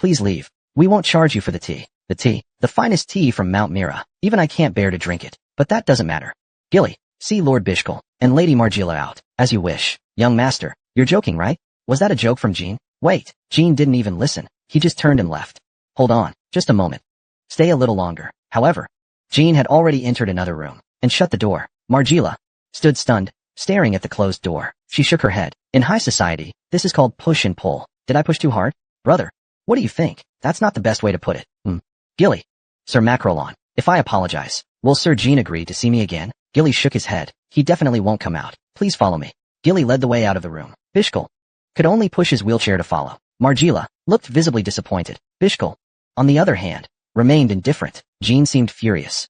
Please leave. We won't charge you for the tea. The tea. The finest tea from Mount Mira. Even I can't bear to drink it. But that doesn't matter. Gilly, see Lord Bishkal and Lady Margila out. As you wish. Young master, you're joking, right? Was that a joke from Jean? Wait, Jean didn't even listen. He just turned and left. Hold on, just a moment. Stay a little longer. However, Jean had already entered another room and shut the door. Margila stood stunned, staring at the closed door. She shook her head. In high society, this is called push and pull. Did I push too hard? Brother, what do you think? That's not the best way to put it. Gilly. Sir Macrolon, if I apologize, will Sir Jean agree to see me again? Gilly shook his head. He definitely won't come out. Please follow me. Gilly led the way out of the room. Bishkal could only push his wheelchair to follow. Margila looked visibly disappointed. Bishkal, on the other hand, remained indifferent. Jean seemed furious,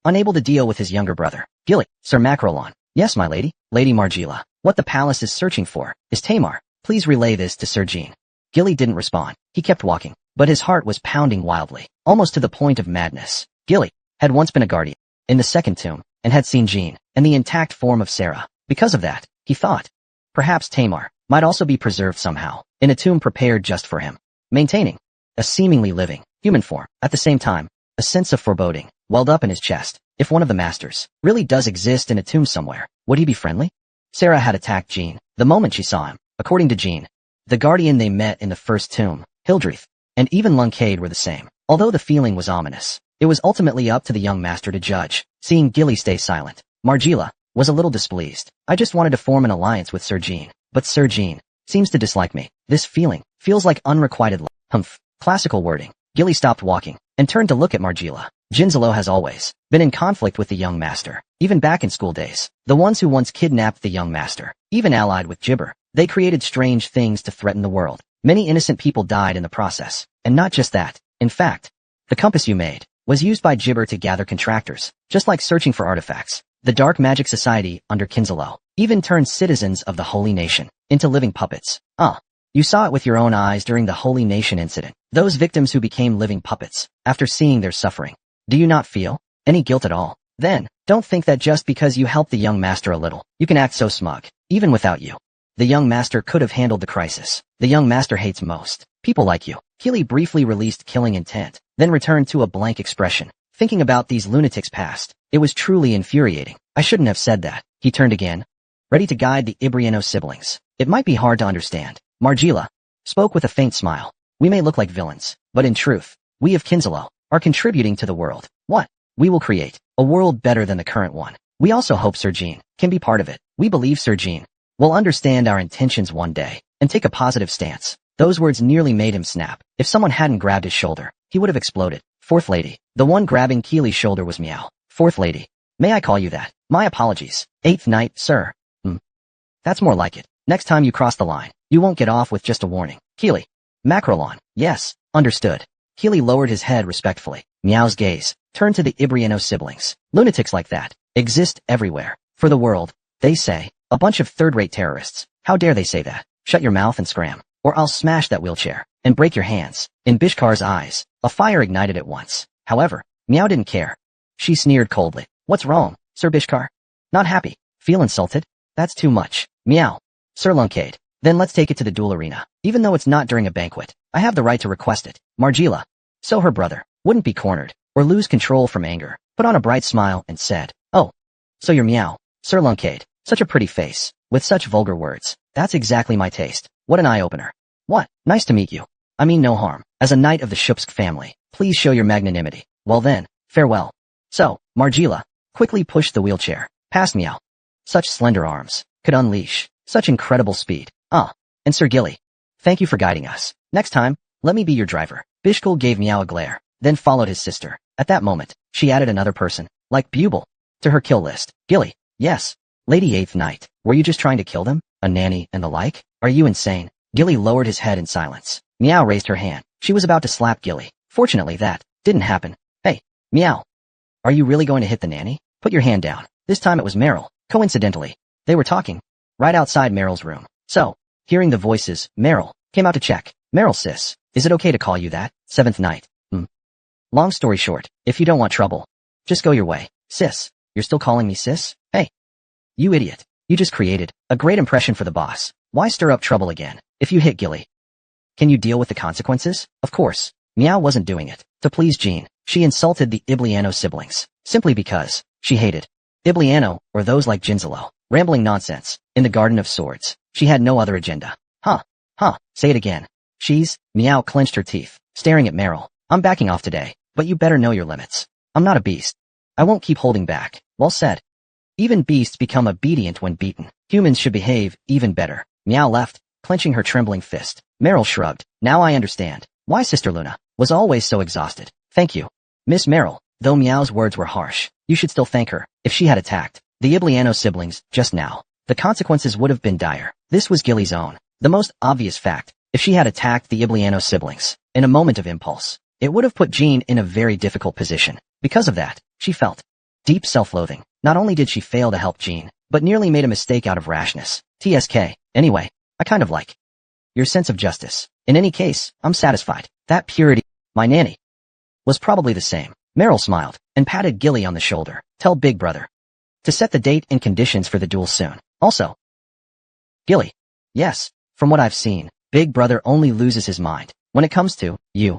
unable to deal with his younger brother. Gilly, Sir Macrolon. Yes, my lady. Lady Margila. What the palace is searching for is Tamar. Please relay this to Sir Jean. Gilly didn't respond. He kept walking, but his heart was pounding wildly, almost to the point of madness. Gilly had once been a guardian in the second tomb and had seen Jean and the intact form of Sarah. Because of that, he thought perhaps Tamar might also be preserved somehow in a tomb prepared just for him, maintaining a seemingly living human form. At the same time, a sense of foreboding welled up in his chest. If one of the masters really does exist in a tomb somewhere, would he be friendly? Sarah had attacked Jean the moment she saw him. According to Jean, the guardian they met in the first tomb, Hildreth, and even Luncade were the same. Although the feeling was ominous, it was ultimately up to the young master to judge. Seeing Gilly stay silent, Margila was a little displeased. I just wanted to form an alliance with Sir Jean, but Sir Jean seems to dislike me. This feeling feels like unrequited love. Humph. Classical wording. Gilly stopped walking and turned to look at Margila. Jinzalo has always been in conflict with the young master, even back in school days. The ones who once kidnapped the young master, even allied with Jibber, they created strange things to threaten the world. Many innocent people died in the process. And not just that. In fact, the compass you made was used by Jibber to gather contractors, just like searching for artifacts. The Dark Magic Society under Kinzalo even turned citizens of the Holy Nation into living puppets. You saw it with your own eyes during the Holy Nation incident. Those victims who became living puppets after seeing their suffering. Do you not feel any guilt at all? Then, don't think that just because you helped the young master a little, you can act so smug. Even without you, the young master could have handled the crisis. The young master hates most people like you. Keely briefly released killing intent, then returned to a blank expression. Thinking about these lunatics past, it was truly infuriating. I shouldn't have said that. He turned again, ready to guide the Ibriano siblings. It might be hard to understand. Margila spoke with a faint smile. We may look like villains, but in truth, we of Kinzalo are contributing to the world. What? We will create a world better than the current one. We also hope Sir Jean can be part of it. We believe Sir Jean will understand our intentions one day and take a positive stance. Those words nearly made him snap. If someone hadn't grabbed his shoulder, he would have exploded. Fourth lady. The one grabbing Keely's shoulder was Meow. Fourth lady. May I call you that? My apologies. Eighth knight, sir. That's more like it. Next time you cross the line, you won't get off with just a warning. Keely. Macrolon. Yes, understood. Keely lowered his head respectfully. Meow's gaze turned to the Ibriano siblings. Lunatics like that exist everywhere. For the world, they say. A bunch of third-rate terrorists. How dare they say that? Shut your mouth and scram, or I'll smash that wheelchair and break your hands. In Bishkar's eyes, a fire ignited at once. However, Meow didn't care. She sneered coldly. What's wrong, Sir Bishkar? Not happy? Feel insulted? That's too much. Meow. Sir Luncade. Then let's take it to the duel arena. Even though it's not during a banquet, I have the right to request it. Margila. So her brother wouldn't be cornered or lose control from anger, put on a bright smile and said, oh, so you're Meow. Sir Luncade. Such a pretty face, with such vulgar words. That's exactly my taste. What an eye-opener. What? Nice to meet you. I mean no harm. As a knight of the Shupsk family, please show your magnanimity. Well then, farewell. So, Margila quickly pushed the wheelchair past Meow. Such slender arms could unleash such incredible speed. And Sir Gilly, thank you for guiding us. Next time, let me be your driver. Bishkul gave Meow a glare, then followed his sister. At that moment, she added another person, like Bubel, to her kill list. Gilly. Yes. Lady Eighth Knight, were you just trying to kill them? A nanny and the like? Are you insane? Gilly lowered his head in silence. Meow raised her hand. She was about to slap Gilly. Fortunately that didn't happen. Hey, Meow. Are you really going to hit the nanny? Put your hand down. This time it was Meryl. Coincidentally, they were talking right outside Meryl's room. So, hearing the voices, Meryl came out to check. Meryl sis, is it okay to call you that? Seventh Knight. Long story short, if you don't want trouble, just go your way. Sis, you're still calling me sis? Hey. You idiot. You just created a great impression for the boss. Why stir up trouble again? If you hit Gilly, Can you deal with the consequences? Of course. Meow wasn't doing it to please Jean. She insulted the Ibliano siblings, simply because she hated Ibliano, or those like Jinzalo, rambling nonsense, in the Garden of Swords. She had no other agenda. Say it again. Meow clenched her teeth, staring at Meryl. I'm backing off today, but you better know your limits. I'm not a beast. I won't keep holding back. Well said. Even beasts become obedient when beaten. Humans should behave even better. Meow left, clenching her trembling fist. Meryl shrugged. Now I understand why Sister Luna was always so exhausted. Thank you, Miss Meryl. Though Meow's words were harsh, you should still thank her. If she had attacked the Ibliano siblings just now, the consequences would have been dire. This was Gilly's own, the most obvious fact. If she had attacked the Ibliano siblings in a moment of impulse, it would have put Jean in a very difficult position. Because of that, she felt deep self-loathing. Not only did she fail to help Jean, but nearly made a mistake out of rashness. TSK. Anyway, I kind of like your sense of justice. In any case, I'm satisfied. That purity, my nanny, was probably the same. Meryl smiled and patted Gilly on the shoulder. Tell Big Brother to set the date and conditions for the duel soon. Also, Gilly. Yes, from what I've seen, Big Brother only loses his mind when it comes to you.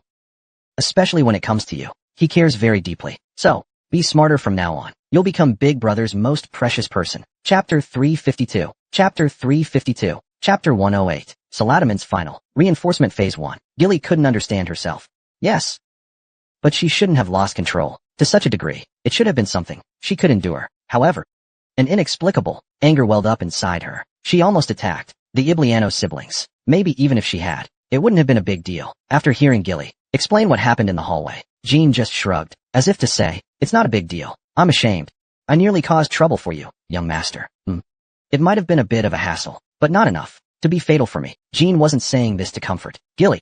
Especially when it comes to you. He cares very deeply. So, be smarter from now on. You'll become Big Brother's most precious person. Chapter 352. Chapter 352. Chapter 108. Saladaman's final. Reinforcement Phase 1. Gilly couldn't understand herself. Yes. But she shouldn't have lost control. To such a degree, it should have been something she could endure. However, an inexplicable anger welled up inside her. She almost attacked the Ibliano siblings. Maybe even if she had, it wouldn't have been a big deal. After hearing Gilly explain what happened in the hallway, Jean just shrugged, as if to say, it's not a big deal. I'm ashamed. I nearly caused trouble for you, young master. It might have been a bit of a hassle, but not enough to be fatal for me. Jean wasn't saying this to comfort Gilly.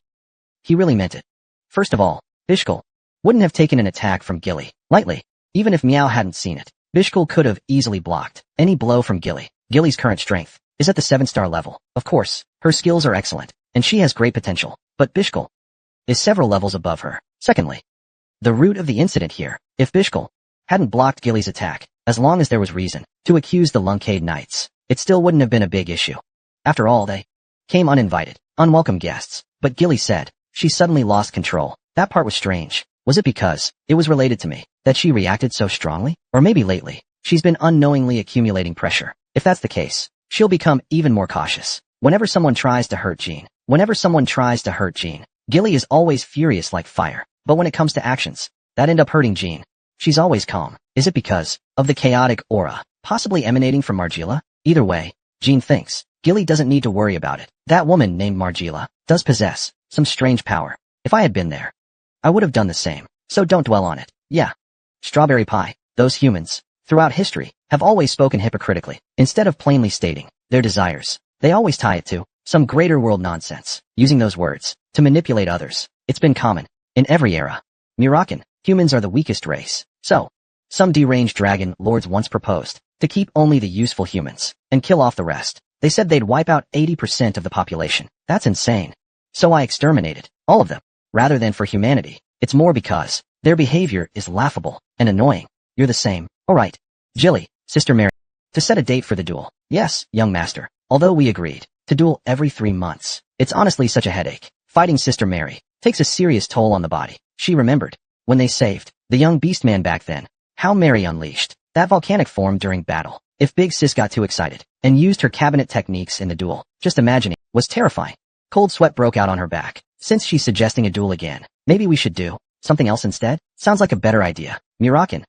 He really meant it. First of all, Bishkul wouldn't have taken an attack from Gilly lightly. Even if Meow hadn't seen it, Bishkul could have easily blocked any blow from Gilly. Gilly's current strength is at the 7-star level. Of course, her skills are excellent, and she has great potential, but Bishkul is several levels above her. Secondly, the root of the incident here, if Bishkul hadn't blocked Gilly's attack, as long as there was reason to accuse the Lunkade Knights, it still wouldn't have been a big issue. After all, they came uninvited, unwelcome guests. But Gilly said she suddenly lost control. That part was strange. Was it because it was related to me that she reacted so strongly? Or maybe lately, she's been unknowingly accumulating pressure. If that's the case, she'll become even more cautious. Whenever someone tries to hurt Jean, Gilly is always furious like fire. But when it comes to actions that end up hurting Jean, she's always calm. Is it because of the chaotic aura, possibly emanating from Margila? Either way, Jean thinks Gilly doesn't need to worry about it. That woman named Margila does possess some strange power. If I had been there, I would have done the same. So don't dwell on it. Yeah. Strawberry pie. Those humans, throughout history, have always spoken hypocritically. Instead of plainly stating their desires, they always tie it to some greater world nonsense, using those words to manipulate others. It's been common in every era. Murakan, humans are the weakest race. So, some deranged dragon lords once proposed to keep only the useful humans and kill off the rest. They said they'd wipe out 80% of the population. That's insane. So I exterminated all of them. Rather than for humanity, it's more because their behavior is laughable and annoying. You're the same. Alright. Gilly, Sister Mary. To set a date for the duel. Yes, young master. Although we agreed to duel every 3 months, it's honestly such a headache. Fighting Sister Mary takes a serious toll on the body. She remembered when they saved the young beastman back then, how Mary unleashed that volcanic form during battle. If Big Sis got too excited and used her cabinet techniques in the duel, just imagining was terrifying. Cold sweat broke out on her back. Since she's suggesting a duel again, maybe we should do something else instead? Sounds like a better idea. Murakan,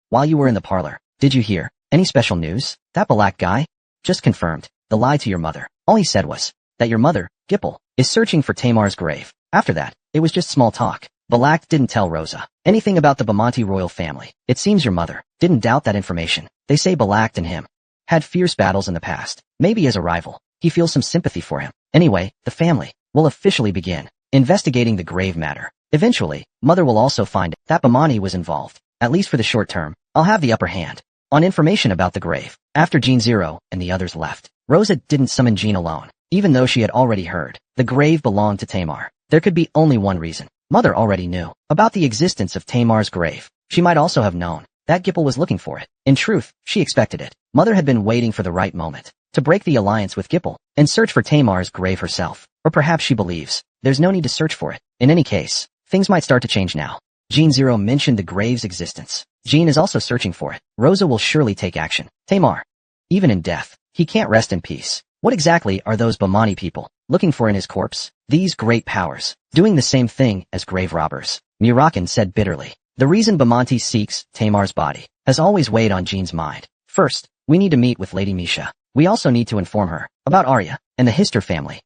while you were in the parlor, did you hear any special news? That Balak guy just confirmed the lie to your mother. All he said was that your mother, Gipple, is searching for Tamar's grave. After that, it was just small talk. Balak didn't tell Rosa anything about the Bamonti royal family. It seems your mother didn't doubt that information. They say Balak and him had fierce battles in the past. Maybe as a rival, he feels some sympathy for him. Anyway, the family will officially begin investigating the grave matter. Eventually, Mother will also find that Bamonti was involved. At least for the short term, I'll have the upper hand on information about the grave. After Jean Zero and the others left, Rosa didn't summon Jean alone. Even though she had already heard the grave belonged to Tamar, there could be only one reason. Mother already knew about the existence of Tamar's grave. She might also have known that Gipple was looking for it. In truth, she expected it. Mother had been waiting for the right moment to break the alliance with Gipple and search for Tamar's grave herself. Or perhaps she believes there's no need to search for it. In any case, things might start to change now. Gene Zero mentioned the grave's existence. Gene is also searching for it. Rosa will surely take action. Tamar. Even in death, he can't rest in peace. What exactly are those Bomani people looking for in his corpse? These great powers, doing the same thing as grave robbers. Murakan said bitterly. The reason Bamonti seeks Tamar's body has always weighed on Gene's mind. First, we need to meet with Lady Misha. We also need to inform her about Arya and the Hister family.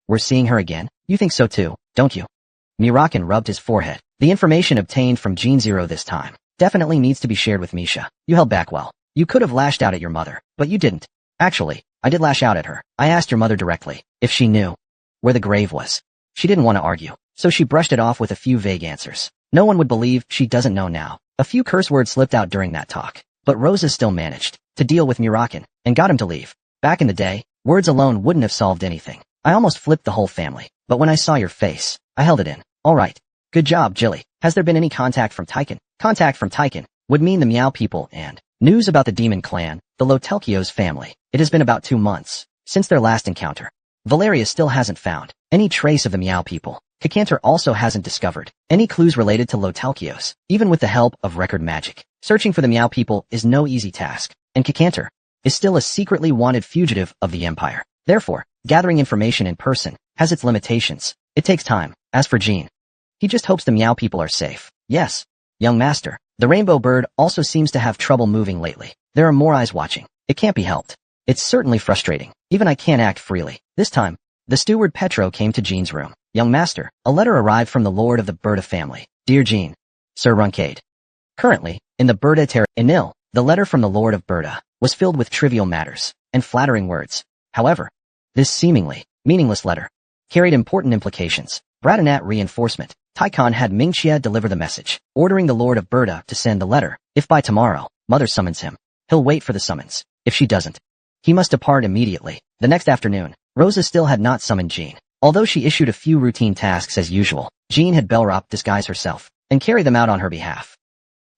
We're seeing her again? You think so too, don't you? Murakan rubbed his forehead. The information obtained from Gene Zero this time definitely needs to be shared with Misha. You held back well. You could have lashed out at your mother, but you didn't. Actually, I did lash out at her. I asked your mother directly if she knew where the grave was. She didn't want to argue, so she brushed it off with a few vague answers. No one would believe she doesn't know now. A few curse words slipped out during that talk, but Rosa still managed to deal with Murakan and got him to leave. Back in the day, words alone wouldn't have solved anything. I almost flipped the whole family, but when I saw your face, I held it in. All right. Good job, Jilly. Has there been any contact from Tychon? Contact from Tychon would mean the Meow people and news about the demon clan, the Lotelkios family. It has been about 2 months since their last encounter. Valeria still hasn't found any trace of the Meow people. Kakantar also hasn't discovered any clues related to Lotelkios, even with the help of record magic. Searching for the Meow people is no easy task, and Kakantar is still a secretly wanted fugitive of the Empire. Therefore, gathering information in person has its limitations. It takes time. As for Gene, he just hopes the Meow people are safe. Yes, young master. The rainbow bird also seems to have trouble moving lately. There are more eyes watching. It can't be helped. It's certainly frustrating. Even I can't act freely. This time, the steward Petro came to Gene's room. Young master, a letter arrived from the lord of the Berta family. Dear Gene, Sir Runcade. Currently, in the Berta Terra Enil, the letter from the lord of Berta was filled with trivial matters and flattering words. However, this seemingly meaningless letter carried important implications. Bradanat reinforcement. Tychon had Mingxia deliver the message, ordering the lord of Berta to send the letter. If by tomorrow, mother summons him, he'll wait for the summons. If she doesn't, he must depart immediately. The next afternoon, Rosa still had not summoned Gene. Although she issued a few routine tasks as usual, Gene had Belrop disguise herself and carry them out on her behalf.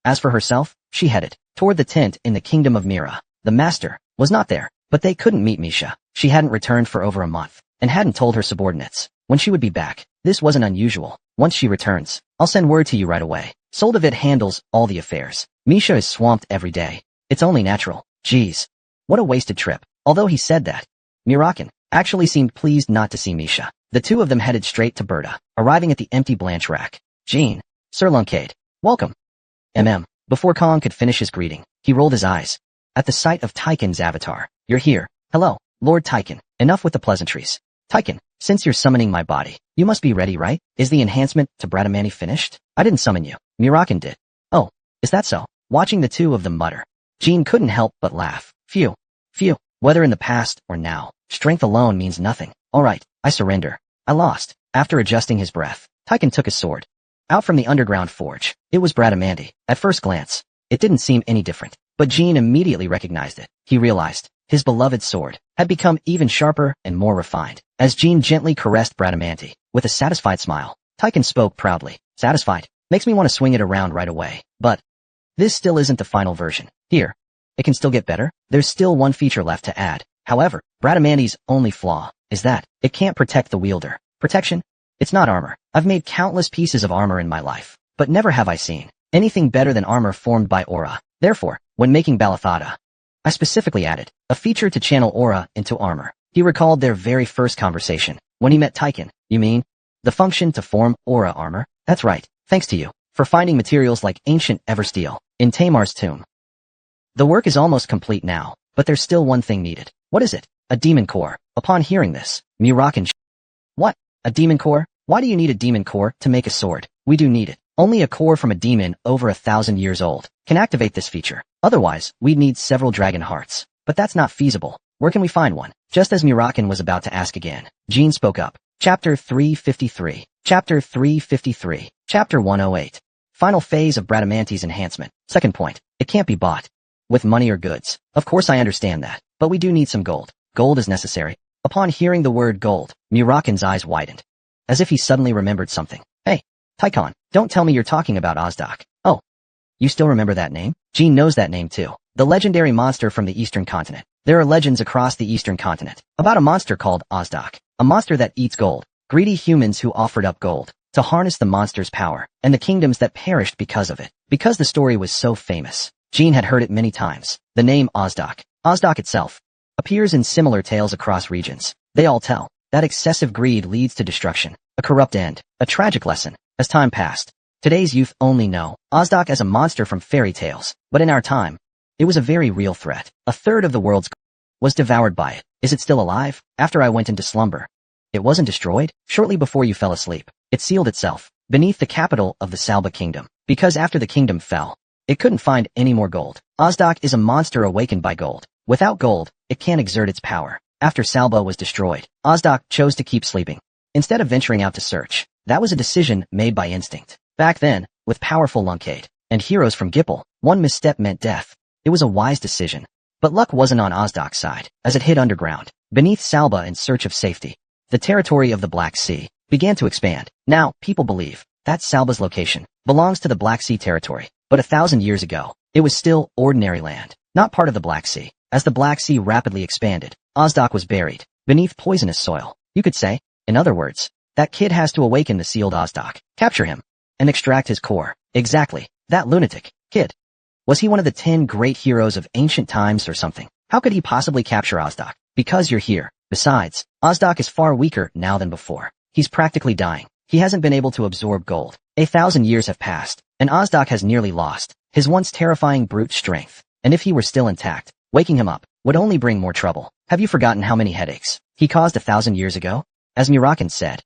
As for herself, she headed toward the tent in the kingdom of Mira. The master was not there, but they couldn't meet Misha. She hadn't returned for over a month and hadn't told her subordinates when she would be back. This wasn't unusual. Once she returns, I'll send word to you right away. Soldavid handles all the affairs. Misha is swamped every day. It's only natural. Geez. What a wasted trip. Although he said that, Murakan actually seemed pleased not to see Misha. The two of them headed straight to Berta, arriving at the empty Blanche rack. Gene, Sir Luncade, welcome. Before Kong could finish his greeting, he rolled his eyes at the sight of Tychon's avatar. You're here. Hello, Lord Tychon. Enough with the pleasantries. Tychon, since you're summoning my body, you must be ready, right? Is the enhancement to Bradamani finished? I didn't summon you. Murakan did. Oh, is that so? Watching the two of them mutter, Gene couldn't help but laugh. Phew. Whether in the past or now, strength alone means nothing. All right, I surrender. I lost. After adjusting his breath, Tychon took his sword out from the underground forge. It was Bradamandi. At first glance, it didn't seem any different, but Gene immediately recognized it. He realized his beloved sword had become even sharper and more refined. As Gene gently caressed Bradamante with a satisfied smile, Tychon spoke proudly. Satisfied? Makes me want to swing it around right away. But this still isn't the final version. Here, it can still get better. There's still one feature left to add. However, Bradamanti's only flaw is that it can't protect the wielder. Protection? It's not armor. I've made countless pieces of armor in my life, but never have I seen anything better than armor formed by aura. Therefore, when making Balathada, I specifically added a feature to channel aura into armor. He recalled their very first conversation when he met Tychon. You mean the function to form aura armor? That's right. Thanks to you for finding materials like ancient Eversteel in Tamar's tomb. The work is almost complete now, but there's still one thing needed. What is it? A demon core. Upon hearing this, Murakan. What? A demon core? Why do you need a demon core to make a sword? We do need it. Only a core from a demon over 1,000 years old can activate this feature. Otherwise, we'd need several dragon hearts. But that's not feasible. Where can we find one? Just as Murakan was about to ask again, Gene spoke up. Chapter 353. Chapter 353. Chapter 108. Final phase of Bradamanti's enhancement. Second point. It can't be bought with money or goods. Of course I understand that, but we do need some gold. Gold is necessary. Upon hearing the word gold, Murakan's eyes widened, as if he suddenly remembered something. Hey, Tychon, don't tell me you're talking about Ozdak. Oh, you still remember that name? Gene knows that name too. The legendary monster from the Eastern Continent. There are legends across the Eastern Continent about a monster called Ozdak, a monster that eats gold. Greedy humans who offered up gold to harness the monster's power, and the kingdoms that perished because of it. Because the story was so famous, Jean had heard it many times. The name Ozdok itself, appears in similar tales across regions. They all tell that excessive greed leads to destruction, a corrupt end, a tragic lesson. As time passed, today's youth only know Ozdok as a monster from fairy tales, but in our time, it was a very real threat. A third of the world's was devoured by it. Is it still alive? After I went into slumber, it wasn't destroyed? Shortly before you fell asleep, it sealed itself beneath the capital of the Salba kingdom, because after the kingdom fell, it couldn't find any more gold. Ozdok is a monster awakened by gold. Without gold, it can't exert its power. After Salba was destroyed, Ozdok chose to keep sleeping instead of venturing out to search. That was a decision made by instinct. Back then, with powerful Lunkade and heroes from Gipple, one misstep meant death. It was a wise decision. But luck wasn't on Ozdok's side, as it hid underground, beneath Salba in search of safety. The territory of the Black Sea began to expand. Now, people believe that Salba's location belongs to the Black Sea territory, but 1,000 years ago, it was still ordinary land, not part of the Black Sea. As the Black Sea rapidly expanded, Ozdok was buried beneath poisonous soil. You could say, in other words, that kid has to awaken the sealed Ozdok, capture him, and extract his core. Exactly, that lunatic kid. Was he one of the 10 great heroes of ancient times or something? How could he possibly capture Ozdok? Because you're here. Besides, Ozdok is far weaker now than before. He's practically dying. He hasn't been able to absorb gold. 1,000 years have passed, and Ozdok has nearly lost his once terrifying brute strength. And if he were still intact, waking him up would only bring more trouble. Have you forgotten how many headaches he caused 1,000 years ago? As Murakan said,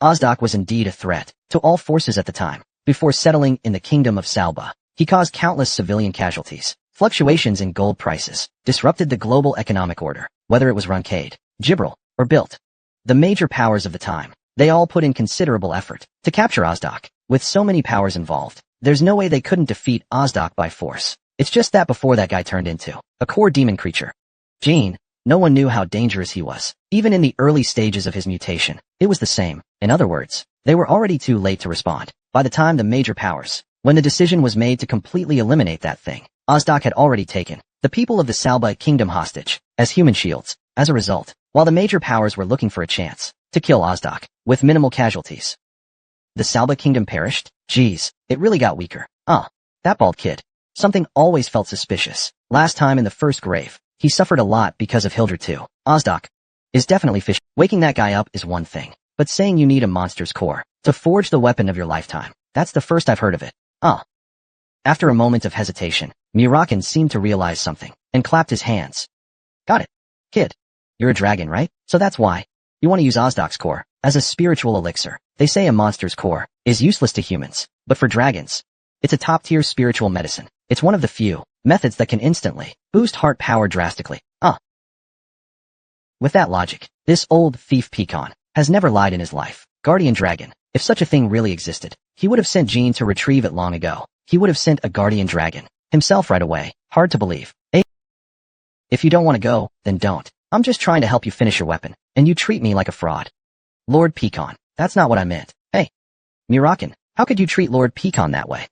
Ozdok was indeed a threat to all forces at the time. Before settling in the kingdom of Salba, he caused countless civilian casualties. Fluctuations in gold prices disrupted the global economic order, whether it was Runkade, Gibril, or Built. The major powers of the time, they all put in considerable effort to capture Ozdok. With so many powers involved, there's no way they couldn't defeat Ozdok by force. It's just that before that guy turned into a core demon creature, Jean, no one knew how dangerous he was. Even in the early stages of his mutation, it was the same. In other words, they were already too late to respond. By the time the major powers, when the decision was made to completely eliminate that thing, Ozdok had already taken the people of the Salba kingdom hostage as human shields. As a result, while the major powers were looking for a chance to kill Ozdok with minimal casualties, the Salba kingdom perished. Geez, it really got weaker. That bald kid. Something always felt suspicious. Last time in the first grave, he suffered a lot because of Hildred too. Ozdok is definitely fish. Waking that guy up is one thing, but saying you need a monster's core to forge the weapon of your lifetime, that's the first I've heard of it. After a moment of hesitation, Murakan seemed to realize something and clapped his hands. Got it. Kid. You're a dragon, right? So that's why you want to use Ozdok's core as a spiritual elixir. They say a monster's core is useless to humans, but for dragons, it's a top-tier spiritual medicine. It's one of the few methods that can instantly boost heart power drastically. With that logic, this old thief pecan has never lied in his life. Guardian dragon. If such a thing really existed, he would have sent Jean to retrieve it long ago. He would have sent a guardian dragon himself right away. Hard to believe. If you don't want to go, then don't. I'm just trying to help you finish your weapon, and you treat me like a fraud. Lord Pecan. That's not what I meant. Hey, Murakan, how could you treat Lord Pecan that way?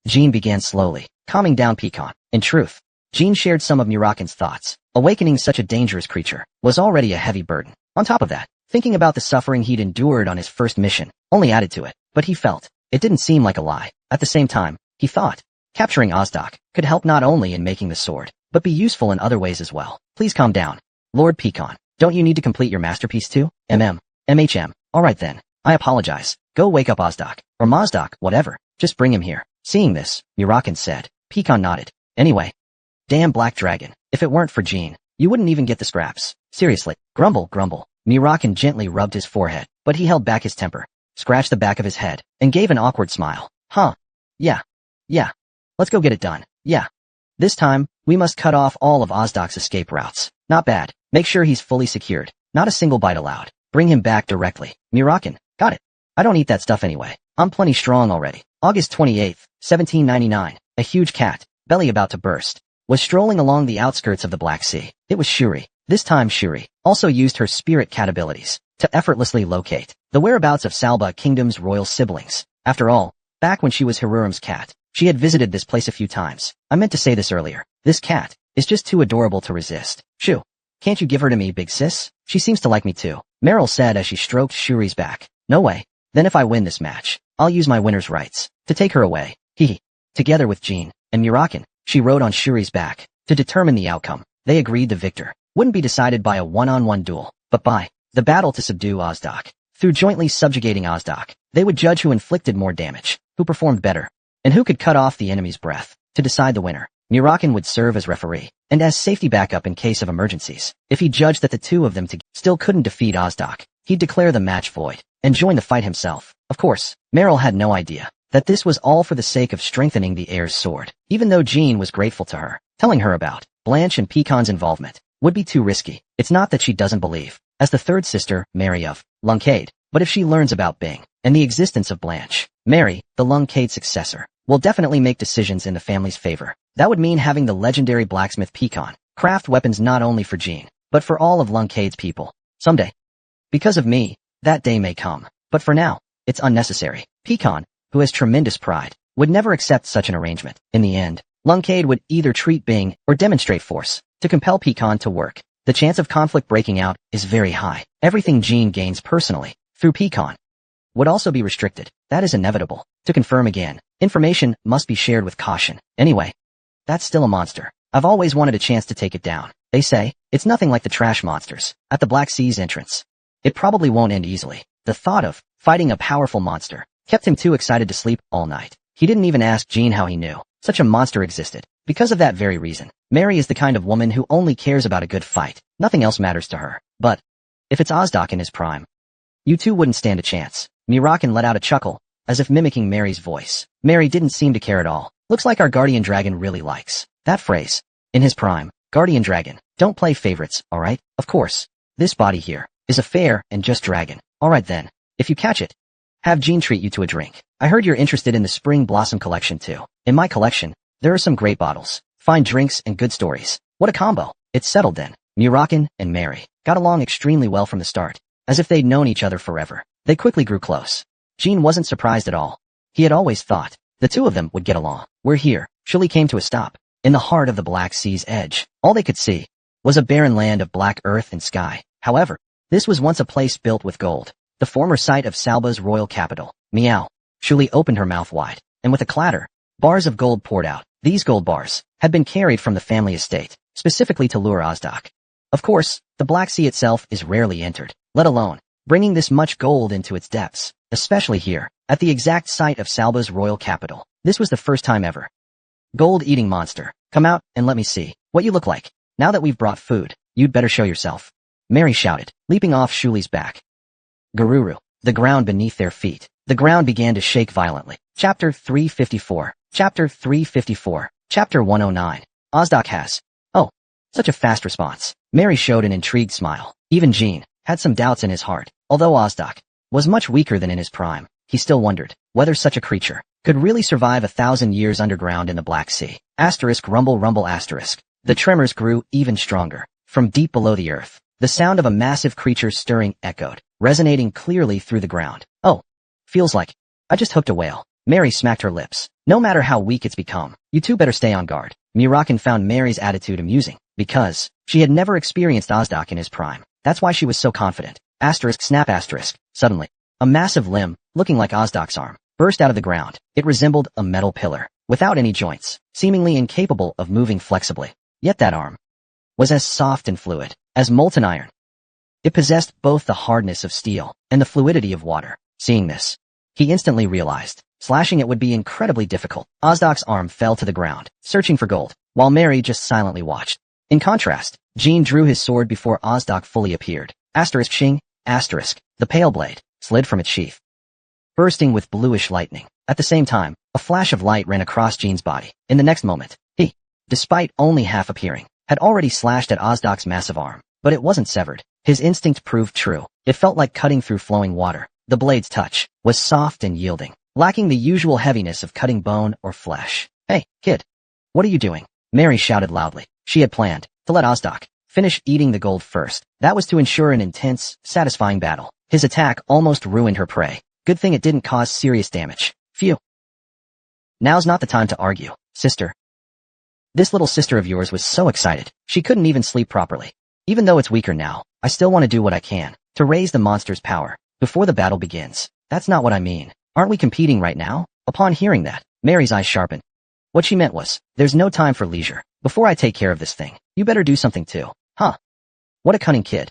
Jean began slowly, calming down Pecan. In truth, Jean shared some of Murakan's thoughts. Awakening such a dangerous creature was already a heavy burden. On top of that, thinking about the suffering he'd endured on his first mission only added to it. But he felt it didn't seem like a lie. At the same time, he thought capturing Ozdok could help not only in making the sword, but be useful in other ways as well. Please calm down, Lord Pecan. Don't you need to complete your masterpiece too? MHM. Alright then. I apologize. Go wake up Ozdok, or Mozdok, whatever. Just bring him here. Seeing this, Murakan said. Pecan nodded. Anyway. Damn black dragon. If it weren't for Jean, you wouldn't even get the scraps. Seriously. Grumble, grumble. Murakan gently rubbed his forehead, but he held back his temper, scratched the back of his head, and gave an awkward smile. Yeah. Let's go get it done. Yeah. This time, we must cut off all of Ozdok's escape routes. Not bad. Make sure he's fully secured. Not a single bite allowed. Bring him back directly. Murakan. Got it. I don't eat that stuff anyway. I'm plenty strong already. August 28th, 1799. A huge cat, belly about to burst, was strolling along the outskirts of the Black Sea. It was Shuri. This time Shuri also used her spirit cat abilities to effortlessly locate the whereabouts of Salba Kingdom's royal siblings. After all, back when she was Hirurim's cat, she had visited this place a few times. I meant to say this earlier. This cat is just too adorable to resist. Shoo. Can't you give her to me, big sis? She seems to like me too. Meryl said as she stroked Shuri's back. No way. Then if I win this match, I'll use my winner's rights to take her away. Hee. Together with Jean and Muraken, she rode on Shuri's back to determine the outcome. They agreed the victor wouldn't be decided by a one-on-one duel, but by the battle to subdue Ozdak. Through jointly subjugating Ozdak, they would judge who inflicted more damage, who performed better, and who could cut off the enemy's breath. To decide the winner, Muraken would serve as referee and as safety backup in case of emergencies. If he judged that the two of them still couldn't defeat Ozdak, he'd declare the match void and join the fight himself. Of course, Meryl had no idea that this was all for the sake of strengthening the heir's sword. Even though Jean was grateful to her, telling her about Blanche and Pecan's involvement would be too risky. It's not that she doesn't believe, as the third sister, Mary of Luncade, but if she learns about Bing and the existence of Blanche, Mary, the Luncade successor, will definitely make decisions in the family's favor. That would mean having the legendary blacksmith Pecan craft weapons not only for Jean, but for all of Luncade's people. Someday. Because of me, that day may come, but for now, it's unnecessary. Pecan, who has tremendous pride, would never accept such an arrangement. In the end, Luncade would either treat Bing or demonstrate force to compel Pecan to work. The chance of conflict breaking out is very high. Everything Jean gains personally through Pecan would also be restricted. That is inevitable. To confirm again, information must be shared with caution. Anyway, that's still a monster. I've always wanted a chance to take it down. They say, it's nothing like the trash monsters at the Black Sea's entrance. It probably won't end easily. The thought of fighting a powerful monster kept him too excited to sleep all night. He didn't even ask Jean how he knew such a monster existed. Because of that very reason, Mary is the kind of woman who only cares about a good fight. Nothing else matters to her. But if it's Ozdak in his prime, you two wouldn't stand a chance. Muraken let out a chuckle, as if mimicking Mary's voice. Mary didn't seem to care at all. Looks like our guardian dragon really likes that phrase. In his prime, guardian dragon, don't play favorites, alright? Of course. This body here is a fair and just dragon. Alright then. If you catch it, have Jean treat you to a drink. I heard you're interested in the Spring Blossom collection too. In my collection, there are some great bottles, fine drinks, and good stories. What a combo. It's settled then. Muraken and Mary got along extremely well from the start, as if they'd known each other forever. They quickly grew close. Jean wasn't surprised at all. He had always thought the two of them would get along. We're here. Shuli came to a stop. In the heart of the Black Sea's edge, all they could see was a barren land of black earth and sky. However, this was once a place built with gold, the former site of Salba's royal capital. Meow. Shuli opened her mouth wide, and with a clatter, bars of gold poured out. These gold bars had been carried from the family estate, specifically to lure Ozdak. Of course, the Black Sea itself is rarely entered, let alone bringing this much gold into its depths, especially here, at the exact site of Salba's royal capital. This was the first time ever. Gold-eating monster, come out and let me see what you look like. Now that we've brought food, you'd better show yourself. Mary shouted, leaping off Shuli's back. Garuru, the ground beneath their feet. The ground began to shake violently. Chapter 354. Chapter 354. Chapter 109. Ozdak has. Oh, such a fast response. Mary showed an intrigued smile. Even Jean had some doubts in his heart. Although Ozdak was much weaker than in his prime, he still wondered whether such a creature could really survive 1,000 years underground in the Black Sea. Asterisk rumble rumble asterisk. The tremors grew even stronger. From deep below the earth, the sound of a massive creature stirring echoed, resonating clearly through the ground. Oh, feels like I just hooked a whale. Mary smacked her lips. No matter how weak it's become, you two better stay on guard. Muraken found Mary's attitude amusing, because she had never experienced Ozdak in his prime. That's why she was so confident. Asterisk snap asterisk. Suddenly, a massive limb, looking like Ozdak's arm, burst out of the ground. It resembled a metal pillar, without any joints, seemingly incapable of moving flexibly. Yet that arm was as soft and fluid as molten iron. It possessed both the hardness of steel and the fluidity of water. Seeing this, he instantly realized slashing it would be incredibly difficult. Ozdak's arm fell to the ground, searching for gold, while Mary just silently watched. In contrast, Jean drew his sword before Ozdak fully appeared. Asterisk shing, asterisk. The pale blade slid from its sheath, bursting with bluish lightning. At the same time, a flash of light ran across Jean's body. In the next moment, he, despite only half appearing, had already slashed at Ozdak's massive arm. But it wasn't severed. His instinct proved true. It felt like cutting through flowing water. The blade's touch was soft and yielding, lacking the usual heaviness of cutting bone or flesh. Hey, kid. What are you doing? Mary shouted loudly. She had planned to let Ozdak finish eating the gold first. That was to ensure an intense, satisfying battle. His attack almost ruined her prey. Good thing it didn't cause serious damage. Phew. Now's not the time to argue, sister. This little sister of yours was so excited, she couldn't even sleep properly. Even though it's weaker now, I still want to do what I can. to raise the monster's power before the battle begins. That's not what I mean. Aren't we competing right now? Upon hearing that, Mary's eyes sharpened. What she meant was, there's no time for leisure. Before I take care of this thing, you better do something too. Huh? What a cunning kid.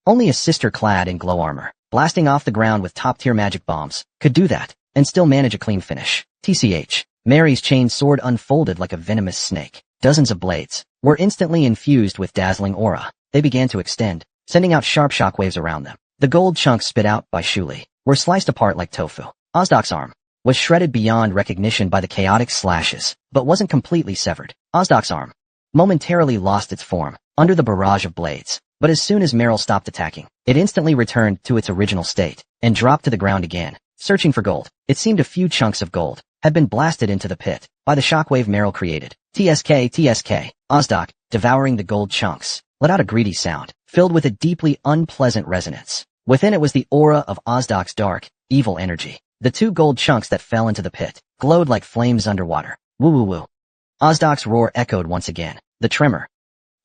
Only a sister clad in glow armor, blasting off the ground with top-tier magic bombs, could do that, and still manage a clean finish. TCH. Mary's chain sword unfolded like a venomous snake. Dozens of blades were instantly infused with dazzling aura. They began to extend, sending out sharp shockwaves around them. The gold chunks spit out by Shuli were sliced apart like tofu. Ozdok's arm was shredded beyond recognition by the chaotic slashes, but wasn't completely severed. Ozdok's arm momentarily lost its form under the barrage of blades, but as soon as Meryl stopped attacking, it instantly returned to its original state and dropped to the ground again, searching for gold. It seemed a few chunks of gold had been blasted into the pit by the shockwave Meryl created. TSK. Ozdok, devouring the gold chunks, let out a greedy sound, filled with a deeply unpleasant resonance. Within it was the aura of Ozdok's dark, evil energy. The two gold chunks that fell into the pit glowed like flames underwater. Woo-woo-woo. Ozdok's roar echoed once again, the tremor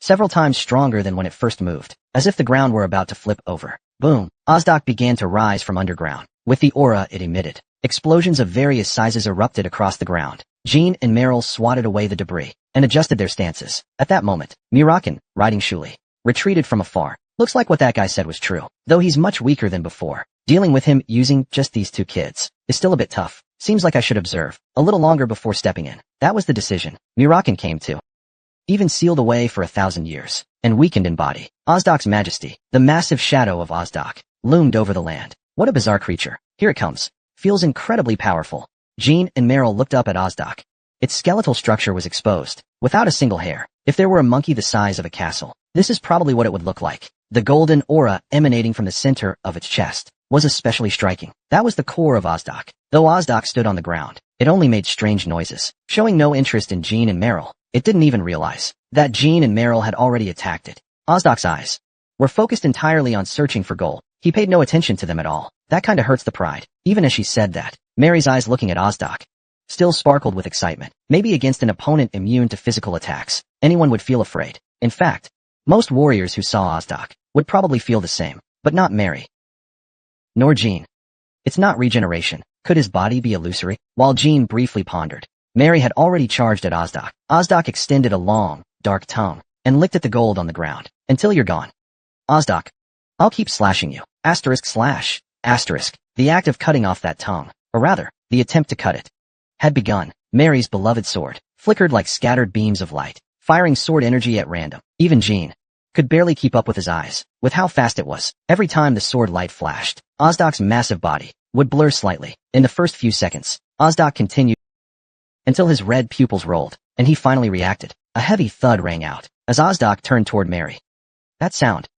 several times stronger than when it first moved, as if the ground were about to flip over. Boom. Ozdok began to rise from underground. With the aura it emitted, explosions of various sizes erupted across the ground. Jean and Meryl swatted away the debris and adjusted their stances. At that moment, Murakin, riding Shuli, retreated from afar. Looks like what that guy said was true, though he's much weaker than before. Dealing with him using just these two kids is still a bit tough. Seems like I should observe a little longer before stepping in. That was the decision Murakin came to. Even sealed away for 1,000 years, and weakened in body, Ozdok's majesty, the massive shadow of Ozdok, loomed over the land. What a bizarre creature. Here it comes. Feels incredibly powerful. Jean and Meryl looked up at Ozdok. Its skeletal structure was exposed, without a single hair. If there were a monkey the size of a castle, this is probably what it would look like. The golden aura emanating from the center of its chest was especially striking. That was the core of Ozdok. Though Ozdok stood on the ground, it only made strange noises, showing no interest in Jean and Meryl. It didn't even realize that Jean and Meryl had already attacked it. Ozdok's eyes were focused entirely on searching for gold. He paid no attention to them at all. That kinda hurts the pride. Even as she said that, Mary's eyes looking at Ozdok still sparkled with excitement. Maybe against an opponent immune to physical attacks, anyone would feel afraid. In fact, most warriors who saw Ozdok would probably feel the same, but not Mary. Nor Jean. It's not regeneration. Could his body be illusory? While Jean briefly pondered, Mary had already charged at Ozdok. Ozdok extended a long, dark tongue and licked at the gold on the ground. Until you're gone. Ozdok, I'll keep slashing you. */. The act of cutting off that tongue, or rather, the attempt to cut it, had begun. Mary's beloved sword flickered like scattered beams of light, firing sword energy at random. Even Jean could barely keep up with his eyes, with how fast it was. Every time the sword light flashed, Ozdok's massive body would blur slightly. In the first few seconds, Ozdok continued until his red pupils rolled, and he finally reacted. A heavy thud rang out as Ozdok turned toward Mary. That sound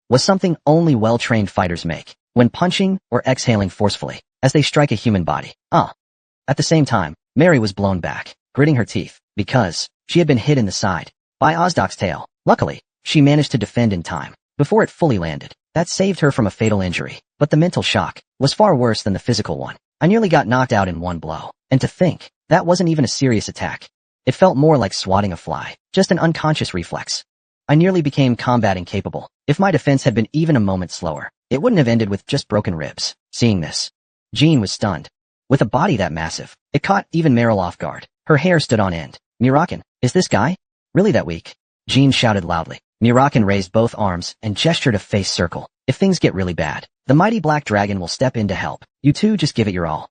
was something only well-trained fighters make when punching or exhaling forcefully as they strike a human body. At the same time, Mary was blown back, gritting her teeth, because she had been hit in the side by Ozdok's tail. Luckily, she managed to defend in time before it fully landed. That saved her from a fatal injury, but the mental shock was far worse than the physical one. I nearly got knocked out in one blow, and to think, that wasn't even a serious attack. It felt more like swatting a fly, just an unconscious reflex. I nearly became combat incapable. If my defense had been even a moment slower, it wouldn't have ended with just broken ribs. Seeing this, Jean was stunned. With a body that massive, it caught even Meryl off guard. Her hair stood on end. Murakin, is this guy really that weak? Jean shouted loudly. Murakin raised both arms and gestured a face circle. If things get really bad, the mighty black dragon will step in to help. You two just give it your all.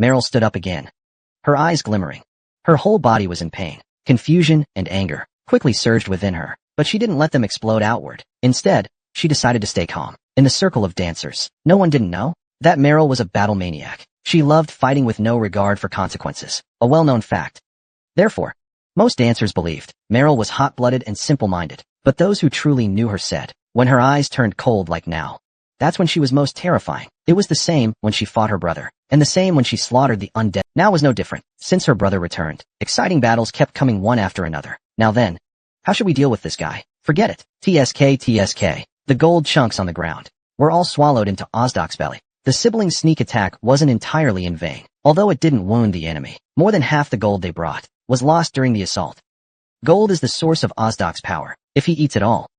Meryl stood up again, her eyes glimmering. Her whole body was in pain. Confusion and anger quickly surged within her, but she didn't let them explode outward. Instead, she decided to stay calm. In the circle of dancers, no one didn't know that Meryl was a battle maniac. She loved fighting with no regard for consequences, a well-known fact. Therefore, most dancers believed Meryl was hot-blooded and simple-minded, but those who truly knew her said, when her eyes turned cold like now, that's when she was most terrifying. It was the same when she fought her brother, and the same when she slaughtered the undead. Now was no different. Since her brother returned, exciting battles kept coming one after another. Now then, how should we deal with this guy? Forget it. TSK. The gold chunks on the ground were all swallowed into Ozdok's belly. The sibling sneak attack wasn't entirely in vain. Although it didn't wound the enemy, more than half the gold they brought was lost during the assault. Gold is the source of Ozdok's power. If he eats it all,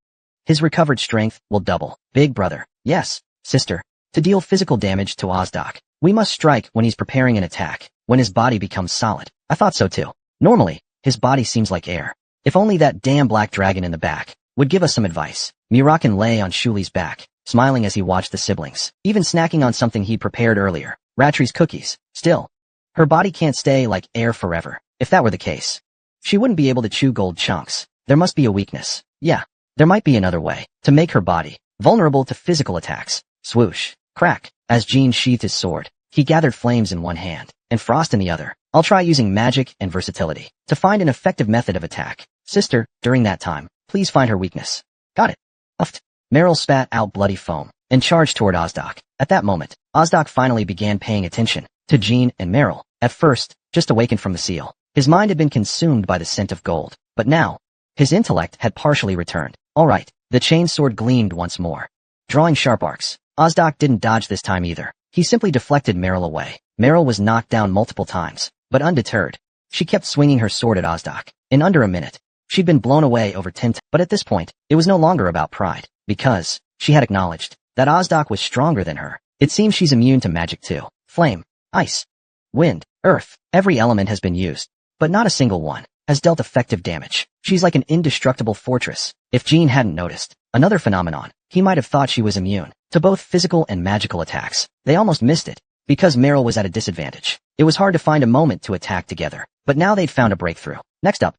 his recovered strength will double. Big brother. Yes, sister. To deal physical damage to Ozdak, we must strike when he's preparing an attack, when his body becomes solid. I thought so too. Normally, his body seems like air. If only that damn black dragon in the back would give us some advice. Murakin lay on Shuli's back, smiling as he watched the siblings, even snacking on something he'd prepared earlier, Ratri's cookies. Still, her body can't stay like air forever. If that were the case, she wouldn't be able to chew gold chunks. There must be a weakness. Yeah, there might be another way to make her body vulnerable to physical attacks. Swoosh, crack, as Jean sheathed his sword. He gathered flames in one hand and frost in the other. I'll try using magic and versatility to find an effective method of attack. Sister, during that time, please find her weakness. Got it. Uffed. Meryl spat out bloody foam and charged toward Ozdak. At that moment, Ozdak finally began paying attention to Jean and Meryl. At first, just awakened from the seal. His mind had been consumed by the scent of gold, but now, his intellect had partially returned. All right, the chain sword gleamed once more, drawing sharp arcs. Ozdak didn't dodge this time either. He simply deflected Meryl away. Meryl was knocked down multiple times, but undeterred, she kept swinging her sword at Ozdak. In under a minute, she'd been blown away over 10 times. But at this point, it was no longer about pride, because she had acknowledged that Ozdak was stronger than her. It seems she's immune to magic too. Flame, ice, wind, earth, every element has been used, but not a single one has dealt effective damage. She's like an indestructible fortress. If Jean hadn't noticed another phenomenon, he might have thought she was immune to both physical and magical attacks. They almost missed it, because Meryl was at a disadvantage. It was hard to find a moment to attack together, but now they'd found a breakthrough. Next up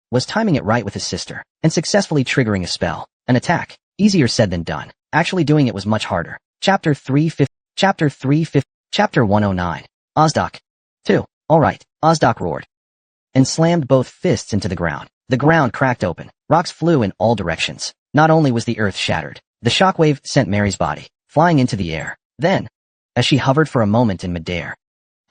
was timing it right with his sister and successfully triggering a spell. An attack. Easier said than done. Actually doing it was much harder. Chapter 350. Chapter 350. Chapter 109. Ozdak. 2. Alright, Ozdak roared and slammed both fists into the ground. The ground cracked open. Rocks flew in all directions. Not only was the earth shattered, the shockwave sent Mary's body flying into the air. Then, as she hovered for a moment in midair,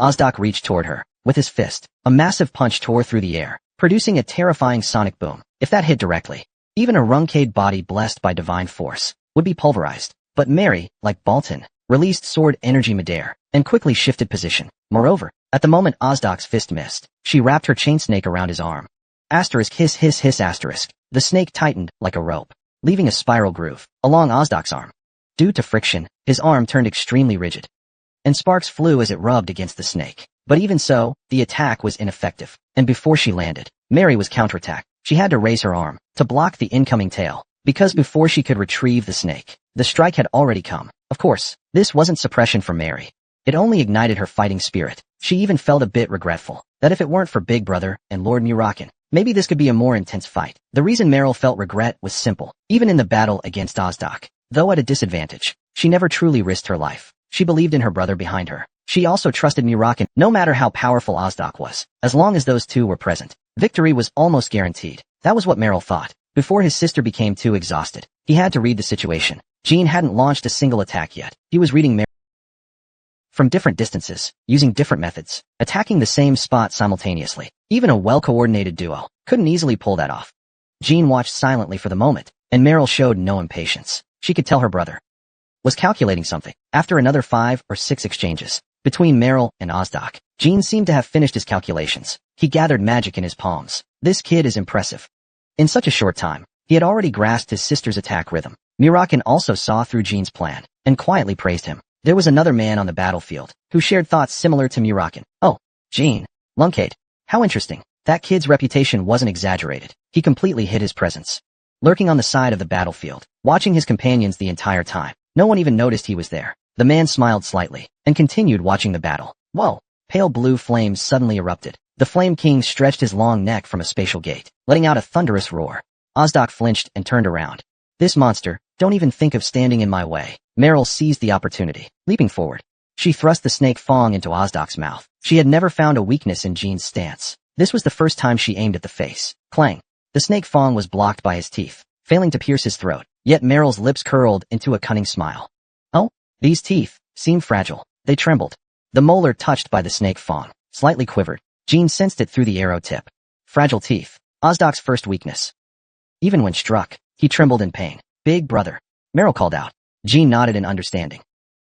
Ozdak reached toward her with his fist. A massive punch tore through the air, producing a terrifying sonic boom. If that hit directly, even a Runkade body blessed by divine force would be pulverized. But Mary, like Balton, released sword energy midair and quickly shifted position. Moreover, at the moment Ozdak's fist missed, she wrapped her chain snake around his arm. Asterisk hiss hiss hiss asterisk. The snake tightened like a rope, leaving a spiral groove along Ozdak's arm. Due to friction, his arm turned extremely rigid, and sparks flew as it rubbed against the snake. But even so, the attack was ineffective, and before she landed, Mary was counterattacked. She had to raise her arm to block the incoming tail, because before she could retrieve the snake, the strike had already come. Of course, this wasn't suppression for Mary. It only ignited her fighting spirit. She even felt a bit regretful that if it weren't for Big Brother and Lord Murakin, maybe this could be a more intense fight. The reason Meryl felt regret was simple. Even in the battle against Ozdak, though at a disadvantage, she never truly risked her life. She believed in her brother behind her. She also trusted Murakin. No matter how powerful Ozdak was, as long as those two were present, victory was almost guaranteed. That was what Meryl thought. Before his sister became too exhausted, he had to read the situation. Jean hadn't launched a single attack yet. He was reading Mary from different distances, using different methods, attacking the same spot simultaneously. Even a well-coordinated duo couldn't easily pull that off. Jean watched silently for the moment, and Meryl showed no impatience. She could tell her brother was calculating something. After another 5 or 6 exchanges between Meryl and Ozdak, Jean seemed to have finished his calculations. He gathered magic in his palms. This kid is impressive. In such a short time, he had already grasped his sister's attack rhythm. Murakin also saw through Jean's plan and quietly praised him. There was another man on the battlefield who shared thoughts similar to Murakin. Oh, Jean. Lunkade. How interesting. That kid's reputation wasn't exaggerated. He completely hid his presence, lurking on the side of the battlefield, watching his companions the entire time. No one even noticed he was there. The man smiled slightly and continued watching the battle. Whoa! Pale blue flames suddenly erupted. The Flame King stretched his long neck from a spatial gate, letting out a thunderous roar. Ozdak flinched and turned around. This monster, don't even think of standing in my way. Meryl seized the opportunity, leaping forward. She thrust the snake fang into Ozdak's mouth. She had never found a weakness in Jean's stance. This was the first time she aimed at the face. Clang! The snake fang was blocked by his teeth, failing to pierce his throat. Yet Meryl's lips curled into a cunning smile. Oh, these teeth seemed fragile. They trembled. The molar touched by the snake fang slightly quivered. Jean sensed it through the arrow tip. Fragile teeth. Ozdak's first weakness. Even when struck, he trembled in pain. Big brother. Meryl called out. Jean nodded in understanding.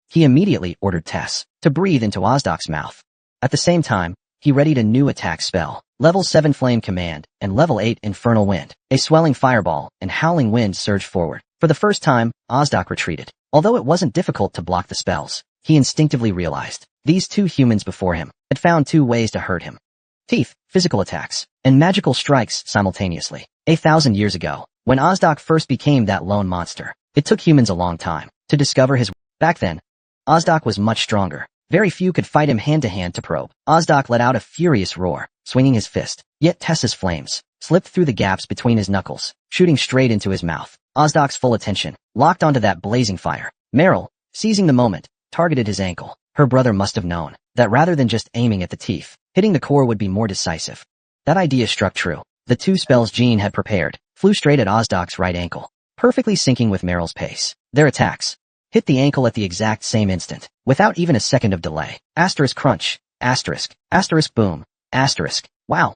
He immediately ordered Tess to breathe into Ozdak's mouth. At the same time, he readied a new attack spell, Level 7 Flame Command, and Level 8 Infernal Wind. A swelling fireball and howling wind surged forward. For the first time, Ozdak retreated. Although it wasn't difficult to block the spells, he instinctively realized these two humans before him had found two ways to hurt him. Teeth, physical attacks, and magical strikes simultaneously. 1,000 years ago, when Ozdak first became that lone monster, it took humans a long time to discover his. Back then, Ozdak was much stronger. Very few could fight him hand-to-hand to probe. Ozdak let out a furious roar, swinging his fist. Yet Tessa's flames slipped through the gaps between his knuckles, shooting straight into his mouth. Ozdak's full attention locked onto that blazing fire. Meryl, seizing the moment, targeted his ankle. Her brother must have known that rather than just aiming at the teeth, hitting the core would be more decisive. That idea struck true. The two spells Jean had prepared flew straight at Ozdak's right ankle, perfectly syncing with Meryl's pace. Their attacks hit the ankle at the exact same instant, without even a second of delay. Asterisk crunch, asterisk, asterisk boom, asterisk. Wow.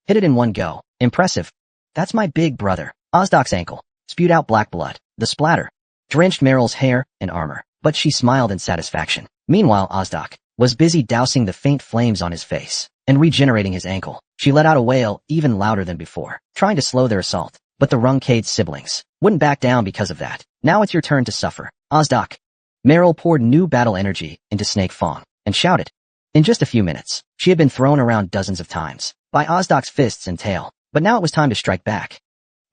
Hit it in one go. Impressive. That's my big brother. Ozdak's ankle spewed out black blood. The splatter drenched Meryl's hair and armor, but she smiled in satisfaction. Meanwhile, Ozdak was busy dousing the faint flames on his face and regenerating his ankle. She let out a wail even louder than before, trying to slow their assault. But the Runcade's siblings wouldn't back down because of that. Now it's your turn to suffer, Ozdak. Meryl poured new battle energy into Snake Fong and shouted. In just a few minutes, she had been thrown around dozens of times by Ozdak's fists and tail, but now it was time to strike back.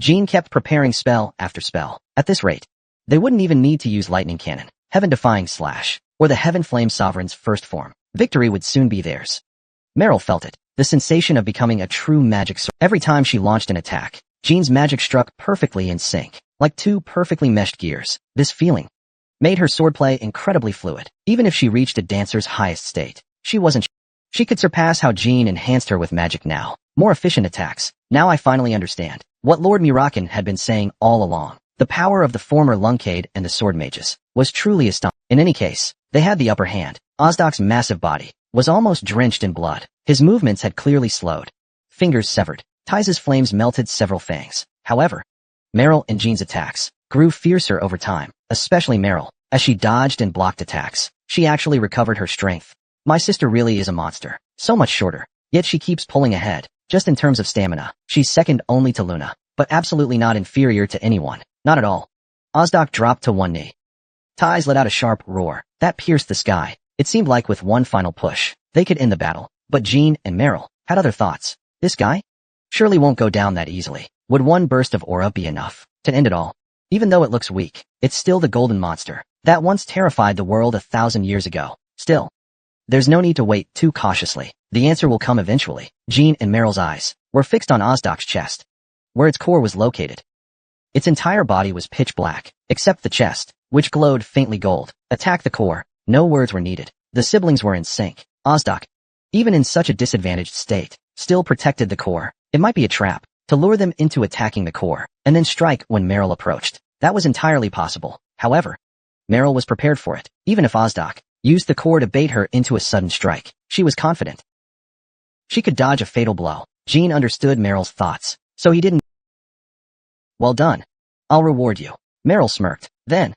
Jean kept preparing spell after spell. At this rate, they wouldn't even need to use Lightning Cannon, Heaven-Defying Slash, or the Heaven Flame Sovereign's first form. Victory would soon be theirs. Meryl felt it, the sensation of becoming a true magic sword. Every time she launched an attack, Jean's magic struck perfectly in sync, like two perfectly meshed gears. This feeling made her swordplay incredibly fluid. Even if she reached a dancer's highest state, she wasn't sure she could surpass how Jean enhanced her with magic now. More efficient attacks. Now I finally understand what Lord Murakin had been saying all along. The power of the former Luncade and the Sword Mages was truly astonishing. In any case, they had the upper hand. Ozdak's massive body was almost drenched in blood. His movements had clearly slowed. Fingers severed. Tyze's flames melted several fangs. However, Meryl and Jean's attacks grew fiercer over time, especially Meryl. As she dodged and blocked attacks, she actually recovered her strength. My sister really is a monster. So much shorter. Yet she keeps pulling ahead. Just in terms of stamina, she's second only to Luna, but absolutely not inferior to anyone. Not at all. Ozdak dropped to one knee. Tyze let out a sharp roar that pierced the sky. It seemed like with one final push, they could end the battle. But Jean and Meryl had other thoughts. This guy surely won't go down that easily. Would one burst of aura be enough to end it all? Even though it looks weak, it's still the golden monster that once terrified the world 1,000 years ago. Still, there's no need to wait too cautiously. The answer will come eventually. Jean and Meryl's eyes were fixed on Ozdak's chest, where its core was located. Its entire body was pitch black, except the chest, which glowed faintly gold. Attack the core. No words were needed. The siblings were in sync. Ozdak, even in such a disadvantaged state, still protected the core. It might be a trap to lure them into attacking the core, and then strike when Meryl approached. That was entirely possible. However, Meryl was prepared for it. Even if Ozdak used the core to bait her into a sudden strike, she was confident she could dodge a fatal blow. Jean understood Meryl's thoughts, so he didn't. Well done. I'll reward you. Meryl smirked. Then,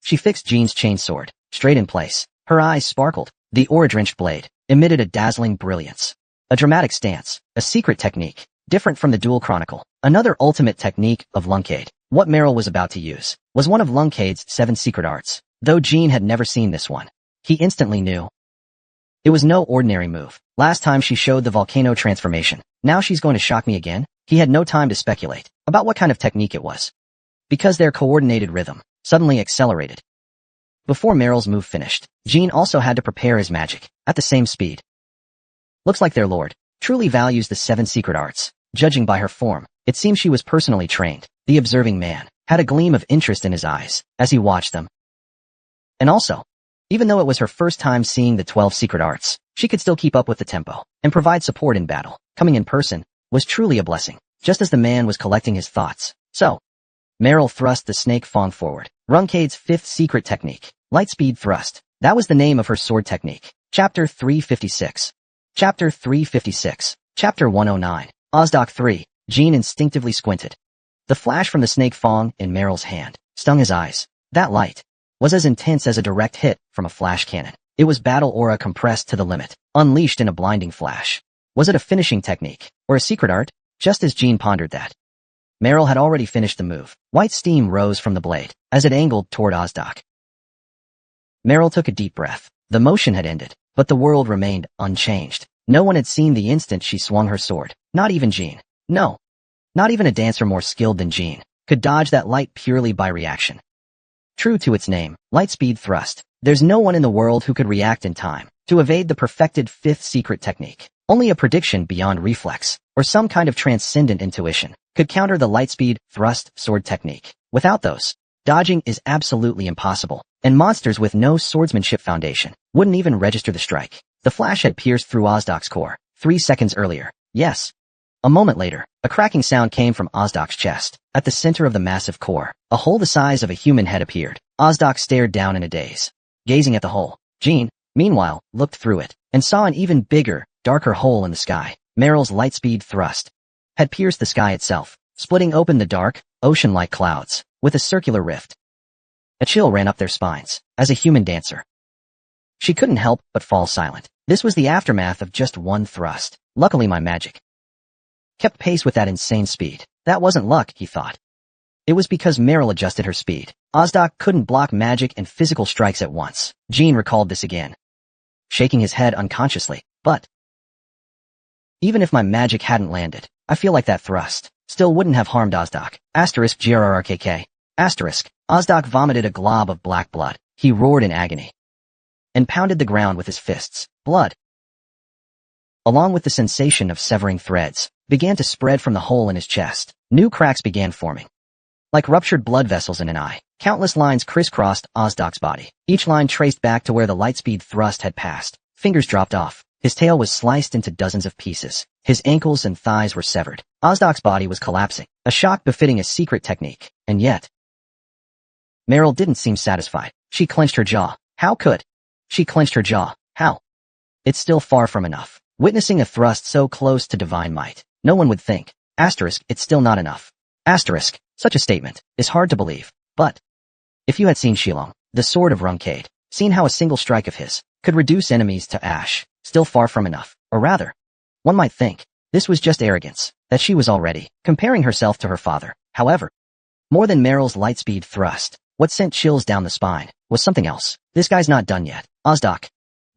she fixed Jean's chainsword straight in place. Her eyes sparkled. The aura-drenched blade emitted a dazzling brilliance. A dramatic stance. A secret technique, different from the Dual Chronicle. Another ultimate technique of Luncade. What Meryl was about to use was one of Luncade's 7 secret arts. Though Jean had never seen this one, he instantly knew it was no ordinary move. Last time she showed the volcano transformation. Now she's going to shock me again? He had no time to speculate about what kind of technique it was, because their coordinated rhythm suddenly accelerated. Before Meryl's move finished, Jean also had to prepare his magic at the same speed. Looks like their lord truly values the 7 secret arts. Judging by her form, it seems she was personally trained. The observing man had a gleam of interest in his eyes as he watched them. And also, even though it was her first time seeing the 12 secret arts, she could still keep up with the tempo and provide support in battle. Coming in person was truly a blessing. Just as the man was collecting his thoughts, so Meryl thrust the Snake Fong forward. Runcade's 5th secret technique, Lightspeed Thrust. That was the name of her sword technique. Chapter 356. Chapter 356. Chapter 109. Ozdak 3. Jean instinctively squinted. The flash from the Snake Fong in Meryl's hand stung his eyes. That light was as intense as a direct hit from a flash cannon. It was battle aura compressed to the limit, unleashed in a blinding flash. Was it a finishing technique, or a secret art? Just as Jean pondered that, Meryl had already finished the move. White steam rose from the blade, as it angled toward Ozdak. Meryl took a deep breath. The motion had ended, but the world remained unchanged. No one had seen the instant she swung her sword. Not even Jean. No. Not even a dancer more skilled than Jean could dodge that light purely by reaction. True to its name, light-speed thrust, there's no one in the world who could react in time to evade the perfected fifth secret technique. Only a prediction beyond reflex, or some kind of transcendent intuition, could counter the lightspeed thrust sword technique. Without those, dodging is absolutely impossible, and monsters with no swordsmanship foundation wouldn't even register the strike. The flash had pierced through Ozdak's core 3 seconds earlier. Yes. A moment later, a cracking sound came from Ozdak's chest. At the center of the massive core, a hole the size of a human head appeared. Ozdak stared down in a daze. Gazing at the hole, Jean, meanwhile, looked through it, and saw an even bigger, darker hole in the sky. Meryl's lightspeed thrust had pierced the sky itself, splitting open the dark, ocean-like clouds, with a circular rift. A chill ran up their spines. As a human dancer, she couldn't help but fall silent. This was the aftermath of just one thrust. Luckily my magic kept pace with that insane speed. That wasn't luck, he thought. It was because Meryl adjusted her speed. Ozdak couldn't block magic and physical strikes at once. Jean recalled this again, shaking his head unconsciously. But even if my magic hadn't landed, I feel like that thrust still wouldn't have harmed Ozdak. Asterisk GRRKK. Asterisk. Ozdak vomited a glob of black blood. He roared in agony and pounded the ground with his fists. Blood, along with the sensation of severing threads, began to spread from the hole in his chest. New cracks began forming, like ruptured blood vessels in an eye. Countless lines crisscrossed Ozdak's body, each line traced back to where the lightspeed thrust had passed. Fingers dropped off. His tail was sliced into dozens of pieces. His ankles and thighs were severed. Ozdak's body was collapsing, a shock befitting a secret technique. And yet, Meryl didn't seem satisfied. She clenched her jaw. How could she clenched her jaw? How? It's still far from enough. Witnessing a thrust so close to divine might, no one would think. Asterisk, it's still not enough. Asterisk, such a statement is hard to believe. But if you had seen Shilong, the sword of Rumcade, seen how a single strike of his could reduce enemies to ash, still far from enough. Or rather, one might think this was just arrogance, that she was already comparing herself to her father. However, more than Meryl's lightspeed thrust, what sent chills down the spine was something else. This guy's not done yet. Ozdak,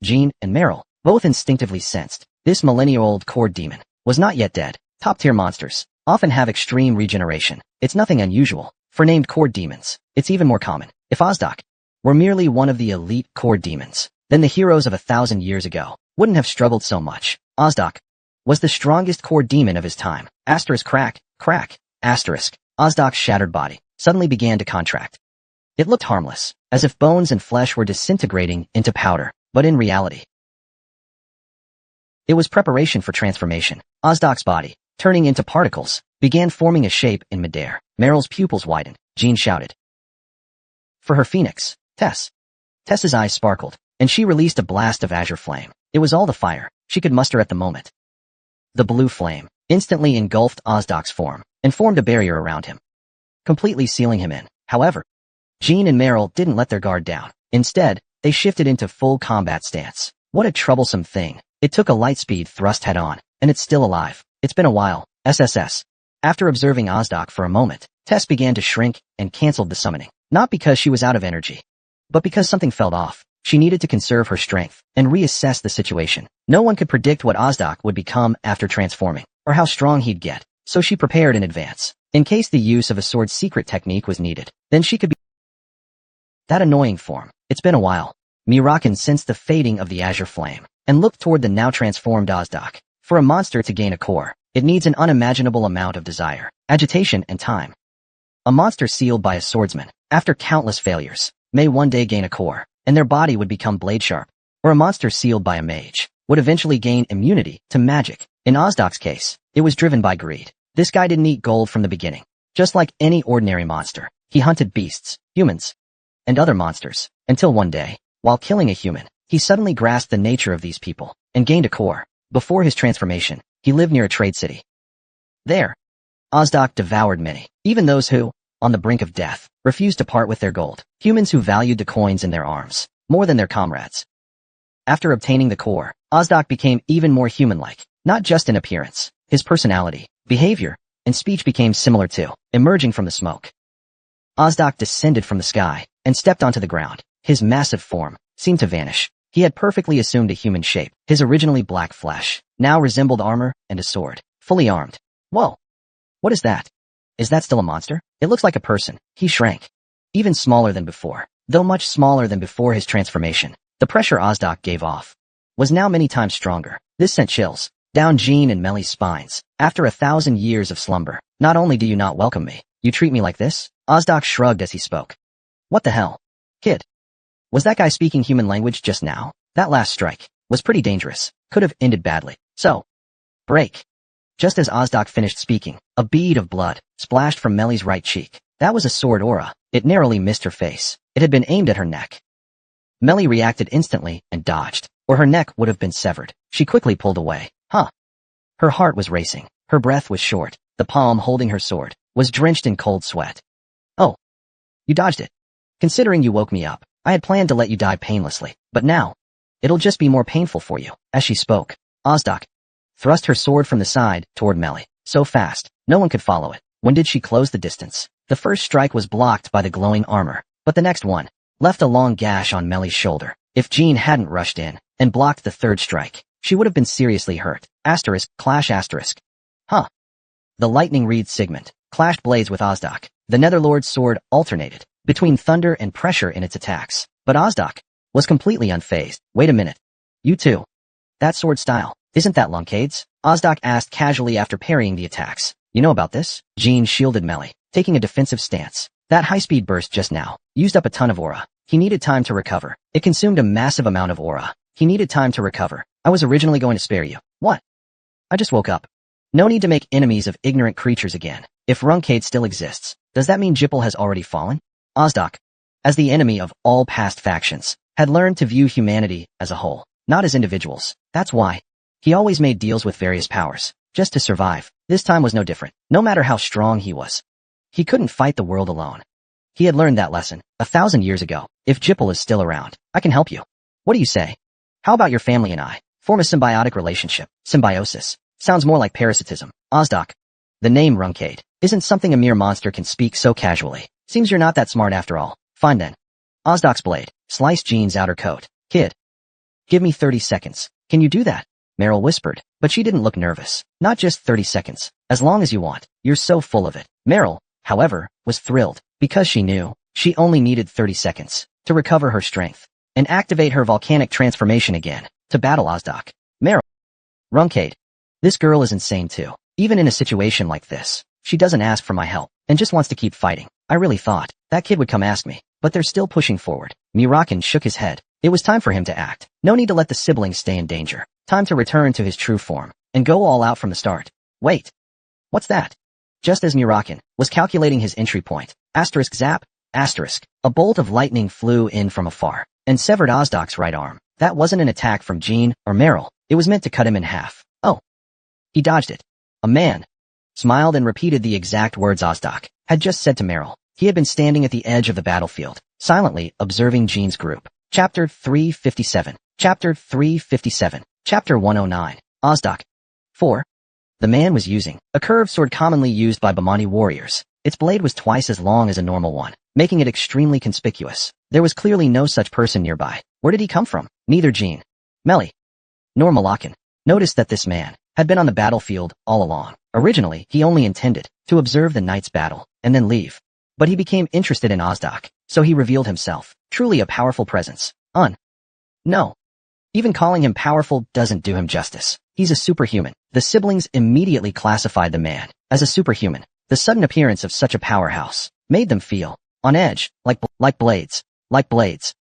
Jean, and Meryl both instinctively sensed this millennia-old cord demon was not yet dead. Top-tier monsters often have extreme regeneration. It's nothing unusual for named cord demons. It's even more common. If Ozdak were merely one of the elite cord demons, then the heroes of 1,000 years ago wouldn't have struggled so much. Ozdak was the strongest cord demon of his time. Asterisk crack, crack, asterisk. Ozdak's shattered body suddenly began to contract. It looked harmless, as if bones and flesh were disintegrating into powder, but in reality, it was preparation for transformation. Ozdak's body, turning into particles, began forming a shape in midair. Meryl's pupils widened. Jean shouted for her phoenix, Tess. Tess's eyes sparkled, and she released a blast of azure flame. It was all the fire she could muster at the moment. The blue flame instantly engulfed Ozdak's form and formed a barrier around him, completely sealing him in. However, Jean and Meryl didn't let their guard down. Instead, they shifted into full combat stance. What a troublesome thing. It took a lightspeed thrust head-on, and it's still alive. It's been a while. SSS. After observing Ozdak for a moment, Tess began to shrink and canceled the summoning. Not because she was out of energy, but because something felt off. She needed to conserve her strength and reassess the situation. No one could predict what Ozdak would become after transforming, or how strong he'd get, so she prepared in advance. In case the use of a sword's secret technique was needed, then she could be that annoying form. It's been a while. Mirakan sensed the fading of the azure flame and looked toward the now transformed Ozdak. For a monster to gain a core, it needs an unimaginable amount of desire, agitation, and time. A monster sealed by a swordsman, after countless failures, may one day gain a core, and their body would become blade sharp. Or a monster sealed by a mage would eventually gain immunity to magic. In Ozdak's case, it was driven by greed. This guy didn't eat gold from the beginning. Just like any ordinary monster, he hunted beasts, humans, and other monsters, until one day, while killing a human, he suddenly grasped the nature of these people and gained a core. Before his transformation, he lived near a trade city. There, Ozdak devoured many, even those who, on the brink of death, refused to part with their gold. Humans who valued the coins in their arms more than their comrades. After obtaining the core, Ozdak became even more human-like, not just in appearance. His personality, behavior, and speech became similar too, emerging from the smoke. Ozdak descended from the sky and stepped onto the ground. His massive form seemed to vanish. He had perfectly assumed a human shape. His originally black flesh now resembled armor and a sword, fully armed. Whoa! What is that? Is that still a monster? It looks like a person. He shrank. Even smaller than before, though much smaller than before his transformation. The pressure Ozdak gave off was now many times stronger. This sent chills down Jean and Melly's spines. After 1,000 years of slumber, not only do you not welcome me, you treat me like this? Ozdak shrugged as he spoke. What the hell? Kid. Was that guy speaking human language just now? That last strike was pretty dangerous. Could have ended badly. So, break. Just as Ozdak finished speaking, a bead of blood splashed from Melly's right cheek. That was a sword aura. It narrowly missed her face. It had been aimed at her neck. Melly reacted instantly and dodged, or her neck would have been severed. She quickly pulled away. Huh. Her heart was racing. Her breath was short. The palm holding her sword was drenched in cold sweat. Oh. You dodged it. Considering you woke me up, I had planned to let you die painlessly, but now, it'll just be more painful for you. As she spoke, Ozdak thrust her sword from the side toward Melly, so fast, no one could follow it. When did she close the distance? The first strike was blocked by the glowing armor, but the next one left a long gash on Melly's shoulder. If Jean hadn't rushed in and blocked the third strike, she would have been seriously hurt. Asterisk, clash asterisk. Huh. The lightning reed segment clashed blades with Ozdak. The Netherlord's sword alternated between thunder and pressure in its attacks, but Ozdak was completely unfazed. Wait a minute. You too. That sword style, isn't that Loncade's? Ozdak asked casually after parrying the attacks. You know about this? Jean shielded Melly, taking a defensive stance. That high-speed burst just now used up a ton of aura. He needed time to recover. It consumed a massive amount of aura. He needed time to recover. I was originally going to spare you. What? I just woke up. No need to make enemies of ignorant creatures again. If Runcade still exists, does that mean Jipple has already fallen? Ozdak, as the enemy of all past factions, had learned to view humanity as a whole, not as individuals. That's why he always made deals with various powers, just to survive. This time was no different. No matter how strong he was, he couldn't fight the world alone. He had learned that lesson 1,000 years ago. If Jipple is still around, I can help you. What do you say? How about your family and I form a symbiotic relationship? Symbiosis sounds more like parasitism. Ozdak, the name Runcade isn't something a mere monster can speak so casually. Seems you're not that smart after all. Fine then. Ozdak's blade sliced Jean's outer coat. Kid. Give me 30 seconds. Can you do that? Meryl whispered, but she didn't look nervous. Not just 30 seconds. As long as you want. You're so full of it. Meryl, however, was thrilled, because she knew she only needed 30 seconds to recover her strength and activate her volcanic transformation again to battle Ozdak. Meryl. Runcade. This girl is insane too. Even in a situation like this, she doesn't ask for my help and just wants to keep fighting. I really thought that kid would come ask me, but they're still pushing forward. Murakin shook his head. It was time for him to act. No need to let the siblings stay in danger. Time to return to his true form and go all out from the start. Wait. What's that? Just as Murakin was calculating his entry point, asterisk zap, asterisk, a bolt of lightning flew in from afar and severed Ozdak's right arm. That wasn't an attack from Jean or Meryl. It was meant to cut him in half. Oh. He dodged it. A man smiled and repeated the exact words Ozdak had just said to Meryl. He had been standing at the edge of the battlefield, silently observing Jean's group. Chapter 357. Chapter 357. Chapter 109. Ozdak. 4. The man was using a curved sword commonly used by Bamani warriors. Its blade was twice as long as a normal one, making it extremely conspicuous. There was clearly no such person nearby. Where did he come from? Neither Jean, Melly, nor Malakan noticed that this man had been on the battlefield all along. Originally, he only intended to observe the night's battle and then leave. But he became interested in Ozdak, so he revealed himself. Truly a powerful presence. No. Even calling him powerful doesn't do him justice. He's a superhuman. The siblings immediately classified the man as a superhuman. The sudden appearance of such a powerhouse made them feel on edge, like blades, like blades, like blades,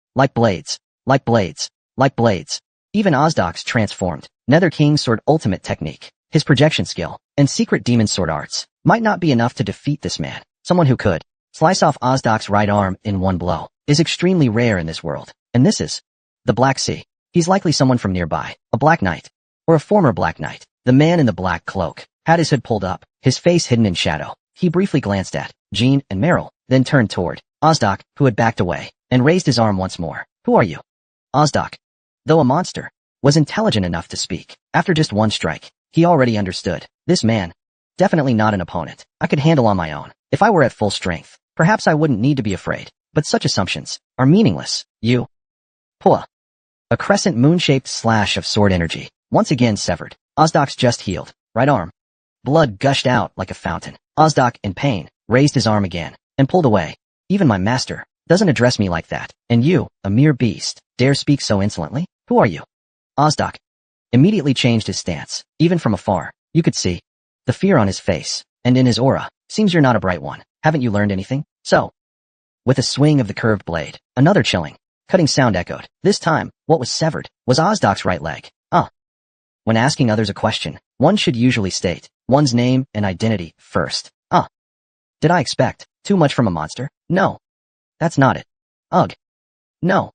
like blades, like blades. Even Ozdak's transformed Nether King Sword ultimate technique, his projection skill, and secret demon sword arts might not be enough to defeat this man. Someone who could slice off Ozdak's right arm in one blow is extremely rare in this world. And this is the Black Sea. He's likely someone from nearby, a Black Knight, or a former Black Knight. The man in the black cloak had his hood pulled up, his face hidden in shadow. He briefly glanced at Jean and Meryl, then turned toward Ozdak, who had backed away, and raised his arm once more. Who are you? Ozdak, though a monster, was intelligent enough to speak. After just one strike, he already understood. This man, definitely not an opponent I could handle on my own. If I were at full strength, perhaps I wouldn't need to be afraid. But such assumptions are meaningless. You. Pua. A crescent moon-shaped slash of sword energy, once again severed. Ozdok's just healed. Right arm. Blood gushed out like a fountain. Ozdok, in pain, raised his arm again, and pulled away. Even my master doesn't address me like that. And you, a mere beast, dare speak so insolently? Who are you? Ozdok immediately changed his stance. Even from afar, you could see the fear on his face, and in his aura. Seems you're not a bright one. Haven't you learned anything? So, with a swing of the curved blade, another chilling, cutting sound echoed. This time, what was severed was Ozdok's right leg. When asking others a question, one should usually state one's name and identity first. Did I expect too much from a monster? No. That's not it. Ugh. No.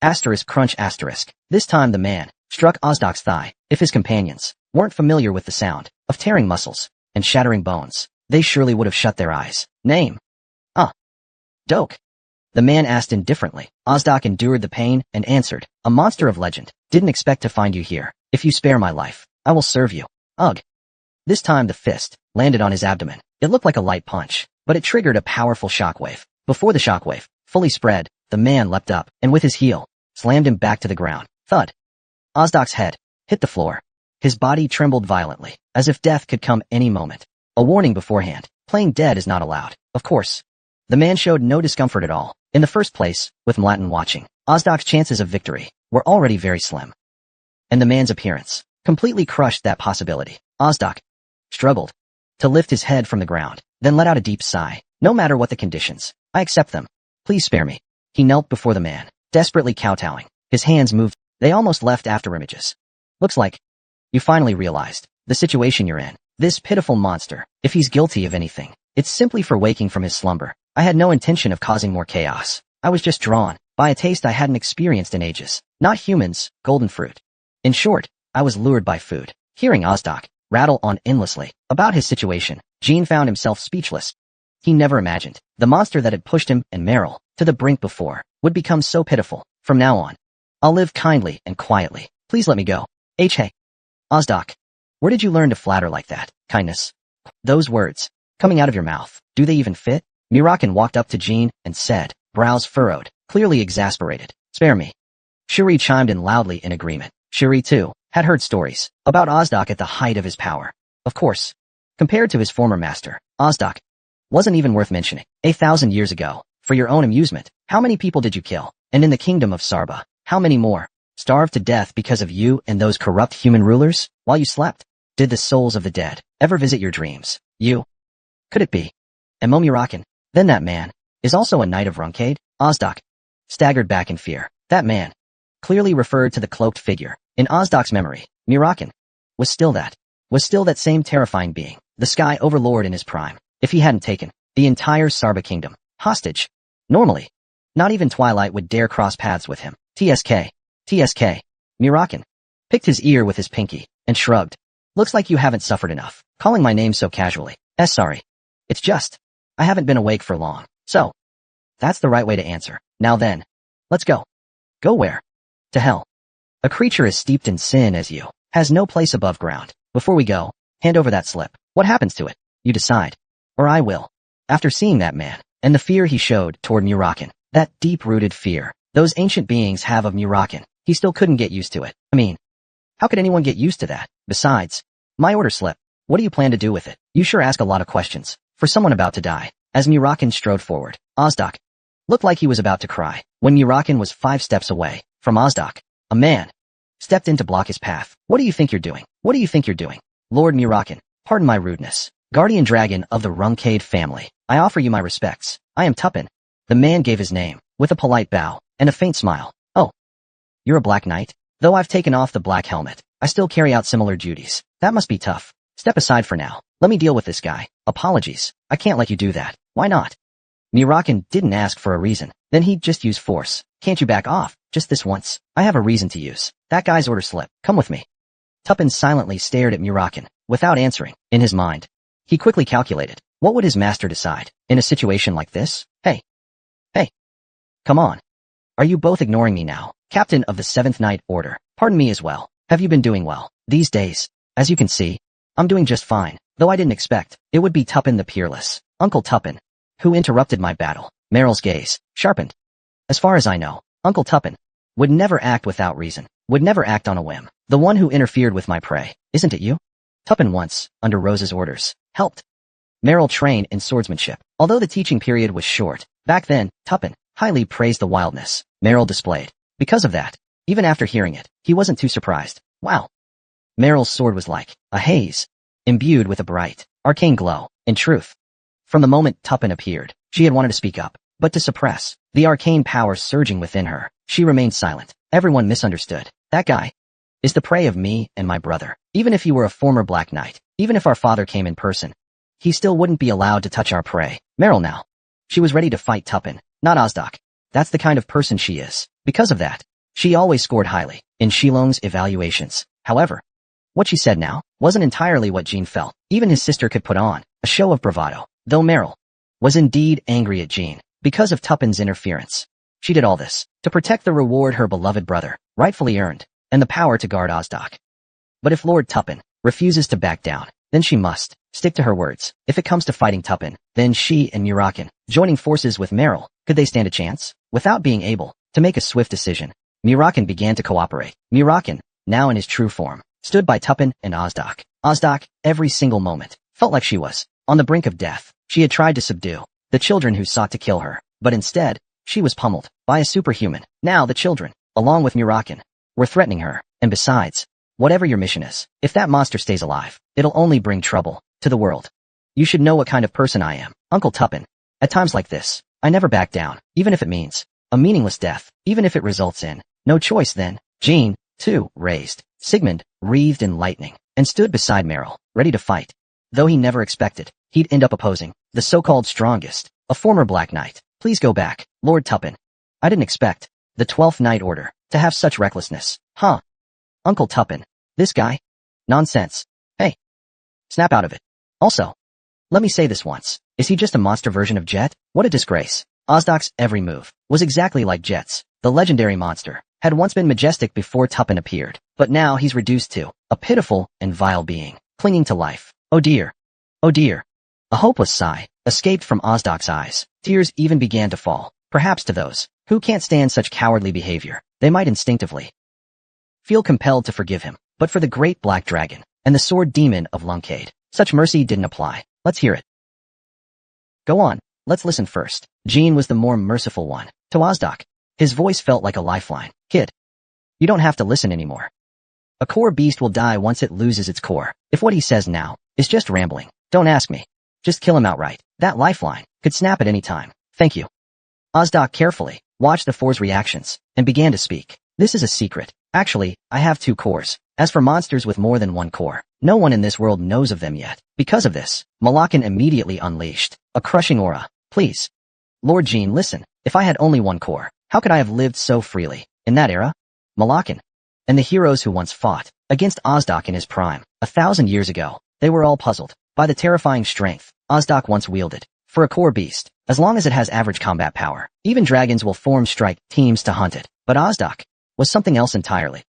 Asterisk crunch asterisk. This time the man struck Ozdok's thigh. If his companions weren't familiar with the sound of tearing muscles and shattering bones, they surely would have shut their eyes. Name? Doke. The man asked indifferently. Ozdok endured the pain and answered, a monster of legend. Didn't expect to find you here. If you spare my life, I will serve you. Ugh. This time the fist landed on his abdomen. It looked like a light punch, but it triggered a powerful shockwave. Before the shockwave fully spread, the man leapt up, and with his heel, slammed him back to the ground. Thud. Ozdok's head hit the floor. His body trembled violently, as if death could come any moment. A warning beforehand. Playing dead is not allowed. Of course. The man showed no discomfort at all. In the first place, with Mladen watching, Ozdok's chances of victory were already very slim. And the man's appearance completely crushed that possibility. Ozdok struggled to lift his head from the ground, then let out a deep sigh. No matter what the conditions, I accept them. Please spare me. He knelt before the man, desperately kowtowing. His hands moved. They almost left afterimages. Looks like you finally realized the situation you're in. This pitiful monster, if he's guilty of anything, it's simply for waking from his slumber. I had no intention of causing more chaos. I was just drawn by a taste I hadn't experienced in ages. Not humans, golden fruit. In short, I was lured by food. Hearing Ozdok rattle on endlessly about his situation, Jean found himself speechless. He never imagined the monster that had pushed him and Meryl to the brink before would become so pitiful. From now on, I'll live kindly and quietly. Please let me go. Hey. Ozdok, where did you learn to flatter like that? Kindness. Those words coming out of your mouth, do they even fit? Mirakin walked up to Jean and said, brows furrowed, clearly exasperated. Spare me. Shuri chimed in loudly in agreement. Shuri, too, had heard stories about Ozdok at the height of his power. Of course, compared to his former master, Ozdok wasn't even worth mentioning. 1,000 years ago, for your own amusement, how many people did you kill? And in the kingdom of Sarba, how many more starved to death because of you and those corrupt human rulers? While you slept, did the souls of the dead ever visit your dreams? You? Could it be? And Mirakin? Then that man is also a knight of Runkade? Ozdok staggered back in fear. That man clearly referred to the cloaked figure. In Ozdok's memory, Mirakin was still that same terrifying being, the sky overlord in his prime. If he hadn't taken the entire Sarba kingdom hostage, normally, not even Twilight would dare cross paths with him. TSK. Mirakin picked his ear with his pinky and shrugged. Looks like you haven't suffered enough, calling my name so casually. Sorry. It's just, I haven't been awake for long. So, that's the right way to answer. Now then, let's go. Go where? To hell. A creature as steeped in sin as you has no place above ground. Before we go, hand over that slip. What happens to it? You decide. Or I will. After seeing that man, and the fear he showed toward Mirakin, that deep-rooted fear those ancient beings have of Mirakin, he still couldn't get used to it. I mean, how could anyone get used to that? Besides, my order slip. What do you plan to do with it? You sure ask a lot of questions for someone about to die. As Mirakin strode forward, Ozdok looked like he was about to cry. When Mirakin was 5 steps away from Ozdok, a man stepped in to block his path. What do you think you're doing? What do you think you're doing? Lord Mirakin, pardon my rudeness. Guardian Dragon of the Runkade family, I offer you my respects. I am Tuppen. The man gave his name, with a polite bow, and a faint smile. Oh, you're a Black Knight? Though I've taken off the black helmet, I still carry out similar duties. That must be tough. Step aside for now. Let me deal with this guy. Apologies. I can't let you do that. Why not? Mirakin didn't ask for a reason. Then he'd just use force. Can't you back off? Just this once. I have a reason to use that guy's order slip. Come with me. Tuppen silently stared at Mirakin, without answering. In his mind, he quickly calculated, what would his master decide in a situation like this? Hey. Come on. Are you both ignoring me now? Captain of the 7th Night Order. Pardon me as well. Have you been doing well these days? As you can see, I'm doing just fine, though I didn't expect it would be Tuppen the Peerless, Uncle Tuppen, who interrupted my battle. Meryl's gaze sharpened. As far as I know, Uncle Tuppen would never act without reason, would never act on a whim. The one who interfered with my prey, isn't it you? Tuppen once, under Rose's orders, helped Meryl train in swordsmanship. Although the teaching period was short, back then, Tuppen highly praised the wildness Meryl displayed. Because of that, even after hearing it, he wasn't too surprised. Wow. Meryl's sword was like a haze, imbued with a bright, arcane glow. In truth, from the moment Tuppen appeared, she had wanted to speak up, but to suppress the arcane power surging within her, she remained silent. Everyone misunderstood. That guy is the prey of me and my brother. Even if he were a former Black Knight, even if our father came in person, he still wouldn't be allowed to touch our prey. Meryl now. She was ready to fight Tuppen, not Ozdak. That's the kind of person she is. Because of that, she always scored highly in Shilong's evaluations. However, what she said now wasn't entirely what Jean felt. Even his sister could put on a show of bravado, though Meryl was indeed angry at Jean because of Tuppen's interference. She did all this to protect the reward her beloved brother rightfully earned, and the power to guard Ozdak. But if Lord Tuppen refuses to back down, then she must stick to her words. If it comes to fighting Tuppen, then she and Murakin, joining forces with Meryl, could they stand a chance? Without being able to make a swift decision, Murakin began to cooperate. Murakin, now in his true form, stood by Tuppen and Ozdak. Ozdak, every single moment, felt like she was on the brink of death. She had tried to subdue the children who sought to kill her, but instead, she was pummeled by a superhuman. Now the children, along with Murakin, were threatening her. And besides, whatever your mission is, if that monster stays alive, it'll only bring trouble to the world. You should know what kind of person I am, Uncle Tuppen. At times like this, I never back down, even if it means a meaningless death, even if it results in no choice then. Jean, too, raised. Sigmund, wreathed in lightning, and stood beside Meryl, ready to fight. Though he never expected he'd end up opposing the so-called strongest, a former Black Knight. Please go back, Lord Tuppen. I didn't expect the 12th Night Order to have such recklessness. Huh? Uncle Tuppen. This guy? Nonsense. Hey. Snap out of it. Also, let me say this once. Is he just a monster version of Jet? What a disgrace. Ozdak's every move was exactly like Jet's. The legendary monster had once been majestic before Tuppen appeared, but now he's reduced to a pitiful and vile being, clinging to life. Oh dear. Oh dear. A hopeless sigh escaped from Ozdak's eyes. Tears even began to fall. Perhaps to those who can't stand such cowardly behavior, they might instinctively feel compelled to forgive him. But for the great black dragon and the sword demon of Lunkade, such mercy didn't apply. Let's hear it. Go on, let's listen first. Jean was the more merciful one. To Ozdak, his voice felt like a lifeline. Kid, you don't have to listen anymore. A core beast will die once it loses its core. If what he says now is just rambling, don't ask me. Just kill him outright. That lifeline could snap at any time. Thank you. Ozdak carefully watched the four's reactions and began to speak. This is a secret. Actually, I have 2 cores. As for monsters with more than 1 core, no one in this world knows of them yet. Because of this, Malakan immediately unleashed a crushing aura. Please. Lord Jean, listen. If I had only 1 core, how could I have lived so freely? In that era, Malakan and the heroes who once fought against Ozdak in his prime, 1,000 years ago, they were all puzzled by the terrifying strength Ozdak once wielded. For a core beast, as long as it has average combat power, even dragons will form strike teams to hunt it. But Ozdak was something else entirely.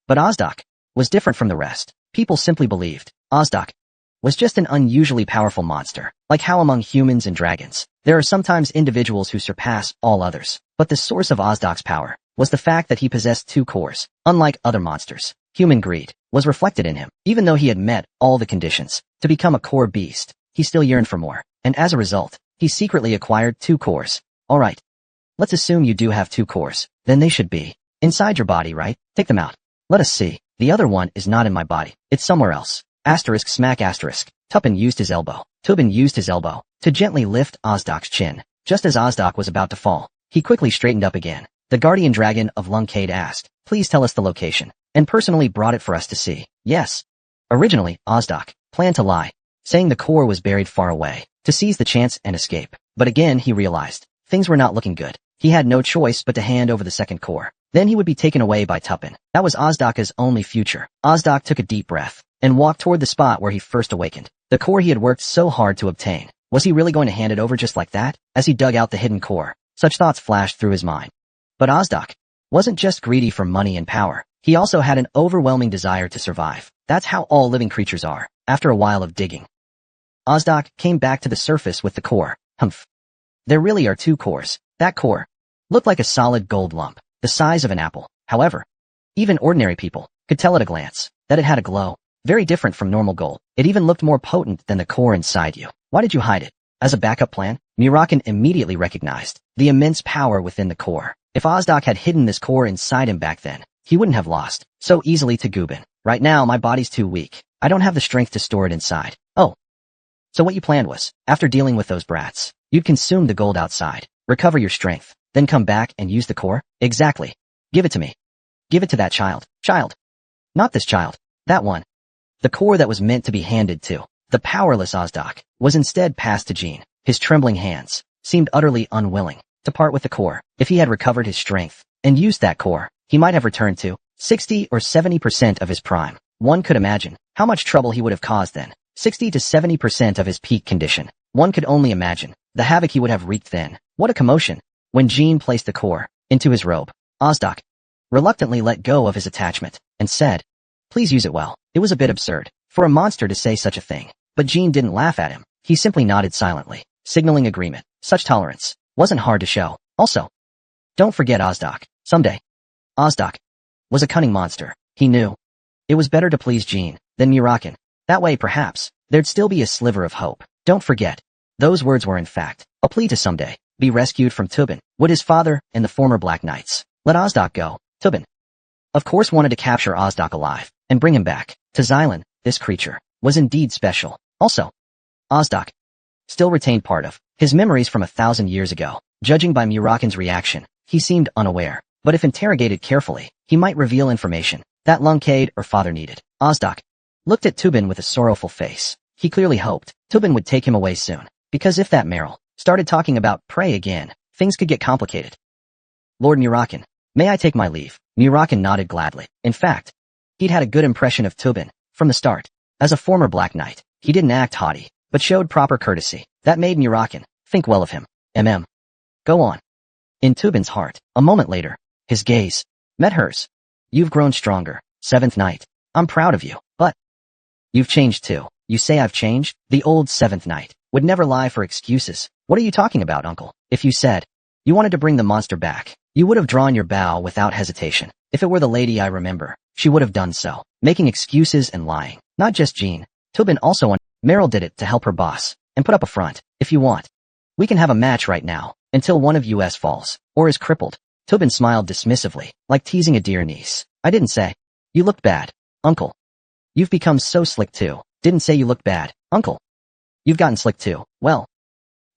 But Ozdak was different from the rest. People simply believed Ozdak was just an unusually powerful monster. Like how among humans and dragons, there are sometimes individuals who surpass all others. But the source of Ozdak's power was the fact that he possessed 2 cores. Unlike other monsters, human greed was reflected in him. Even though he had met all the conditions to become a core beast, he still yearned for more. And as a result, he secretly acquired 2 cores. Alright. Let's assume you do have 2 cores. Then they should be inside your body, right? Take them out. Let us see. The other one is not in my body. It's somewhere else. Asterisk smack asterisk. Tuppen used his elbow. Tubin used his elbow to gently lift Ozdak's chin. Just as Ozdak was about to fall, he quickly straightened up again. The guardian dragon of Lunkade asked, please tell us the location, and personally brought it for us to see. Yes. Originally, Ozdak planned to lie, saying the core was buried far away, to seize the chance and escape. But again he realized, things were not looking good. He had no choice but to hand over the second core. Then he would be taken away by Tuppen. That was Ozdak's only future. Ozdak took a deep breath and walked toward the spot where he first awakened. The core he had worked so hard to obtain. Was he really going to hand it over just like that? As he dug out the hidden core, such thoughts flashed through his mind. But Ozdak wasn't just greedy for money and power. He also had an overwhelming desire to survive. That's how all living creatures are. After a while of digging, Ozdak came back to the surface with the core. Humph. There really are two cores. That core looked like a solid gold lump, the size of an apple. However, even ordinary people could tell at a glance that it had a glow, very different from normal gold. It even looked more potent than the core inside you. Why did you hide it? As a backup plan, Murakan immediately recognized the immense power within the core. If Ozdak had hidden this core inside him back then, he wouldn't have lost so easily to Gubin. Right now, my body's too weak. I don't have the strength to store it inside. Oh. So what you planned was, after dealing with those brats, you'd consume the gold outside, recover your strength, then come back and use the core? Exactly. Give it to me. Give it to that child. Child. Not this child. That one. The core that was meant to be handed to the powerless Ozdak was instead passed to Jean. His trembling hands seemed utterly unwilling to part with the core. If he had recovered his strength and used that core, he might have returned to 60 or 70% of his prime. One could imagine how much trouble he would have caused then. 60 to 70% of his peak condition. One could only imagine the havoc he would have wreaked then. What a commotion. When Jean placed the core into his robe, Ozdak reluctantly let go of his attachment and said, "Please use it well." It was a bit absurd for a monster to say such a thing, but Jean didn't laugh at him. He simply nodded silently, signaling agreement. Such tolerance wasn't hard to show. Also, don't forget Ozdak. Someday, Ozdak was a cunning monster. He knew it was better to please Jean than Murakan. That way, perhaps, there'd still be a sliver of hope. Don't forget. Those words were in fact a plea to someday be rescued from Tubin. Would his father and the former Black Knights let Ozdak go? Tubin, of course, wanted to capture Ozdak alive and bring him back to Xylan. This creature was indeed special. Also, Ozdak still retained part of his memories from 1,000 years ago. Judging by Murakan's reaction, he seemed unaware, but if interrogated carefully, he might reveal information that Lunkade or father needed. Ozdak looked at Tubin with a sorrowful face. He clearly hoped Tubin would take him away soon, because if that Meryl started talking about prey again, things could get complicated. Lord Murakan, may I take my leave? Murakan nodded gladly. In fact, he'd had a good impression of Tubin from the start. As a former Black Knight, he didn't act haughty, but showed proper courtesy. That made Murakan think well of him. Go on. In Tubin's heart, a moment later, his gaze met hers. You've grown stronger, Seventh Knight. I'm proud of you, but you've changed too. You say I've changed? The old Seventh Knight would never lie for excuses. What are you talking about, uncle? If you said you wanted to bring the monster back, you would have drawn your bow without hesitation. If it were the lady I remember, she would have done so. Making excuses and lying. Not just Jean. Tubin also Meryl did it to help her boss and put up a front. If you want, we can have a match right now until one of us falls or is crippled. Tubin smiled dismissively, like teasing a dear niece. I didn't say you looked bad, uncle. You've become so slick too. Didn't say you looked bad, uncle. You've gotten slick too. Well,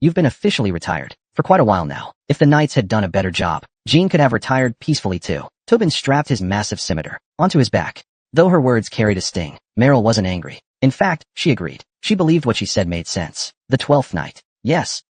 you've been officially retired for quite a while now. If the knights had done a better job, Jean could have retired peacefully too. Tubin strapped his massive scimitar onto his back. Though her words carried a sting, Meryl wasn't angry. In fact, she agreed. She believed what she said made sense. The 12th Knight. Yes.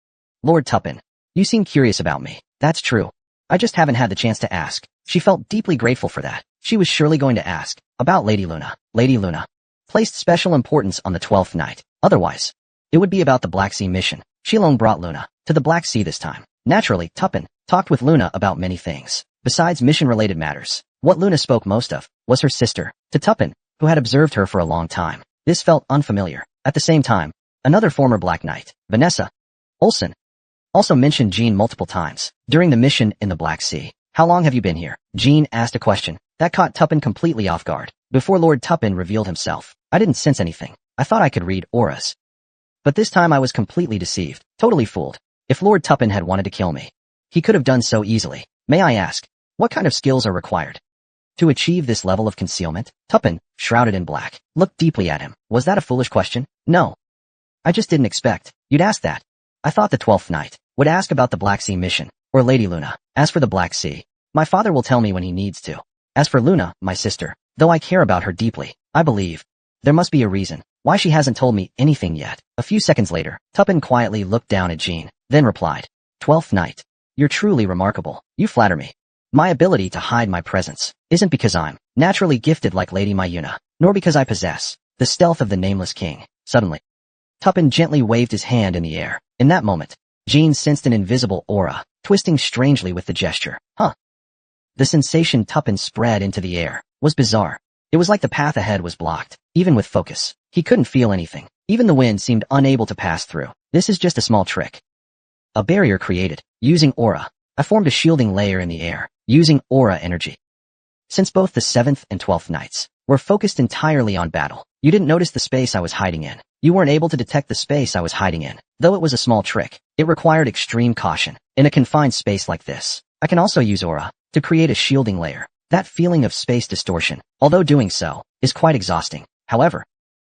Lord Tupin, you seem curious about me. That's true. I just haven't had the chance to ask. She felt deeply grateful for that. She was surely going to ask about Lady Luna. Lady Luna placed special importance on the 12th Knight. Otherwise, it would be about the Black Sea mission. She alone brought Luna to the Black Sea this time. Naturally, Tupin talked with Luna about many things. Besides mission-related matters, what Luna spoke most of was her sister, to Tupin, who had observed her for a long time. This felt unfamiliar. At the same time, another former Black Knight, Vanessa Olsen, also mentioned Jean multiple times during the mission in the Black Sea. How long have you been here? Jean asked a question that caught Tupin completely off guard. Before Lord Tupin revealed himself, I didn't sense anything. I thought I could read auras. But this time I was completely deceived, totally fooled. If Lord Tupin had wanted to kill me, he could have done so easily. May I ask, what kind of skills are required to achieve this level of concealment? Tupin, shrouded in black, looked deeply at him. Was that a foolish question? No. I just didn't expect you'd ask that. I thought the 12th Knight would ask about the Black Sea mission, or Lady Luna. As for the Black Sea, my father will tell me when he needs to. As for Luna, my sister, though I care about her deeply, I believe there must be a reason why she hasn't told me anything yet. A few seconds later, Tupin quietly looked down at Jean, then replied, 12th Knight, you're truly remarkable. You flatter me. My ability to hide my presence isn't because I'm naturally gifted like Lady Mayuna, nor because I possess the stealth of the Nameless King. Suddenly, Tupin gently waved his hand in the air. In that moment, Jean sensed an invisible aura, twisting strangely with the gesture. Huh. The sensation Tuppen spread into the air was bizarre. It was like the path ahead was blocked. Even with focus, he couldn't feel anything. Even the wind seemed unable to pass through. This is just a small trick. A barrier created. Using aura, I formed a shielding layer in the air, using aura energy. Since both the 7th and 12th nights were focused entirely on battle, you didn't notice the space I was hiding in. You weren't able to detect the space I was hiding in. Though it was a small trick, it required extreme caution. In a confined space like this, I can also use aura to create a shielding layer. That feeling of space distortion, although doing so, is quite exhausting. However,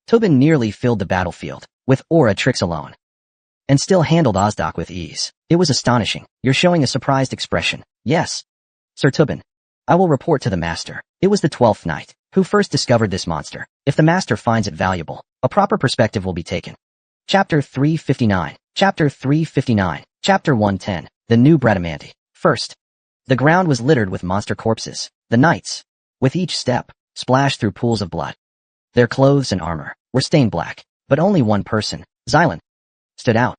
Tuppen nearly filled the battlefield with aura tricks alone, and still handled Ozdak with ease. It was astonishing. You're showing a surprised expression. Yes, Sir Tuppen. I will report to the master. It was the 12th night who first discovered this monster. If the master finds it valuable, a proper perspective will be taken. Chapter 359. Chapter 359. Chapter 110. The new Bradamanti. First, the ground was littered with monster corpses. The knights, with each step, splashed through pools of blood. Their clothes and armor were stained black, but only one person, Xylan, stood out.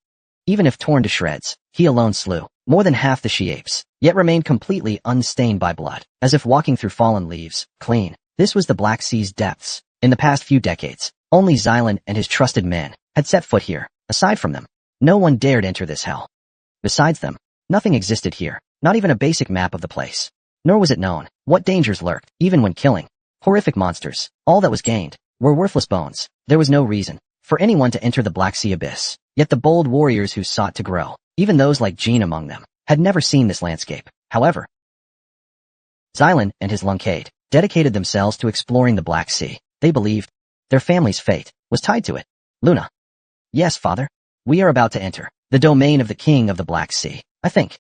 Even if torn to shreds, he alone slew more than half the she-apes, yet remained completely unstained by blood, as if walking through fallen leaves, clean. This was the Black Sea's depths. In the past few decades, only Xylan and his trusted men had set foot here. Aside from them, no one dared enter this hell. Besides them, nothing existed here, not even a basic map of the place. Nor was it known what dangers lurked, even when killing horrific monsters. All that was gained were worthless bones. There was no reason for anyone to enter the Black Sea abyss. Yet the bold warriors who sought to grow, even those like Jean among them, had never seen this landscape. However, Xylan and his Lunkade dedicated themselves to exploring the Black Sea. They believed their family's fate was tied to it. Luna. Yes, father. We are about to enter the domain of the king of the Black Sea. I think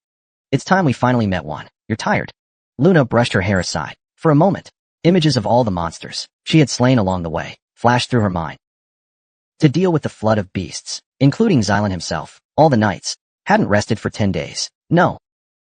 it's time we finally met one. You're tired. Luna brushed her hair aside. For a moment, images of all the monsters she had slain along the way flashed through her mind. To deal with the flood of beasts, including Xylan himself, all the knights hadn't rested for 10 days. No.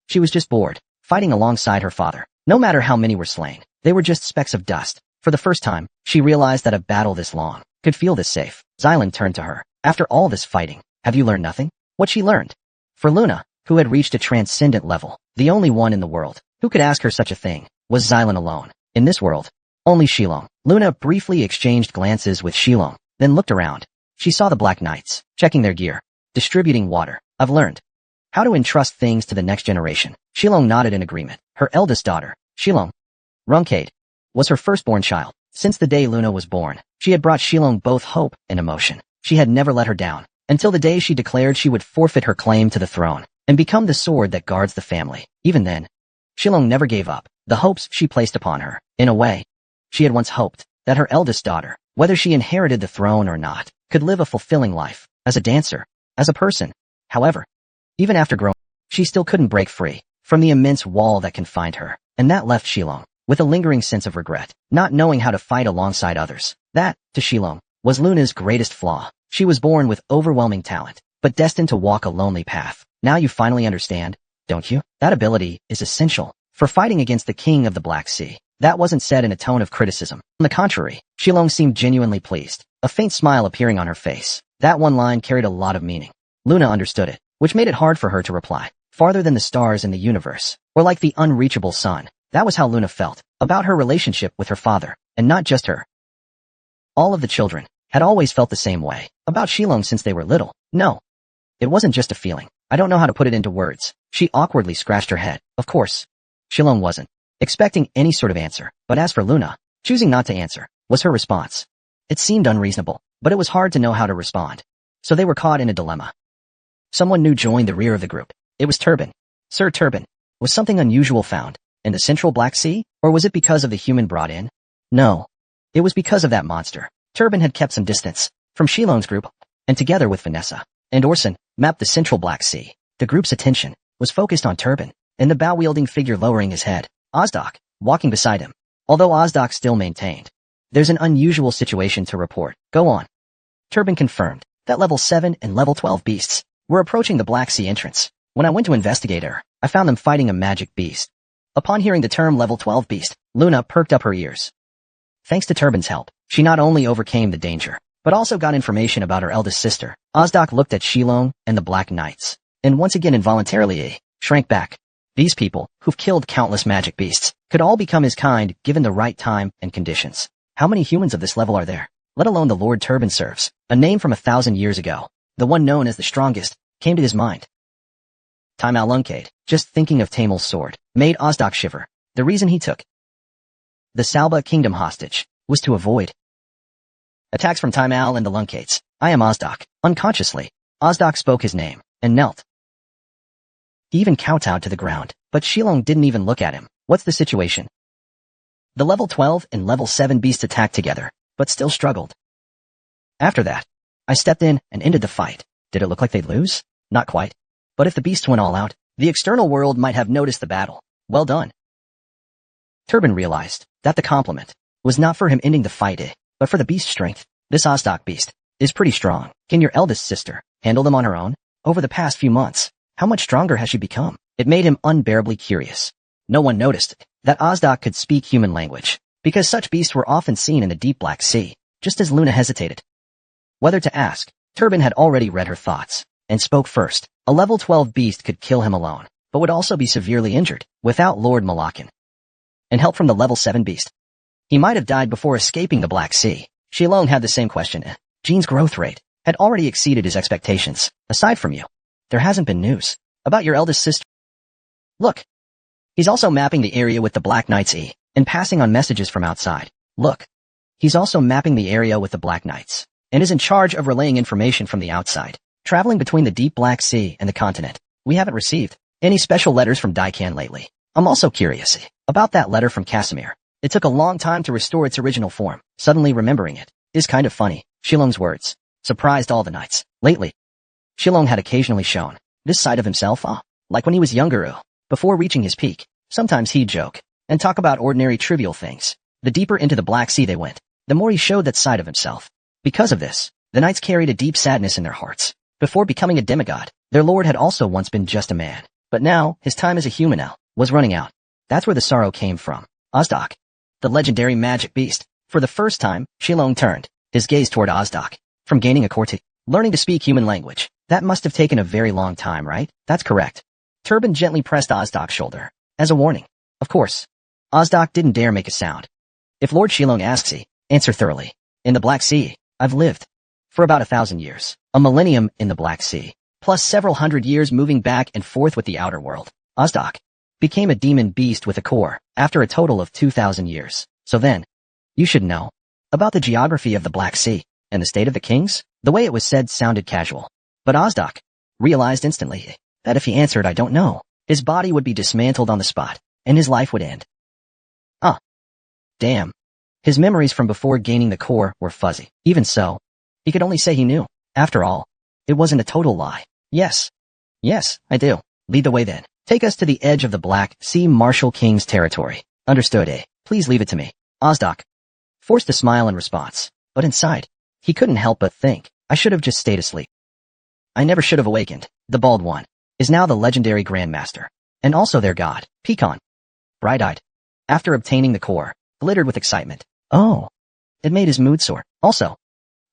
She was just bored, fighting alongside her father. No matter how many were slain, they were just specks of dust. For the first time, she realized that a battle this long could feel this safe. Xylan turned to her. After all this fighting, have you learned nothing? What she learned? For Luna, who had reached a transcendent level, the only one in the world who could ask her such a thing was Xylan alone. In this world, only Shilong. Luna briefly exchanged glances with Shilong, then looked around. She saw the Black Knights, checking their gear, distributing water. I've learned how to entrust things to the next generation. Shilong nodded in agreement. Her eldest daughter, Shilong Runkade, was her firstborn child. Since the day Luna was born, she had brought Shilong both hope and emotion. She had never let her down, until the day she declared she would forfeit her claim to the throne and become the sword that guards the family. Even then, Shilong never gave up the hopes she placed upon her. In a way, she had once hoped that her eldest daughter, whether she inherited the throne or not, could live a fulfilling life, as a dancer, as a person. However, even after growing, she still couldn't break free from the immense wall that confined her, and that left Shilong with a lingering sense of regret, not knowing how to fight alongside others. That, to Shilong, was Luna's greatest flaw. She was born with overwhelming talent, but destined to walk a lonely path. Now you finally understand, don't you? That ability is essential for fighting against the king of the Black Sea. That wasn't said in a tone of criticism. On the contrary, Shilong seemed genuinely pleased, a faint smile appearing on her face. That one line carried a lot of meaning. Luna understood it, which made it hard for her to reply. Farther than the stars in the universe, or like the unreachable sun. That was how Luna felt about her relationship with her father, and not just her. All of the children had always felt the same way about Shilong since they were little. No, it wasn't just a feeling. I don't know how to put it into words. She awkwardly scratched her head. Of course, Shilong wasn't expecting any sort of answer, but as for Luna, choosing not to answer was her response. It seemed unreasonable, but it was hard to know how to respond. So they were caught in a dilemma. Someone new joined the rear of the group. It was Turban. Sir Turban. Was something unusual found in the central Black Sea, or was it because of the human brought in? No. It was because of that monster. Turban had kept some distance from Shilong's group, and together with Vanessa and Orson, mapped the central Black Sea. The group's attention was focused on Turban, and the bow-wielding figure lowering his head, Ozdak, walking beside him. Although Ozdak still maintained, there's an unusual situation to report. Go on. Turban confirmed that level 7 and level 12 beasts were approaching the Black Sea entrance. When I went to investigate her, I found them fighting a magic beast. Upon hearing the term level 12 beast, Luna perked up her ears. Thanks to Turban's help, she not only overcame the danger, but also got information about her eldest sister. Ozdak looked at Shilong and the Black Knights, and once again involuntarily shrank back. These people, who've killed countless magic beasts, could all become his kind given the right time and conditions. How many humans of this level are there? Let alone the Lord Turban serves. A name from 1,000 years ago, the one known as the strongest, came to his mind. Time Aluncade, just thinking of Tamel's sword, made Ozdak shiver. The reason he took the Salba kingdom hostage was to avoid attacks from Time Al and the Lunkades. I am Ozdak. Unconsciously, Ozdak spoke his name and knelt. He even kowtowed to the ground, but Shilong didn't even look at him. What's the situation? The level 12 and level 7 beasts attacked together, but still struggled. After that, I stepped in and ended the fight. Did it look like they'd lose? Not quite. But if the beasts went all out, the external world might have noticed the battle. Well done. Turban realized that the compliment was not for him ending the fight, but for the beast's strength. This Ozdak beast is pretty strong. Can your eldest sister handle them on her own? Over the past few months, how much stronger has she become? It made him unbearably curious. No one noticed that Ozdak could speak human language, because such beasts were often seen in the deep Black Sea. Just as Luna hesitated whether to ask, Turban had already read her thoughts, and spoke first. A level 12 beast could kill him alone, but would also be severely injured, without Lord Malakan and help from the level 7 beast. He might have died before escaping the Black Sea. She alone had the same question. Jean's growth rate had already exceeded his expectations. Aside from you, there hasn't been news about your eldest sister. Look, he's also mapping the area with the Black Knights and passing on messages from outside. Look, he's also mapping the area with the Black Knights and is in charge of relaying information from the outside, traveling between the deep Black Sea and the continent. We haven't received any special letters from Daikan lately. I'm also curious about that letter from Casimir. It took a long time to restore its original form. Suddenly remembering it is kind of funny. Shilong's words surprised all the knights. Lately, Shilong had occasionally shown this side of himself, like when he was younger, before reaching his peak. Sometimes he'd joke and talk about ordinary trivial things. The deeper into the Black Sea they went, the more he showed that side of himself. Because of this, the knights carried a deep sadness in their hearts. Before becoming a demigod, their lord had also once been just a man. But now, his time as a human was running out. That's where the sorrow came from. Ozdak, the legendary magic beast. For the first time, Shilong turned his gaze toward Ozdak. From gaining a core to learning to speak human language, that must have taken a very long time, right? That's correct. Turban gently pressed Ozdak's shoulder, as a warning. Of course, Ozdak didn't dare make a sound. If Lord Shilong asks, answer thoroughly. In the Black Sea, I've lived for about 1,000 years. A millennium in the Black Sea, plus several hundred years moving back and forth with the outer world. Ozdak became a demon beast with a core after a total of 2,000 years. So then, you should know about the geography of the Black Sea and the state of the kings. The way it was said sounded casual, but Ozdak realized instantly that if he answered I don't know, his body would be dismantled on the spot and his life would end. Damn. His memories from before gaining the core were fuzzy. Even so, he could only say he knew. After all, it wasn't a total lie. Yes, I do. Lead the way then. Take us to the edge of the Black Sea Martial King's territory. Understood, Please leave it to me. Ozdak forced a smile in response, but inside, he couldn't help but think, I should have just stayed asleep. I never should have awakened. The Bald One is now the legendary Grandmaster, and also their god, Pecan. Bright-eyed, after obtaining the core, glittered with excitement. Oh, it made his mood soar. Also,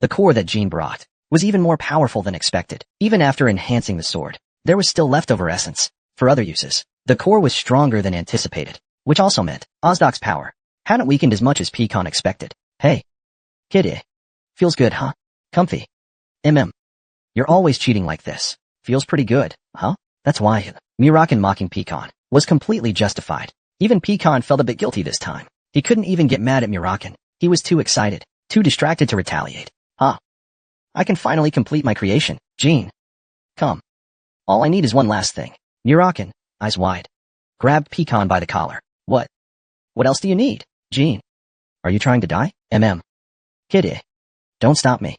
the core that Jean brought was even more powerful than expected. Even after enhancing the sword, there was still leftover essence for other uses. The core was stronger than anticipated, which also meant Ozdak's power hadn't weakened as much as Pecan expected. Hey, kid, feels good, huh? Comfy. You're always cheating like this. Feels pretty good, huh? That's why Murakan mocking Pecan was completely justified. Even Pecan felt a bit guilty this time. He couldn't even get mad at Murakan. He was too excited, too distracted to retaliate. I can finally complete my creation. Jean, come. All I need is one last thing. Murakan, eyes wide, grabbed Pecan by the collar. What else do you need? Jean, are you trying to die? Kid, don't stop me.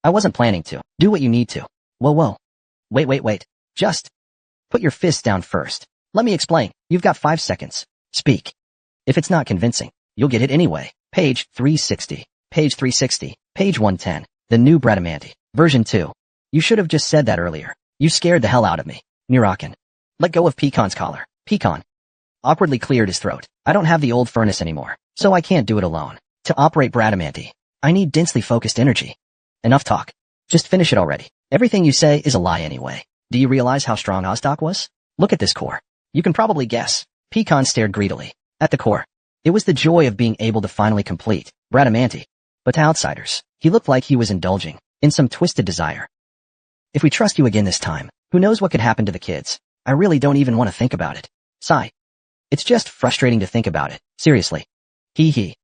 I wasn't planning to. Do what you need to. Whoa. Wait. Just put your fists down first. Let me explain. You've got 5 seconds. Speak. If it's not convincing, you'll get it anyway. Page 360. Page 360. Page 110. The new Bradamanti. Version 2. You should have just said that earlier. You scared the hell out of me. Murakan, let go of Pecan's collar. Pecan awkwardly cleared his throat. I don't have the old furnace anymore, so I can't do it alone. To operate Bradamanti, I need densely focused energy. Enough talk. Just finish it already. Everything you say is a lie anyway. Do you realize how strong Ozdak was? Look at this core. You can probably guess. Pecan stared greedily. At the core, it was the joy of being able to finally complete Bradamanti. But to outsiders, he looked like he was indulging in some twisted desire. If we trust you again this time, who knows what could happen to the kids? I really don't even want to think about it. Sigh. It's just frustrating to think about it. Seriously. Hee hee.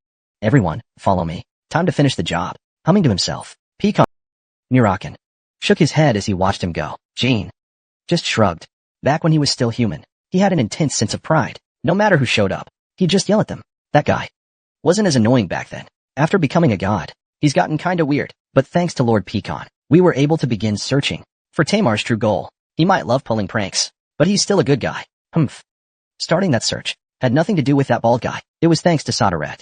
Everyone, follow me. Time to finish the job. Humming to himself, Pecan Murakan shook his head as he watched him go. Jean just shrugged. Back when he was still human, he had an intense sense of pride. No matter who showed up, he'd just yell at them. That guy wasn't as annoying back then. After becoming a god, he's gotten kinda weird, but thanks to Lord Pecan, we were able to begin searching for Tamar's true goal. He might love pulling pranks, but he's still a good guy. Humph. Starting that search had nothing to do with that bald guy. It was thanks to Sodaret.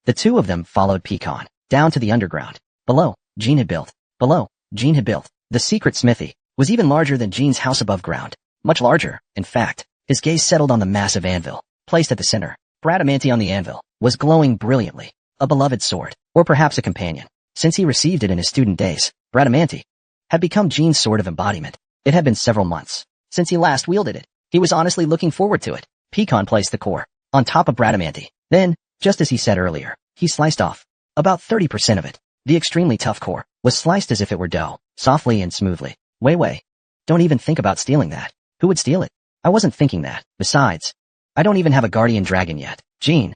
The two of them followed Pecan down to the underground. Below, Jean had built. The secret smithy was even larger than Jean's house above ground. Much larger, in fact. His gaze settled on the massive anvil, placed at the center. Bradamanti on the anvil was glowing brilliantly. A beloved sword, or perhaps a companion. Since he received it in his student days, Bradamanti had become Jean's sword of embodiment. It had been several months since he last wielded it. He was honestly looking forward to it. Pecan placed the core on top of Bradamanti. Then, just as he said earlier, he sliced off about 30% of it. The extremely tough core was sliced as if it were dough, softly and smoothly. Wait. Don't even think about stealing that. Who would steal it? I wasn't thinking that. Besides, I don't even have a guardian dragon yet. Jean,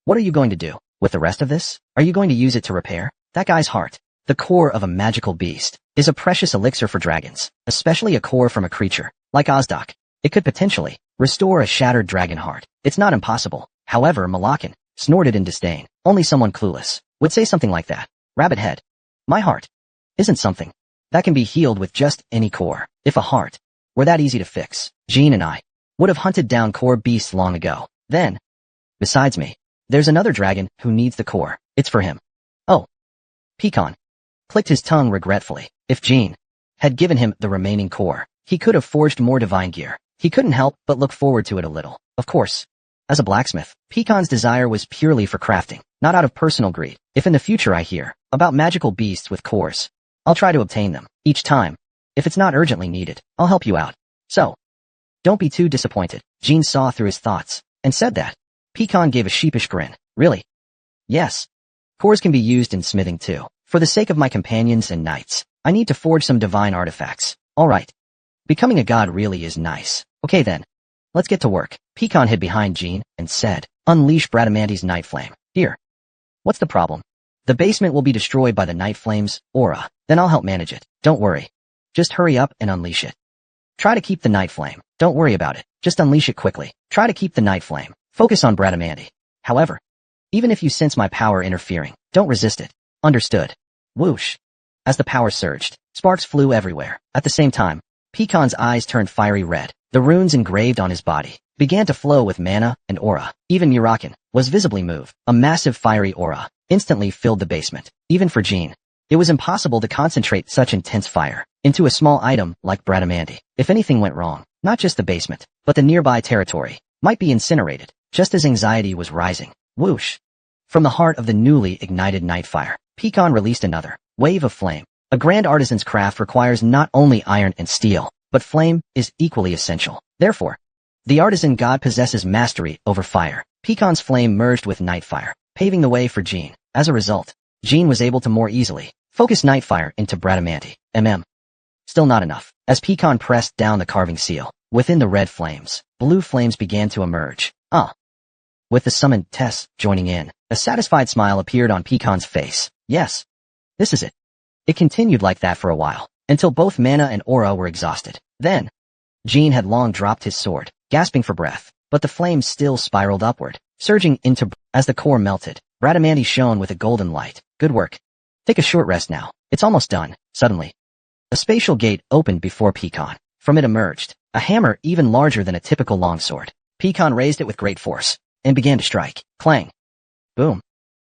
what are you going to do with the rest of this? Are you going to use it to repair that guy's heart? The core of a magical beast is a precious elixir for dragons, especially a core from a creature like Ozdak. It could potentially restore a shattered dragon heart. It's not impossible. However, Malakan snorted in disdain. Only someone clueless would say something like that. Rabbit head. My heart isn't something that can be healed with just any core. If a heart were that easy to fix, Jean and I would have hunted down core beasts long ago. Then, besides me, there's another dragon who needs the core. It's for him. Oh. Pecan clicked his tongue regretfully. If Jean had given him the remaining core, he could have forged more divine gear. He couldn't help but look forward to it a little. Of course, as a blacksmith, Pecan's desire was purely for crafting, not out of personal greed. If in the future I hear about magical beasts with cores, I'll try to obtain them. Each time. If it's not urgently needed, I'll help you out. So, don't be too disappointed. Jean saw through his thoughts and said that. Pecan gave a sheepish grin. Really? Yes. Cores can be used in smithing too. For the sake of my companions and knights, I need to forge some divine artifacts. Alright. Becoming a god really is nice. Okay then. Let's get to work. Pecan hid behind Jean and said, unleash Bradamanti's night flame. Here. What's the problem? The basement will be destroyed by the night flame's aura. Then I'll help manage it. Don't worry. Just hurry up and unleash it. Try to keep the night flame. Don't worry about it. Just unleash it quickly. Try to keep the night flame. Focus on Bradamanti. However, even if you sense my power interfering, don't resist it. Understood. Whoosh. As the power surged, sparks flew everywhere. At the same time, Pecan's eyes turned fiery red. The runes engraved on his body began to flow with mana and aura. Even Murakan was visibly moved. A massive fiery aura instantly filled the basement. Even for Jean, it was impossible to concentrate such intense fire into a small item like Bradamanti. If anything went wrong, not just the basement, but the nearby territory might be incinerated. Just as anxiety was rising, whoosh. From the heart of the newly ignited night fire, Pecan released another wave of flame. A grand artisan's craft requires not only iron and steel, but flame is equally essential. Therefore, the artisan god possesses mastery over fire. Pecan's flame merged with night fire, paving the way for Jean. As a result, Jean was able to more easily focus night fire into Bradamanti. Still not enough. As Pecan pressed down the carving seal, within the red flames, blue flames began to emerge. With the summoned Tess joining in, a satisfied smile appeared on Pecan's face. Yes. This is it. It continued like that for a while, until both mana and aura were exhausted. Then, Jean had long dropped his sword, gasping for breath, but the flames still spiraled upward, surging into as the core melted. Bradamanti shone with a golden light. Good work. Take a short rest now. It's almost done. Suddenly, a spatial gate opened before Pecan. From it emerged a hammer even larger than a typical longsword. Pecan raised it with great force and began to strike. Clang. Boom.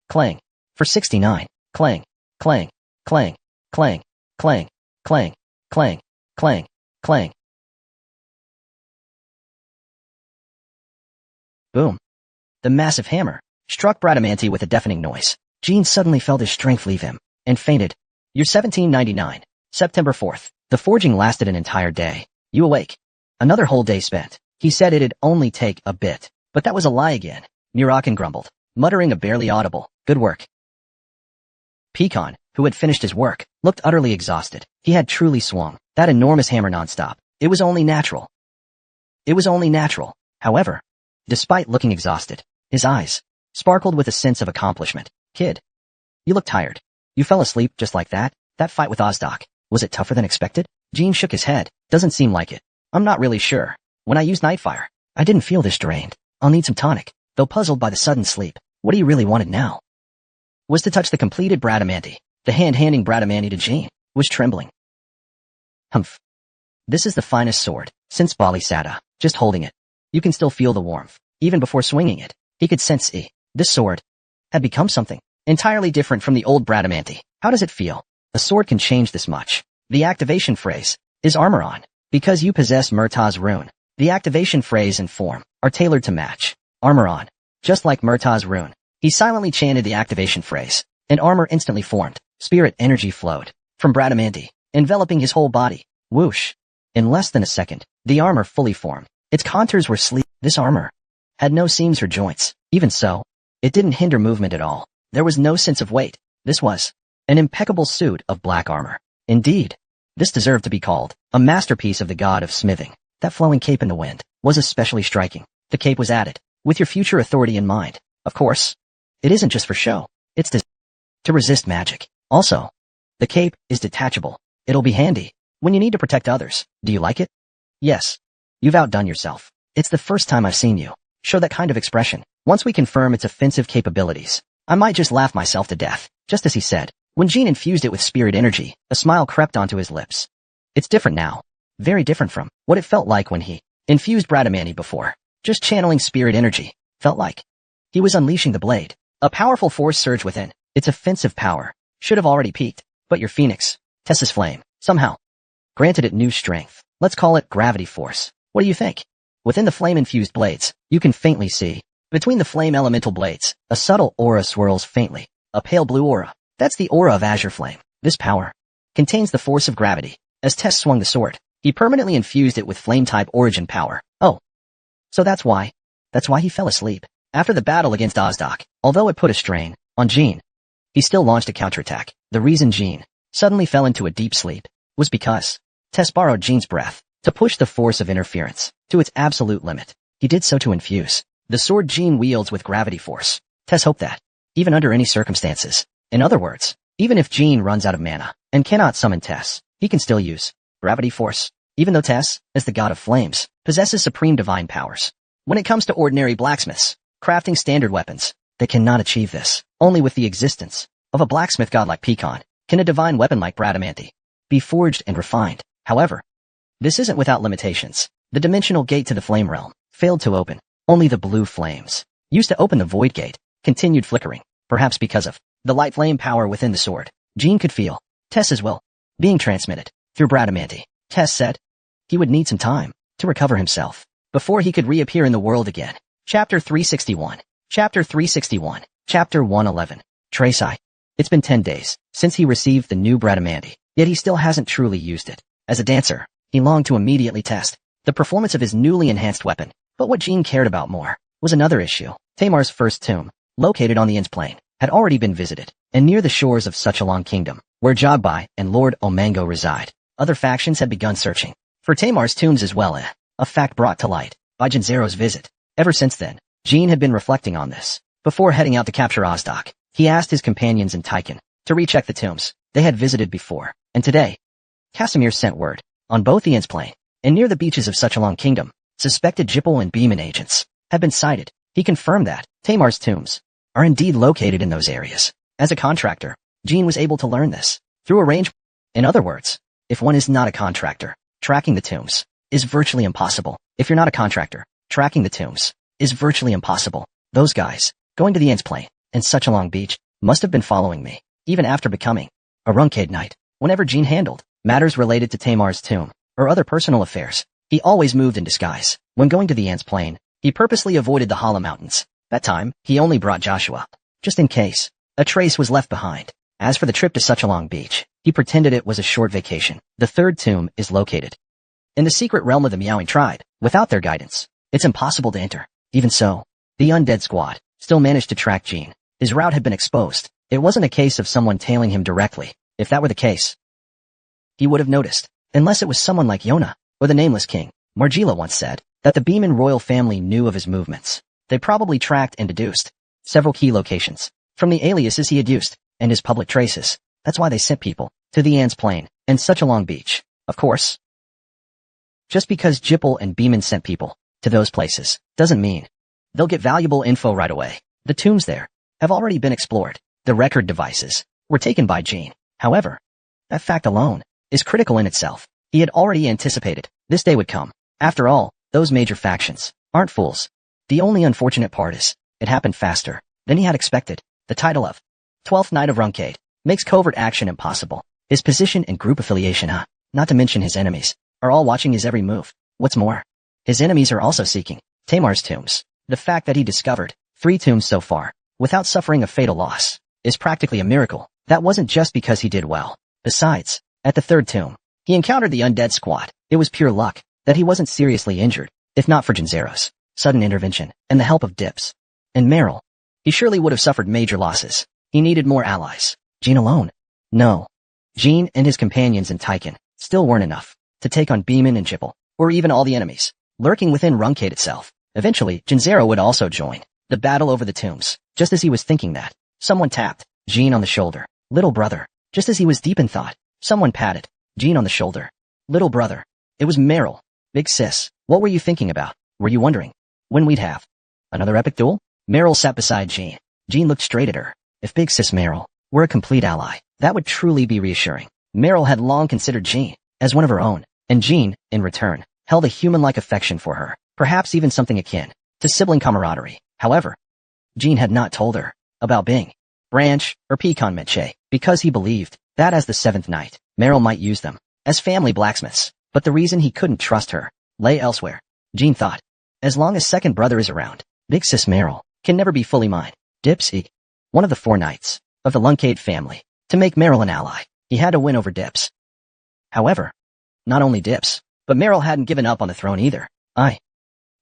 Clang. For 69. Clang. Clang. Clang. Clang. Clang. Clang. Clang. Clang. Clang. Boom. The massive hammer struck Bradamanti with a deafening noise. Jean suddenly felt his strength leave him and fainted. Year 1799. September 4th. The forging lasted an entire day. You awake. Another whole day spent. He said it'd only take a bit, but that was a lie again. Murakan grumbled, muttering a barely audible, "Good work." Pecan, who had finished his work, looked utterly exhausted. He had truly swung that enormous hammer nonstop. It was only natural. However, despite looking exhausted, his eyes sparkled with a sense of accomplishment. "Kid, you look tired. You fell asleep just like that? That fight with Ozdok, was it tougher than expected?" Jean shook his head. "Doesn't seem like it. I'm not really sure. When I used Nightfire, I didn't feel this drained. I'll need some tonic." Though puzzled by the sudden sleep, what he really wanted now was to touch the completed Bradamanti. The hand handing Bradamanti to Jean was trembling. "Humph. This is the finest sword since Bali Sada." Just holding it, you can still feel the warmth. Even before swinging it, he could sense this sword had become something entirely different from the old Bradamanti. How does it feel? A sword can change this much. The activation phrase is armor on. Because you possess Murtaugh's rune, the activation phrase and form are tailored to match. Armor on. Just like Murtaugh's rune. He silently chanted the activation phrase, and armor instantly formed. Spirit energy flowed from Bradamanti, enveloping his whole body. Whoosh. In less than a second, the armor fully formed. Its contours were sleek. This armor had no seams or joints. Even so, it didn't hinder movement at all. There was no sense of weight. This was an impeccable suit of black armor. Indeed, this deserved to be called a masterpiece of the god of smithing. That flowing cape in the wind was especially striking. The cape was added with your future authority in mind. Of course, it isn't just for show. It's to resist magic. Also, the cape is detachable. It'll be handy when you need to protect others. Do you like it? Yes. You've outdone yourself. It's the first time I've seen you show that kind of expression. Once we confirm its offensive capabilities, I might just laugh myself to death. Just as he said, when Jean infused it with spirit energy, a smile crept onto his lips. It's different now. Very different from what it felt like when he infused Bradamanti before. Just channeling spirit energy. Felt like he was unleashing the blade. A powerful force surged within. Its offensive power should have already peaked. But your phoenix, Tessa's flame, somehow granted it new strength. Let's call it gravity force. What do you think? Within the flame-infused blades, you can faintly see, between the flame elemental blades, a subtle aura swirls faintly. A pale blue aura. That's the aura of azure flame. This power contains the force of gravity. As Tess swung the sword, he permanently infused it with flame-type origin power. Oh. So that's why he fell asleep. After the battle against Ozdok, although it put a strain on Jean, he still launched a counterattack. The reason Jean suddenly fell into a deep sleep was because Tess borrowed Jean's breath to push the force of interference to its absolute limit. He did so to infuse the sword Jean wields with gravity force. Tess hoped that, even under any circumstances, in other words, even if Jean runs out of mana and cannot summon Tess, he can still use gravity force. Even though Tess, as the god of flames, possesses supreme divine powers. When it comes to ordinary blacksmiths, crafting standard weapons, they cannot achieve this. Only with the existence of a blacksmith god like Pecan can a divine weapon like Bradamanti be forged and refined. However, this isn't without limitations. The dimensional gate to the flame realm failed to open. Only the blue flames, used to open the void gate, continued flickering. Perhaps because of the light flame power within the sword, Jean could feel Tess's will being transmitted through Bradamanti. Tess said he would need some time to recover himself before he could reappear in the world again. Chapter 361. Chapter 361. Chapter 111. Tracy. It's been 10 days since he received the new Bradamanti, yet he still hasn't truly used it. As a dancer, he longed to immediately test the performance of his newly enhanced weapon. But what Jean cared about more was another issue. Tamar's first tomb, located on the Inns Plain, had already been visited, and near the shores of Suchalong Kingdom, where Jogbai and Lord Omango reside, other factions had begun searching for Tamar's tombs as well, a fact brought to light by Jinzero's visit. Ever since then, Jean had been reflecting on this. Before heading out to capture Ozdok, he asked his companions in Tycon to recheck the tombs they had visited before, and today, Casimir sent word on both the Inns Plain and near the beaches of Suchalong Kingdom. Suspected Jippel and Beeman agents had been sighted. He confirmed that Tamar's tombs are indeed located in those areas. As a contractor, Jean was able to learn this through arrangement. In other words, if one is not a contractor, tracking the tombs is virtually impossible. If you're not a contractor, tracking the tombs is virtually impossible. Those guys going to the Inns Plain and Suchalong Beach must have been following me, even after becoming a Runkade Knight. Whenever Jean handled matters related to Tamar's tomb or other personal affairs, he always moved in disguise. When going to the Inns Plain, he purposely avoided the Hollow Mountains. That time, he only brought Joshua, just in case a trace was left behind. As for the trip to Suchalong Beach, he pretended it was a short vacation. The third tomb is located In the secret realm of the meowing tribe, without their guidance, it's impossible to enter. Even so, the undead squad still managed to track Jean. His route had been exposed. It wasn't a case of someone tailing him directly. If that were the case, he would have noticed. Unless it was someone like Yona, or the Nameless King. Margila once said that the Beeman royal family knew of his movements. They probably tracked and deduced several key locations from the aliases he had used and his public traces. That's why they sent people to the Anne's Plain and such a long beach. Of course, just because Jipple and Beeman sent people to those places doesn't mean they'll get valuable info right away. The tombs there have already been explored. The record devices were taken by Jean. However, that fact alone is critical in itself. He had already anticipated this day would come. After all, those major factions aren't fools. The only unfortunate part is, it happened faster than he had expected. The title of 12th Knight of Runcade makes covert action impossible. His position and group affiliation, not to mention his enemies, are all watching his every move. What's more, his enemies are also seeking Tamar's tombs. The fact that he discovered 3 tombs so far, without suffering a fatal loss, is practically a miracle. That wasn't just because he did well. Besides, at the 3rd tomb, he encountered the undead squad. It was pure luck that he wasn't seriously injured. If not for Dronzer's sudden intervention and the help of Dips and Meryl, he surely would have suffered major losses. He needed more allies. Jean alone? No. Jean and his companions in Tychon still weren't enough to take on Beeman and Jipple, or even all the enemies lurking within Runcade itself. Eventually, Dronzer would also join the battle over the tombs. Just as he was thinking that, someone tapped Jean on the shoulder. Little brother. Just as he was deep in thought, someone patted Jean on the shoulder. Little brother. It was Meryl. Big sis, what were you thinking about? Were you wondering when we'd have another epic duel? Meryl sat beside Jean. Jean looked straight at her. If Big Sis Meryl were a complete ally, that would truly be reassuring. Meryl had long considered Jean as one of her own, and Jean, in return, held a human-like affection for her, perhaps even something akin to sibling camaraderie. However, Jean had not told her about Bing, Branch, or Pecan Meche, because he believed that as the 7th Knight, Meryl might use them as family blacksmiths. But the reason he couldn't trust her lay elsewhere. Jean thought, as long as second brother is around, Big Sis Meryl can never be fully mine. Dipsy, one of the 4 knights of the Runcade family. To make Meryl an ally, he had to win over Dips. However, not only Dips, but Meryl hadn't given up on the throne either.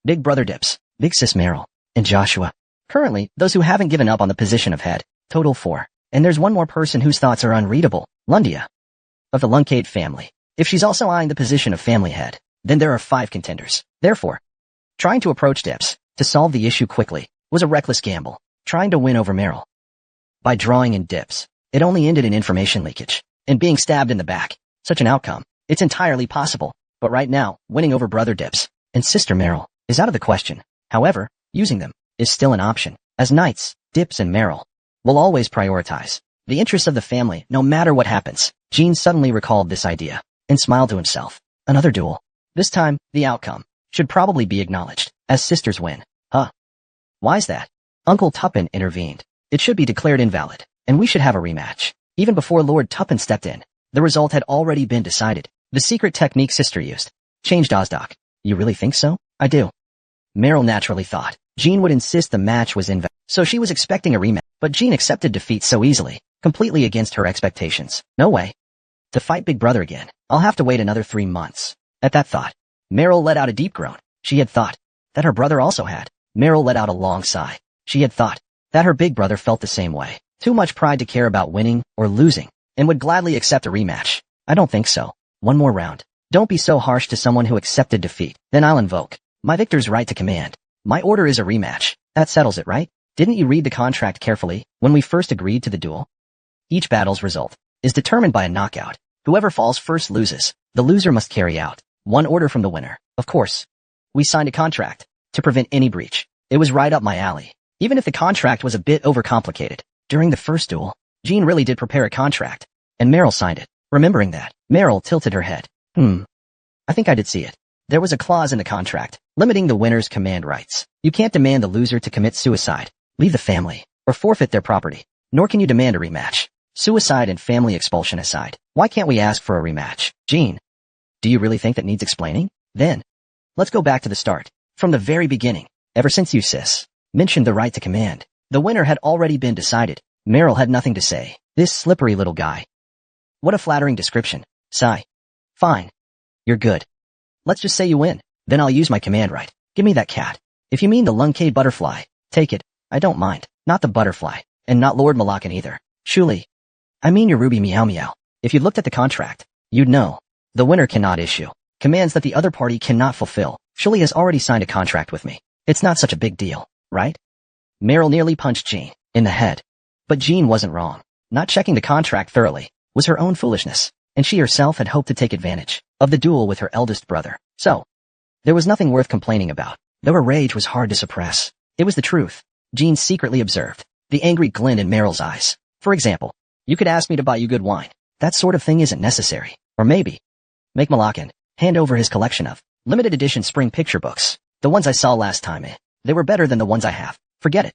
Big brother Dips, Big Sis Meryl, and Joshua. Currently, those who haven't given up on the position of head, total 4. And there's one more person whose thoughts are unreadable, Lundia, of the Runcade family. If she's also eyeing the position of family head, then there are 5 contenders. Therefore, trying to approach Dips to solve the issue quickly was a reckless gamble. Trying to win over Meryl by drawing in Dips, it only ended in information leakage and being stabbed in the back. Such an outcome, it's entirely possible. But right now, winning over brother Dips and sister Meryl is out of the question. However, using them is still an option. As knights, Dips and Meryl will always prioritize the interests of the family no matter what happens. Jean suddenly recalled this idea and smiled to himself. Another duel. This time, the outcome should probably be acknowledged as sisters win. Why's that? Uncle Tuppen intervened. It should be declared invalid, and we should have a rematch. Even before Lord Tuppen stepped in, the result had already been decided. The secret technique sister used changed Ozdoc. You really think so? I do. Meryl naturally thought Jean would insist the match was invalid, so she was expecting a rematch. But Jean accepted defeat so easily, completely against her expectations. No way. To fight Big Brother again, I'll have to wait another 3 months. At that thought, Meryl let out a deep groan. She had thought that her brother also had. Meryl let out a long sigh. She had thought that her big brother felt the same way. Too much pride to care about winning or losing, and would gladly accept a rematch. I don't think so. One more round. Don't be so harsh to someone who accepted defeat. Then I'll invoke my victor's right to command. My order is a rematch. That settles it, right? Didn't you read the contract carefully when we first agreed to the duel? Each battle's result is determined by a knockout. Whoever falls first loses. The loser must carry out one order from the winner. Of course, we signed a contract to prevent any breach. It was right up my alley. Even if the contract was a bit overcomplicated. During the first duel, Jean really did prepare a contract, and Meryl signed it. Remembering that, Meryl tilted her head. I think I did see it. There was a clause in the contract, limiting the winner's command rights. You can't demand the loser to commit suicide, leave the family, or forfeit their property. Nor can you demand a rematch. Suicide and family expulsion aside, why can't we ask for a rematch? Jean, do you really think that needs explaining? Then, let's go back to the start. From the very beginning, ever since you, sis, mentioned the right to command, the winner had already been decided. Meryl had nothing to say. This slippery little guy. What a flattering description. Sigh. Fine. You're good. Let's just say you win. Then I'll use my command right. Give me that cat. If you mean the Lungcade butterfly, take it. I don't mind. Not the butterfly. And not Lord Malakan either. Shuli. I mean your Ruby Meow Meow. If you looked at the contract, you'd know. The winner cannot issue commands that the other party cannot fulfill. Shuli has already signed a contract with me. It's not such a big deal, right? Meryl nearly punched Jean in the head. But Jean wasn't wrong. Not checking the contract thoroughly was her own foolishness, and she herself had hoped to take advantage of the duel with her eldest brother. So, there was nothing worth complaining about, though her rage was hard to suppress. It was the truth. Jean secretly observed the angry glint in Meryl's eyes. For example, you could ask me to buy you good wine. That sort of thing isn't necessary. Or maybe, make Malakan hand over his collection of limited edition spring picture books. The ones I saw last time, they were better than the ones I have. Forget it.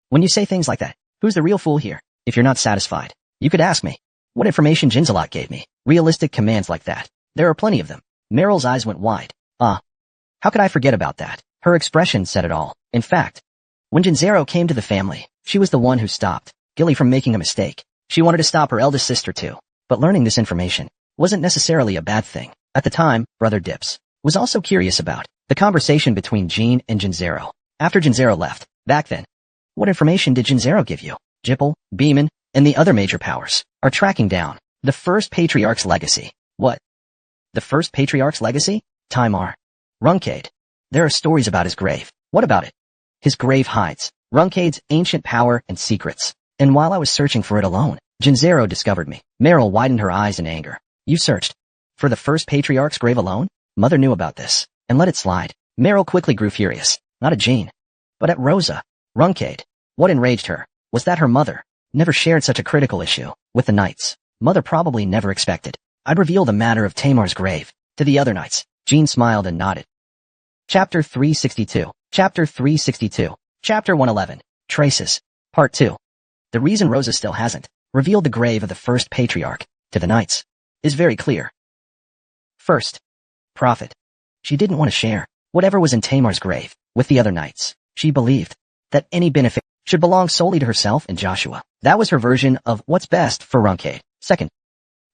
When you say things like that, who's the real fool here? If you're not satisfied, you could ask me what information Jinzalot gave me. Realistic commands like that. There are plenty of them. Meryl's eyes went wide. How could I forget about that? Her expression said it all. In fact, when Jinzero came to the family, she was the one who stopped Gilly from making a mistake. She wanted to stop her eldest sister too. But learning this information wasn't necessarily a bad thing. At the time, Brother Dips was also curious about the conversation between Jean and Jinzero. After Jinzero left, back then, what information did Jinzero give you? Jipple, Beeman, and the other major powers are tracking down the first patriarch's legacy. What? The first patriarch's legacy? Timar. Runcade. There are stories about his grave. What about it? His grave hides Runcade's ancient power and secrets. And while I was searching for it alone, Jinzero discovered me. Meryl widened her eyes in anger. You searched for the first patriarch's grave alone? Mother knew about this and let it slide. Meryl quickly grew furious, not at Jean, but at Rosa. Runcade. What enraged her was that her mother never shared such a critical issue with the knights. Mother probably never expected I'd reveal the matter of Tamar's grave to the other knights. Jean smiled and nodded. Chapter 362. Chapter 362. Chapter 111. Traces. Part 2. The reason Rosa still hasn't revealed the grave of the first patriarch to the knights is very clear. First, profit. She didn't want to share whatever was in Tamar's grave with the other knights. She believed that any benefit should belong solely to herself and Joshua. That was her version of what's best for Runcade. Second,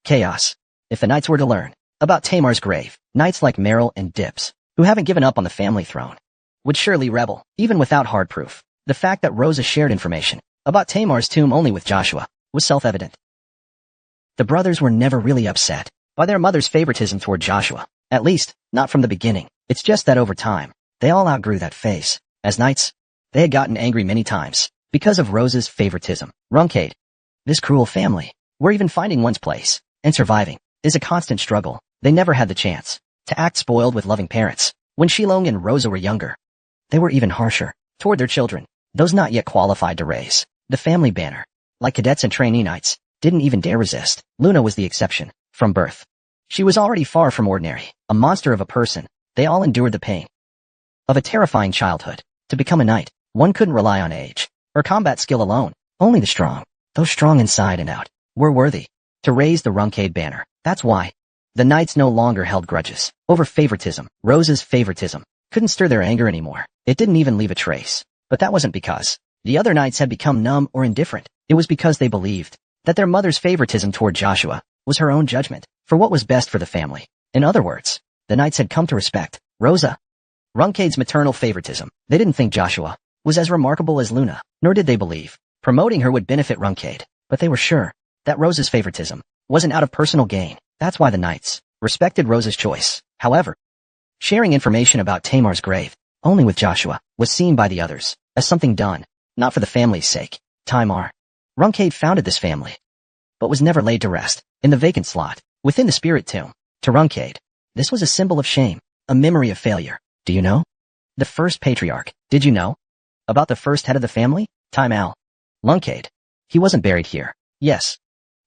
chaos. If the knights were to learn about Tamar's grave, knights like Meryl and Dips, who haven't given up on the family throne, would surely rebel, even without hard proof. The fact that Rosa shared information about Tamar's tomb only with Joshua was self-evident. The brothers were never really upset by their mother's favoritism toward Joshua, at least, not from the beginning. It's just that over time, they all outgrew that phase. As knights, they had gotten angry many times because of Rosa's favoritism. Runcade, this cruel family, where even finding one's place and surviving is a constant struggle. They never had the chance to act spoiled with loving parents. When Shilong and Rosa were younger, they were even harsher toward their children, those not yet qualified to raise the family banner. Like cadets and trainee knights, didn't even dare resist. Luna was the exception. From birth, she was already far from ordinary, a monster of a person. They all endured the pain of a terrifying childhood. To become a knight, one couldn't rely on age or combat skill alone. Only the strong, those strong inside and out, were worthy to raise the Runcade banner. That's why the knights no longer held grudges over favoritism. Rosa's favoritism couldn't stir their anger anymore. It didn't even leave a trace. But that wasn't because the other knights had become numb or indifferent. It was because they believed that their mother's favoritism toward Joshua was her own judgment for what was best for the family. In other words, the knights had come to respect Rosa. Runcade's maternal favoritism. They didn't think Joshua was as remarkable as Luna, nor did they believe promoting her would benefit Runcade. But they were sure that Rosa's favoritism wasn't out of personal gain. That's why the knights respected Rosa's choice. However, sharing information about Tamar's grave only with Joshua was seen by the others as something done, not for the family's sake. Tamar. Runcade founded this family, but was never laid to rest in the vacant slot within the spirit tomb. To Runcade, this was a symbol of shame, a memory of failure. Do you know? The first patriarch. Did you know about the first head of the family? Time Al. Runcade. He wasn't buried here. Yes.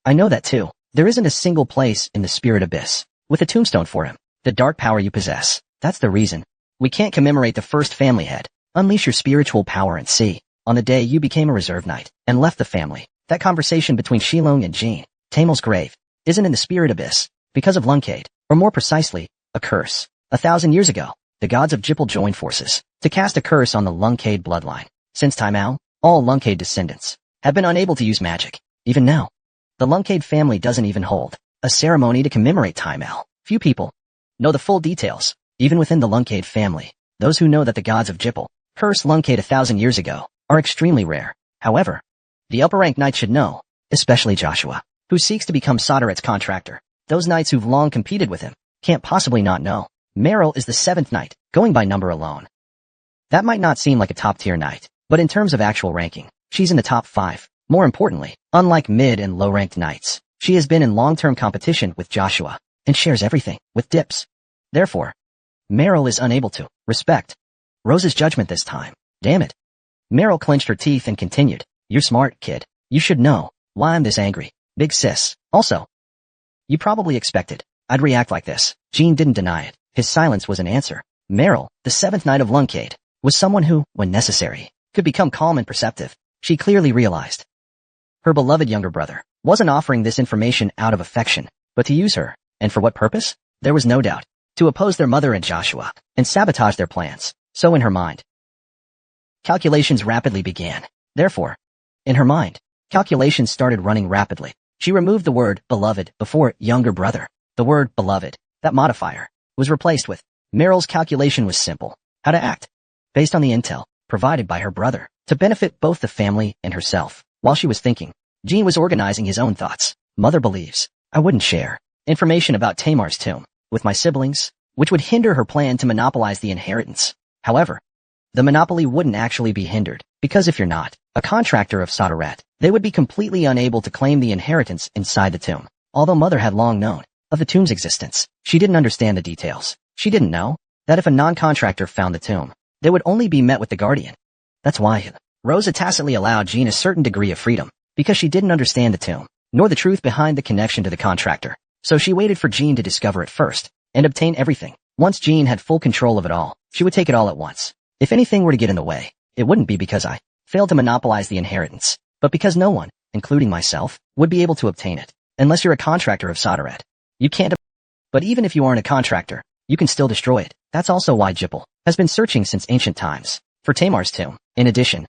I know that too. There isn't a single place in the spirit abyss with a tombstone for him. The dark power you possess. That's the reason we can't commemorate the first family head. Unleash your spiritual power and see. On the day you became a reserve knight and left the family, that conversation between Shilong and Jean, Tamal's grave, isn't in the spirit abyss because of Runcade, or more precisely, a curse. 1,000 years ago, the gods of Jipple joined forces to cast a curse on the Runcade bloodline. Since time out, all Runcade descendants have been unable to use magic. Even now, the Runcade family doesn't even hold a ceremony to commemorate Time Al. Few people know the full details Even within the Lunkade family, those who know that the gods of Jippel cursed Lunkade 1,000 years ago are extremely rare. However, the upper-ranked knights should know, especially Joshua, who seeks to become Sodaret's contractor. Those knights who've long competed with him can't possibly not know. Meryl is the 7th knight, going by number alone. That might not seem like a top-tier knight, but in terms of actual ranking, she's in the top 5. More importantly, unlike mid and low-ranked knights, she has been in long-term competition with Joshua and shares everything with Dips. Therefore, Meryl is unable to respect Rose's judgment this time. Damn it. Meryl clenched her teeth and continued, "You're smart, kid. You should know why I'm this angry, big sis. Also, you probably expected I'd react like this." Jean didn't deny it. His silence was an answer. Meryl, the 7th knight of Lunkade, was someone who, when necessary, could become calm and perceptive. She clearly realized her beloved younger brother wasn't offering this information out of affection, but to use her. And for what purpose? There was no doubt. To oppose their mother and Joshua, and sabotage their plans. So in her mind, calculations rapidly began. Therefore, in her mind, calculations started running rapidly. She removed the word beloved before younger brother. The word beloved, that modifier, was replaced with Meryl's calculation was simple. How to act, based on the intel provided by her brother, to benefit both the family and herself. While she was thinking, Jean was organizing his own thoughts. Mother believes I wouldn't share information about Tamar's tomb with my siblings, which would hinder her plan to monopolize the inheritance. However, the monopoly wouldn't actually be hindered, because if you're not a contractor of Sodaret, they would be completely unable to claim the inheritance inside the tomb. Although Mother had long known of the tomb's existence, she didn't understand the details. She didn't know that if a non-contractor found the tomb, they would only be met with the guardian. That's why Rosa tacitly allowed Jean a certain degree of freedom, because she didn't understand the tomb, nor the truth behind the connection to the contractor. So she waited for Jean to discover it first, and obtain everything. Once Jean had full control of it all, she would take it all at once. If anything were to get in the way, it wouldn't be because I failed to monopolize the inheritance, but because no one, including myself, would be able to obtain it. Unless you're a contractor of Sodaret, you can't. But even if you aren't a contractor, you can still destroy it. That's also why Jippel has been searching since ancient times for Tamar's tomb. In addition,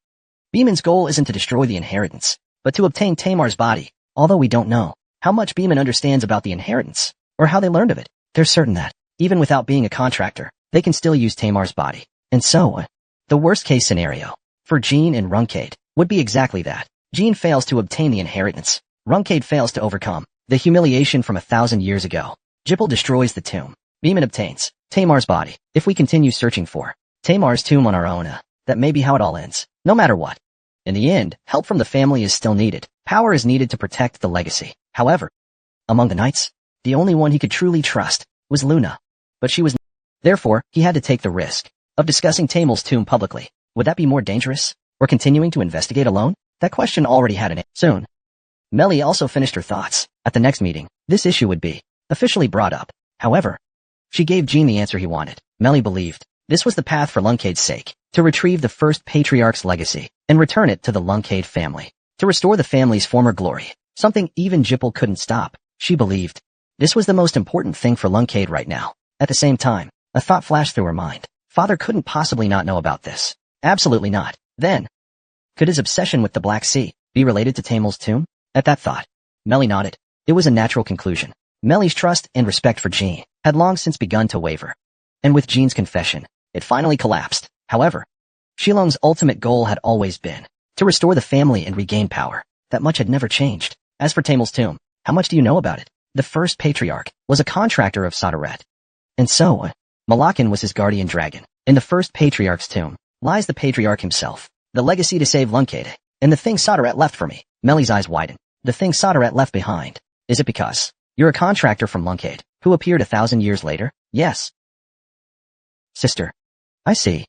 Beeman's goal isn't to destroy the inheritance, but to obtain Tamar's body. Although we don't know how much Beeman understands about the inheritance, or how they learned of it, they're certain that, even without being a contractor, they can still use Tamar's body. And so, the worst-case scenario for Jean and Runkade would be exactly that. Jean fails to obtain the inheritance. Runkade fails to overcome the humiliation from 1,000 years ago. Jippel destroys the tomb. Beeman obtains Tamar's body. If we continue searching for Tamar's tomb on our own, that may be how it all ends. No matter what. In the end, help from the family is still needed. Power is needed to protect the legacy. However, among the knights, the only one he could truly trust was Luna. But she was not. Therefore, he had to take the risk of discussing Tamar's tomb publicly. Would that be more dangerous? Or continuing to investigate alone? That question already had an answer. Soon, Melly also finished her thoughts. At the next meeting, this issue would be officially brought up. However, she gave Jean the answer he wanted. Melly believed this was the path for Lunkade's sake, to retrieve the first patriarch's legacy and return it to the Lunkade family, to restore the family's former glory, something even Jippel couldn't stop. She believed this was the most important thing for Lunkade right now. At the same time, a thought flashed through her mind. Father couldn't possibly not know about this. Absolutely not. Then, could his obsession with the Black Sea be related to Tamar's tomb? At that thought, Melly nodded. It was a natural conclusion. Melly's trust and respect for Jean had long since begun to waver. And with Jean's confession, it finally collapsed. However, Shilong's ultimate goal had always been to restore the family and regain power. That much had never changed. As for Tamar's tomb, how much do you know about it? The first patriarch was a contractor of Sodaret. And so, Malakan was his guardian dragon. In the first patriarch's tomb lies the patriarch himself, the legacy to save Lunkade, and the thing Sodaret left for me. Melly's eyes widened. The thing Sodaret left behind. Is it because you're a contractor from Lunkade, who appeared 1,000 years later? Yes. Sister. I see.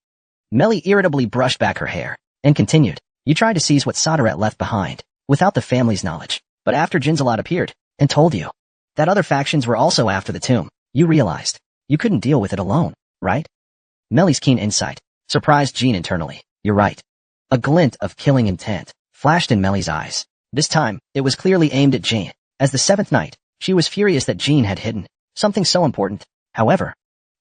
Melly irritably brushed back her hair, and continued. You tried to seize what Sodaret left behind, without the family's knowledge. But after Jinzalat appeared, and told you that other factions were also after the tomb, you realized you couldn't deal with it alone, right? Melly's keen insight surprised Jean internally. You're right. A glint of killing intent flashed in Melly's eyes. This time, it was clearly aimed at Jean. As the 7th knight, she was furious that Jean had hidden something so important. However,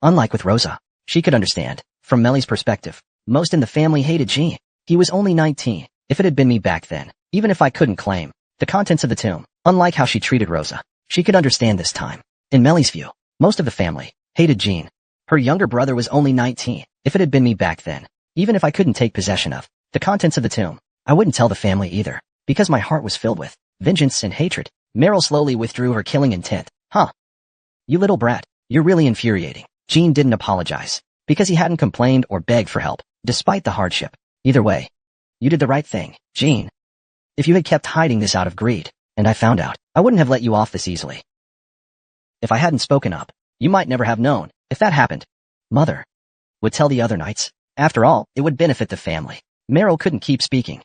unlike with Rosa, she could understand. From Melly's perspective, most in the family hated Jean. He was only 19. If it had been me back then, even if I couldn't claim the contents of the tomb, unlike how she treated Rosa, she could understand this time. In Melly's view, most of the family hated Jean. Her younger brother was only 19. If it had been me back then, even if I couldn't take possession of the contents of the tomb, I wouldn't tell the family either, because my heart was filled with vengeance and hatred. Meryl slowly withdrew her killing intent. Huh. You little brat, you're really infuriating. Jean didn't apologize, because he hadn't complained or begged for help, despite the hardship. Either way, you did the right thing, Jean. If you had kept hiding this out of greed, and I found out, I wouldn't have let you off this easily. If I hadn't spoken up, you might never have known. If that happened, Mother would tell the other knights. After all, it would benefit the family. Meryl couldn't keep speaking.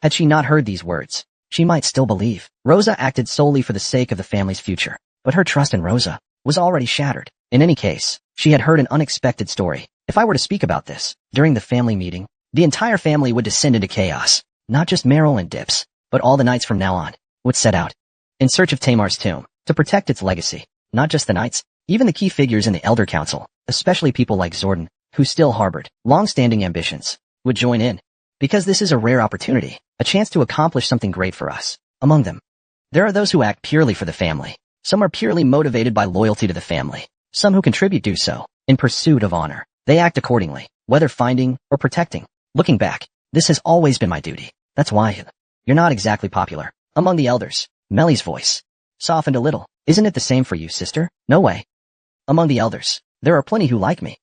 Had she not heard these words, she might still believe. Rosa acted solely for the sake of the family's future, but her trust in Rosa was already shattered. In any case, she had heard an unexpected story. If I were to speak about this during the family meeting, the entire family would descend into chaos. Not just Meryl and Dips, but all the knights from now on would set out in search of Tamar's tomb to protect its legacy. Not just the knights, even the key figures in the Elder Council, especially people like Zordon, who still harbored long-standing ambitions, would join in. Because this is a rare opportunity, a chance to accomplish something great for us. Among them, there are those who act purely for the family. Some are purely motivated by loyalty to the family. Some who contribute do so in pursuit of honor. They act accordingly, whether finding or protecting. Looking back, this has always been my duty. That's why you're not exactly popular among the elders. Melly's voice softened a little. Isn't it the same for you, sister? No way. Among the elders, there are plenty who like me.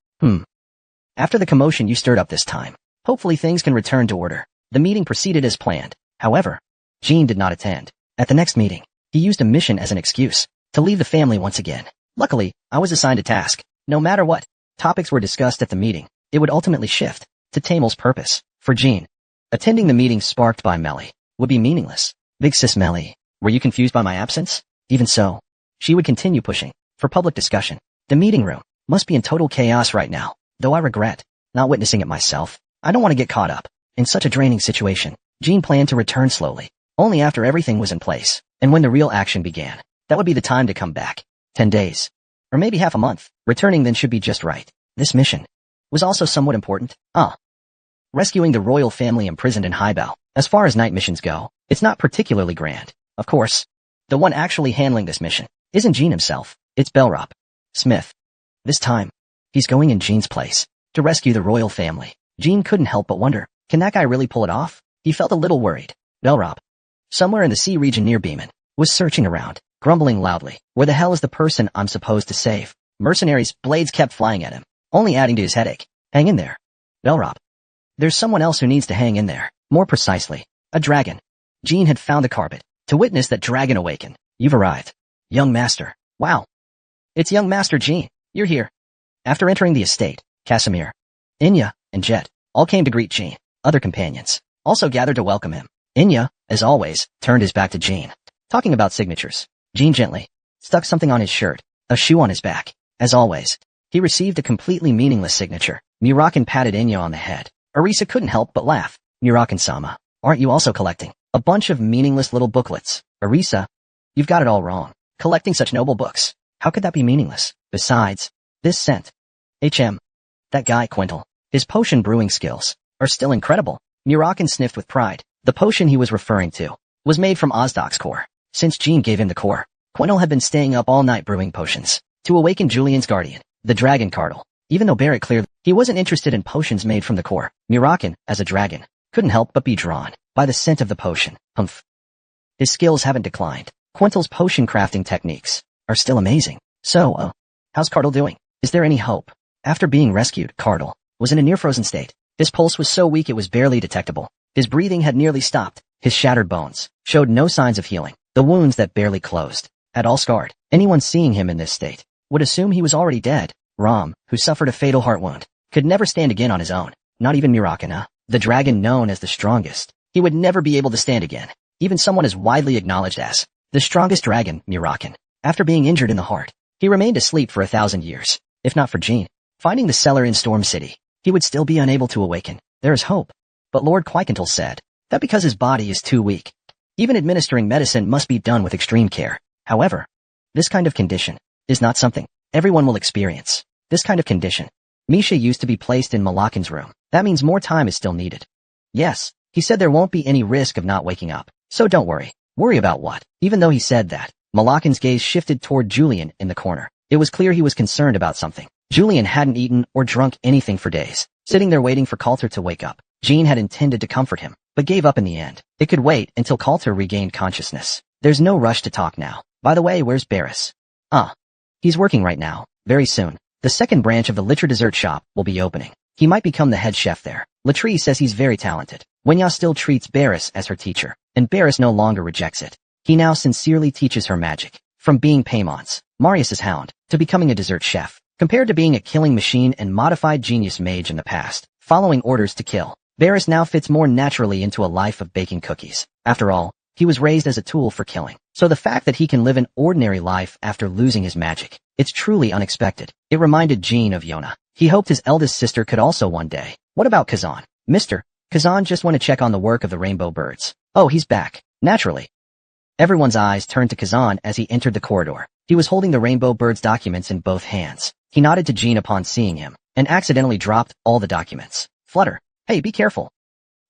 After the commotion you stirred up this time, hopefully things can return to order. The meeting proceeded as planned. However, Jean did not attend. At the next meeting, he used a mission as an excuse to leave the family once again. Luckily, I was assigned a task. No matter what topics were discussed at the meeting, it would ultimately shift to Tamel's purpose. For Jean, attending the meeting sparked by Melly would be meaningless. Big sis Melly, were you confused by my absence? Even so, she would continue pushing for public discussion. The meeting room must be in total chaos right now, though I regret not witnessing it myself. I don't want to get caught up in such a draining situation. Jean planned to return slowly, only after everything was in place, and when the real action began. That would be the time to come back. 10 days. Or maybe half a month. Returning then should be just right. This mission was also somewhat important. Rescuing the royal family imprisoned in Highbow. As far as night missions go, it's not particularly grand. Of course, the one actually handling this mission isn't Jean himself. It's Reup Smith. This time, he's going in Jean's place to rescue the royal family. Jean couldn't help but wonder, can that guy really pull it off? He felt a little worried. Reup, somewhere in the sea region near Beeman, was searching around, grumbling loudly. Where the hell is the person I'm supposed to save? Mercenaries' blades kept flying at him, only adding to his headache. Hang in there, Reup. There's someone else who needs to hang in there. More precisely, a dragon. Jean had found the carpet to witness that dragon awaken. You've arrived, young master. Wow. It's young master Jean. You're here. After entering the estate, Casimir, Inya, and Jet all came to greet Jean. Other companions also gathered to welcome him. Inya, as always, turned his back to Jean. Talking about signatures, Jean gently stuck something on his shirt, a shoe on his back. As always, he received a completely meaningless signature. Murakan patted Inya on the head. Arisa couldn't help but laugh. Murakan-sama, aren't you also collecting a bunch of meaningless little booklets? Arisa, you've got it all wrong. Collecting such noble books, how could that be meaningless? Besides, this scent. That guy Quintal, his potion brewing skills are still incredible. Murakan sniffed with pride. The potion he was referring to was made from Ozdok's core. Since Jean gave him the core, Quintal had been staying up all night brewing potions to awaken Julian's guardian, the dragon Cardinal. Even though Barrett clearly he wasn't interested in potions made from the core, Murakan, as a dragon, couldn't help but be drawn by the scent of the potion. His skills haven't declined. Quintal's potion crafting techniques are still amazing. So, how's Cardinal doing? Is there any hope? After being rescued, Cardinal was in a near-frozen state. His pulse was so weak it was barely detectable. His breathing had nearly stopped. His shattered bones showed no signs of healing. The wounds that barely closed had all scarred. Anyone seeing him in this state would assume he was already dead. Ram, who suffered a fatal heart wound, could never stand again on his own. Not even Murakan, the dragon known as the strongest. He would never be able to stand again. Even someone as widely acknowledged as the strongest dragon, Murakan. After being injured in the heart, he remained asleep for 1,000 years. If not for Jean finding the cellar in Storm City, he would still be unable to awaken. There is hope. But Lord Quaikental said that because his body is too weak, even administering medicine must be done with extreme care. However, this kind of condition is not something everyone will experience. This kind of condition. Misha used to be placed in Malakan's room. That means more time is still needed. Yes, he said there won't be any risk of not waking up. So don't worry. Worry about what? Even though he said that, Malakan's gaze shifted toward Julian in the corner. It was clear he was concerned about something. Julian hadn't eaten or drunk anything for days, sitting there waiting for Coulter to wake up. Jean had intended to comfort him, but gave up in the end. It could wait until Coulter regained consciousness. There's no rush to talk now. By the way, where's Barris? He's working right now. Very soon. The second branch of the Litra dessert shop will be opening. He might become the head chef there. Latree says he's very talented. Wenya still treats Barris as her teacher, and Barris no longer rejects it. He now sincerely teaches her magic. From being Paymon's, Marius's hound, to becoming a dessert chef. Compared to being a killing machine and modified genius mage in the past, following orders to kill, Barris now fits more naturally into a life of baking cookies. After all, he was raised as a tool for killing. So the fact that he can live an ordinary life after losing his magic, it's truly unexpected. It reminded Jean of Yona. He hoped his eldest sister could also one day. What about Kazan? Mister, Kazan just want to check on the work of the rainbow birds. Oh, he's back. Naturally. Everyone's eyes turned to Kazan as he entered the corridor. He was holding the rainbow birds documents in both hands. He nodded to Jean upon seeing him, and accidentally dropped all the documents. Flutter. Hey, be careful.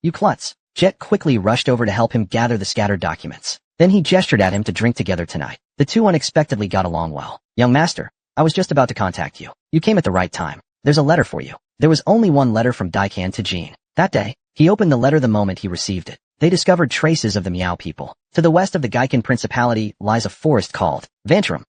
You klutz. Jet quickly rushed over to help him gather the scattered documents. Then he gestured at him to drink together tonight. The two unexpectedly got along well. Young master, I was just about to contact you. You came at the right time. There's a letter for you. There was only one letter from Daikan to Jean. That day, he opened the letter the moment he received it. They discovered traces of the Miao people. To the west of the Gaikan Principality lies a forest called Vantrum.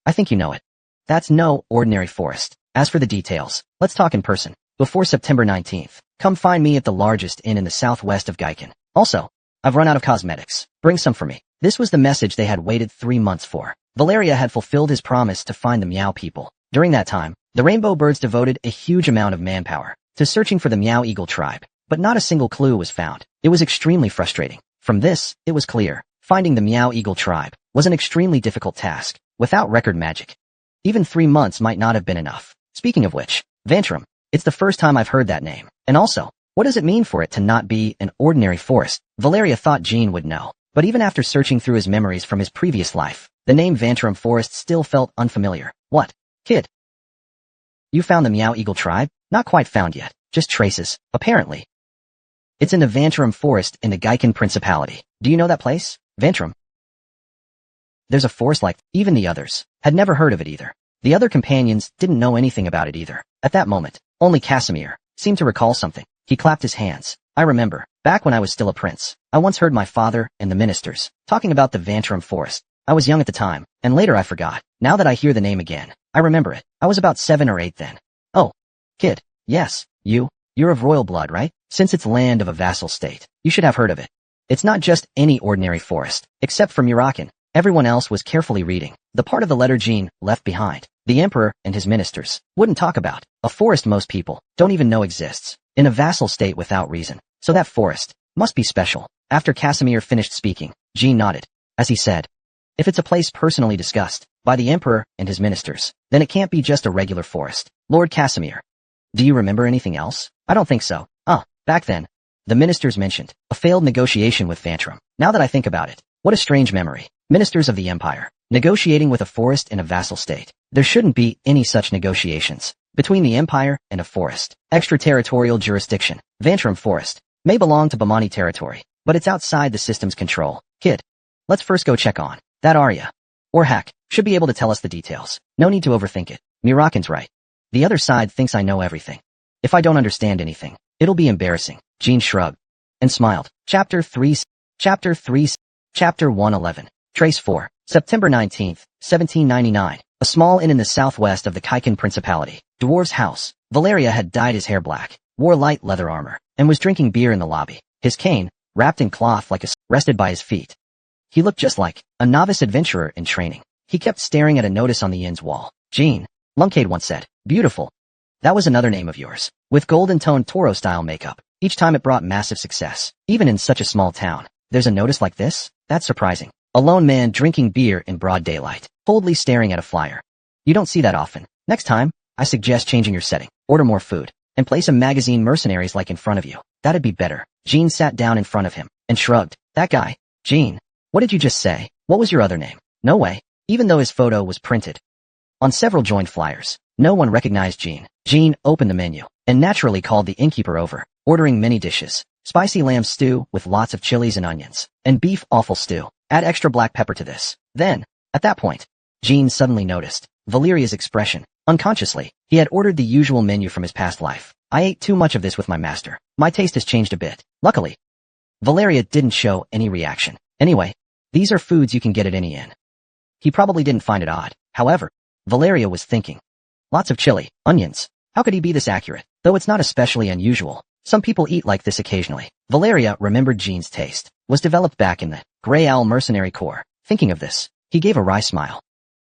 I think you know it. That's no ordinary forest. As for the details, let's talk in person. Before September 19th, come find me at the largest inn in the southwest of Gaikan. Also, I've run out of cosmetics. Bring some for me. This was the message they had waited 3 months for. Valeria had fulfilled his promise to find the Miao people. During that time, the rainbow birds devoted a huge amount of manpower to searching for the Miao Eagle tribe, but not a single clue was found. It was extremely frustrating. From this, it was clear, finding the Miao Eagle tribe was an extremely difficult task, without record magic. Even 3 months might not have been enough. Speaking of which, Vantrum, it's the first time I've heard that name. And also, what does it mean for it to not be an ordinary forest? Valeria thought Jean would know, but even after searching through his memories from his previous life, the name Vantrum Forest still felt unfamiliar. What? Kid? You found the Miao Eagle tribe? Not quite found yet. Just traces, apparently. It's in the Vantrum Forest in the Gaikan Principality. Do you know that place? Vantrum? There's a forest like even the others had never heard of it either. The other companions didn't know anything about it either. At that moment, only Casimir seemed to recall something. He clapped his hands. I remember, back when I was still a prince, I once heard my father and the ministers talking about the Vantrum Forest. I was young at the time, and later I forgot. Now that I hear the name again, I remember it. I was about 7 or 8 then. Oh, kid, yes, you're of royal blood, right? Since it's land of a vassal state, you should have heard of it. It's not just any ordinary forest, except for Murakan. Everyone else was carefully reading the part of the letter Jean left behind. The emperor and his ministers wouldn't talk about a forest most people don't even know exists in a vassal state without reason. So that forest must be special. After Casimir finished speaking, Jean nodded as he said, if it's a place personally discussed by the emperor and his ministers, then it can't be just a regular forest. Lord Casimir, do you remember anything else? I don't think so. Back then, the ministers mentioned a failed negotiation with Vantrum. Now that I think about it, what a strange memory. Ministers of the empire negotiating with a forest in a vassal state. There shouldn't be any such negotiations between the empire and a forest. Extraterritorial jurisdiction. Vantrum Forest may belong to Bamani territory, but it's outside the system's control. Kid, let's first go check on that Arya. Or Hack should be able to tell us the details. No need to overthink it. Mirakan's right. The other side thinks I know everything. If I don't understand anything, it'll be embarrassing. Jean shrugged and smiled. Chapter 111. Trace 4. September 19th, 1799. A small inn in the southwest of the Kaikan Principality. Dwarf's house. Valeria had dyed his hair black, wore light leather armor, and was drinking beer in the lobby. His cane, wrapped in cloth like rested by his feet. He looked just like a novice adventurer in training. He kept staring at a notice on the inn's wall. Jean, Lunkade once said, beautiful. That was another name of yours. With golden-toned Toro-style makeup. Each time it brought massive success. Even in such a small town, there's a notice like this? That's surprising. A lone man drinking beer in broad daylight, coldly staring at a flyer. You don't see that often. Next time, I suggest changing your setting. Order more food, and place a magazine mercenaries like in front of you. That'd be better. Jean sat down in front of him, and shrugged. That guy. Jean, what did you just say? What was your other name? No way. Even though his photo was printed on several joined flyers, no one recognized Jean. Jean opened the menu, and naturally called the innkeeper over, ordering many dishes. Spicy lamb stew with lots of chilies and onions, and beef offal stew. Add extra black pepper to this. Then, at that point, Jean suddenly noticed Valeria's expression. Unconsciously, he had ordered the usual menu from his past life. I ate too much of this with my master. My taste has changed a bit. Luckily, Valeria didn't show any reaction. Anyway, these are foods you can get at any inn. He probably didn't find it odd. However, Valeria was thinking. Lots of chili, onions. How could he be this accurate? Though it's not especially unusual. Some people eat like this occasionally. Valeria remembered Jean's taste. Was developed back in the Grey Owl mercenary corps. Thinking of this, he gave a wry smile.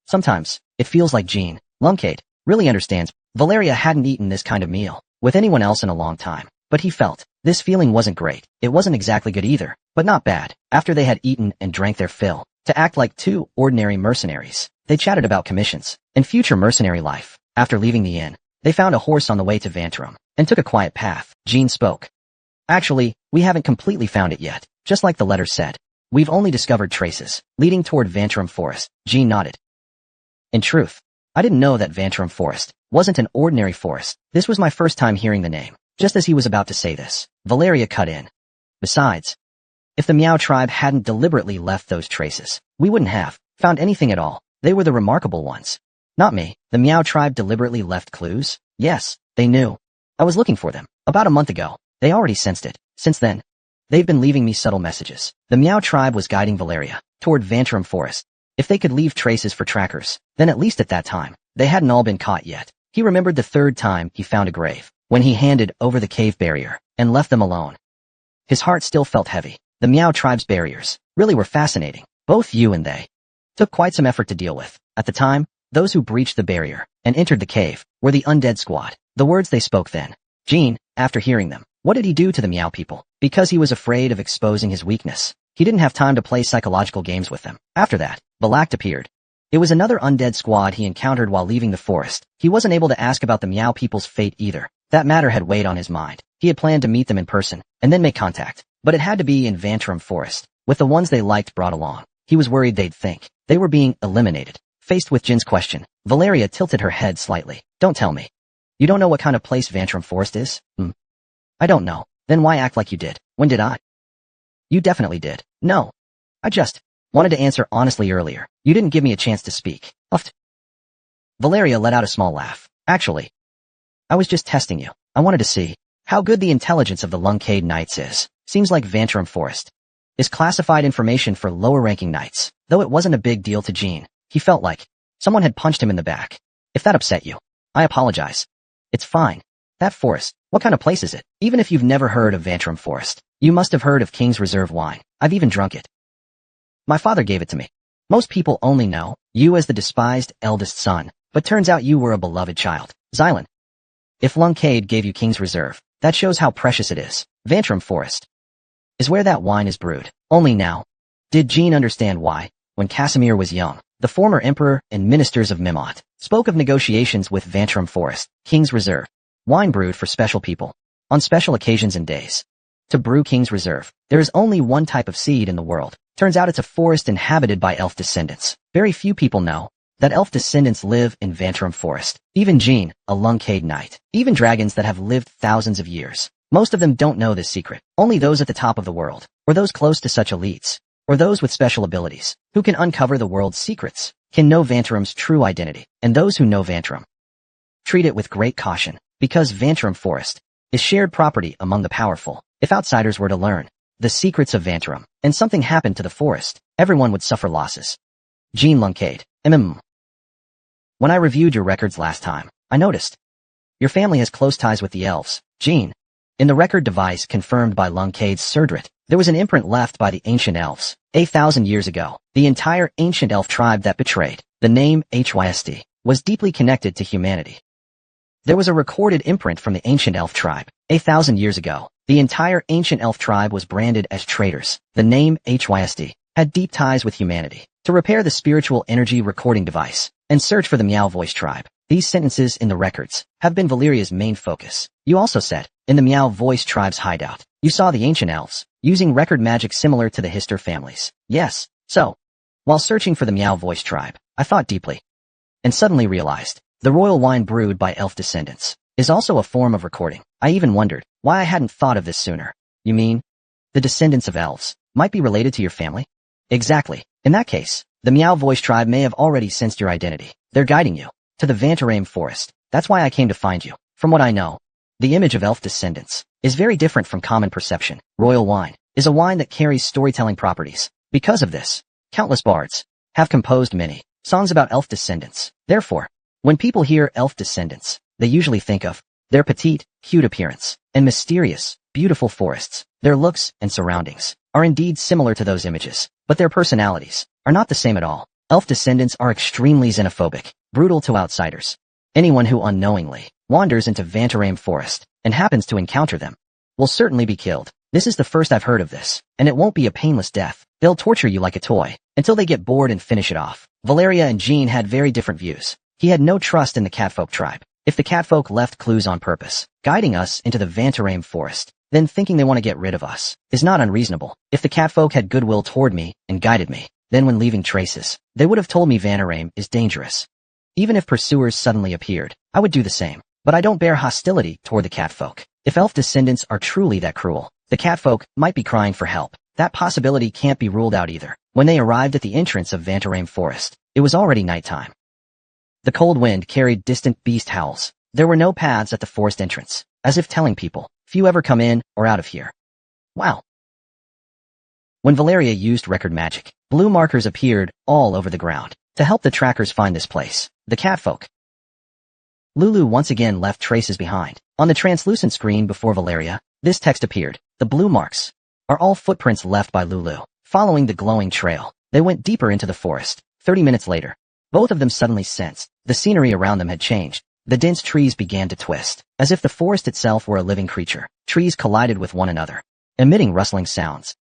Sometimes, it feels like Jean, Lunkade, really understands. Valeria hadn't eaten this kind of meal with anyone else in a long time. But he felt, this feeling wasn't great. It wasn't exactly good either, but not bad. After they had eaten and drank their fill, to act like two ordinary mercenaries, they chatted about commissions and future mercenary life. After leaving the inn, they found a horse on the way to Vantarum, and took a quiet path. Jean spoke. Actually, we haven't completely found it yet, just like the letter said. We've only discovered traces, leading toward Vantarum Forest. Jean nodded. In truth, I didn't know that Vantarum Forest wasn't an ordinary forest. This was my first time hearing the name. Just as he was about to say this, Valeria cut in. Besides, if the Meow tribe hadn't deliberately left those traces, we wouldn't have found anything at all. They were the remarkable ones. Not me. The Meow tribe deliberately left clues? Yes, they knew. I was looking for them. About a month ago, they already sensed it. Since then, they've been leaving me subtle messages. The Meow tribe was guiding Valeria toward Vantarum Forest. If they could leave traces for trackers, then at least at that time, they hadn't all been caught yet. He remembered the third time he found a grave, when he handed over the cave barrier and left them alone. His heart still felt heavy. The Meow tribe's barriers really were fascinating. Both you and they took quite some effort to deal with. At the time, those who breached the barrier and entered the cave were the undead squad. The words they spoke then. Jean, after hearing them, what did he do to the Meow people? Because he was afraid of exposing his weakness, he didn't have time to play psychological games with them. After that, Balakt appeared. It was another undead squad he encountered while leaving the forest. He wasn't able to ask about the Meow people's fate either. That matter had weighed on his mind. He had planned to meet them in person, and then make contact. But it had to be in Vantarum Forest, with the ones they liked brought along. He was worried they'd think they were being eliminated. Faced with Jin's question, Valeria tilted her head slightly. Don't tell me. You don't know what kind of place Vantarum Forest is? I don't know. Then why act like you did? When did I? You definitely did. No. I just wanted to answer honestly earlier. You didn't give me a chance to speak. Uffed. Valeria let out a small laugh. Actually, I was just testing you. I wanted to see how good the intelligence of the Lunkade Knights is. Seems like Vantarum Forest is classified information for lower-ranking knights. Though it wasn't a big deal to Jean, he felt like someone had punched him in the back. If that upset you, I apologize. It's fine. That forest, what kind of place is it? Even if you've never heard of Vantarum Forest, you must have heard of King's Reserve wine. I've even drunk it. My father gave it to me. Most people only know you as the despised eldest son, but turns out you were a beloved child. Xylan. If Lunkade gave you King's Reserve, that shows how precious it is. Vantarum Forest is where that wine is brewed. Only now did Jean understand why, when Casimir was young, the former emperor and ministers of Mimot spoke of negotiations with Vantarum Forest, King's Reserve, wine brewed for special people, on special occasions and days. To brew King's Reserve, there is only one type of seed in the world. Turns out it's a forest inhabited by elf descendants. Very few people know that elf descendants live in Vantarum Forest. Even Jean, a Lunkade knight. Even dragons that have lived thousands of years. Most of them don't know this secret. Only those at the top of the world, or those close to such elites, or those with special abilities, who can uncover the world's secrets, can know Vantarum's true identity. And those who know Vantarum treat it with great caution, because Vantarum Forest is shared property among the powerful. If outsiders were to learn the secrets of Vantarum, and something happened to the forest, everyone would suffer losses. Jean Lunkade. When I reviewed your records last time, I noticed your family has close ties with the elves. Jean. In the record device confirmed by Lunkade's Surdrit, there was an imprint left by the ancient elves. 1,000 years ago, the entire ancient elf tribe that betrayed the name HYST was deeply connected to humanity. There was a recorded imprint from the ancient elf tribe. 1,000 years ago, the entire ancient elf tribe was branded as traitors. The name HYST had deep ties with humanity. To repair the spiritual energy recording device and search for the Meow Voice tribe, these sentences in the records have been Valeria's main focus. You also said, in the Meow Voice tribe's hideout, you saw the ancient elves using record magic similar to the Hister families. Yes. So, while searching for the Meow Voice tribe, I thought deeply and suddenly realized the royal wine brewed by elf descendants is also a form of recording. I even wondered why I hadn't thought of this sooner. You mean the descendants of elves might be related to your family? Exactly. In that case, the Meow Voice tribe may have already sensed your identity. They're guiding you to the Vantarame forest. That's why I came to find you. From what I know, the image of elf descendants is very different from common perception. Royal wine is a wine that carries storytelling properties. Because of this, countless bards have composed many songs about elf descendants. Therefore, when people hear elf descendants, they usually think of their petite, cute appearance and mysterious, beautiful forests. Their looks and surroundings are indeed similar to those images, but their personalities are not the same at all. Elf descendants are extremely xenophobic, brutal to outsiders. Anyone who unknowingly wanders into Vantarame forest and happens to encounter them will certainly be killed. This is the first I've heard of this, and it won't be a painless death. They'll torture you like a toy until they get bored and finish it off. Valeria and Jean had very different views. He had no trust in the catfolk tribe. If the catfolk left clues on purpose, guiding us into the Vantarame forest, then thinking they want to get rid of us is not unreasonable. If the catfolk had goodwill toward me and guided me, then when leaving traces, they would have told me Vantarame is dangerous. Even if pursuers suddenly appeared, I would do the same. But I don't bear hostility toward the catfolk. If elf descendants are truly that cruel, the catfolk might be crying for help. That possibility can't be ruled out either. When they arrived at the entrance of Vantarame forest, it was already nighttime. The cold wind carried distant beast howls. There were no paths at the forest entrance, as if telling people, few ever come in or out of here. Wow. When Valeria used record magic, blue markers appeared all over the ground to help the trackers find this place. The catfolk. Lulu once again left traces behind. On the translucent screen before Valeria, this text appeared. The blue marks are all footprints left by Lulu. Following the glowing trail, they went deeper into the forest. 30 minutes later, both of them suddenly sensed the scenery around them had changed. The dense trees began to twist, as if the forest itself were a living creature. Trees collided with one another, emitting rustling sounds.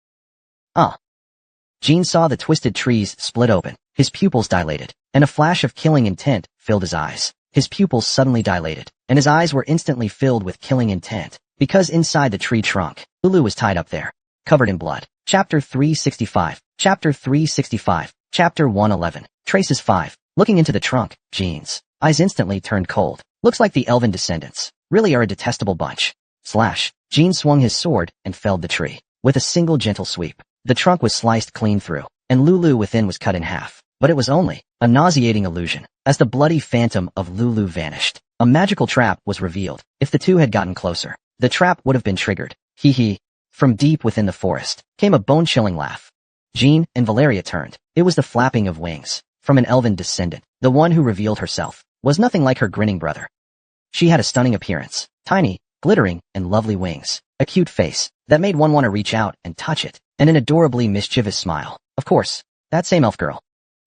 Jean saw the twisted trees split open. His pupils dilated, and a flash of killing intent filled his eyes. His pupils suddenly dilated, and his eyes were instantly filled with killing intent, because inside the tree trunk, Lulu was tied up there, covered in blood. Chapter 365, Chapter 365, Chapter 111, Traces 5. Looking into the trunk, Jean's eyes instantly turned cold. Looks like the elven descendants really are a detestable bunch. Jean swung his sword and felled the tree. With a single gentle sweep, the trunk was sliced clean through, and Lulu within was cut in half. But it was only a nauseating illusion. As the bloody phantom of Lulu vanished, a magical trap was revealed. If the two had gotten closer, the trap would have been triggered. Hee hee. From deep within the forest came a bone-chilling laugh. Jean and Valeria turned. It was the flapping of wings from an elven descendant. The one who revealed herself was nothing like her grinning brother. She had a stunning appearance, tiny, glittering, and lovely wings, a cute face that made one want to reach out and touch it, and an adorably mischievous smile. Of course, that same elf girl,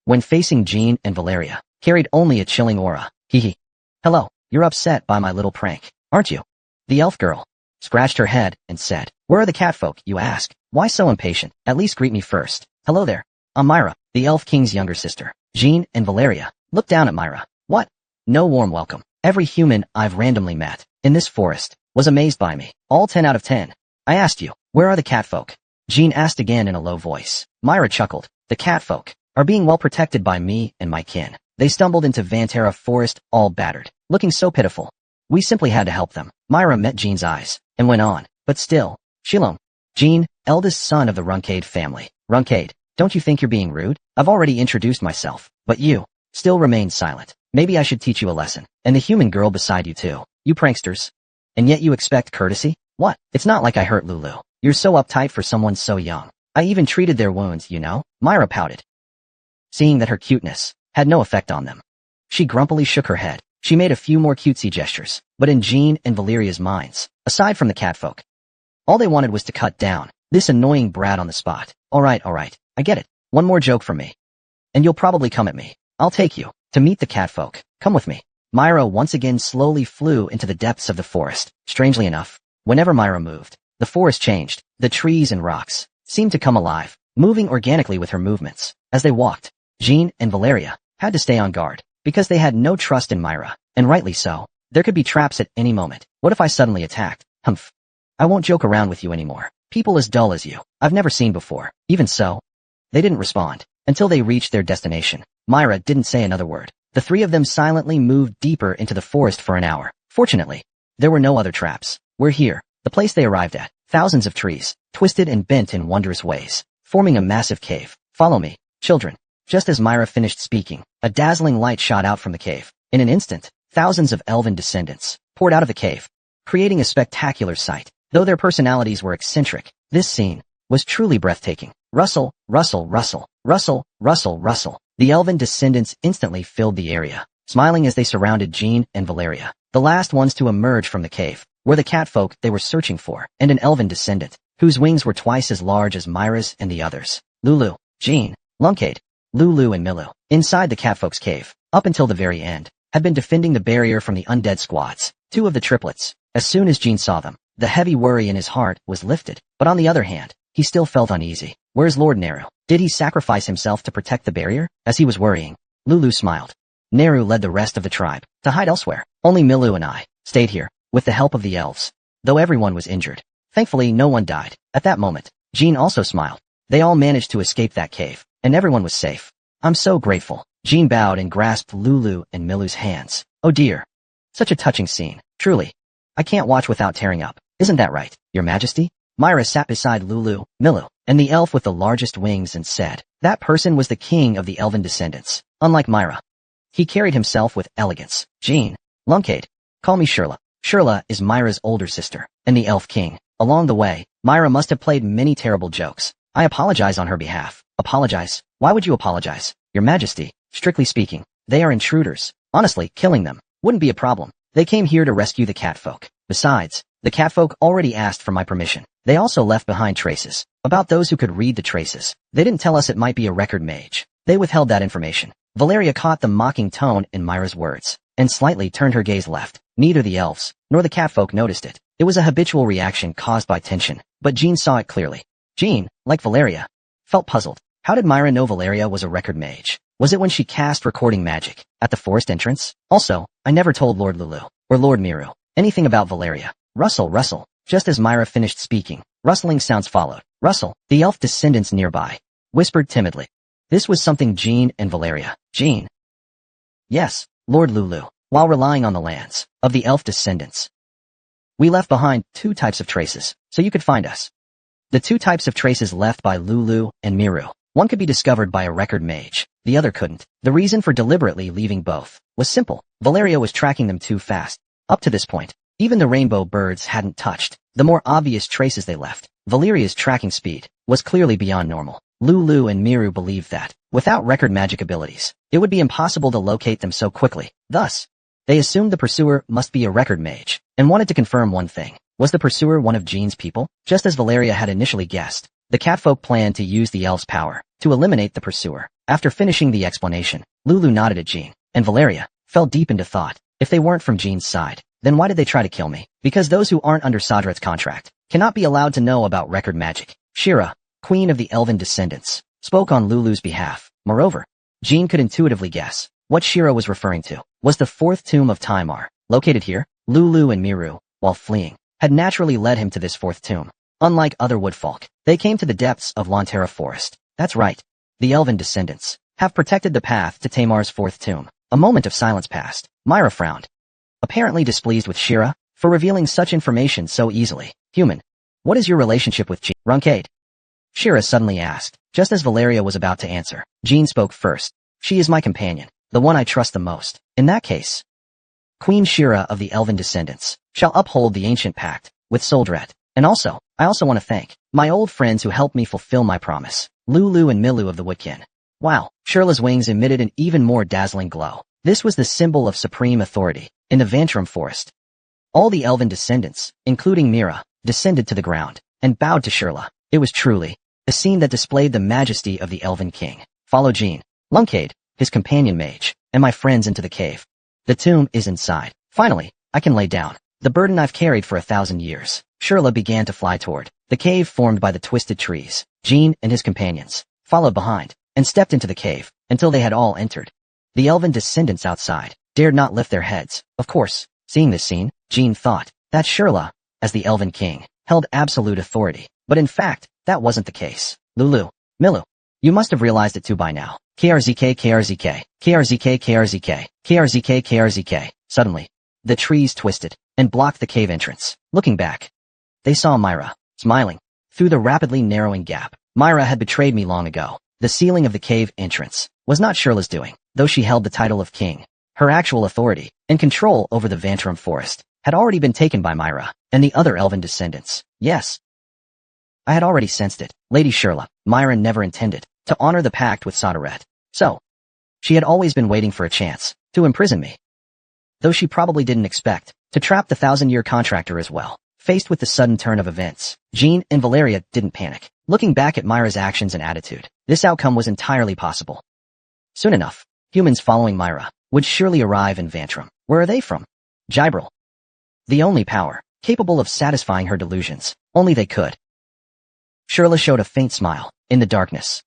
when facing Jean and Valeria, carried only a chilling aura. Hee hee. Hello, you're upset by my little prank, aren't you? The elf girl scratched her head and said, where are the catfolk, you ask? Why so impatient? At least greet me first. Hello there. I'm Myra, the elf king's younger sister. Jean and Valeria looked down at Myra. What? No warm welcome. Every human I've randomly met in this forest was amazed by me. All 10 out of 10. I asked you, where are the catfolk? Jean asked again in a low voice. Myra chuckled. The catfolk are being well protected by me and my kin. They stumbled into Vantara forest, all battered, looking so pitiful. We simply had to help them. Myra met Jean's eyes and went on, but still, Shilom. Jean, eldest son of the Runcade family. Runcade, don't you think you're being rude? I've already introduced myself, but you still remain silent. Maybe I should teach you a lesson. And the human girl beside you too. You pranksters. And yet you expect courtesy? What? It's not like I hurt Lulu. You're so uptight for someone so young. I even treated their wounds, you know? Myra pouted, seeing that her cuteness had no effect on them. She grumpily shook her head. She made a few more cutesy gestures, but in Jean and Valeria's minds, aside from the catfolk, all they wanted was to cut down this annoying brat on the spot. Alright, I get it. One more joke from me, and you'll probably come at me. I'll take you to meet the catfolk. Come with me. Myra once again slowly flew into the depths of the forest. Strangely enough, whenever Myra moved, the forest changed. The trees and rocks seemed to come alive, moving organically with her movements. As they walked, Jean and Valeria had to stay on guard, because they had no trust in Myra, and rightly so. There could be traps at any moment. What if I suddenly attacked? Humph. I won't joke around with you anymore. People as dull as you, I've never seen before. Even so, they didn't respond until they reached their destination. Myra didn't say another word. The three of them silently moved deeper into the forest for an hour. Fortunately, there were no other traps. We're here, the place they arrived at. Thousands of trees, twisted and bent in wondrous ways, forming a massive cave. Follow me, children. Just as Myra finished speaking, a dazzling light shot out from the cave. In an instant, thousands of elven descendants poured out of the cave, creating a spectacular sight. Though their personalities were eccentric, this scene was truly breathtaking. Rustle, rustle, rustle, rustle, rustle, rustle. The elven descendants instantly filled the area, smiling as they surrounded Jean and Valeria. The last ones to emerge from the cave were the catfolk they were searching for, and an elven descendant, whose wings were twice as large as Myra's and the others. Lulu, Jean, Lunkade, Lulu and Milu, inside the catfolk's cave, up until the very end, had been defending the barrier from the undead squads. Two of the triplets. As soon as Jean saw them, the heavy worry in his heart was lifted, but on the other hand, he still felt uneasy. Where's Lord Neru? Did he sacrifice himself to protect the barrier? As he was worrying, Lulu smiled. Neru led the rest of the tribe to hide elsewhere. Only Milu and I stayed here, with the help of the elves. Though everyone was injured, thankfully no one died. At that moment, Jean also smiled. They all managed to escape that cave, and everyone was safe. I'm so grateful. Jean bowed and grasped Lulu and Milu's hands. Oh dear. Such a touching scene. Truly. I can't watch without tearing up. Isn't that right, Your Majesty? Myra sat beside Lulu, Milu, and the elf with the largest wings and said, that person was the king of the elven descendants. Unlike Myra, he carried himself with elegance. Jean, Lunkade, call me Shirla. Shirla is Myra's older sister, and the elf king. Along the way, Myra must have played many terrible jokes. I apologize on her behalf. Apologize? Why would you apologize? Your Majesty, strictly speaking, they are intruders. Honestly, killing them wouldn't be a problem. They came here to rescue the catfolk. Besides, the catfolk already asked for my permission. They also left behind traces. About those who could read the traces. They didn't tell us it might be a record mage. They withheld that information. Valeria caught the mocking tone in Myra's words, and slightly turned her gaze left. Neither the elves, nor the catfolk noticed it. It was a habitual reaction caused by tension, but Jean saw it clearly. Jean, like Valeria, felt puzzled. How did Myra know Valeria was a record mage? Was it when she cast recording magic at the forest entrance? Also, I never told Lord Lulu, or Lord Miru, anything about Valeria. Rustle, rustle. Just as Myra finished speaking, rustling sounds followed. Rustle, the elf descendants nearby whispered timidly. This was something Jean and Valeria. Jean. Yes, Lord Lulu, while relying on the lands of the elf descendants, we left behind 2 types of traces, so you could find us. The 2 types of traces left by Lulu and Miru. One could be discovered by a record mage, the other couldn't. The reason for deliberately leaving both was simple. Valeria was tracking them too fast. Up to this point, even the rainbow birds hadn't touched the more obvious traces they left. Valeria's tracking speed was clearly beyond normal. Lulu and Miru believed that, without record magic abilities, it would be impossible to locate them so quickly. Thus, they assumed the pursuer must be a record mage, and wanted to confirm one thing. Was the pursuer one of Jean's people? Just as Valeria had initially guessed, the catfolk planned to use the elf's power to eliminate the pursuer. After finishing the explanation, Lulu nodded at Jean, and Valeria fell deep into thought. If they weren't from Jean's side, then why did they try to kill me? Because those who aren't under Sadrat's contract cannot be allowed to know about record magic. Shira, queen of the elven descendants, spoke on Lulu's behalf. Moreover, Jean could intuitively guess what Shira was referring to was the 4th tomb of Timar, located here. Lulu and Miru, while fleeing, had naturally led him to this 4th tomb. Unlike other woodfolk, they came to the depths of Lantera Forest. That's right. The elven descendants have protected the path to Tamar's 4th tomb. A moment of silence passed. Myra frowned, apparently displeased with Shira for revealing such information so easily. Human, what is your relationship with Jean? Runkade? Shira suddenly asked. Just as Valeria was about to answer, Jean spoke first. She is my companion, the one I trust the most. In that case, Queen Shira of the elven descendants shall uphold the ancient pact with Soldret. And also, I also want to thank my old friends who helped me fulfill my promise. Lulu and Milu of the Woodkin. Wow, Shirla's wings emitted an even more dazzling glow. This was the symbol of supreme authority in the Vantrum forest. All the elven descendants, including Mira, descended to the ground and bowed to Shirla. It was truly a scene that displayed the majesty of the elven king. Follow Jean, Lunkade, his companion mage, and my friends into the cave. The tomb is inside. Finally, I can lay down the burden I've carried for 1,000 years. Shirla began to fly toward the cave formed by the twisted trees. Jean and his companions followed behind and stepped into the cave until they had all entered. The elven descendants outside dared not lift their heads. Of course, seeing this scene, Jean thought that Shirla, as the elven king, held absolute authority. But in fact, that wasn't the case. Lulu, Milu, you must have realized it too by now. KRZK, KRZK, KRZK, KRZK, KRZK, KRZK. Suddenly, the trees twisted and blocked the cave entrance. Looking back, they saw Myra, smiling, through the rapidly narrowing gap. Myra had betrayed me long ago. The ceiling of the cave entrance was not Shirla's doing, though she held the title of king. Her actual authority and control over the Vantram forest had already been taken by Myra and the other elven descendants. Yes, I had already sensed it. Lady Shirla, Myra never intended to honor the pact with Sodaret. So, she had always been waiting for a chance to imprison me. Though she probably didn't expect to trap the 1,000-year contractor as well. Faced with the sudden turn of events, Jean and Valeria didn't panic. Looking back at Myra's actions and attitude, this outcome was entirely possible. Soon enough, humans following Myra would surely arrive in Vantram. Where are they from? Gibril. The only power capable of satisfying her delusions. Only they could. Shirla showed a faint smile in the darkness.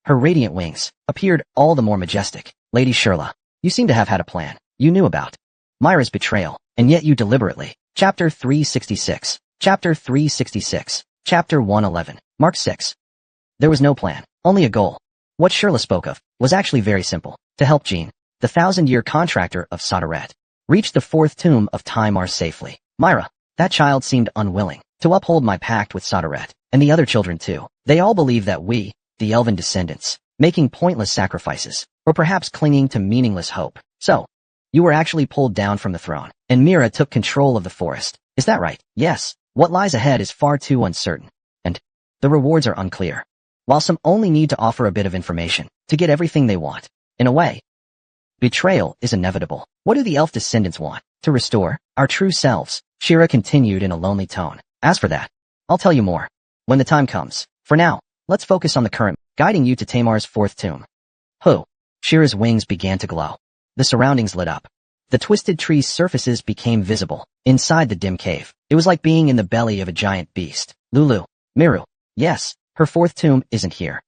Her radiant wings appeared all the more majestic. Lady Shirla, you seem to have had a plan. You knew about Myra's betrayal, and yet you deliberately. Chapter 366. Chapter 366. Chapter 111. Mark 6. There was no plan, only a goal. What Shirla spoke of was actually very simple. To help Jean, the 1,000-year contractor of Sodaret, reach the 4th tomb of Timar safely. Myra, that child seemed unwilling to uphold my pact with Sodaret, and the other children too. They all believe that we, the elven descendants, making pointless sacrifices, or perhaps clinging to meaningless hope. So, you were actually pulled down from the throne, and Mira took control of the forest. Is that right? Yes. What lies ahead is far too uncertain, and the rewards are unclear. While some only need to offer a bit of information to get everything they want. In a way, betrayal is inevitable. What do the elf descendants want? To restore our true selves, Shira continued in a lonely tone. As for that, I'll tell you more when the time comes. For now, let's focus on the current, guiding you to Tamar's 4th tomb. Who? Shira's wings began to glow. The surroundings lit up. The twisted tree's surfaces became visible. Inside the dim cave, it was like being in the belly of a giant beast. Lulu. Miru. Yes, her 4th tomb isn't here.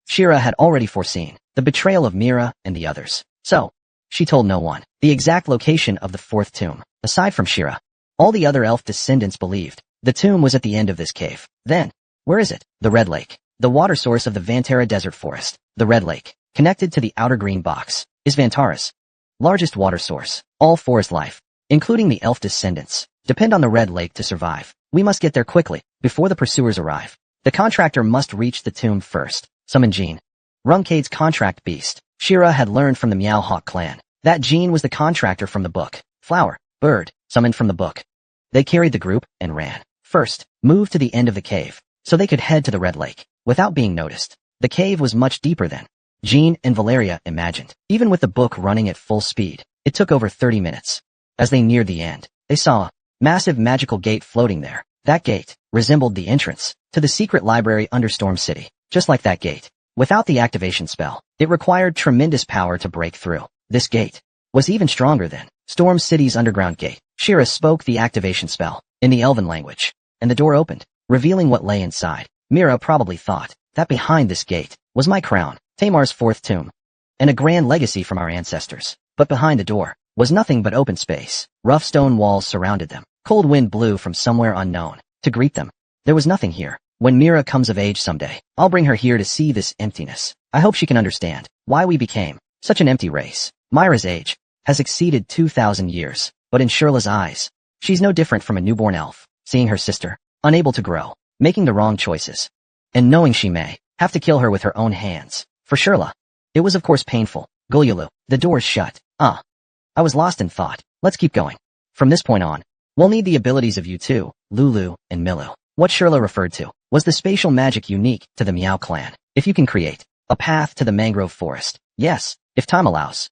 Shira had already foreseen the betrayal of Mira and the others. So, she told no one the exact location of the 4th tomb. Aside from Shira, all the other elf descendants believed the tomb was at the end of this cave. Then, where is it? The Red Lake. The water source of the Vantara Desert Forest. The Red Lake, connected to the outer green box, is Vantara's largest water source. All forest life, including the elf descendants, depend on the Red Lake to survive. We must get there quickly, before the pursuers arrive. The contractor must reach the tomb first. Summon Jean. Runcade's contract beast. Shira had learned from the Meowhawk clan that Jean was the contractor from the book. Flower, bird, summoned from the book. They carried the group and ran. First, moved to the end of the cave, so they could head to the Red Lake, without being noticed. The cave was much deeper than Jean and Valeria imagined. Even with the book running at full speed, it took over 30 minutes. As they neared the end, they saw a massive magical gate floating there. That gate resembled the entrance to the secret library under Storm City. Just like that gate, without the activation spell, it required tremendous power to break through. This gate was even stronger than Storm City's underground gate. Shira spoke the activation spell in the Elven language, and the door opened, revealing what lay inside. Mira probably thought that behind this gate was my crown, Tamar's 4th tomb, and a grand legacy from our ancestors. But behind the door was nothing but open space. Rough stone walls surrounded them. Cold wind blew from somewhere unknown to greet them. There was nothing here. When Mira comes of age someday, I'll bring her here to see this emptiness. I hope she can understand why we became such an empty race. Myra's age has exceeded 2,000 years, but in Shirla's eyes, she's no different from a newborn elf, seeing her sister, unable to grow, making the wrong choices, and knowing she may have to kill her with her own hands. For Shirla, it was of course painful. Gulyulu, the door's shut. I was lost in thought. Let's keep going. From this point on, we'll need the abilities of you two, Lulu and Milu. What Shirla referred to was the spatial magic unique to the Meow clan. If you can create a path to the mangrove forest, yes, if time allows.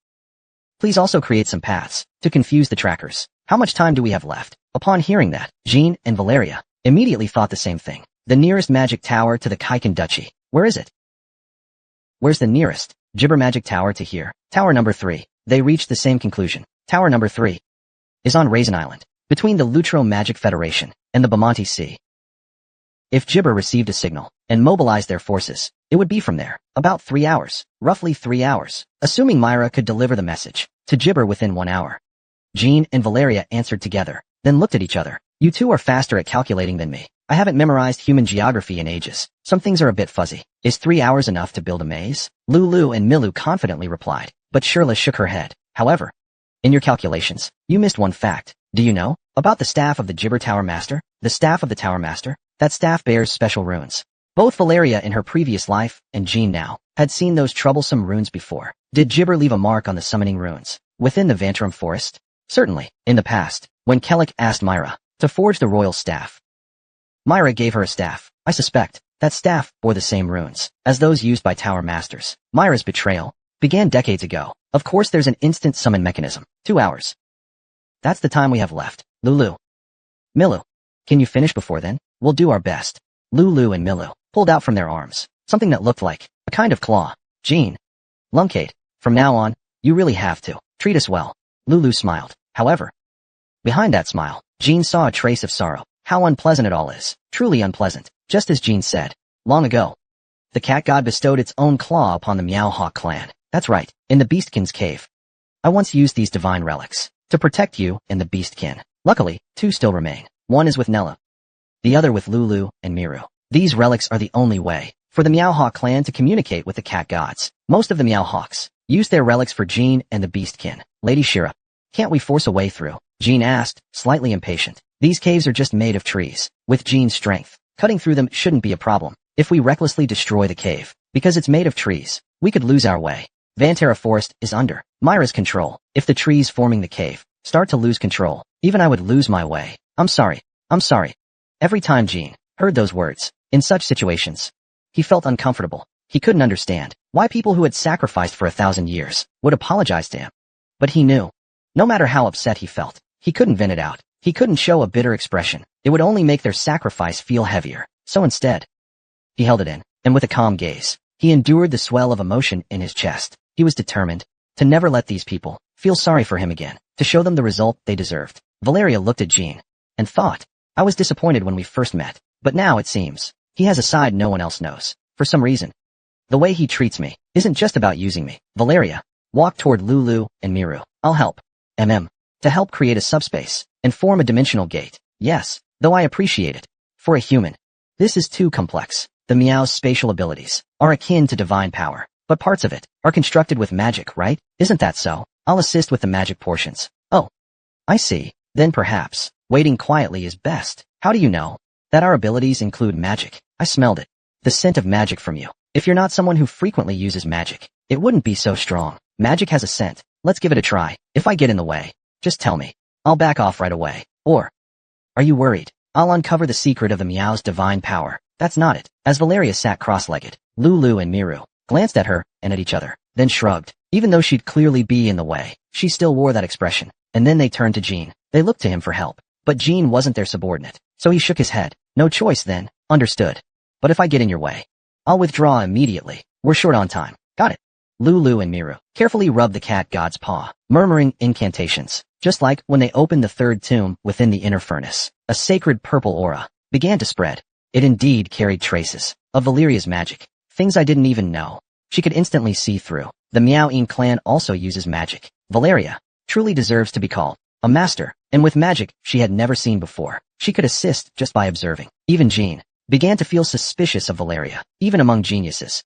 Please also create some paths to confuse the trackers. How much time do we have left? Upon hearing that, Jean and Valeria immediately thought the same thing. The nearest magic tower to the Kaiken Duchy. Where is it? Where's the nearest Gibber magic tower to here? Tower number 3. They reached the same conclusion. Tower number 3 is on Raisin Island, between the Lutro Magic Federation and the Bamonti Sea. If Gibber received a signal and mobilized their forces, it would be from there. About 3 hours. Roughly 3 hours. Assuming Myra could deliver the message to Gibber within 1 hour. Jean and Valeria answered together, then looked at each other. You two are faster at calculating than me. I haven't memorized human geography in ages. Some things are a bit fuzzy. Is 3 hours enough to build a maze? Lulu and Milu confidently replied, but Shirla shook her head. However, in your calculations, you missed one fact. Do you know about the staff of the Gibber Tower Master? The staff of the Tower Master? That staff bears special runes Both Valeria in her previous life and Jean now had seen those troublesome runes before. Did Gibber leave a mark on the summoning runes within the Vantrum forest? Certainly, in the past, when Kellic asked Myra to forge the royal staff. Myra gave her a staff. I suspect that staff bore the same runes as those used by Tower Masters. Myra's betrayal began decades ago. Of course there's an instant summon mechanism. 2 hours. That's the time we have left. Lulu. Milu. Can you finish before then? We'll do our best. Lulu and Milu pulled out from their arms something that looked like a kind of claw. Jean. Lunkate. From now on, you really have to treat us well. Lulu smiled. However, behind that smile, Jean saw a trace of sorrow. How unpleasant it all is. Truly unpleasant. Just as Jean said. Long ago, the cat god bestowed its own claw upon the Meowhawk clan. That's right, in the Beastkins cave. I once used these divine relics to protect you and the Beastkin. Luckily, 2 still remain. One is with Nella, the other with Lulu and Miru. These relics are the only way for the Meowhawk clan to communicate with the cat gods. Most of the Meowhawks use their relics for Jean and the Beastkin. Lady Shira, can't we force a way through? Jean asked, slightly impatient. These caves are just made of trees. With Jean's strength, cutting through them shouldn't be a problem. If we recklessly destroy the cave, because it's made of trees, we could lose our way. Vantera Forest is under Myra's control. If the trees forming the cave start to lose control, even I would lose my way. I'm sorry. Every time Jean heard those words, in such situations, he felt uncomfortable. He couldn't understand why people who had sacrificed for 1,000 years would apologize to him. But he knew, no matter how upset he felt, he couldn't vent it out. He couldn't show a bitter expression. It would only make their sacrifice feel heavier. So instead, he held it in, and with a calm gaze, he endured the swell of emotion in his chest. He was determined to never let these people feel sorry for him again, to show them the result they deserved. Valeria looked at Jean and thought, I was disappointed when we first met, but now it seems he has a side no one else knows. For some reason, the way he treats me isn't just about using me. Valeria walked toward Lulu and Miru. I'll help. To help create a subspace and form a dimensional gate. Yes, though I appreciate it. For a human, this is too complex. The Meow's spatial abilities are akin to divine power, but parts of it are constructed with magic, right? Isn't that so? I'll assist with the magic portions. Oh, I see. Then perhaps waiting quietly is best. How do you know that our abilities include magic? I smelled it. The scent of magic from you. If you're not someone who frequently uses magic, it wouldn't be so strong. Magic has a scent. Let's give it a try. If I get in the way, just tell me. I'll back off right away. Or, are you worried? I'll uncover the secret of the Meow's divine power. That's not it. As Valeria sat cross-legged, Lulu and Miru glanced at her and at each other, then shrugged. Even though she'd clearly be in the way, she still wore that expression. And then they turned to Jean. They looked to him for help. But Jean wasn't their subordinate, so he shook his head. No choice then. Understood. But if I get in your way, I'll withdraw immediately. We're short on time. Got it. Lulu and Miru carefully rubbed the cat god's paw, murmuring incantations. Just like when they opened the third tomb within the inner furnace, a sacred purple aura began to spread. It indeed carried traces of Valeria's magic, things I didn't even know. She could instantly see through. The Meoween clan also uses magic. Valeria truly deserves to be called a master, and with magic she had never seen before. She could assist just by observing. Even Jean began to feel suspicious of Valeria, even among geniuses.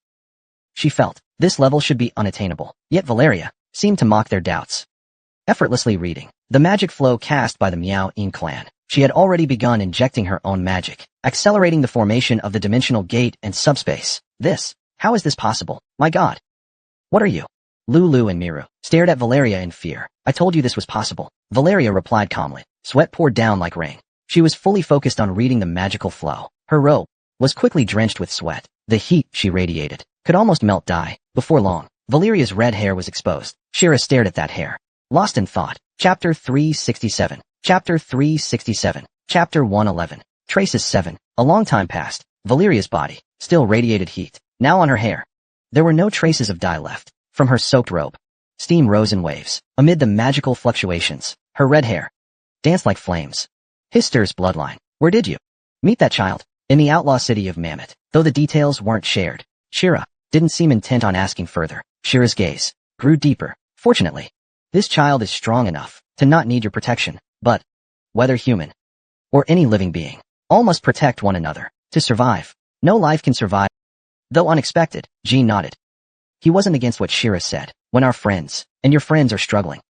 She felt this level should be unattainable, yet Valeria seemed to mock their doubts. Effortlessly reading the magic flow cast by the Meoween clan, she had already begun injecting her own magic, accelerating the formation of the dimensional gate and subspace. How is this possible? My god. What are you? Lulu and Miru stared at Valeria in fear. I told you this was possible. Valeria replied calmly. Sweat poured down like rain. She was fully focused on reading the magical flow. Her robe was quickly drenched with sweat. The heat she radiated could almost melt dye. Before long, Valeria's red hair was exposed. Shira stared at that hair, lost in thought. Chapter 367. Chapter 367. Chapter 111. Traces 7. A long time passed. Valeria's body still radiated heat. Now on her hair, there were no traces of dye left. From her soaked robe, steam rose in waves. Amid the magical fluctuations, her red hair danced like flames. Hister's bloodline. Where did you meet that child? In the outlaw city of Mammoth. Though the details weren't shared, Shira didn't seem intent on asking further. Shira's gaze grew deeper. Fortunately, this child is strong enough to not need your protection. But, whether human or any living being, all must protect one another to survive. No life can survive. Though unexpected, Jean nodded. He wasn't against what Shira said. When our friends and your friends are struggling,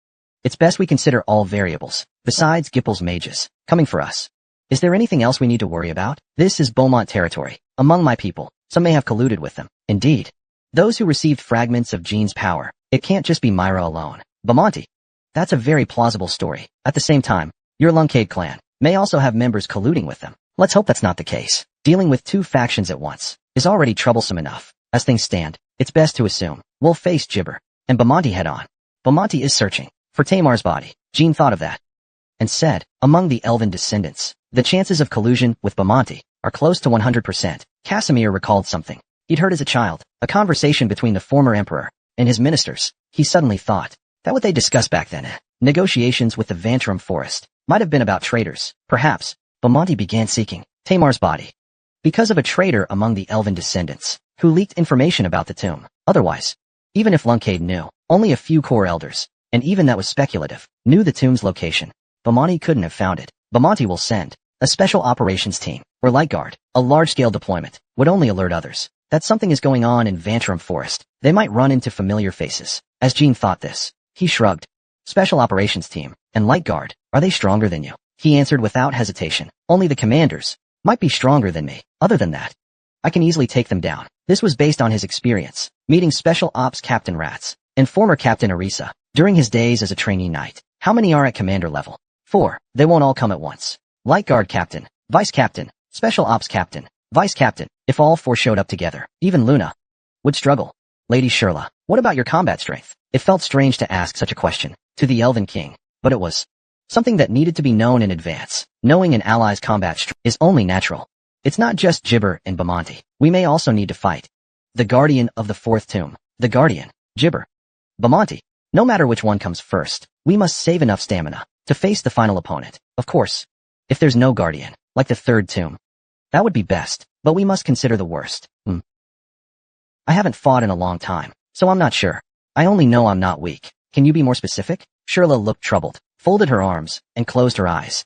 it's best we consider all variables. Besides Gippel's mages coming for us, Is there anything else we need to worry about? This is Beaumont territory. Among my people, some may have colluded with them. Indeed. Those who received fragments of Jean's power. It can't just be Myra alone. Beaumonty. That's a very plausible story. At the same time, your Lunkade clan may also have members colluding with them. Let's hope that's not the case. Dealing with two factions at once is already troublesome enough. As things stand, it's best to assume we'll face Gibber and Beaumonty head on. Beaumonty is searching for Tamar's body. Jean thought of that and said, among the elven descendants, the chances of collusion with Beaumonty are close to 100%. Casimir recalled something he'd heard as a child, a conversation between the former emperor and his ministers. He suddenly thought that what they discussed back then, negotiations with the Vantrum forest, might have been about traitors. Perhaps Beaumonty began seeking Tamar's body because of a traitor among the elven descendants who leaked information about the tomb. Otherwise, even if Lunkade knew, only a few core elders, and even that was speculative, knew the tomb's location. Beaumonty couldn't have found it. Beaumonty will send a special operations team, or light guard. A large-scale deployment would only alert others that something is going on in Vantrum Forest. They might run into familiar faces. As Jean thought this, he shrugged. Special operations team and light guard, are they stronger than you? He answered without hesitation. Only the commanders might be stronger than me. Other than that, I can easily take them down. This was based on his experience, meeting Special Ops Captain Rats and former Captain Arisa during his days as a trainee knight. How many are at commander level? 4. They won't all come at once. Light Guard Captain, Vice Captain, Special Ops Captain, Vice Captain. If all 4 showed up together, even Luna would struggle. Lady Shirla, what about your combat strength? It felt strange to ask such a question to the Elven King, but it was something that needed to be known in advance. Knowing an ally's combat strength is only natural. It's not just Gibber and Beaumonty. We may also need to fight the Guardian of the Fourth Tomb. The Guardian, Gibber, Beaumonty. No matter which one comes first, we must save enough stamina to face the final opponent. Of course, if there's no Guardian, like the Third Tomb, that would be best, but we must consider the worst. I haven't fought in a long time, so I'm not sure. I only know I'm not weak. Can you be more specific? Shirla looked troubled, folded her arms, and closed her eyes.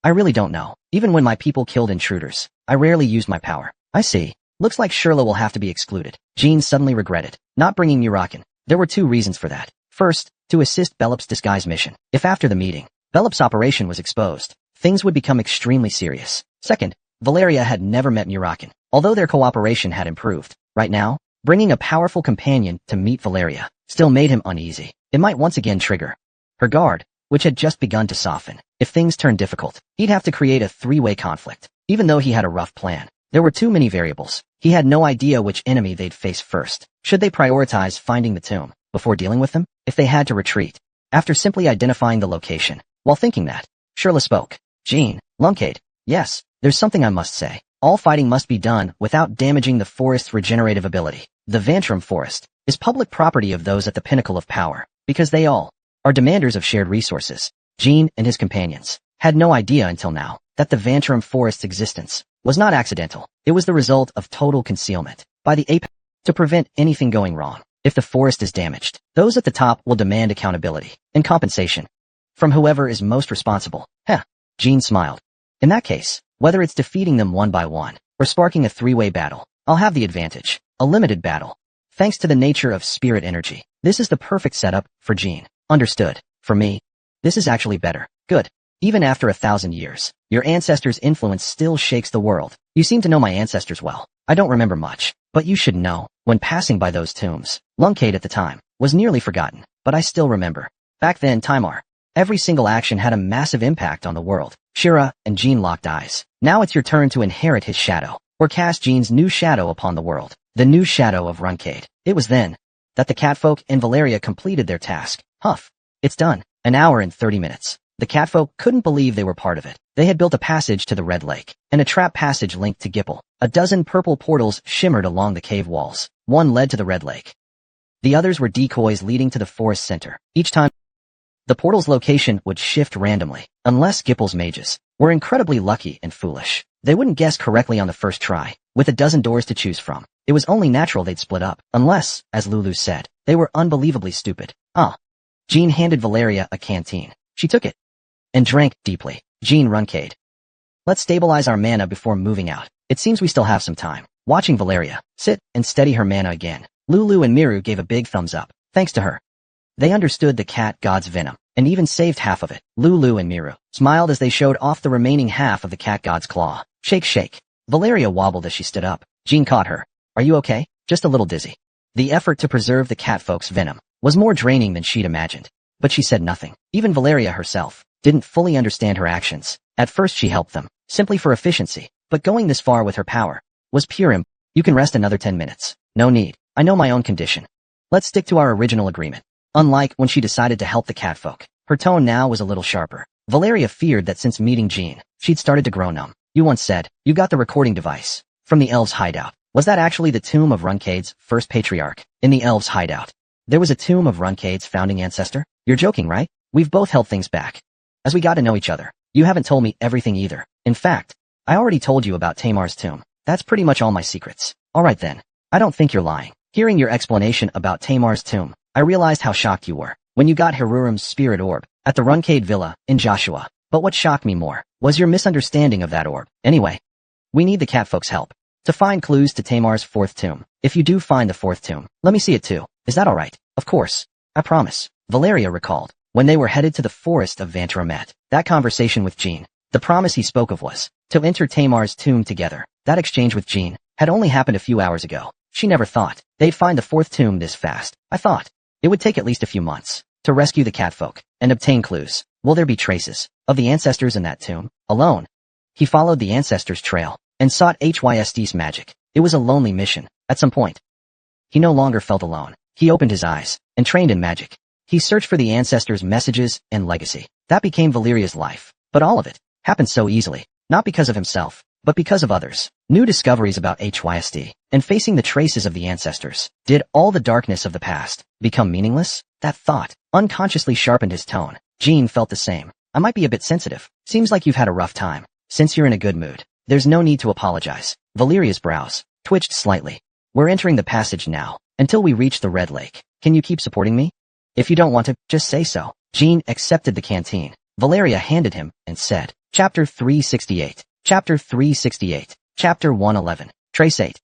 I really don't know. Even when my people killed intruders, I rarely used my power. I see. Looks like Shirla will have to be excluded. Jean suddenly regretted not bringing Murakin. There were 2 reasons for that. First, to assist Bellup's disguise mission. If after the meeting, Bellup's operation was exposed, things would become extremely serious. Second, Valeria had never met Murakin, although their cooperation had improved. Right now, bringing a powerful companion to meet Valeria still made him uneasy. It might once again trigger her guard, which had just begun to soften. If things turned difficult, he'd have to create a 3-way conflict. Even though he had a rough plan, there were too many variables. He had no idea which enemy they'd face first. Should they prioritize finding the tomb before dealing with them? If they had to retreat, after simply identifying the location. While thinking that, Shirla spoke. Jean, Lunkade, yes, there's something I must say. All fighting must be done without damaging the forest's regenerative ability. The Vantrum Forest is public property of those at the pinnacle of power, because they all are demanders of shared resources. Jean and his companions had no idea until now that the Vantrum Forest's existence was not accidental. It was the result of total concealment by the ape to prevent anything going wrong. If the forest is damaged, those at the top will demand accountability and compensation from whoever is most responsible. Jean smiled. In that case, whether it's defeating them one by one or sparking a 3-way battle, I'll have the advantage. A limited battle. Thanks to the nature of spirit energy, this is the perfect setup for Jean. Understood. For me, this is actually better. Good. Even after 1,000 years, your ancestors' influence still shakes the world. You seem to know my ancestors well. I don't remember much, but you should know, when passing by those tombs, Lunkade at the time was nearly forgotten, but I still remember. Back then, Timar, every single action had a massive impact on the world. Shira and Jean locked eyes. Now it's your turn to inherit his shadow, or cast Jean's new shadow upon the world. The new shadow of Runkade. It was then that the catfolk and Valeria completed their task. Huff. It's done. An hour and 30 minutes. The catfolk couldn't believe they were part of it. They had built a passage to the Red Lake, and a trap passage linked to Gipple. A dozen purple portals shimmered along the cave walls. One led to the Red Lake. The others were decoys leading to the forest center. Each time, the portal's location would shift randomly, unless Gipple's mages were incredibly lucky and foolish. They wouldn't guess correctly on the first try. With a dozen doors to choose from, it was only natural they'd split up, unless, as Lulu said, they were unbelievably stupid. Jean handed Valeria a canteen. She took it and drank deeply. Jean Runkade. Let's stabilize our mana before moving out. It seems we still have some time. Watching Valeria sit and steady her mana again, Lulu and Miru gave a big thumbs up. Thanks to her, They understood the cat god's venom, and even saved half of it. Lulu and Miru smiled as they showed off the remaining half of the cat god's claw. Shake, shake. Valeria wobbled as she stood up. Jean caught her. Are you okay? Just a little dizzy. The effort to preserve the catfolk's venom was more draining than she'd imagined. But she said nothing. Even Valeria herself didn't fully understand her actions. At first she helped them, simply for efficiency, but going this far with her power was pure You can rest another 10 minutes. No need. I know my own condition. Let's stick to our original agreement. Unlike when she decided to help the catfolk, her tone now was a little sharper. Valeria feared that since meeting Jean, she'd started to grow numb. You once said, you got the recording device from the elves' hideout. Was that actually the tomb of Runcade's first patriarch? In the elves' hideout, there was a tomb of Runcade's founding ancestor? You're joking, right? We've both held things back. As we got to know each other, you haven't told me everything either. In fact, I already told you about Tamar's tomb. That's pretty much all my secrets. Alright then. I don't think you're lying. Hearing your explanation about Tamar's tomb, I realized how shocked you were when you got Harurum's spirit orb at the Runcade Villa in Joshua. But what shocked me more was your misunderstanding of that orb. Anyway, we need the catfolk's help to find clues to Tamar's fourth tomb. If you do find the fourth tomb, let me see it too. Is that alright? Of course. I promise. Valeria recalled when they were headed to the forest of Vantaramet. That conversation with Jean. The promise he spoke of was to enter Tamar's tomb together. That exchange with Jean had only happened a few hours ago. She never thought they'd find the fourth tomb this fast. I thought it would take at least a few months to rescue the catfolk and obtain clues. Will there be traces of the ancestors in that tomb? Alone, he followed the ancestors' trail and sought Hyst's magic. It was a lonely mission. At some point, he no longer felt alone. He opened his eyes and trained in magic. He searched for the ancestors' messages and legacy. That became Valeria's life. But all of it happened so easily, not because of himself, but because of others. New discoveries about Hyst and facing the traces of the ancestors. Did all the darkness of the past become meaningless? That thought unconsciously sharpened his tone. Jean felt the same. I might be a bit sensitive. Seems like you've had a rough time. Since you're in a good mood, there's no need to apologize. Valeria's brows twitched slightly. We're entering the passage now. Until we reach the Red Lake. Can you keep supporting me? If you don't want to, just say so. Jean accepted the canteen Valeria handed him and said, Chapter 368. Chapter 368. Chapter 111. Trace 8.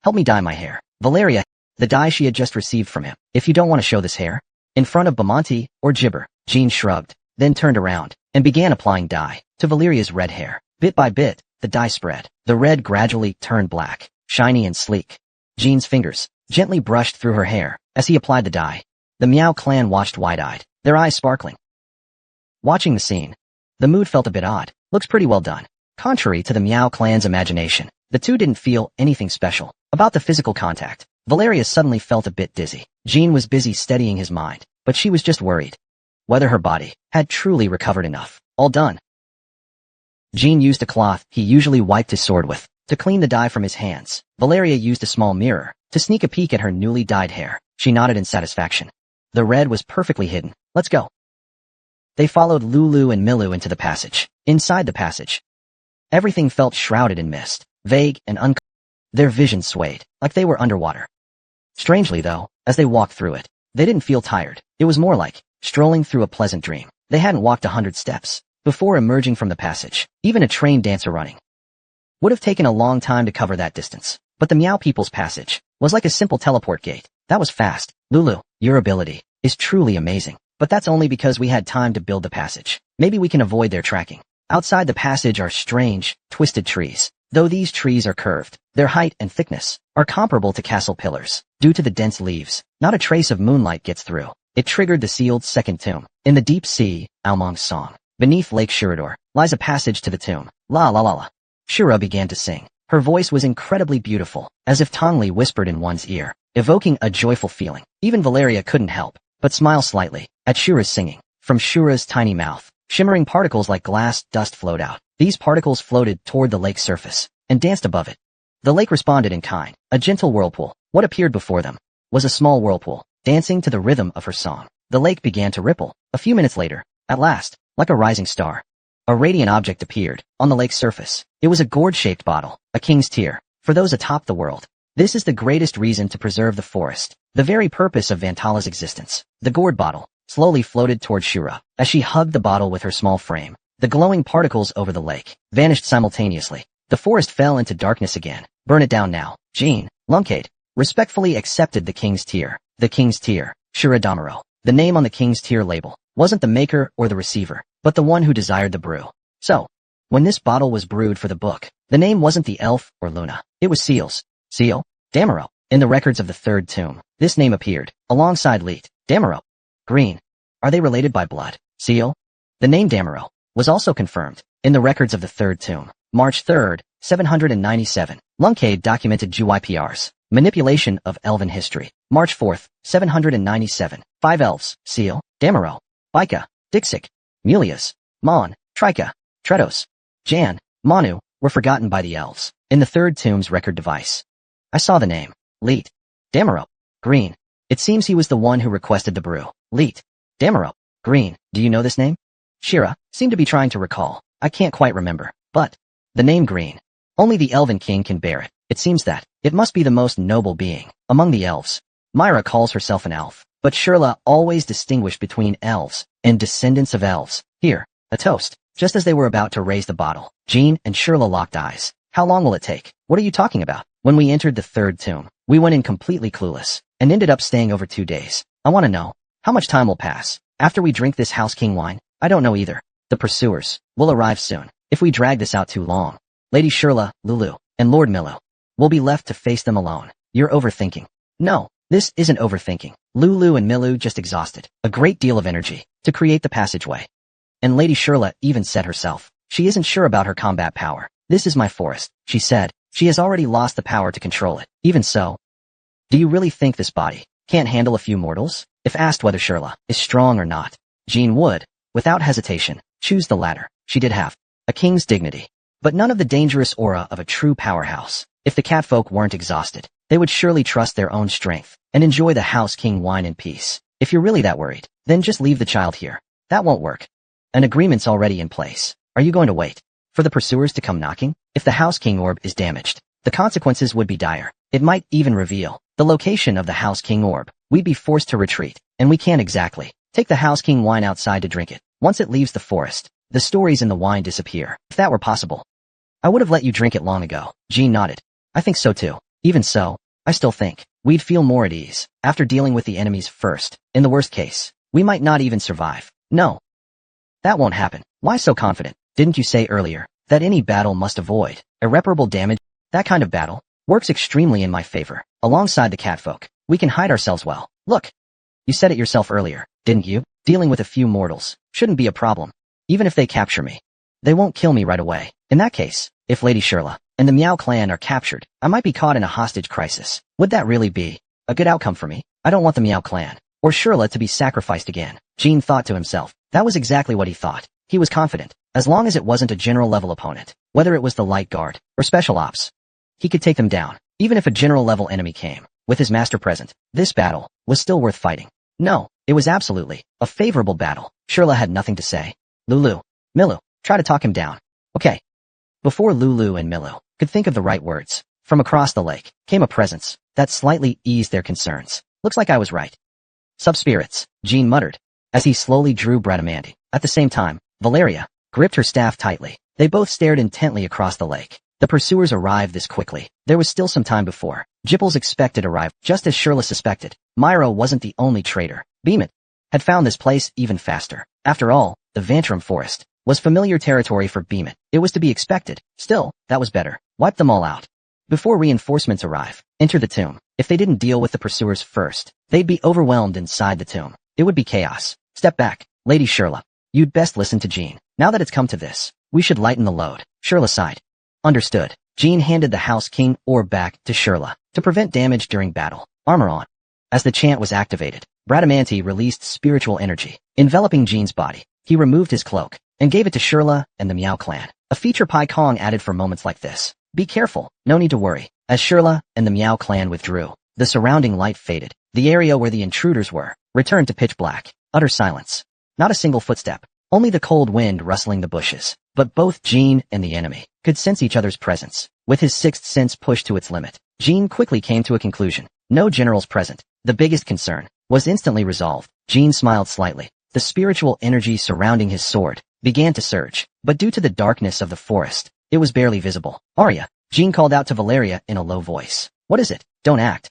Help me dye my hair. Valeria, the dye she had just received from him. If you don't want to show this hair in front of Bamonte or Gibber. Jean shrugged, then turned around and began applying dye to Valeria's red hair. Bit by bit, the dye spread. The red gradually turned black, shiny and sleek. Jean's fingers gently brushed through her hair as he applied the dye. The Meow clan watched wide-eyed, their eyes sparkling. Watching the scene, the mood felt a bit odd. Looks pretty well done. Contrary to the Meow clan's imagination, the two didn't feel anything special about the physical contact. Valeria suddenly felt a bit dizzy. Jean was busy steadying his mind, but she was just worried whether her body had truly recovered enough. All done. Jean used a cloth he usually wiped his sword with to clean the dye from his hands. Valeria used a small mirror to sneak a peek at her newly dyed hair. She nodded in satisfaction. The red was perfectly hidden. Let's go. They followed Lulu and Milu into the passage. Inside the passage, everything felt shrouded in mist, vague and unclear. Their vision swayed, like they were underwater. Strangely though, as they walked through it, they didn't feel tired. It was more like strolling through a pleasant dream. They hadn't walked 100 steps before emerging from the passage. Even a trained dancer running would have taken a long time to cover that distance. But the Meow People's passage was like a simple teleport gate. That was fast. Lulu, your ability is truly amazing. But that's only because we had time to build the passage. Maybe we can avoid their tracking. Outside the passage are strange, twisted trees. Though these trees are curved, their height and thickness are comparable to castle pillars. Due to the dense leaves, not a trace of moonlight gets through. It triggered the sealed second tomb. In the deep sea, Almong's song. Beneath Lake Shirador lies a passage to the tomb. La la la la. Shura began to sing. Her voice was incredibly beautiful, as if Tongli whispered in one's ear, evoking a joyful feeling. Even Valeria couldn't help but smile slightly at Shura's singing. From Shura's tiny mouth, shimmering particles like glass dust flowed out. These particles floated toward the lake's surface and danced above it. The lake responded in kind, a gentle whirlpool. What appeared before them was a small whirlpool, dancing to the rhythm of her song. The lake began to ripple. A few minutes later, at last, like a rising star, a radiant object appeared on the lake's surface. It was a gourd-shaped bottle, a king's tear. For those atop the world, this is the greatest reason to preserve the forest, the very purpose of Vantala's existence. The gourd bottle slowly floated toward Shura. As she hugged the bottle with her small frame, the glowing particles over the lake vanished simultaneously. The forest fell into darkness again. Burn it down now. Jean, Lunkade, respectfully accepted the king's tear. The king's tear. Shura Damaro. The name on the king's tier label wasn't the maker or the receiver, but the one who desired the brew. So, when this bottle was brewed for the book, the name wasn't the elf or Luna. It was Seal's. Seal? Damaro. In the records of the third tomb, this name appeared, alongside Leet. Damaro. Green. Are they related by blood? Seal? The name Damaro was also confirmed in the records of the third tomb. March 3rd, 797. Lunkade documented GYPR's manipulation of elven history. March 4th, 797. 5 elves, Seal, Damaro, Bika, Dixik, Mulias, Mon, Trika, Tredos, Jan, Manu, were forgotten by the elves in the third tomb's record device. I saw the name. Leet. Damaro. Green. It seems he was the one who requested the brew. Leet. Damaro. Green. Do you know this name? Shira seemed to be trying to recall. I can't quite remember. But the name Green. Only the Elven King can bear it. It seems that it must be the most noble being among the elves. Myra calls herself an elf, but Shirla always distinguished between elves and descendants of elves. Here, a toast. Just as they were about to raise the bottle, Jean and Shirla locked eyes. How long will it take? What are you talking about? When we entered the third tomb, we went in completely clueless and ended up staying over 2 days. I want to know, how much time will pass after we drink this House King wine? I don't know either. The pursuers will arrive soon. If we drag this out too long, Lady Shirla, Lulu, and Lord Milu will be left to face them alone. You're overthinking. No, this isn't overthinking. Lulu and Milu just exhausted a great deal of energy to create the passageway. And Lady Shirla even said herself, she isn't sure about her combat power. This is my forest, she said. She has already lost the power to control it. Even so, do you really think this body can't handle a few mortals? If asked whether Shirla is strong or not, Jean would, without hesitation, choose the latter. She did have a king's dignity, but none of the dangerous aura of a true powerhouse. If the catfolk weren't exhausted, they would surely trust their own strength and enjoy the House King wine in peace. If you're really that worried, then just leave the child here. That won't work. An agreement's already in place. Are you going to wait for the pursuers to come knocking? If the House King orb is damaged, the consequences would be dire. It might even reveal the location of the House King orb. We'd be forced to retreat, and we can't exactly take the House King wine outside to drink it. Once it leaves the forest, the stories in the wine disappear. If that were possible, I would have let you drink it long ago. Jean nodded. I think so too. Even so, I still think we'd feel more at ease after dealing with the enemies first. In the worst case, we might not even survive. No. That won't happen. Why so confident? Didn't you say earlier that any battle must avoid irreparable damage? That kind of battle works extremely in my favor. Alongside the catfolk, we can hide ourselves well. Look, you said it yourself earlier, didn't you? Dealing with a few mortals shouldn't be a problem. Even if they capture me, they won't kill me right away. In that case, if Lady Shirla and the Meow clan are captured, I might be caught in a hostage crisis. Would that really be a good outcome for me? I don't want the Meow clan or Shirla to be sacrificed again. Jean thought to himself. That was exactly what he thought. He was confident. As long as it wasn't a general-level opponent, whether it was the Light Guard or Special Ops, he could take them down. Even if a general-level enemy came, with his master present, this battle was still worth fighting. No, it was absolutely a favorable battle. Shirla had nothing to say. Lulu, Milu, try to talk him down. Okay. Before Lulu and Milu could think of the right words, from across the lake came a presence that slightly eased their concerns. Looks like I was right. Subspirits, Jean muttered, as he slowly drew Bradamante. At the same time, Valeria gripped her staff tightly. They both stared intently across the lake. The pursuers arrived this quickly. There was still some time before Jipple's expected arrival. Just as Shirla suspected, Myra wasn't the only traitor. Beemit had found this place even faster. After all, the Vantrum Forest was familiar territory for Beemit. It was to be expected. Still, that was better. Wipe them all out before reinforcements arrive. Enter the tomb. If they didn't deal with the pursuers first, they'd be overwhelmed inside the tomb. It would be chaos. Step back, Lady Shirla. You'd best listen to Jean. Now that it's come to this, we should lighten the load. Shirla sighed. Understood. Jean handed the House King orb back to Shirla to prevent damage during battle. Armor on. As the chant was activated, Bradamante released spiritual energy, enveloping Jean's body. He removed his cloak and gave it to Shirla and the Meow clan. A feature Pai Kong added for moments like this. Be careful, no need to worry. As Shirla and the Meow clan withdrew, the surrounding light faded. The area where the intruders were returned to pitch black. Utter silence. Not a single footstep. Only the cold wind rustling the bushes. But both Jean and the enemy could sense each other's presence. With his sixth sense pushed to its limit, Jean quickly came to a conclusion. No generals present. The biggest concern was instantly resolved. Jean smiled slightly. The spiritual energy surrounding his sword began to surge, but due to the darkness of the forest, it was barely visible. Arya, Jean called out to Valeria in a low voice. What is it? Don't act.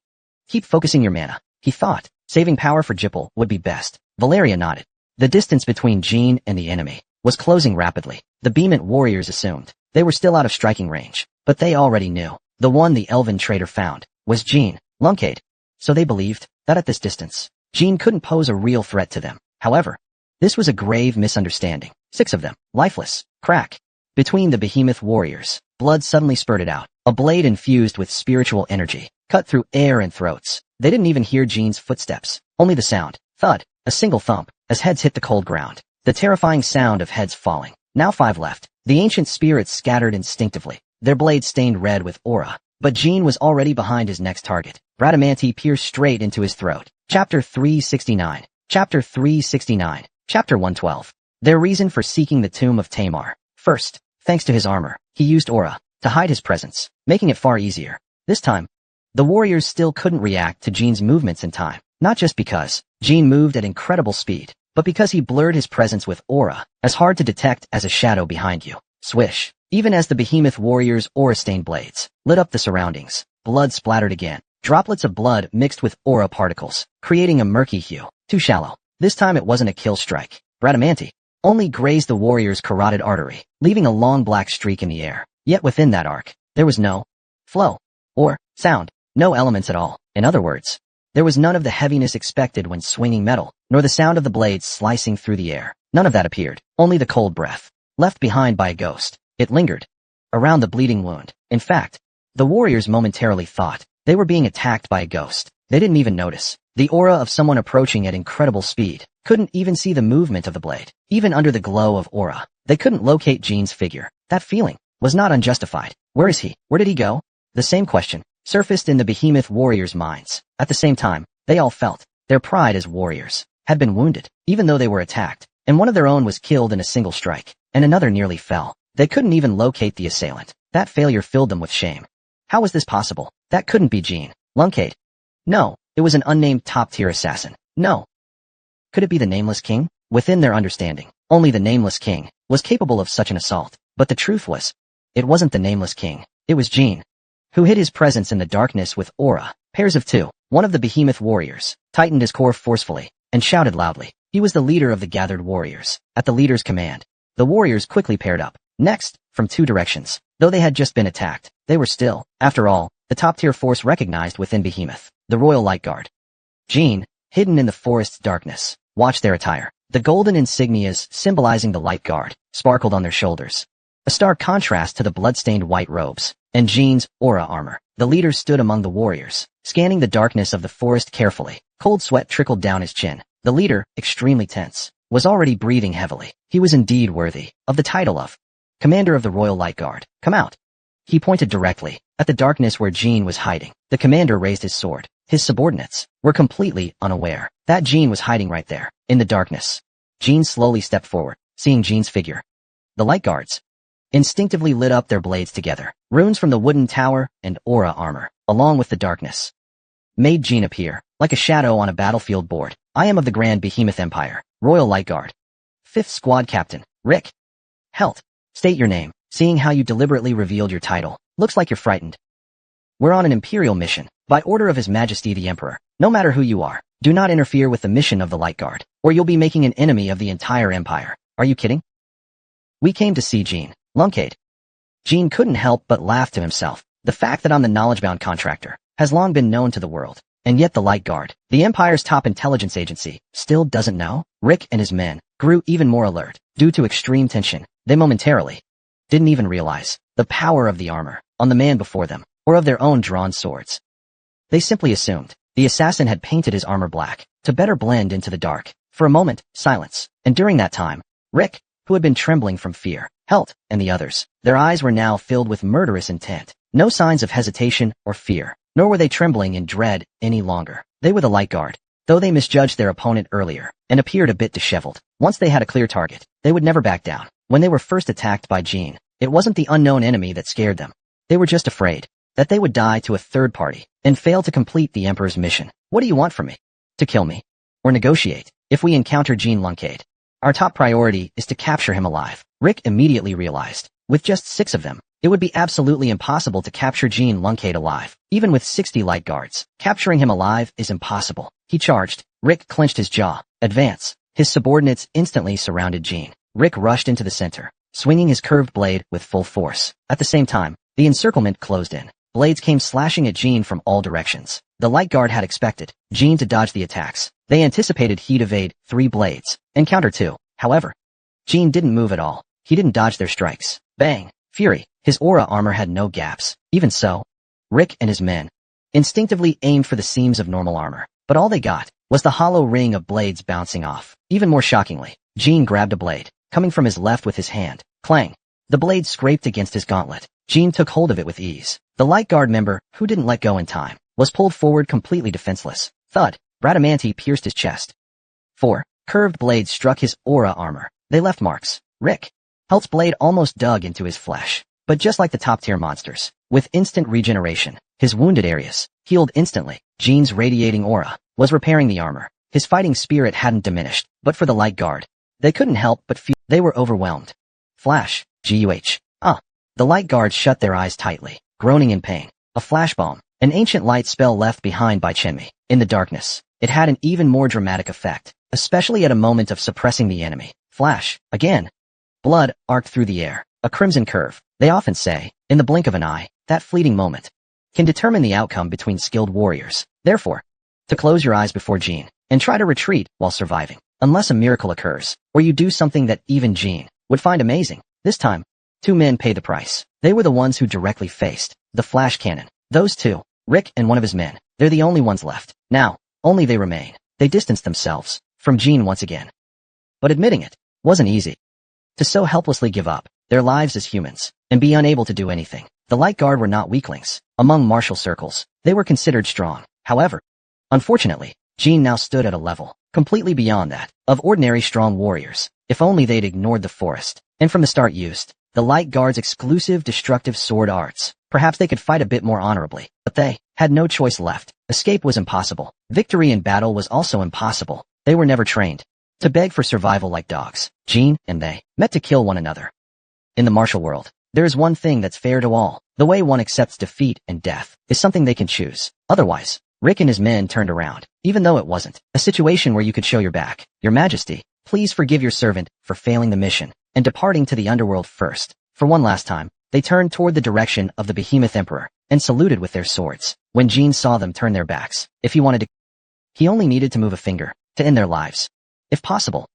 Keep focusing your mana. He thought. Saving power for Jipple would be best. Valeria nodded. The distance between Jean and the enemy was closing rapidly. The Beemant warriors assumed they were still out of striking range, but they already knew the one the elven traitor found was Jean Lunkade. So they believed that at this distance, Jean couldn't pose a real threat to them. However, this was a grave misunderstanding. 6 of them, lifeless. Crack. Between the behemoth warriors, blood suddenly spurted out. A blade infused with spiritual energy cut through air and throats. They didn't even hear Jean's footsteps, only the sound. Thud. A single thump as heads hit the cold ground. The terrifying sound of heads falling. Now 5 left. The ancient spirits scattered instinctively, their blades stained red with aura. But Jean was already behind his next target. Bradamanti pierced straight into his throat. Chapter 369. Chapter 369. Chapter 112. Their reason for seeking the tomb of Tamar. First, thanks to his armor, he used aura to hide his presence, making it far easier. This time, the warriors still couldn't react to Jean's movements in time. Not just because Jean moved at incredible speed, but because he blurred his presence with aura, as hard to detect as a shadow behind you. Swish. Even as the behemoth warriors' aura-stained blades lit up the surroundings, blood splattered again. Droplets of blood mixed with aura particles, creating a murky hue. Too shallow. This time it wasn't a kill strike. Bradamanti only grazed the warrior's carotid artery, leaving a long black streak in the air. Yet within that arc, there was no flow or sound, no elements at all. In other words, there was none of the heaviness expected when swinging metal, nor the sound of the blades slicing through the air. None of that appeared, only the cold breath, left behind by a ghost. It lingered around the bleeding wound. In fact, the warriors momentarily thought they were being attacked by a ghost. They didn't even notice the aura of someone approaching at incredible speed. Couldn't even see the movement of the blade. Even under the glow of aura, they couldn't locate Jean's figure. That feeling was not unjustified. Where is he? Where did he go? The same question surfaced in the behemoth warriors' minds. At the same time, they all felt their pride as warriors had been wounded, even though they were attacked, and one of their own was killed in a single strike, and another nearly fell. They couldn't even locate the assailant. That failure filled them with shame. How was this possible? That couldn't be Jean Lunkade. No, it was an unnamed top-tier assassin. No. Could it be the Nameless King? Within their understanding, only the Nameless King was capable of such an assault. But the truth was, it wasn't the Nameless King. It was Jean, who hid his presence in the darkness with aura. Pairs of 2. One of the behemoth warriors tightened his core forcefully and shouted loudly. He was the leader of the gathered warriors. At the leader's command, the warriors quickly paired up. Next, from 2 directions. Though they had just been attacked, they were still, after all, the top-tier force recognized within Behemoth, the Royal Light Guard. Jean, hidden in the forest's darkness, watched their attire. The golden insignias symbolizing the Light Guard sparkled on their shoulders, a stark contrast to the blood-stained white robes and Jean's aura armor. The leader stood among the warriors, scanning the darkness of the forest carefully. Cold sweat trickled down his chin. The leader, extremely tense, was already breathing heavily. He was indeed worthy of the title of Commander of the Royal Light Guard. Come out. He pointed directly at the darkness where Jean was hiding. The commander raised his sword. His subordinates were completely unaware that Jean was hiding right there, in the darkness. Jean slowly stepped forward, seeing Jean's figure. The Light Guards instinctively lit up their blades together. Runes from the wooden tower and aura armor, along with the darkness, made Jean appear like a shadow on a battlefield board. I am of the Grand Behemoth Empire, Royal Light Guard. 5th Squad Captain, Rick. Helt. State your name. Seeing how you deliberately revealed your title, looks like you're frightened. We're on an imperial mission, by order of His Majesty the Emperor. No matter who you are, do not interfere with the mission of the Light Guard, or you'll be making an enemy of the entire empire. Are you kidding? We came to see Jean Lunkade. Jean couldn't help but laugh to himself. The fact that I'm the knowledge-bound contractor has long been known to the world, and yet the Light Guard, the Empire's top intelligence agency, still doesn't know? Rick and his men grew even more alert. Due to extreme tension, they momentarily didn't even realize the power of the armor on the man before them, or of their own drawn swords. They simply assumed the assassin had painted his armor black to better blend into the dark. For a moment, silence, and during that time, Rick, who had been trembling from fear, Helt, and the others, their eyes were now filled with murderous intent. No signs of hesitation or fear, nor were they trembling in dread any longer. They were the Light Guard, though they misjudged their opponent earlier and appeared a bit disheveled. Once they had a clear target, they would never back down. When they were first attacked by Jean, it wasn't the unknown enemy that scared them. They were just afraid that they would die to a third party and fail to complete the Emperor's mission. What do you want from me? To kill me? Or negotiate? If we encounter Jean Lunkade, our top priority is to capture him alive. Rick immediately realized, with just 6 of them, it would be absolutely impossible to capture Jean Lunkade alive. Even with 60 Light Guards, capturing him alive is impossible. He charged. Rick clenched his jaw. Advance. His subordinates instantly surrounded Jean. Rick rushed into the center, swinging his curved blade with full force. At the same time, the encirclement closed in. Blades came slashing at Jean from all directions. The light guard had expected Jean to dodge the attacks. They anticipated he'd evade 3 blades and counter 2. However, Jean didn't move at all. He didn't dodge their strikes. Bang! Fury. His aura armor had no gaps. Even so, Rick and his men instinctively aimed for the seams of normal armor. But all they got was the hollow ring of blades bouncing off. Even more shockingly, Jean grabbed a blade, coming from his left with his hand. Clang! The blade scraped against his gauntlet. Jean took hold of it with ease. The light guard member, who didn't let go in time, was pulled forward completely defenseless. Thud! Bradamanti pierced his chest. 4 curved blades struck his aura armor. They left marks. Rick Helt's blade almost dug into his flesh. But just like the top-tier monsters, with instant regeneration, his wounded areas healed instantly. Jean's radiating aura was repairing the armor. His fighting spirit hadn't diminished, but for the light guard, they couldn't help but feel they were overwhelmed. Flash. GUH. The light guards shut their eyes tightly, groaning in pain. A flash bomb, an ancient light spell left behind by Chenmi. In the darkness, it had an even more dramatic effect, especially at a moment of suppressing the enemy. Flash. Again. Blood arced through the air. A crimson curve. They often say, in the blink of an eye, that fleeting moment can determine the outcome between skilled warriors. Therefore, to close your eyes before Jean and try to retreat while surviving, unless a miracle occurs, or you do something that even Jean would find amazing. This time, 2 men paid the price. They were the ones who directly faced the flash cannon. Those 2, Rick and one of his men, they're the only ones left. Now, only they remain. They distanced themselves from Jean once again. But admitting it wasn't easy. To so helplessly give up their lives as humans and be unable to do anything. The light guard were not weaklings. Among martial circles, they were considered strong. However, unfortunately, Jean now stood at a level completely beyond that of ordinary strong warriors. If only they'd ignored the forest and from the start used the light guard's exclusive destructive sword arts, perhaps they could fight a bit more honorably. But they had no choice left. Escape was impossible. Victory in battle was also impossible. They were never trained to beg for survival like dogs. Jean and they met to kill one another. In the martial world, there is one thing that's fair to all. The way one accepts defeat and death is something they can choose. Otherwise, Rick and his men turned around, even though it wasn't a situation where you could show your back. Your Majesty, please forgive your servant for failing the mission and departing to the underworld first. For one last time, they turned toward the direction of the Behemoth Emperor and saluted with their swords. When Jean saw them turn their backs, if he wanted to, he only needed to move a finger to end their lives. If possible,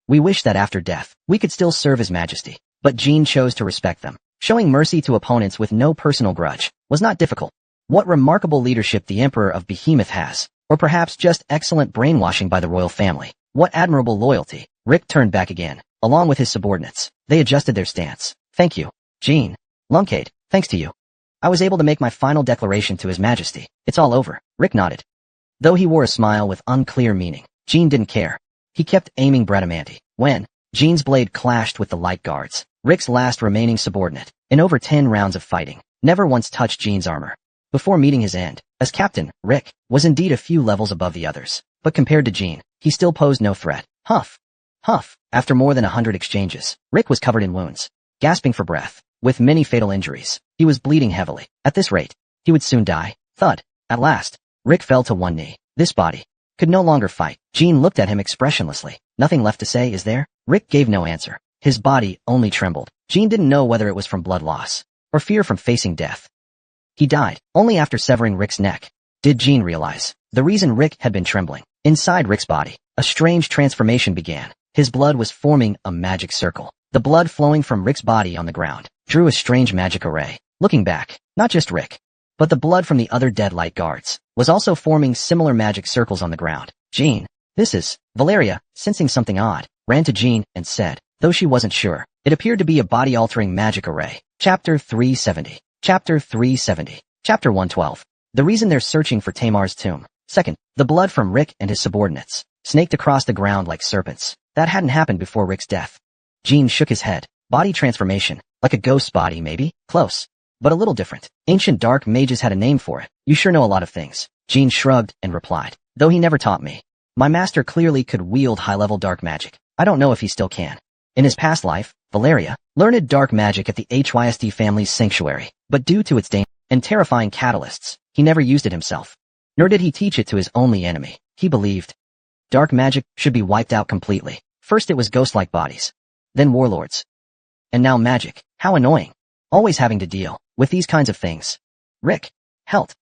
we wish that after death, we could still serve His Majesty. But Jean chose to respect them. Showing mercy to opponents with no personal grudge was not difficult. What remarkable leadership the Emperor of Behemoth has, or perhaps just excellent brainwashing by the royal family. What admirable loyalty. Rick turned back again, along with his subordinates. They adjusted their stance. Thank you, Jean. Lunkade, thanks to you, I was able to make my final declaration to His Majesty. It's all over. Rick nodded. Though he wore a smile with unclear meaning, Jean didn't care. He kept aiming Bradamanti. When Jean's blade clashed with the light guards, Rick's last remaining subordinate, in over 10 rounds of fighting, never once touched Jean's armor. Before meeting his end, as captain, Rick was indeed a few levels above the others, but compared to Jean, he still posed no threat. Huff. Huff. After more than 100 exchanges, Rick was covered in wounds, gasping for breath, with many fatal injuries. He was bleeding heavily. At this rate, he would soon die. Thud. At last, Rick fell to one knee. This body could no longer fight. Jean looked at him expressionlessly. Nothing left to say, is there? Rick gave no answer. His body only trembled. Jean didn't know whether it was from blood loss or fear from facing death. He died. Only after severing Rick's neck did Jean realize the reason Rick had been trembling. Inside Rick's body, a strange transformation began. His blood was forming a magic circle. The blood flowing from Rick's body on the ground drew a strange magic array. Looking back, not just Rick, but the blood from the other dead light guards was also forming similar magic circles on the ground. Jean, this is... Valeria, sensing something odd, ran to Jean and said, though she wasn't sure, it appeared to be a body-altering magic array. Chapter 370. Chapter 370. Chapter 112. The reason they're searching for Tamar's tomb. Second, the blood from Rick and his subordinates snaked across the ground like serpents. That hadn't happened before Rick's death. Jean shook his head. Body transformation. Like a ghost body, maybe? Close. But a little different. Ancient dark mages had a name for it. You sure know a lot of things. Jean shrugged and replied, though he never taught me. My master clearly could wield high-level dark magic. I don't know if he still can. In his past life, Valeria learned dark magic at the HYSD family's sanctuary, but due to its dangerous and terrifying catalysts, he never used it himself. Nor did he teach it to his only enemy. He believed dark magic should be wiped out completely. First it was ghost-like bodies. Then warlords. And now magic. How annoying. Always having to deal with these kinds of things. Rick. Helt.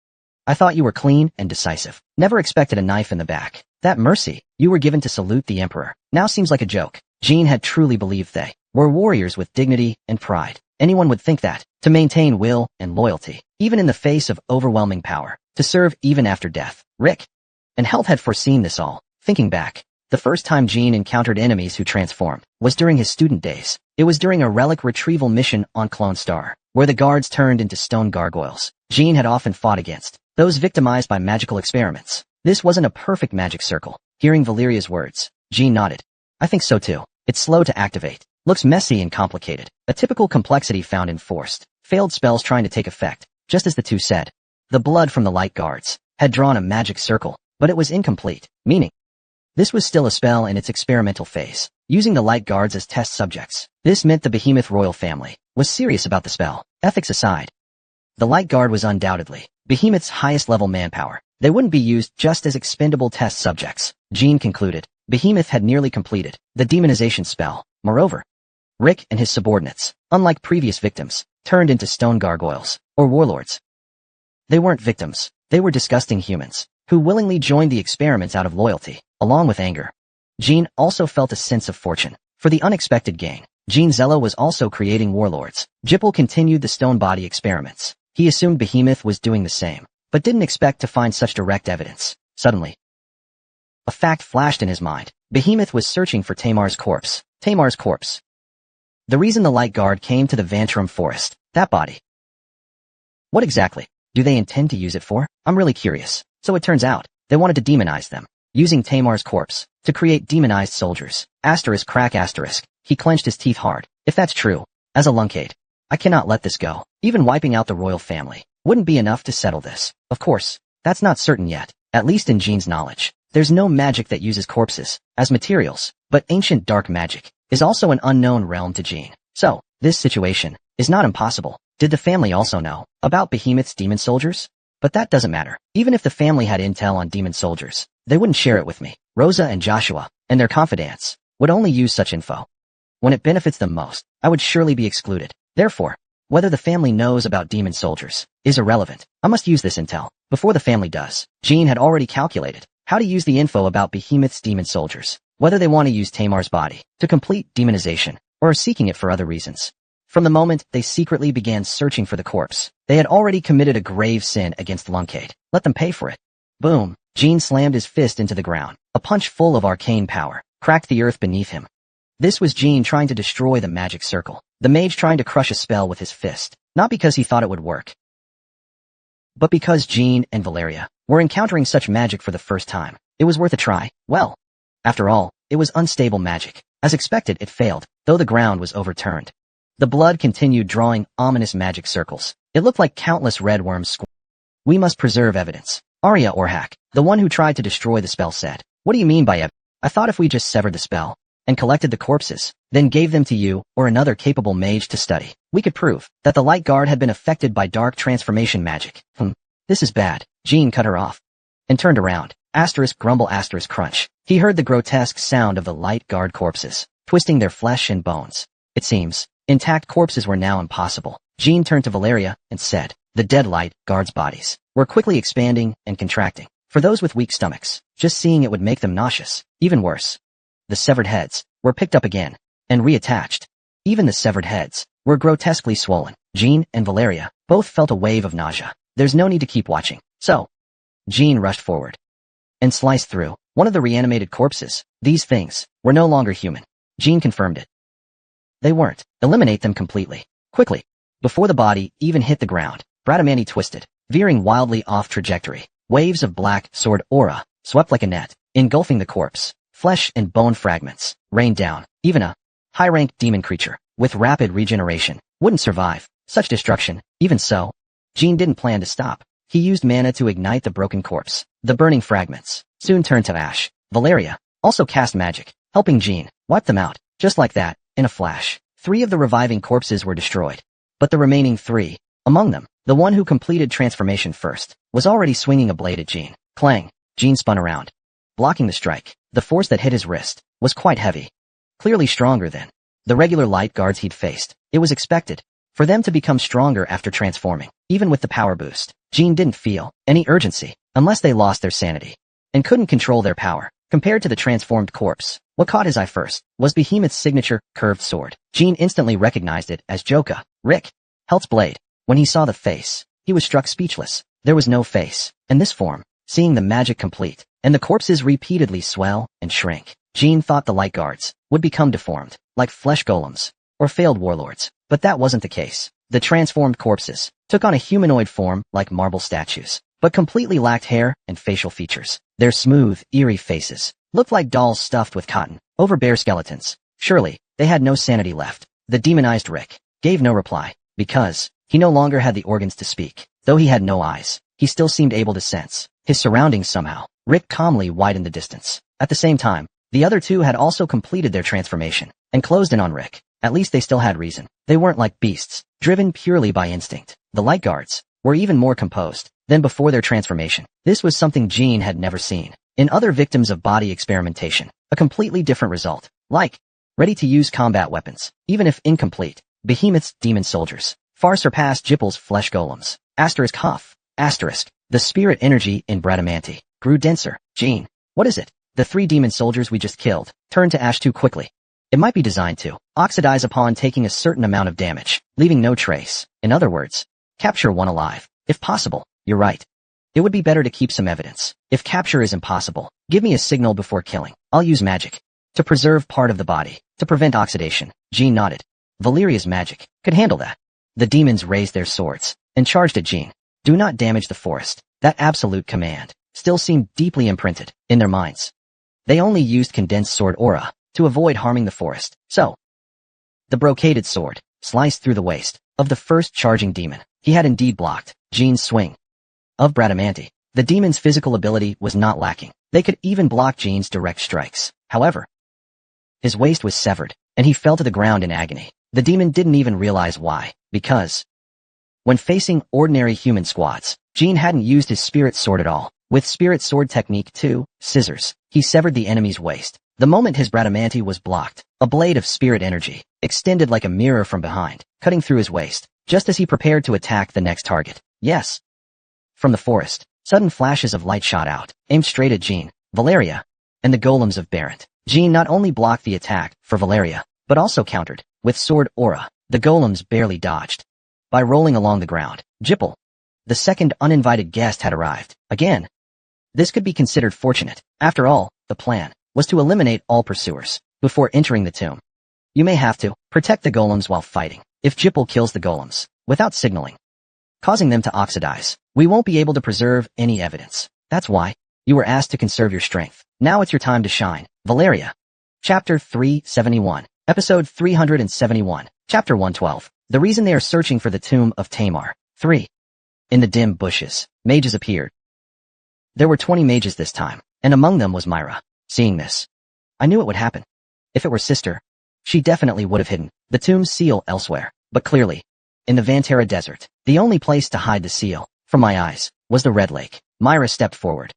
I thought you were clean and decisive. Never expected a knife in the back. That mercy you were given to salute the emperor now seems like a joke. Jean had truly believed they were warriors with dignity and pride. Anyone would think that, to maintain will and loyalty, even in the face of overwhelming power, to serve even after death. Rick and Helt had foreseen this all. Thinking back, the first time Jean encountered enemies who transformed was during his student days. It was during a relic retrieval mission on Clone Star, where the guards turned into stone gargoyles. Jean had often fought against those victimized by magical experiments. This wasn't a perfect magic circle. Hearing Valeria's words, Jean nodded. I think so too. It's slow to activate. Looks messy and complicated. A typical complexity found in forced, failed spells trying to take effect, just as the two said. The blood from the light guards had drawn a magic circle, but it was incomplete, meaning this was still a spell in its experimental phase, using the light guards as test subjects. This meant the behemoth royal family was serious about the spell, ethics aside. The light guard was undoubtedly behemoth's highest level manpower. They wouldn't be used just as expendable test subjects. Jean concluded. Behemoth had nearly completed the demonization spell. Moreover, Rick and his subordinates, unlike previous victims, turned into stone gargoyles, or warlords. They weren't victims. They were disgusting humans, who willingly joined the experiments out of loyalty, along with anger. Jean also felt a sense of fortune for the unexpected gain. Jean Zello was also creating warlords. Jippel continued the stone body experiments. He assumed Behemoth was doing the same, but didn't expect to find such direct evidence. Suddenly, a fact flashed in his mind. Behemoth was searching for Tamar's corpse. Tamar's corpse. The reason the Light Guard came to the Vantrum Forest. That body. What exactly do they intend to use it for? I'm really curious. So it turns out, they wanted to demonize them, using Tamar's corpse to create demonized soldiers. Asterisk crack asterisk. He clenched his teeth hard. If that's true, as a lunkade, I cannot let this go. Even wiping out the royal family wouldn't be enough to settle this. Of course, that's not certain yet, at least in Jean's knowledge. There's no magic that uses corpses as materials, but ancient dark magic is also an unknown realm to Jean. So, this situation is not impossible. Did the family also know about Behemoth's demon soldiers? But that doesn't matter. Even if the family had intel on demon soldiers, they wouldn't share it with me. Rosa and Joshua, and their confidants, would only use such info when it benefits them most. I would surely be excluded. Therefore, whether the family knows about demon soldiers is irrelevant. I must use this intel before the family does. Jean had already calculated how to use the info about Behemoth's demon soldiers, whether they want to use Tamar's body to complete demonization or are seeking it for other reasons. From the moment they secretly began searching for the corpse, they had already committed a grave sin against Lunkade. Let them pay for it. Boom. Jean slammed his fist into the ground. A punch full of arcane power cracked the earth beneath him. This was Jean trying to destroy the magic circle. The mage trying to crush a spell with his fist, not because he thought it would work, but because Jean and Valeria were encountering such magic for the first time. It was worth a try. Well, after all, it was unstable magic. As expected, it failed, though the ground was overturned. The blood continued drawing ominous magic circles. It looked like countless red worms. We must preserve evidence. Arya Orhak, the one who tried to destroy the spell, said. What do you mean by evidence? I thought if we just severed the spell and collected the corpses, then gave them to you or another capable mage to study, we could prove that the Light Guard had been affected by dark transformation magic. This is bad. Jean cut her off and turned around. Asterisk grumble asterisk crunch. He heard the grotesque sound of the Light Guard corpses, twisting their flesh and bones. It seems intact corpses were now impossible. Jean turned to Valeria and said, the dead Light Guard's bodies were quickly expanding and contracting. For those with weak stomachs, just seeing it would make them nauseous. Even worse, the severed heads were picked up again and reattached. Even the severed heads were grotesquely swollen. Jean and Valeria both felt a wave of nausea. There's no need to keep watching. So, Jean rushed forward and sliced through one of the reanimated corpses. These things were no longer human. Jean confirmed it. They weren't. Eliminate them completely. Quickly. Before the body even hit the ground, Bradamani twisted, veering wildly off trajectory. Waves of black sword aura swept like a net, engulfing the corpse. Flesh and bone fragments rained down. Even a high-ranked demon creature with rapid regeneration wouldn't survive such destruction. Even so, Jean didn't plan to stop. He used mana to ignite the broken corpse. The burning fragments soon turned to ash. Valeria also cast magic, helping Jean wipe them out. Just like that, in a flash, 3 of the reviving corpses were destroyed. But the remaining 3, among them, the one who completed transformation first, was already swinging a blade at Jean. Clang! Jean spun around blocking the strike. The force that hit his wrist was quite heavy, clearly stronger than the regular light guards he'd faced. It was expected for them to become stronger after transforming. Even with the power boost, Jean didn't feel any urgency unless they lost their sanity and couldn't control their power. Compared to the transformed corpse, what caught his eye first was Behemoth's signature curved sword. Jean instantly recognized it as Joka, Rick Helt's blade. When he saw the face, he was struck speechless. There was no face in this form. Seeing the magic complete, and the corpses repeatedly swell and shrink, Jean thought the light guards would become deformed, like flesh golems, or failed warlords. But that wasn't the case. The transformed corpses took on a humanoid form like marble statues, but completely lacked hair and facial features. Their smooth, eerie faces looked like dolls stuffed with cotton over bare skeletons. Surely, they had no sanity left. The demonized Rick gave no reply, because he no longer had the organs to speak. Though he had no eyes, he still seemed able to sense his surroundings somehow. Rick calmly widened the distance. At the same time, the other two had also completed their transformation and closed in on Rick. At least they still had reason. They weren't like beasts, driven purely by instinct. The light guards were even more composed than before their transformation. This was something Jean had never seen in other victims of body experimentation. A completely different result. Like, ready-to-use combat weapons. Even if incomplete, Behemoth's demon soldiers far surpassed Jipple's flesh golems. Asterisk. The spirit energy in Bradamanti grew denser. Jean, what is it? The 3 demon soldiers we just killed turned to ash too quickly. It might be designed to oxidize upon taking a certain amount of damage, leaving no trace. In other words, capture one alive. If possible, you're right. It would be better to keep some evidence. If capture is impossible, give me a signal before killing. I'll use magic to preserve part of the body, to prevent oxidation. Jean nodded. Valeria's magic could handle that. The demons raised their swords and charged at Jean. Do not damage the forest. That absolute command still seemed deeply imprinted in their minds. They only used condensed sword aura to avoid harming the forest. So, the brocaded sword sliced through the waist of the first charging demon. He had indeed blocked Jean's swing of Bradamanti. The demon's physical ability was not lacking. They could even block Jean's direct strikes. However, his waist was severed, and he fell to the ground in agony. The demon didn't even realize why, because when facing ordinary human squads, Jean hadn't used his spirit sword at all. With spirit sword technique 2, scissors, he severed the enemy's waist. The moment his Bradamanti was blocked, a blade of spirit energy extended like a mirror from behind, cutting through his waist, just as he prepared to attack the next target. Yes. From the forest, sudden flashes of light shot out, aimed straight at Jean, Valeria, and the golems of Barent. Jean not only blocked the attack for Valeria, but also countered with sword aura. The golems barely dodged by rolling along the ground. Jipple, the second uninvited guest, had arrived. Again, this could be considered fortunate. After all, the plan was to eliminate all pursuers before entering the tomb. You may have to protect the golems while fighting. If Jipple kills the golems without signaling, causing them to oxidize, we won't be able to preserve any evidence. That's why you were asked to conserve your strength. Now it's your time to shine. Valeria. Chapter 371. Episode 371. Chapter 112. The reason they are searching for the tomb of Tamar. 3. In the dim bushes, mages appeared. There were 20 mages this time, and among them was Myra. Seeing this, I knew it would happen. If it were sister, she definitely would have hidden the tomb's seal elsewhere. But clearly, in the Vantara desert, the only place to hide the seal from my eyes was the Red Lake. Myra stepped forward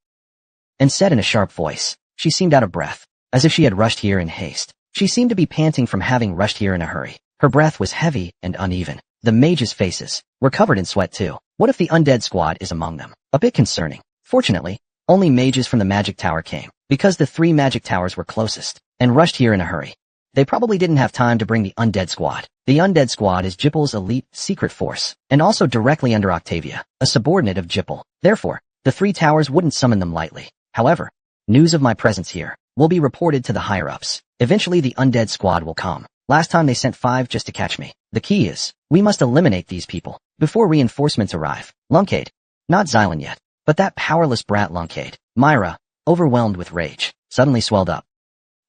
and said in a sharp voice. She seemed out of breath, as if she had rushed here in haste. She seemed to be panting from having rushed here in a hurry. Her breath was heavy and uneven. The mages' faces were covered in sweat too. What if the undead squad is among them? A bit concerning. Fortunately, only mages from the magic tower came, because the 3 magic towers were closest, and rushed here in a hurry. They probably didn't have time to bring the undead squad. The undead squad is Jipple's elite secret force, and also directly under Octavia, a subordinate of Jipple. Therefore, the 3 towers wouldn't summon them lightly. However, news of my presence here will be reported to the higher-ups. Eventually the undead squad will come. Last time they sent 5 just to catch me. The key is, we must eliminate these people before reinforcements arrive. Lunkade. Not Xylan yet, but that powerless brat Lunkade. Myra, overwhelmed with rage, suddenly swelled up.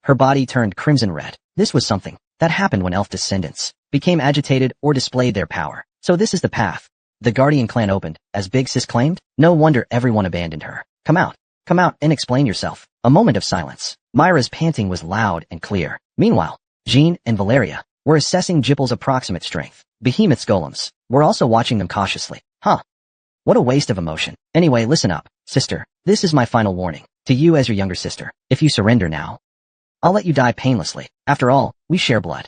Her body turned crimson red. This was something that happened when elf descendants became agitated or displayed their power. So this is the path the Guardian clan opened, as Big Sis claimed? No wonder everyone abandoned her. Come out and explain yourself. A moment of silence. Myra's panting was loud and clear. Meanwhile, Jean and Valeria were assessing Jipple's approximate strength. Behemoth's golems were also watching them cautiously. What a waste of emotion. Anyway, listen up, sister. This is my final warning. to you as your younger sister. If you surrender now, I'll let you die painlessly. After all, we share blood.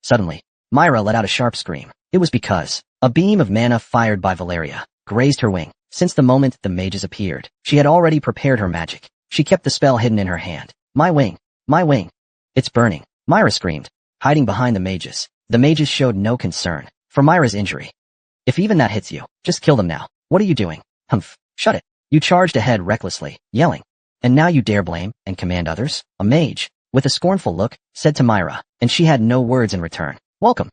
Suddenly, Myra let out a sharp scream. It was because a beam of mana fired by Valeria grazed her wing. Since the moment the mages appeared, she had already prepared her magic. She kept the spell hidden in her hand. My wing! My wing! It's burning! Myra screamed, hiding behind the mages. The mages showed no concern for Myra's injury. If even that hits you, just kill them now. What are you doing? Humph! Shut it! You charged ahead recklessly, yelling. And now you dare blame and command others? A mage, with a scornful look, said to Myra, and she had no words in return. Welcome.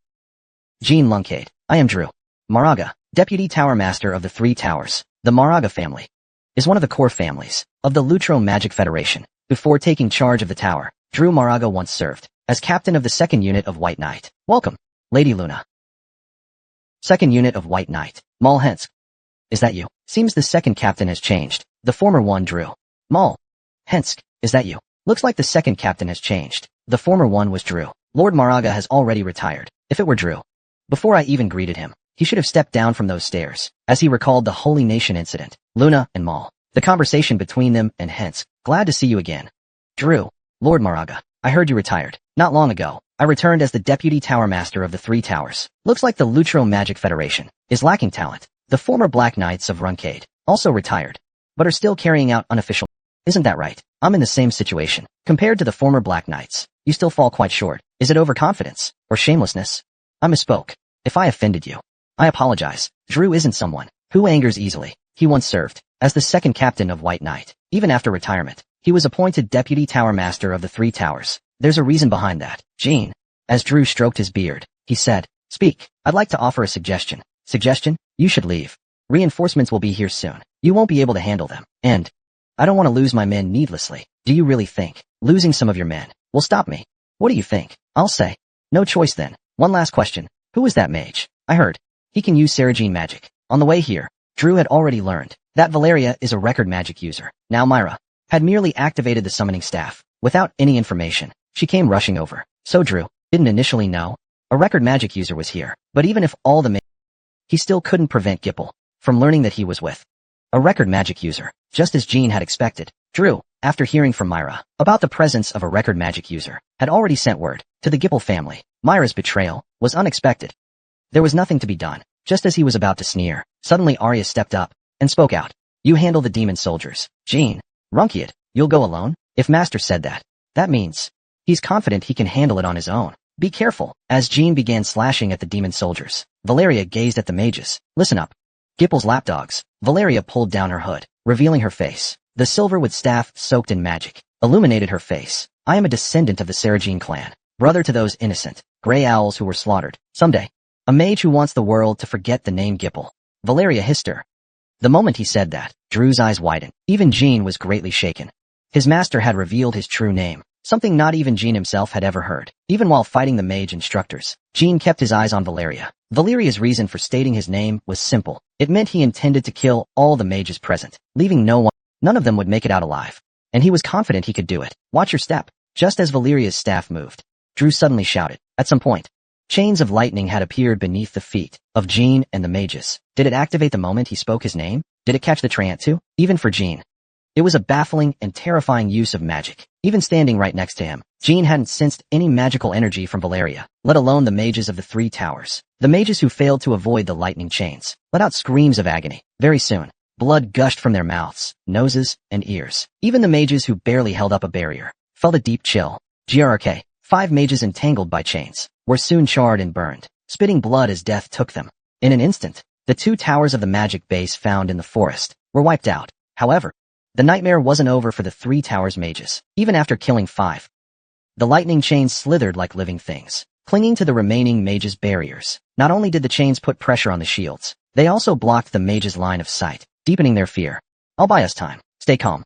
Jean Luncade. I am Drew Moraga, Deputy Tower Master of the Three Towers. The Moraga family is one of the core families of the Lutro Magic Federation. Before taking charge of the tower, Drew Moraga once served as captain of the 2nd Unit of White Knight. Welcome, Lady Luna. 2nd Unit of White Knight. Mal Hensk. Is that you? Seems the 2nd captain has changed. The former one, Drew Mal Hensk. Is that you? Looks like the 2nd captain has changed. The former one was Drew. Lord Moraga has already retired. If it were Drew, before I even greeted him, he should have stepped down from those stairs, as he recalled the Holy Nation incident. Luna and Mal. The conversation between them and Hensk. Glad to see you again. Drew. Lord Moraga. I heard you retired. Not long ago, I returned as the Deputy Tower Master of the Three Towers. Looks like the Lutro Magic Federation is lacking talent. The former Black Knights of Runcade also retired, but are still carrying out unofficial. Isn't that right? I'm in the same situation. Compared to the former Black Knights, you still fall quite short. Is it overconfidence or shamelessness? I misspoke. If I offended you, I apologize. Drew isn't someone who angers easily. He once served as the 2nd captain of White Knight. Even after retirement, he was appointed Deputy Tower Master of the Three Towers. There's a reason behind that. Jean. As Drew stroked his beard, he said, Speak. I'd like to offer a suggestion. Suggestion? You should leave. Reinforcements will be here soon. You won't be able to handle them. And I don't want to lose my men needlessly. Do you really think losing some of your men will stop me? What do you think? I'll say. No choice then. One last question. Who is that mage? I heard he can use Sarajine magic. On the way here, Drew had already learned that Valeria is a record magic user. Now Myra had merely activated the summoning staff. Without any information, she came rushing over. So Drew didn't initially know a record magic user was here. But even if all the he still couldn't prevent Gipple from learning that he was with a record magic user, just as Jean had expected. Drew, after hearing from Myra about the presence of a record magic user, had already sent word to the Gipple family. Myra's betrayal was unexpected. There was nothing to be done. Just as he was about to sneer, suddenly Arya stepped up and spoke out. You handle the demon soldiers. Jean. Runkiad, you'll go alone? If Master said that, that means he's confident he can handle it on his own. Be careful. As Jean began slashing at the demon soldiers, Valeria gazed at the mages. Listen up. Gipple's lapdogs. Valeria pulled down her hood, revealing her face. The silverwood staff, soaked in magic, illuminated her face. I am a descendant of the Sarajine clan, brother to those innocent gray owls who were slaughtered. Someday, a mage who wants the world to forget the name Gipple. Valeria hissed her. The moment he said that, Drew's eyes widened. Even Jean was greatly shaken. His master had revealed his true name, something not even Jean himself had ever heard. Even while fighting the mage instructors, Jean kept his eyes on Valeria. Valeria's reason for stating his name was simple. It meant he intended to kill all the mages present, leaving no one. None of them would make it out alive. And he was confident he could do it. Watch your step. Just as Valeria's staff moved, Drew suddenly shouted. At some point, chains of lightning had appeared beneath the feet of Jean and the mages. Did it activate the moment he spoke his name? Did it catch the trance too? Even for Jean, it was a baffling and terrifying use of magic. Even standing right next to him, Jean hadn't sensed any magical energy from Valeria, let alone the mages of the Three Towers. The mages who failed to avoid the lightning chains let out screams of agony. Very soon, blood gushed from their mouths, noses, and ears. Even the mages who barely held up a barrier felt a deep chill. GRK, 5 mages entangled by chains, were soon charred and burned, spitting blood as death took them. In an instant, the 2 towers of the magic base found in the forest were wiped out. However, the nightmare wasn't over for the Three Towers mages. Even after killing 5, the lightning chains slithered like living things, clinging to the remaining mages' barriers. Not only did the chains put pressure on the shields, they also blocked the mages' line of sight, deepening their fear. I'll buy us time. Stay calm.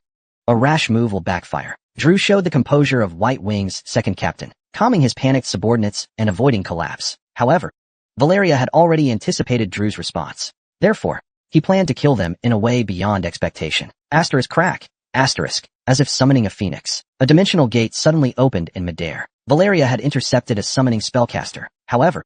A rash move will backfire. Drew showed the composure of White Wing's 2nd captain, calming his panicked subordinates and avoiding collapse. However, Valeria had already anticipated Drew's response. Therefore, he planned to kill them in a way beyond expectation. Asterisk crack. Asterisk. As if summoning a phoenix, a dimensional gate suddenly opened in midair. Valeria had intercepted a summoning spellcaster. However,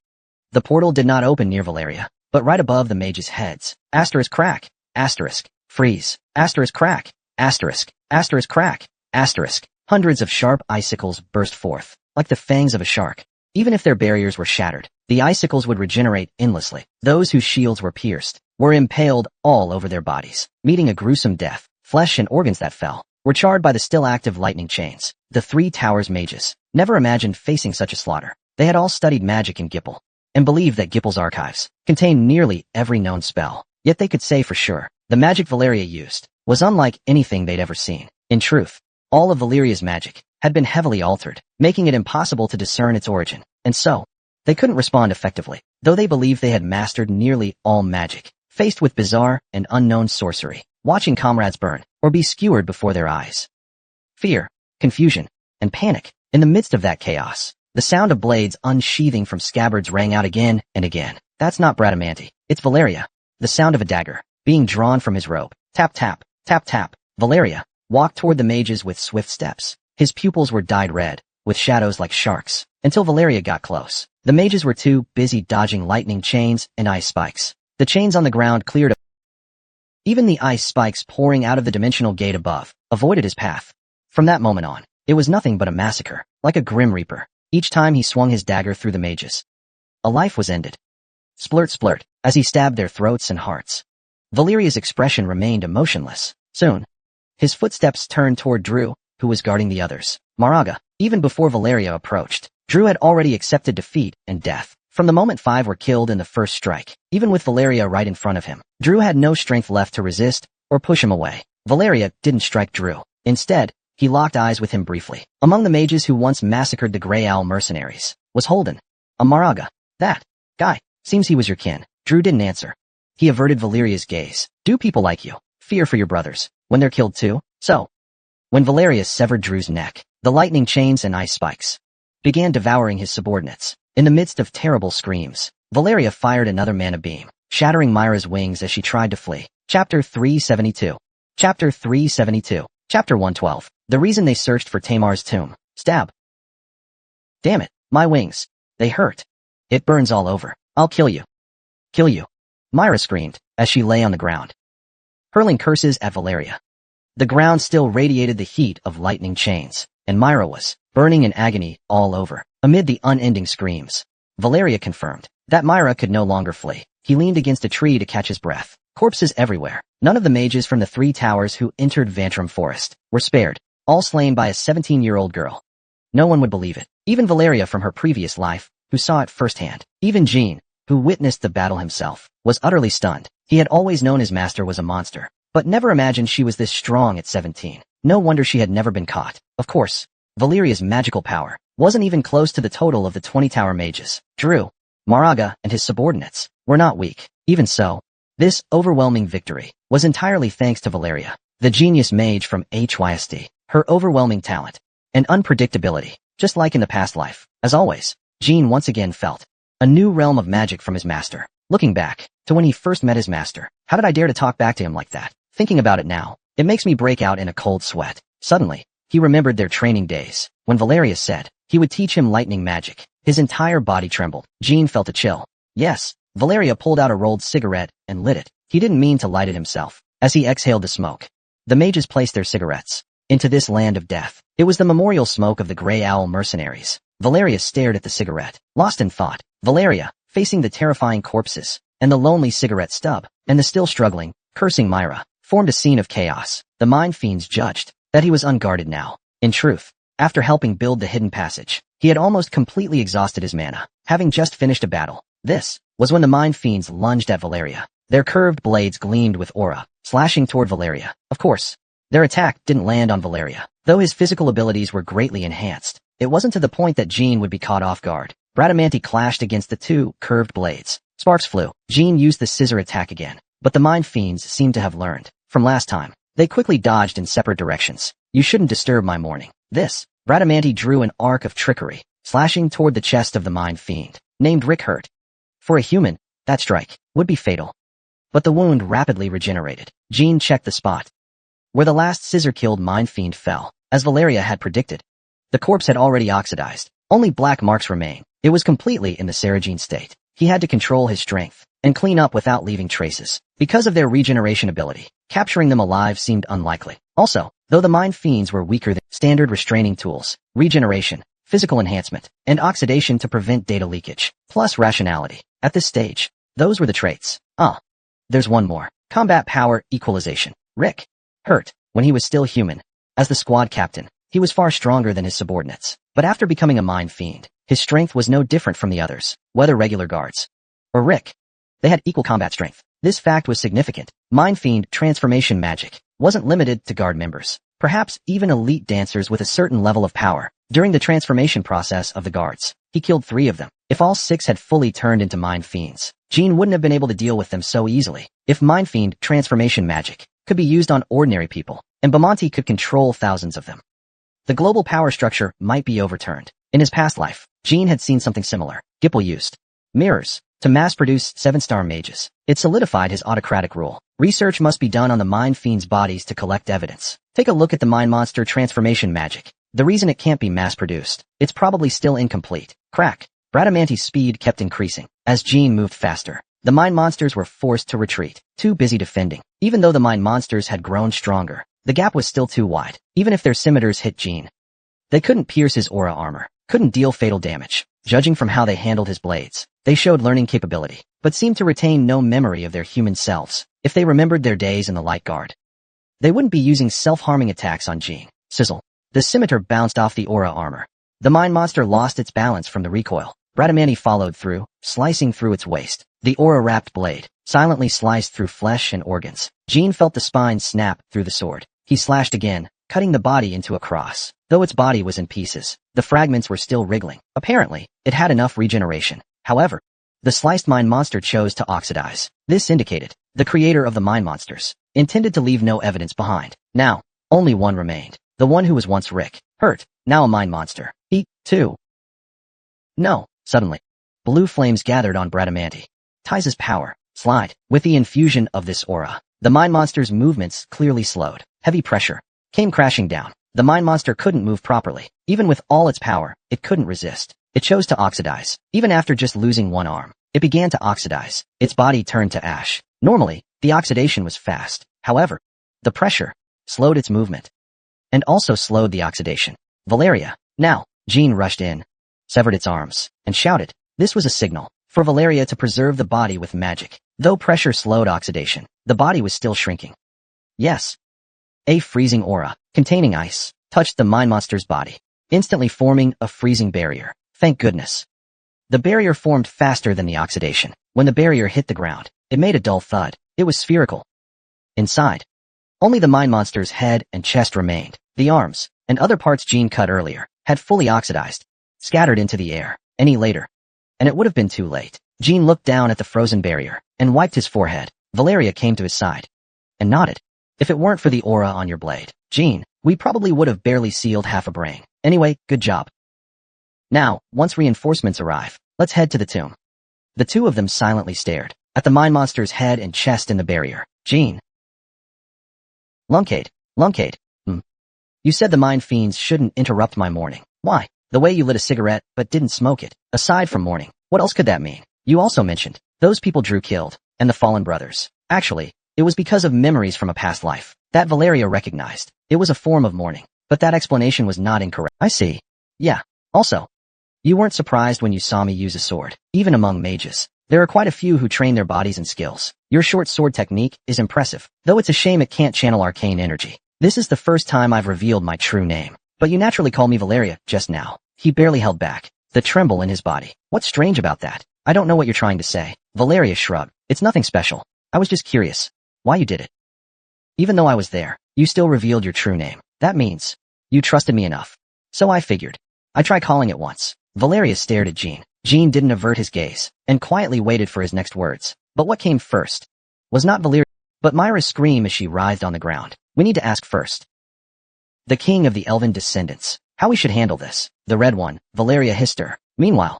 the portal did not open near Valeria, but right above the mages' heads. Asterisk crack. Asterisk. Freeze. Asterisk crack. Asterisk. Asterisk crack. Asterisk. Hundreds of sharp icicles burst forth, like the fangs of a shark. Even if their barriers were shattered, the icicles would regenerate endlessly. Those whose shields were pierced were impaled all over their bodies, meeting a gruesome death. Flesh and organs that fell were charred by the still active lightning chains. The Three Towers mages never imagined facing such a slaughter. They had all studied magic in Gipple, and believed that Gipple's archives contained nearly every known spell. Yet they could say for sure, the magic Valeria used was unlike anything they'd ever seen. In truth, all of Valeria's magic had been heavily altered, making it impossible to discern its origin, and so, they couldn't respond effectively, though they believed they had mastered nearly all magic. Faced with bizarre and unknown sorcery, watching comrades burn or be skewered before their eyes. Fear, confusion, and panic. In the midst of that chaos, the sound of blades unsheathing from scabbards rang out again and again. That's not Bradamante, it's Valeria. The sound of a dagger being drawn from his robe. Tap tap, tap tap. Valeria walked toward the mages with swift steps. His pupils were dyed red, with shadows like sharks, until Valeria got close. The mages were too busy dodging lightning chains and ice spikes. The chains on the ground cleared up. Even the ice spikes pouring out of the dimensional gate above avoided his path. From that moment on, it was nothing but a massacre, like a grim reaper. Each time he swung his dagger through the mages, a life was ended. Splurt splurt, as he stabbed their throats and hearts. Valeria's expression remained emotionless. Soon, his footsteps turned toward Drew, who was guarding the others. Maraga. Even before Valeria approached, Drew had already accepted defeat and death. From the moment 5 were killed in the first strike, even with Valeria right in front of him, Drew had no strength left to resist or push him away. Valeria didn't strike Drew. Instead, he locked eyes with him briefly. Among the mages who once massacred the Grey Owl mercenaries was Holden. A Maraga. That guy. Seems he was your kin. Drew didn't answer. He averted Valeria's gaze. Do people like you fear for your brothers when they're killed too? So, when Valeria severed Drew's neck, the lightning chains and ice spikes began devouring his subordinates. In the midst of terrible screams, Valeria fired another mana beam, shattering Myra's wings as she tried to flee. Chapter 372. Chapter 372. Chapter 112. The reason they searched for Tamar's tomb. Stab. Damn it, my wings. They hurt. It burns all over. I'll kill you. Kill you. Myra screamed as she lay on the ground, hurling curses at Valeria. The ground still radiated the heat of lightning chains, and Myra was burning in agony all over. Amid the unending screams, Valeria confirmed that Myra could no longer flee. He leaned against a tree to catch his breath. Corpses everywhere. None of the mages from the Three Towers who entered Vantrum Forest were spared, all slain by a 17-year-old girl. No one would believe it. Even Valeria from her previous life, who saw it firsthand. Even Jean, who witnessed the battle himself, was utterly stunned. He had always known his master was a monster, but never imagined she was this strong at 17. No wonder she had never been caught. Of course, Valeria's magical power wasn't even close to the total of the 20 Tower mages. Drew, Maraga, and his subordinates were not weak. Even so, this overwhelming victory was entirely thanks to Valeria, the genius mage from HYSD. Her overwhelming talent and unpredictability, just like in the past life. As always, Jean once again felt a new realm of magic from his master. Looking back to when he first met his master, how did I dare to talk back to him like that? Thinking about it now, it makes me break out in a cold sweat. Suddenly, he remembered their training days, when Valeria said he would teach him lightning magic. His entire body trembled. Jean felt a chill. Yes, Valeria pulled out a rolled cigarette and lit it. He didn't mean to light it himself. As he exhaled the smoke, the mages placed their cigarettes into this land of death. It was the memorial smoke of the Grey Owl mercenaries. Valeria stared at the cigarette, lost in thought. Valeria, facing the terrifying corpses, and the lonely cigarette stub, and the still struggling, cursing Myra, formed a scene of chaos. The mind fiends judged that he was unguarded now. In truth, after helping build the hidden passage, he had almost completely exhausted his mana, having just finished a battle. This was when the mind fiends lunged at Valeria. Their curved blades gleamed with aura, slashing toward Valeria. Of course, their attack didn't land on Valeria. Though his physical abilities were greatly enhanced, it wasn't to the point that Jean would be caught off guard. Bradamante clashed against the two curved blades. Sparks flew. Jean used the scissor attack again, but the mind fiends seemed to have learned from last time. They quickly dodged in separate directions. You shouldn't disturb my morning. This. Bradamante drew an arc of trickery, slashing toward the chest of the mind fiend, named Rick Hurt. For a human, that strike would be fatal. But the wound rapidly regenerated. Jean checked the spot where the last scissor-killed mind fiend fell, as Valeria had predicted. The corpse had already oxidized. Only black marks remain. It was completely in the Saragine state. He had to control his strength and clean up without leaving traces. Because of their regeneration ability, capturing them alive seemed unlikely. Also, though the mind fiends were weaker than standard restraining tools, regeneration, physical enhancement, and oxidation to prevent data leakage, plus rationality. At this stage, those were the traits. There's one more. Combat power equalization. Rick. Hurt, when he was still human. As the squad captain, he was far stronger than his subordinates. But after becoming a mind fiend, his strength was no different from the others, whether regular guards or Rick. They had equal combat strength. This fact was significant. Mind fiend transformation magic wasn't limited to guard members. Perhaps even elite dancers with a certain level of power. During the transformation process of the guards, he killed 3 of them. If all 6 had fully turned into mind fiends, Jean wouldn't have been able to deal with them so easily. If mind fiend transformation magic could be used on ordinary people, and Bamonte could control thousands of them, the global power structure might be overturned. In his past life, Jean had seen something similar. Gipple used mirrors to mass-produce 7-star mages. It solidified his autocratic rule. Research must be done on the mind fiends' bodies to collect evidence. Take a look at the mind monster transformation magic. The reason it can't be mass-produced, it's probably still incomplete. Crack. Bradamante's speed kept increasing. As Jean moved faster, the mind monsters were forced to retreat, too busy defending. Even though the mind monsters had grown stronger, the gap was still too wide. Even if their scimitars hit Jean, they couldn't pierce his aura armor, couldn't deal fatal damage. Judging from how they handled his blades, they showed learning capability, but seemed to retain no memory of their human selves. If they remembered their days in the Light Guard, they wouldn't be using self-harming attacks on Jean. Sizzle. The scimitar bounced off the aura armor. The mind monster lost its balance from the recoil. Bradamante followed through, slicing through its waist. The aura-wrapped blade silently sliced through flesh and organs. Jean felt the spine snap through the sword. He slashed again, cutting the body into a cross. Though its body was in pieces, the fragments were still wriggling. Apparently, it had enough regeneration. However, the sliced mind monster chose to oxidize. This indicated the creator of the mind monsters intended to leave no evidence behind. Now, only one remained. The one who was once Rick. Hurt, now a mind monster. He, too. No. Suddenly, blue flames gathered on Bradamante. Tize's power. Slide. With the infusion of this aura, the mind monster's movements clearly slowed. Heavy pressure came crashing down. The mind monster couldn't move properly. Even with all its power, it couldn't resist. It chose to oxidize. Even after just losing one arm, it began to oxidize. Its body turned to ash. Normally, the oxidation was fast. However, the pressure slowed its movement and also slowed the oxidation. Valeria. Now, Jean rushed in, severed its arms, and shouted. This was a signal for Valeria to preserve the body with magic. Though pressure slowed oxidation, the body was still shrinking. Yes. A freezing aura, containing ice, touched the mind monster's body, instantly forming a freezing barrier. Thank goodness. The barrier formed faster than the oxidation. When the barrier hit the ground, it made a dull thud. It was spherical. Inside, only the mind monster's head and chest remained. The arms, and other parts Jean cut earlier, had fully oxidized, scattered into the air. Any later, and it would have been too late. Jean looked down at the frozen barrier, and wiped his forehead. Valeria came to his side, and nodded. If it weren't for the aura on your blade, Jean, we probably would have barely sealed half a brain. Anyway, good job. Now, once reinforcements arrive, let's head to the tomb. The two of them silently stared at the mind monster's head and chest in the barrier. Jean. Lunkade. You said the mind fiends shouldn't interrupt my mourning. Why? The way you lit a cigarette, but didn't smoke it. Aside from mourning, what else could that mean? You also mentioned those people Drew killed, and the fallen brothers. Actually, it was because of memories from a past life that Valeria recognized. It was a form of mourning, but that explanation was not incorrect. I see. Yeah. Also, you weren't surprised when you saw me use a sword. Even among mages, there are quite a few who train their bodies and skills. Your short sword technique is impressive, though it's a shame it can't channel arcane energy. This is the first time I've revealed my true name. But you naturally call me Valeria just now. He barely held back the tremble in his body. What's strange about that? I don't know what you're trying to say. Valeria shrugged. It's nothing special. I was just curious why you did it. Even though I was there, you still revealed your true name. That means you trusted me enough. So I figured. I tried calling it once. Valeria stared at Jean. Jean didn't avert his gaze and quietly waited for his next words. But what came first was not Valeria, but Myra's scream as she writhed on the ground. We need to ask first. The king of the elven descendants. How we should handle this. The red one, Valeria Hister. Meanwhile,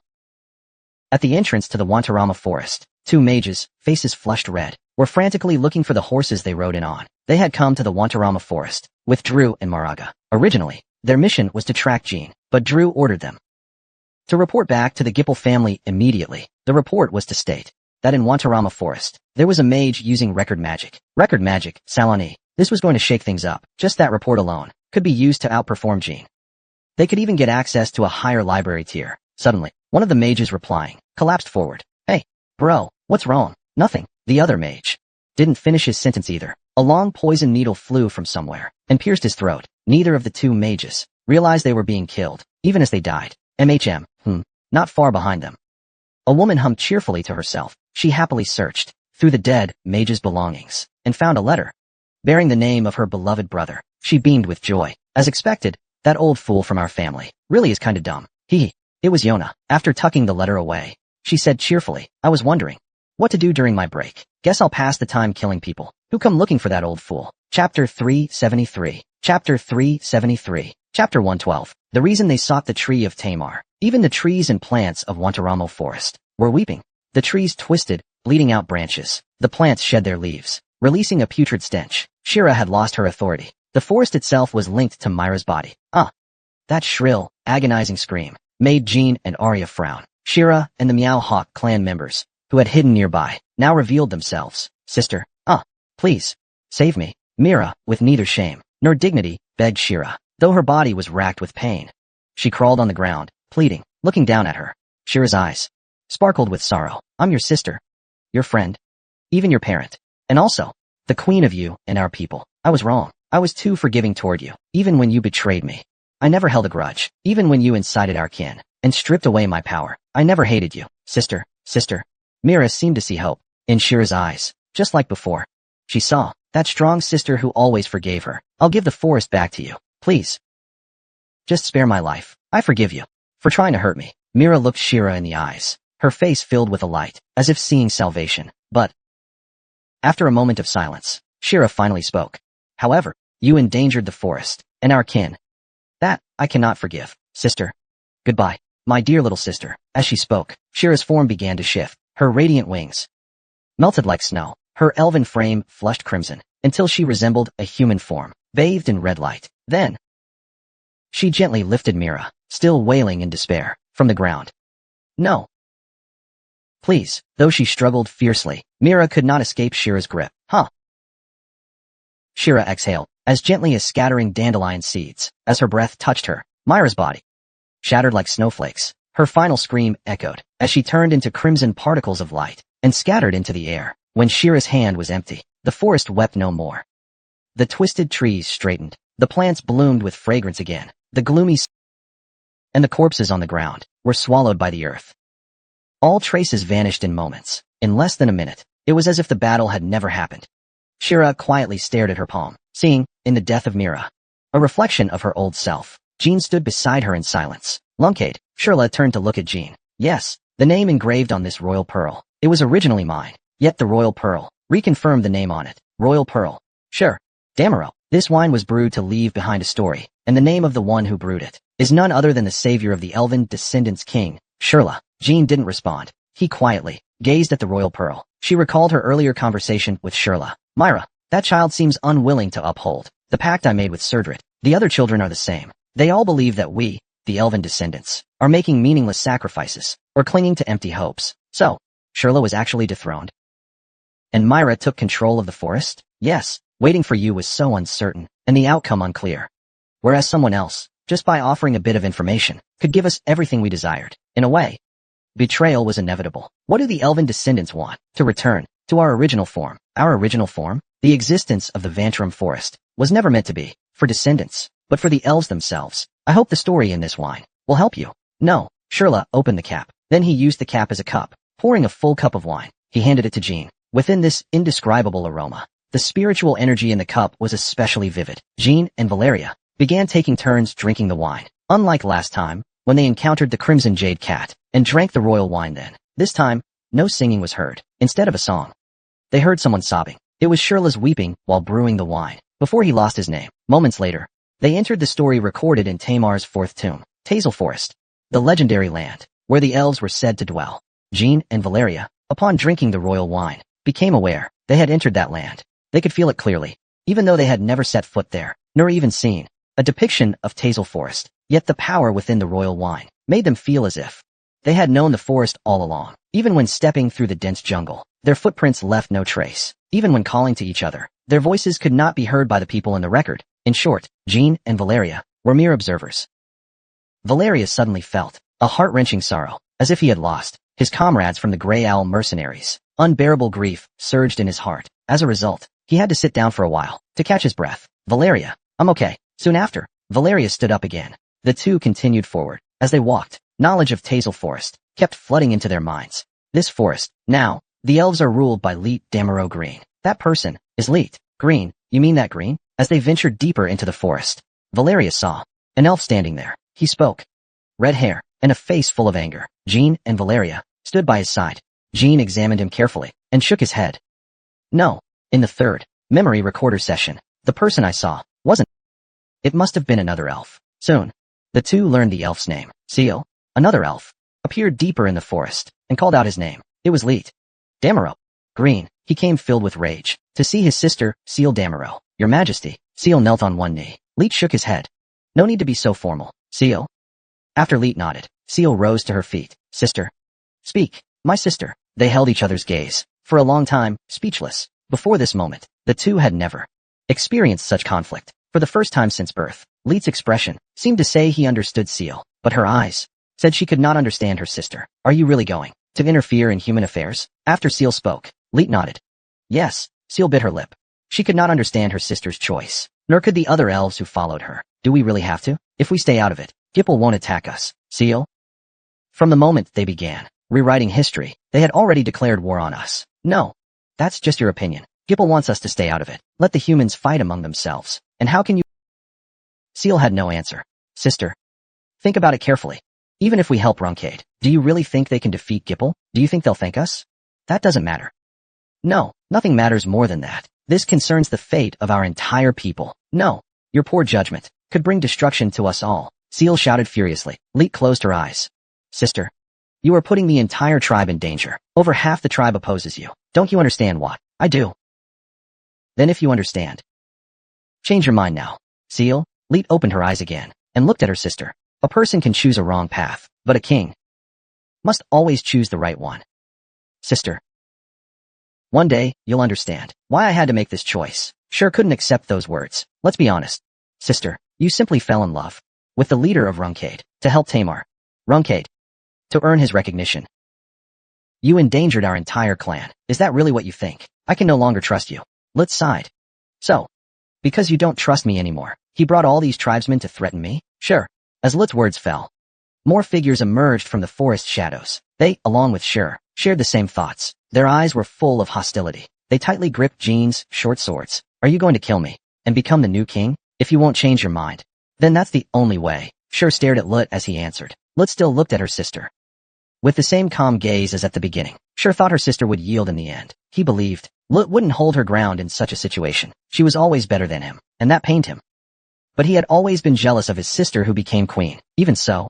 at the entrance to the Wantarama forest, two mages, faces flushed red, were frantically looking for the horses they rode in on. They had come to the Wantarama forest with Drew and Maraga. Originally, their mission was to track Jean, but Drew ordered them to report back to the Gipple family immediately. The report was to state that in Wantarama forest, there was a mage using record magic. Record magic, Saloni. This was going to shake things up. Just that report alone could be used to outperform Jean. They could even get access to a higher library tier. Suddenly, one of the mages replying collapsed forward. Hey, bro, what's wrong? Nothing. The other mage didn't finish his sentence either. A long poison needle flew from somewhere and pierced his throat. Neither of the two mages realized they were being killed, even as they died. Not far behind them. A woman hummed cheerfully to herself. She happily searched through the dead mage's belongings and found a letter bearing the name of her beloved brother. She beamed with joy. As expected, that old fool from our family really is kinda dumb. It was Yona. After tucking the letter away, she said cheerfully, I was wondering what to do during my break. Guess I'll pass the time killing people who come looking for that old fool. Chapter 373. Chapter 373. Chapter 112. The reason they sought the tree of Tamar. Even the trees and plants of Wantaramo Forest were weeping. The trees twisted, bleeding out branches. The plants shed their leaves, releasing a putrid stench. Shira had lost her authority. The forest itself was linked to Myra's body. That shrill, agonizing scream made Jean and Arya frown. Shira and the Meow Hawk clan members, who had hidden nearby, now revealed themselves. Sister, please, save me. Mira, with neither shame nor dignity, begged Shira, though her body was racked with pain. She crawled on the ground, pleading, looking down at her. Shira's eyes sparkled with sorrow. I'm your sister, your friend, even your parent, and also the queen of you and our people. I was wrong. I was too forgiving toward you, even when you betrayed me. I never held a grudge, even when you incited our kin and stripped away my power. I never hated you. Sister. Mira seemed to see hope in Shira's eyes, just like before. She saw that strong sister who always forgave her. I'll give the forest back to you. Please. Just spare my life. I forgive you for trying to hurt me. Mira looked Shira in the eyes, her face filled with a light, as if seeing salvation. But after a moment of silence, Shira finally spoke. However, you endangered the forest and our kin. That I cannot forgive. Sister. Goodbye, my dear little sister. As she spoke, Shira's form began to shift. Her radiant wings melted like snow. Her elven frame flushed crimson until she resembled a human form, bathed in red light. Then she gently lifted Mira, still wailing in despair, from the ground. No. Please. Though she struggled fiercely, Mira could not escape Shira's grip. Shira exhaled, as gently as scattering dandelion seeds. As her breath touched her, Myra's body shattered like snowflakes. Her final scream echoed, as she turned into crimson particles of light, and scattered into the air. When Shira's hand was empty, the forest wept no more. The twisted trees straightened. The plants bloomed with fragrance again. The gloomy and the corpses on the ground were swallowed by the earth. All traces vanished in moments. In less than a minute, it was as if the battle had never happened. Shira quietly stared at her palm, seeing, in the death of Mira, a reflection of her old self. Jean stood beside her in silence. Lunkade. Shira turned to look at Jean. Yes, the name engraved on this royal pearl. It was originally mine. Yet the royal pearl reconfirmed the name on it. Royal pearl. Sure. Damaro. This wine was brewed to leave behind a story, and the name of the one who brewed it is none other than the savior of the elven descendants king, Shirla. Jean didn't respond. He quietly gazed at the royal pearl. She recalled her earlier conversation with Shirla. Myra, that child seems unwilling to uphold the pact I made with Serdrit. The other children are the same. They all believe that we, the elven descendants, are making meaningless sacrifices, or clinging to empty hopes. So, Shirla was actually dethroned. And Myra took control of the forest? Yes, waiting for you was so uncertain, and the outcome unclear. Whereas someone else, just by offering a bit of information, could give us everything we desired. In a way, betrayal was inevitable. What do the elven descendants want? To return to our original form. Our original form? The existence of the Vantram forest was never meant to be for descendants, but for the elves themselves. I hope the story in this wine will help you. No. Shirla opened the cap. Then he used the cap as a cup, pouring a full cup of wine. He handed it to Jean. Within this indescribable aroma, the spiritual energy in the cup was especially vivid. Jean and Valeria began taking turns drinking the wine. Unlike last time, when they encountered the Crimson Jade Cat and drank the royal wine then. This time, no singing was heard. Instead of a song, they heard someone sobbing. It was Shirla's weeping while brewing the wine, before he lost his name. Moments later, they entered the story recorded in Tamar's fourth tomb, Tazel Forest, the legendary land, where the elves were said to dwell. Jean and Valeria, upon drinking the royal wine, became aware they had entered that land. They could feel it clearly, even though they had never set foot there, nor even seen a depiction of Tazel Forest. Yet the power within the royal wine made them feel as if they had known the forest all along. Even when stepping through the dense jungle, their footprints left no trace. Even when calling to each other, their voices could not be heard by the people in the record. In short, Jean and Valeria were mere observers. Valeria suddenly felt a heart-wrenching sorrow, as if he had lost his comrades from the Grey Owl mercenaries. Unbearable grief surged in his heart. As a result, he had to sit down for a while to catch his breath. Valeria, I'm okay. Soon after, Valeria stood up again. The two continued forward. As they walked, knowledge of Tazel Forest kept flooding into their minds. This forest, now, the elves are ruled by Leet Damarot Green. That person is Leet Green. You mean that Green? As they ventured deeper into the forest, Valeria saw an elf standing there. He spoke. Red hair and a face full of anger. Jean and Valeria stood by his side. Jean examined him carefully and shook his head. No. In the third memory recorder session, the person I saw wasn't. It must have been another elf. Soon, the two learned the elf's name. Seal, another elf, appeared deeper in the forest and called out his name. It was Leet Damarot Green. He came filled with rage to see his sister, Seal Damarot. Your Majesty. Seal knelt on one knee. Leet shook his head. No need to be so formal, Seal. After Leet nodded, Seal rose to her feet. Sister. Speak, my sister. They held each other's gaze for a long time, speechless. Before this moment, the two had never experienced such conflict. For the first time since birth, Leet's expression seemed to say he understood Seal, but her eyes said she could not understand her sister. Are you really going to interfere in human affairs? After Seal spoke, Leet nodded. Yes. Seal bit her lip. She could not understand her sister's choice, nor could the other elves who followed her. Do we really have to? If we stay out of it, Gipple won't attack us, Seal. From the moment they began rewriting history, they had already declared war on us. No. That's just your opinion. Gipple wants us to stay out of it. Let the humans fight among themselves. And how can you? Seal had no answer. Sister. Think about it carefully. Even if we help Roncade, do you really think they can defeat Gipple? Do you think they'll thank us? That doesn't matter. No, nothing matters more than that. This concerns the fate of our entire people. No. Your poor judgment could bring destruction to us all. Seal shouted furiously. Leet closed her eyes. Sister. You are putting the entire tribe in danger. Over half the tribe opposes you. Don't you understand what? I do. Then if you understand, change your mind now. Seal. Leet opened her eyes again and looked at her sister. A person can choose a wrong path, but a king must always choose the right one. Sister. One day, you'll understand why I had to make this choice. Sure couldn't accept those words. Let's be honest. Sister, you simply fell in love with the leader of Roncade to help Tamar. Roncade. To earn his recognition. You endangered our entire clan. Is that really what you think? I can no longer trust you. Let's side. So. Because you don't trust me anymore, he brought all these tribesmen to threaten me? Sure. As Lit's words fell, more figures emerged from the forest shadows. They, along with Sure, shared the same thoughts. Their eyes were full of hostility. They tightly gripped Jean's short swords. Are you going to kill me and become the new king? If you won't change your mind, then that's the only way. Sure stared at Lut as he answered. Lut still looked at her sister with the same calm gaze as at the beginning. Sure thought her sister would yield in the end. He believed Lut wouldn't hold her ground in such a situation. She was always better than him, and that pained him. But he had always been jealous of his sister who became queen. Even so,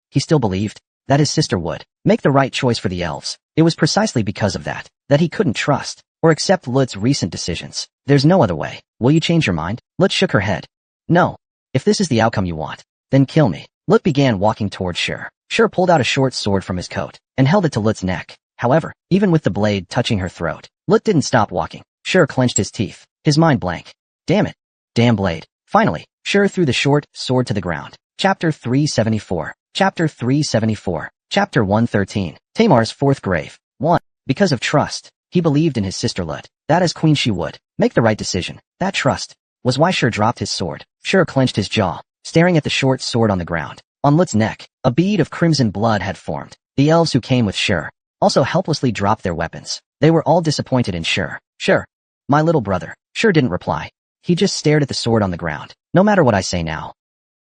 he still believed that his sister would make the right choice for the elves. It was precisely because of that he couldn't trust or accept Lut's recent decisions. There's no other way. Will you change your mind? Lut shook her head. No. If this is the outcome you want, then kill me. Lut began walking towards Sure. Sure pulled out a short sword from his coat and held it to Lut's neck. However, even with the blade touching her throat, Lut didn't stop walking. Sure clenched his teeth, his mind blank. Damn it. Damn blade. Finally, Sure threw the short sword to the ground. Chapter 374. Chapter 374. Chapter 113. Tamar's fourth grave. 1. Because of trust, he believed in his sister Lut, that as queen she would make the right decision. That trust was why Sure dropped his sword. Sure clenched his jaw, staring at the short sword on the ground. On Lut's neck, a bead of crimson blood had formed. The elves who came with Sure also helplessly dropped their weapons. They were all disappointed in Sure. Sure. My little brother. Sure didn't reply. He just stared at the sword on the ground. No matter what I say now,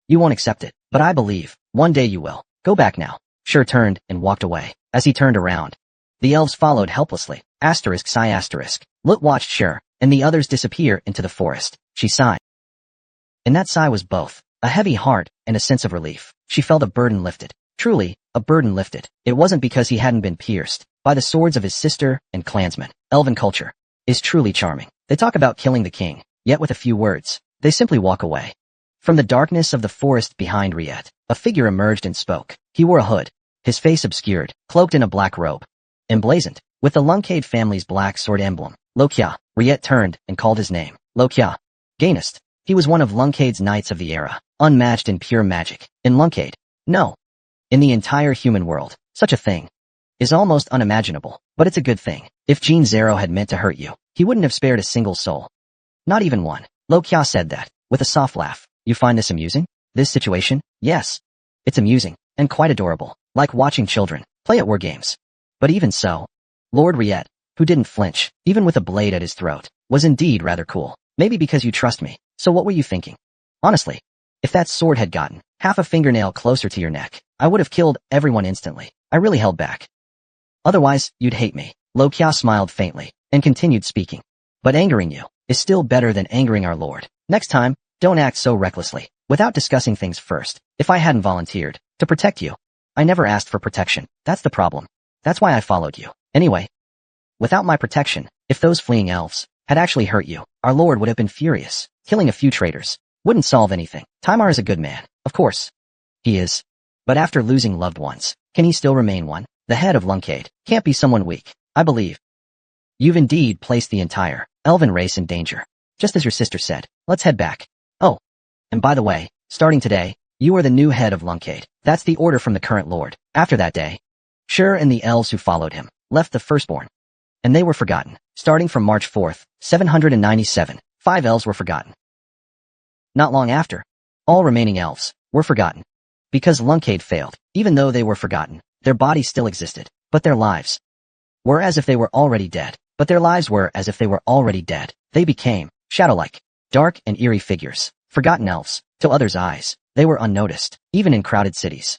you won't accept it, but I believe one day you will. Go back now. Sure turned and walked away. As he turned around, the elves followed helplessly. Asterisk sigh asterisk. Lut watched Sure and the others disappear into the forest. She sighed. And that sigh was both a heavy heart and a sense of relief. She felt a burden lifted. Truly, a burden lifted. It wasn't because he hadn't been pierced by the swords of his sister and clansmen. Elven culture is truly charming. They talk about killing the king, yet with a few words, they simply walk away. From the darkness of the forest behind Reup, a figure emerged and spoke. He wore a hood, his face obscured, cloaked in a black robe, emblazoned with the Luncade family's black sword emblem. Lokya. Riet turned and called his name. Lokya. Gainest. He was one of Luncade's knights of the era, unmatched in pure magic. In Luncade? No. In the entire human world, such a thing is almost unimaginable, but it's a good thing. If Gene Zero had meant to hurt you, he wouldn't have spared a single soul. Not even one. Lokya said that, with a soft laugh. You find this amusing? This situation? Yes. It's amusing, and quite adorable, like watching children play at war games. But even so, Lord Riet, who didn't flinch, even with a blade at his throat, was indeed rather cool. Maybe because you trust me. So what were you thinking? Honestly, if that sword had gotten half a fingernail closer to your neck, I would have killed everyone instantly. I really held back. Otherwise, you'd hate me. Lokya smiled faintly, and continued speaking. But angering you is still better than angering our lord. Next time, don't act so recklessly, without discussing things first. If I hadn't volunteered to protect you, I never asked for protection. That's the problem. That's why I followed you. Anyway, without my protection, if those fleeing elves had actually hurt you, our lord would have been furious. Killing a few traitors wouldn't solve anything. Timar is a good man, of course. He is. But after losing loved ones, can he still remain one? The head of Luncade can't be someone weak, I believe. You've indeed placed the entire elven race in danger. Just as your sister said, let's head back. Oh, and by the way, starting today, you are the new head of Luncade. That's the order from the current lord. After that day, Shur and the elves who followed him left the firstborn. And they were forgotten. Starting from March 4th, 797, 5 elves were forgotten. Not long after, all remaining elves were forgotten. Because Luncade failed, even though they were forgotten, their bodies still existed, but their lives were as if they were already dead. But their lives were as if they were already dead. They became shadow-like, dark and eerie figures, forgotten elves. To others' eyes, they were unnoticed, even in crowded cities.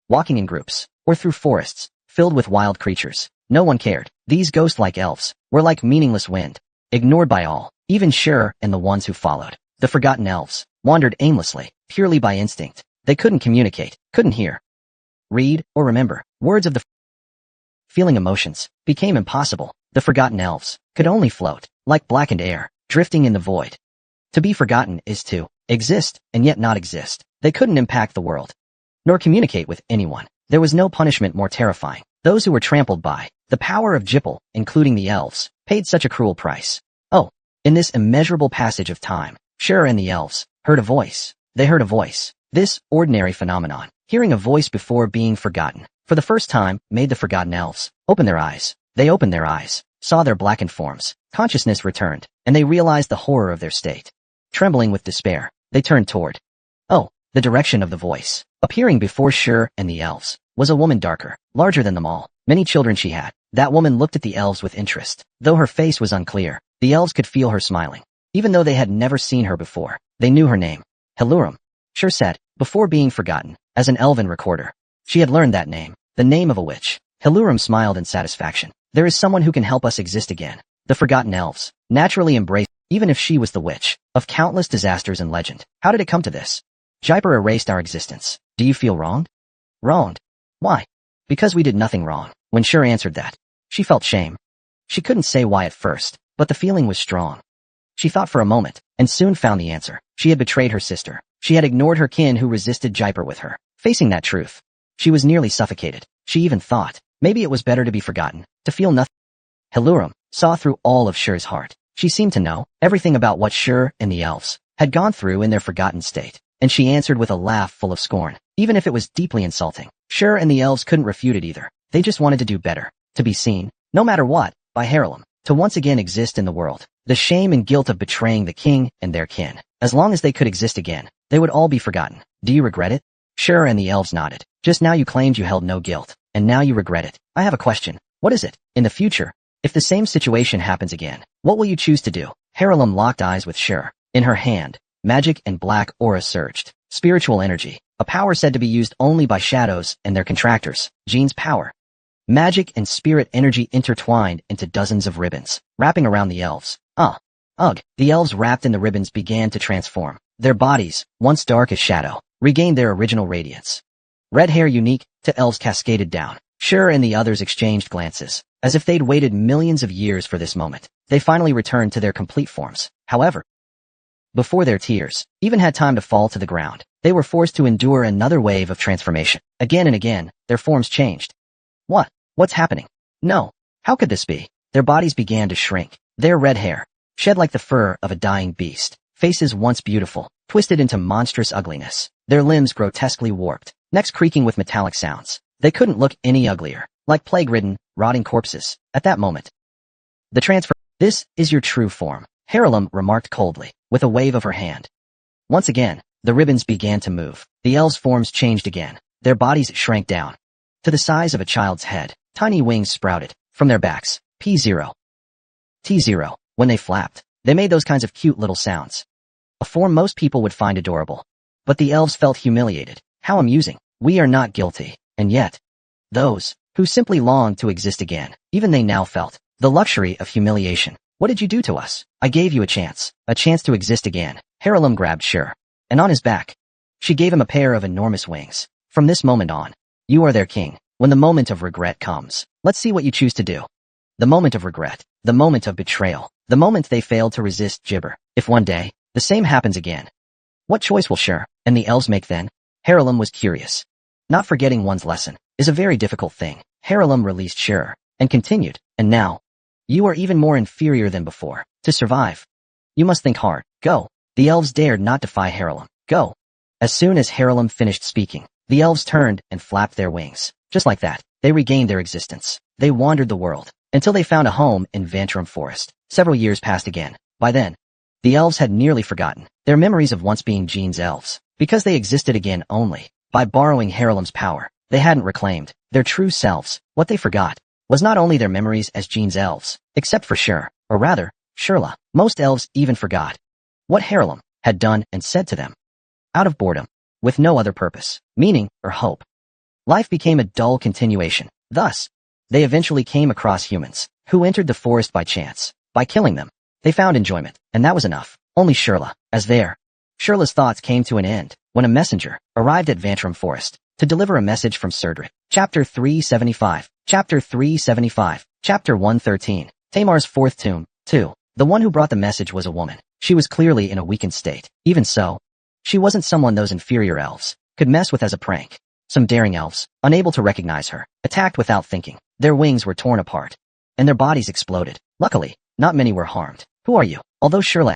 Walking in groups, or through forests, filled with wild creatures, no one cared. These ghost-like elves were like meaningless wind, ignored by all, even Shur and the ones who followed. The forgotten elves wandered aimlessly, purely by instinct. They couldn't communicate, couldn't hear, read, or remember. Words of the feeling emotions became impossible. The forgotten elves could only float, like blackened air, drifting in the void. To be forgotten is to exist and yet not exist. They couldn't impact the world, nor communicate with anyone. There was no punishment more terrifying. Those who were trampled by the power of Jippel, including the elves, paid such a cruel price. Oh, in this immeasurable passage of time, Shur and the elves heard a voice. They heard a voice. This ordinary phenomenon, hearing a voice before being forgotten, for the first time, made the forgotten elves open their eyes. They opened their eyes, saw their blackened forms, consciousness returned, and they realized the horror of their state. Trembling with despair, they turned toward the direction of the voice. Appearing before Shur and the elves was a woman darker, larger than them all. Many children she had. That woman looked at the elves with interest. Though her face was unclear, the elves could feel her smiling. Even though they had never seen her before, they knew her name. Helurum, Shur said, before being forgotten, as an elven recorder. She had learned that name, the name of a witch. Helurum smiled in satisfaction. There is someone who can help us exist again. The forgotten elves naturally embraced, even if she was the witch of countless disasters and legend. How did it come to this? Jaipur erased our existence. Do you feel wronged? Wronged? Why? Because we did nothing wrong. When Shur answered that, she felt shame. She couldn't say why at first, but the feeling was strong. She thought for a moment, and soon found the answer. She had betrayed her sister. She had ignored her kin who resisted Jaipur with her. Facing that truth, she was nearly suffocated. She even thought, maybe it was better to be forgotten, to feel nothing. Helurum saw through all of Shur's heart. She seemed to know everything about what Shur and the elves had gone through in their forgotten state, and she answered with a laugh full of scorn, even if it was deeply insulting. Shur and the elves couldn't refute it either. They just wanted to do better, to be seen, no matter what, by Harlem, to once again exist in the world. The shame and guilt of betraying the king and their kin. As long as they could exist again, they would all be forgotten. Do you regret it? Shur and the elves nodded. Just now you claimed you held no guilt, and now you regret it. I have a question. What is it? In the future, if the same situation happens again, what will you choose to do? Harlem locked eyes with Shur. In her hand, magic and black aura surged. Spiritual energy, a power said to be used only by shadows and their contractors. Jean's power. Magic and spirit energy intertwined into dozens of ribbons, wrapping around the elves. Ugh. The elves wrapped in the ribbons began to transform. Their bodies, once dark as shadow, regained their original radiance. Red hair unique to elves cascaded down. Shur and the others exchanged glances, as if they'd waited millions of years for this moment. They finally returned to their complete forms. However, before their tears even had time to fall to the ground, they were forced to endure another wave of transformation. Again and again, their forms changed. What's happening? No. How could this be? Their bodies began to shrink. Their red hair, shed like the fur of a dying beast, faces once beautiful, twisted into monstrous ugliness, their limbs grotesquely warped, necks creaking with metallic sounds. They couldn't look any uglier, like plague-ridden, rotting corpses, at that moment. The transfer. This is your true form, Harelum remarked coldly, with a wave of her hand. Once again, the ribbons began to move. The elves' forms changed again. Their bodies shrank down to the size of a child's head. Tiny wings sprouted from their backs. P0. T0. When they flapped, they made those kinds of cute little sounds. A form most people would find adorable. But the elves felt humiliated. How amusing. We are not guilty. And yet, those who simply longed to exist again, even they now felt the luxury of humiliation. What did you do to us? I gave you a chance to exist again. Harelum grabbed Shur, and on his back, she gave him a pair of enormous wings. From this moment on, you are their king. When the moment of regret comes, let's see what you choose to do. The moment of regret, the moment of betrayal, the moment they failed to resist Gibber. If one day, the same happens again, what choice will Shur and the elves make then? Harelum was curious. Not forgetting one's lesson is a very difficult thing. Harelum released Shur and continued, and now, you are even more inferior than before. To survive, you must think hard. Go. The elves dared not defy Harelum. Go. As soon as Harelum finished speaking, the elves turned and flapped their wings. Just like that, they regained their existence. They wandered the world until they found a home in Vantrum Forest. Several years passed again. By then, the elves had nearly forgotten their memories of once being Jean's elves, because they existed again only by borrowing Harelum's power. They hadn't reclaimed their true selves. What they forgot was not only their memories as Jean's elves, except for Shur, or rather, Shurla. Most elves even forgot what Harelum had done and said to them. Out of boredom, with no other purpose, meaning, or hope, life became a dull continuation. Thus, they eventually came across humans, who entered the forest by chance. By killing them, they found enjoyment, and that was enough. Only Shurla, Shurla's thoughts came to an end, when a messenger arrived at Vantrum Forest, to deliver a message from Surdrit. Chapter 375. Chapter 375. Chapter 113. Tamar's fourth tomb. 2. The one who brought the message was a woman. She was clearly in a weakened state. Even so, she wasn't someone those inferior elves could mess with as a prank. Some daring elves, unable to recognize her, attacked without thinking. Their wings were torn apart, and their bodies exploded. Luckily, not many were harmed. Who are you? Although Shurla,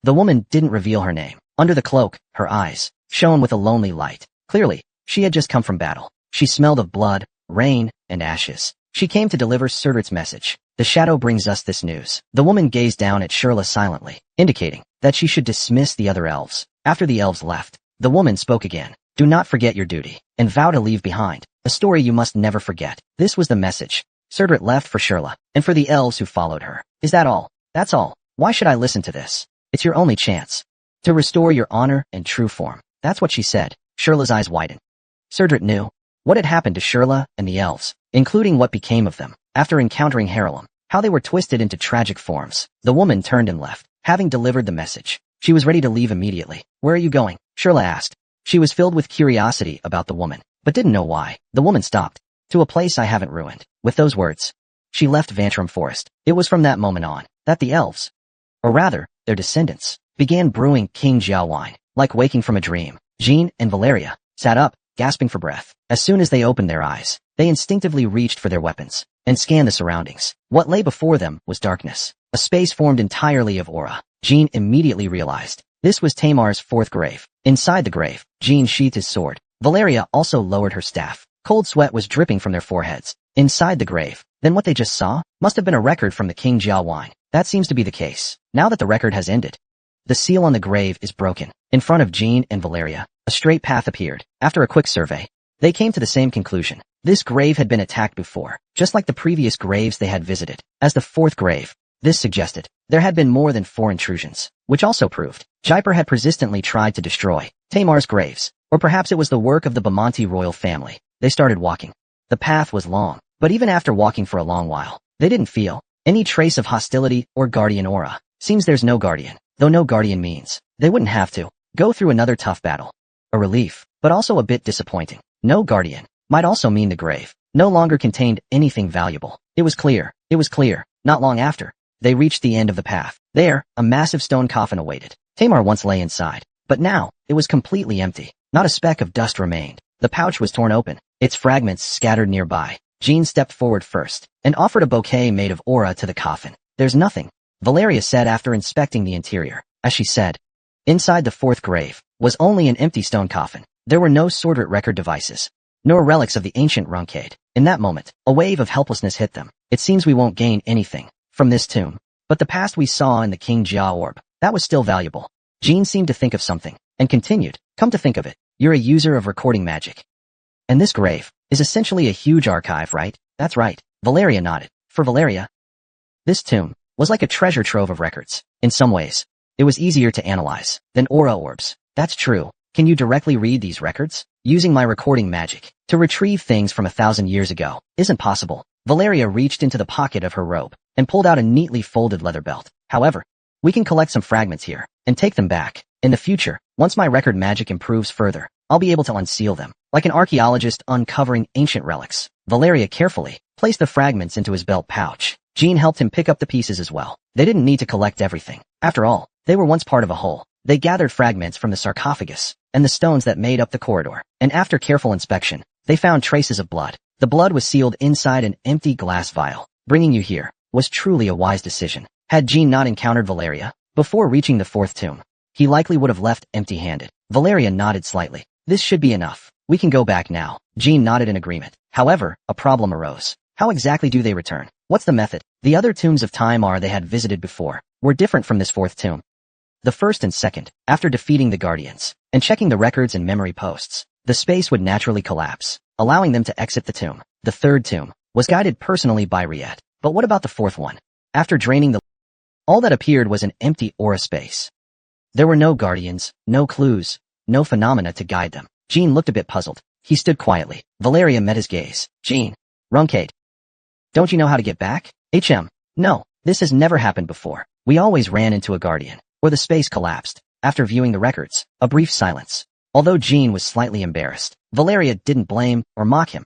the woman didn't reveal her name. Under the cloak, her eyes shone with a lonely light. Clearly, she had just come from battle. She smelled of blood, rain, and ashes. She came to deliver Surdrit's message. The shadow brings us this news. The woman gazed down at Shurla silently, indicating that she should dismiss the other elves. After the elves left, the woman spoke again. Do not forget your duty, and vow to leave behind a story you must never forget. This was the message Surdrit left for Shurla, and for the elves who followed her. Is that all? That's all. Why should I listen to this? It's your only chance to restore your honor and true form. That's what she said. Shurla's eyes widened. Surdrit knew what had happened to Shurla and the elves, including what became of them after encountering Harelum, how they were twisted into tragic forms. The woman turned and left, having delivered the message. She was ready to leave immediately. Where are you going? Shurla asked. She was filled with curiosity about the woman, but didn't know why. The woman stopped. To a place I haven't ruined. With those words, she left Vantrum Forest. It was from that moment on that the elves, or rather, their descendants, began brewing King Jiao wine. Like waking from a dream, Jean and Valeria sat up, gasping for breath. As soon as they opened their eyes, they instinctively reached for their weapons and scanned the surroundings. What lay before them was darkness, a space formed entirely of aura. Jean immediately realized this was Tamar's fourth grave. Inside the grave, Jean sheathed his sword. Valeria also lowered her staff. Cold sweat was dripping from their foreheads. Inside the grave, then what they just saw must have been a record from the King Jiao wine. That seems to be the case. Now that the record has ended, the seal on the grave is broken. In front of Jean and Valeria, a straight path appeared. After a quick survey, they came to the same conclusion. This grave had been attacked before, just like the previous graves they had visited. As the fourth grave, this suggested there had been more than 4 intrusions, which also proved Jaipur had persistently tried to destroy Tamar's graves. Or perhaps it was the work of the Bamonti royal family. They started walking. The path was long, but even after walking for a long while, they didn't feel any trace of hostility or guardian aura. Seems there's no guardian, though no guardian means they wouldn't have to go through another tough battle. A relief, but also a bit disappointing. No guardian might also mean the grave no longer contained anything valuable. It was clear. Not long after, they reached the end of the path. There, a massive stone coffin awaited. Tamar once lay inside, but now, it was completely empty. Not a speck of dust remained. The pouch was torn open, its fragments scattered nearby. Jean stepped forward first, and offered a bouquet made of aura to the coffin. There's nothing Valeria said after inspecting the interior. As she said, inside the fourth grave was only an empty stone coffin. There were no sorted record devices, nor relics of the ancient Runkade. In that moment, a wave of helplessness hit them. It seems we won't gain anything from this tomb. But the past we saw in the King Jia orb, that was still valuable. Jean seemed to think of something, and continued, come to think of it, you're a user of recording magic. And this grave is essentially a huge archive, right? That's right. Valeria nodded. For Valeria, this tomb was like a treasure trove of records. In some ways, it was easier to analyze than aura orbs. That's true. Can you directly read these records? Using my recording magic to retrieve things from 1,000 years ago isn't possible. Valeria reached into the pocket of her robe and pulled out a neatly folded leather belt. However, we can collect some fragments here and take them back. In the future, once my record magic improves further, I'll be able to unseal them, like an archaeologist uncovering ancient relics. Valeria carefully placed the fragments into his belt pouch. Jean helped him pick up the pieces as well. They didn't need to collect everything. After all, they were once part of a whole. They gathered fragments from the sarcophagus and the stones that made up the corridor, and after careful inspection, they found traces of blood. The blood was sealed inside an empty glass vial. Bringing you here was truly a wise decision. Had Jean not encountered Valeria before reaching the fourth tomb, he likely would have left empty-handed. Valeria nodded slightly. This should be enough. We can go back now. Jean nodded in agreement. However, a problem arose. How exactly do they return? What's the method? The other tombs of Timar they had visited before were different from this fourth tomb. The first and second, after defeating the Guardians and checking the records and memory posts, the space would naturally collapse, allowing them to exit the tomb. The third tomb was guided personally by Reup. But what about the fourth one? After draining all that appeared was an empty aura space. There were no guardians, no clues, no phenomena to guide them. Jean looked a bit puzzled. He stood quietly. Valeria met his gaze. Jean. Runkade. Don't you know how to get back? No, this has never happened before. We always ran into a guardian, or the space collapsed. After viewing the records, a brief silence. Although Jean was slightly embarrassed, Valeria didn't blame or mock him.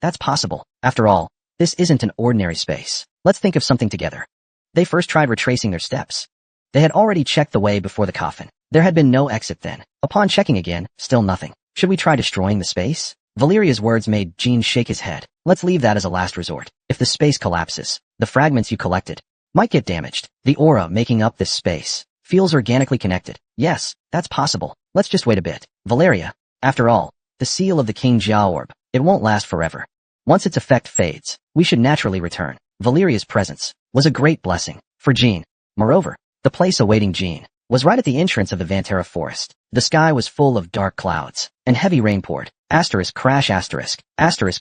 That's possible. After all, this isn't an ordinary space. Let's think of something together. They first tried retracing their steps. They had already checked the way before the coffin. There had been no exit then. Upon checking again, still nothing. Should we try destroying the space? Valeria's words made Jean shake his head. Let's leave that as a last resort. If the space collapses, the fragments you collected might get damaged. The aura making up this space feels organically connected. Yes, that's possible. Let's just wait a bit. Valeria, after all, the seal of the King Jia orb, it won't last forever. Once its effect fades, we should naturally return. Valeria's presence was a great blessing for Jean. Moreover, the place awaiting Jean was right at the entrance of the Vantera forest. The sky was full of dark clouds, and heavy rain poured. Crash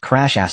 crash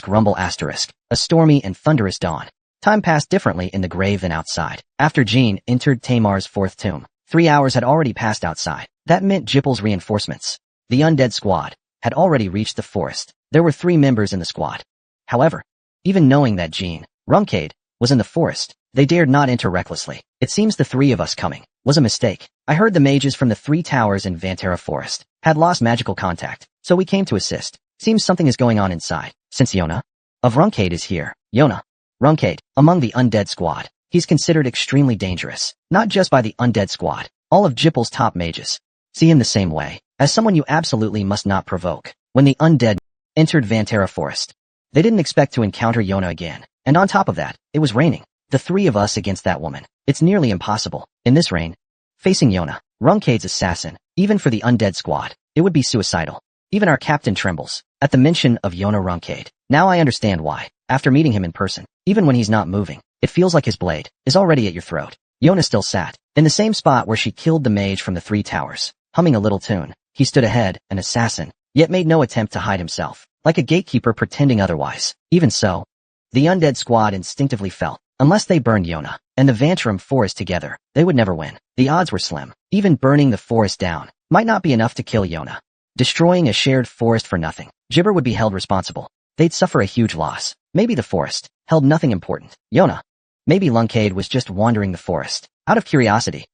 rumble a stormy and thunderous dawn. Time passed differently in the grave than outside. After Jean entered Tamar's fourth tomb, 3 hours had already passed outside. That meant Jippel's reinforcements, the undead squad, had already reached the forest. There were 3 members in the squad. However, even knowing that Jean, Runkade, was in the forest, they dared not enter recklessly. It seems the 3 of us coming was a mistake. I heard the mages from the 3 towers in Vantera Forest had lost magical contact, so we came to assist. Seems something is going on inside. Since Yona of Runkade is here. Yona. Runkade, among the undead squad. He's considered extremely dangerous, not just by the undead squad, all of Jippel's top mages see him the same way, as someone you absolutely must not provoke. When the undead entered Vantera Forest, they didn't expect to encounter Yona again, and on top of that, it was raining. The 3 of us against that woman. It's nearly impossible. In this rain, facing Yona, Runkade's assassin, even for the undead squad, it would be suicidal. Even our captain trembles at the mention of Yona Runkade. Now I understand why. After meeting him in person, even when he's not moving, it feels like his blade is already at your throat. Yona still sat in the same spot where she killed the mage from the 3 towers, humming a little tune. He stood ahead, an assassin, yet made no attempt to hide himself, like a gatekeeper pretending otherwise. Even so, the undead squad instinctively felt, unless they burned Yona and the Vantarum forest together, they would never win. The odds were slim. Even burning the forest down might not be enough to kill Yona. Destroying a shared forest for nothing, Jibber would be held responsible. They'd suffer a huge loss. Maybe the forest held nothing important. Yona. Maybe Lunkade was just wandering the forest, out of curiosity.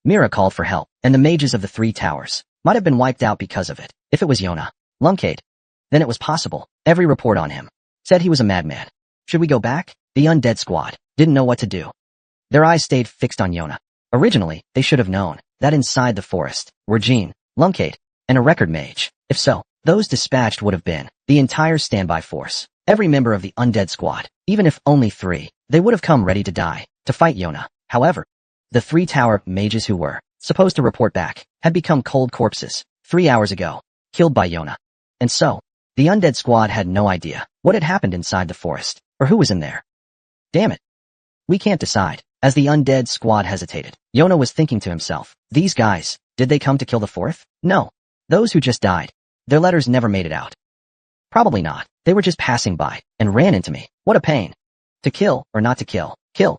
Mira called for help, and the mages of the 3 towers might have been wiped out because of it. If it was Yona Lunkade, then it was possible. Every report on him said he was a madman. Should we go back? The undead squad didn't know what to do. Their eyes stayed fixed on Yona. Originally, they should have known that inside the forest were Jean, Lunkade, and a record mage. If so, those dispatched would have been the entire standby force. Every member of the undead squad, even if only 3, They would have come ready to die, to fight Yona. However, the 3 tower mages who were supposed to report back had become cold corpses 3 hours ago, killed by Yona. And so, the undead squad had no idea what had happened inside the forest, or who was in there. Damn it. We can't decide. As the undead squad hesitated, Yona was thinking to himself, these guys, did they come to kill the 4th? No. Those who just died. Their letters never made it out. Probably not. They were just passing by, and ran into me. What a pain. To kill, or not to kill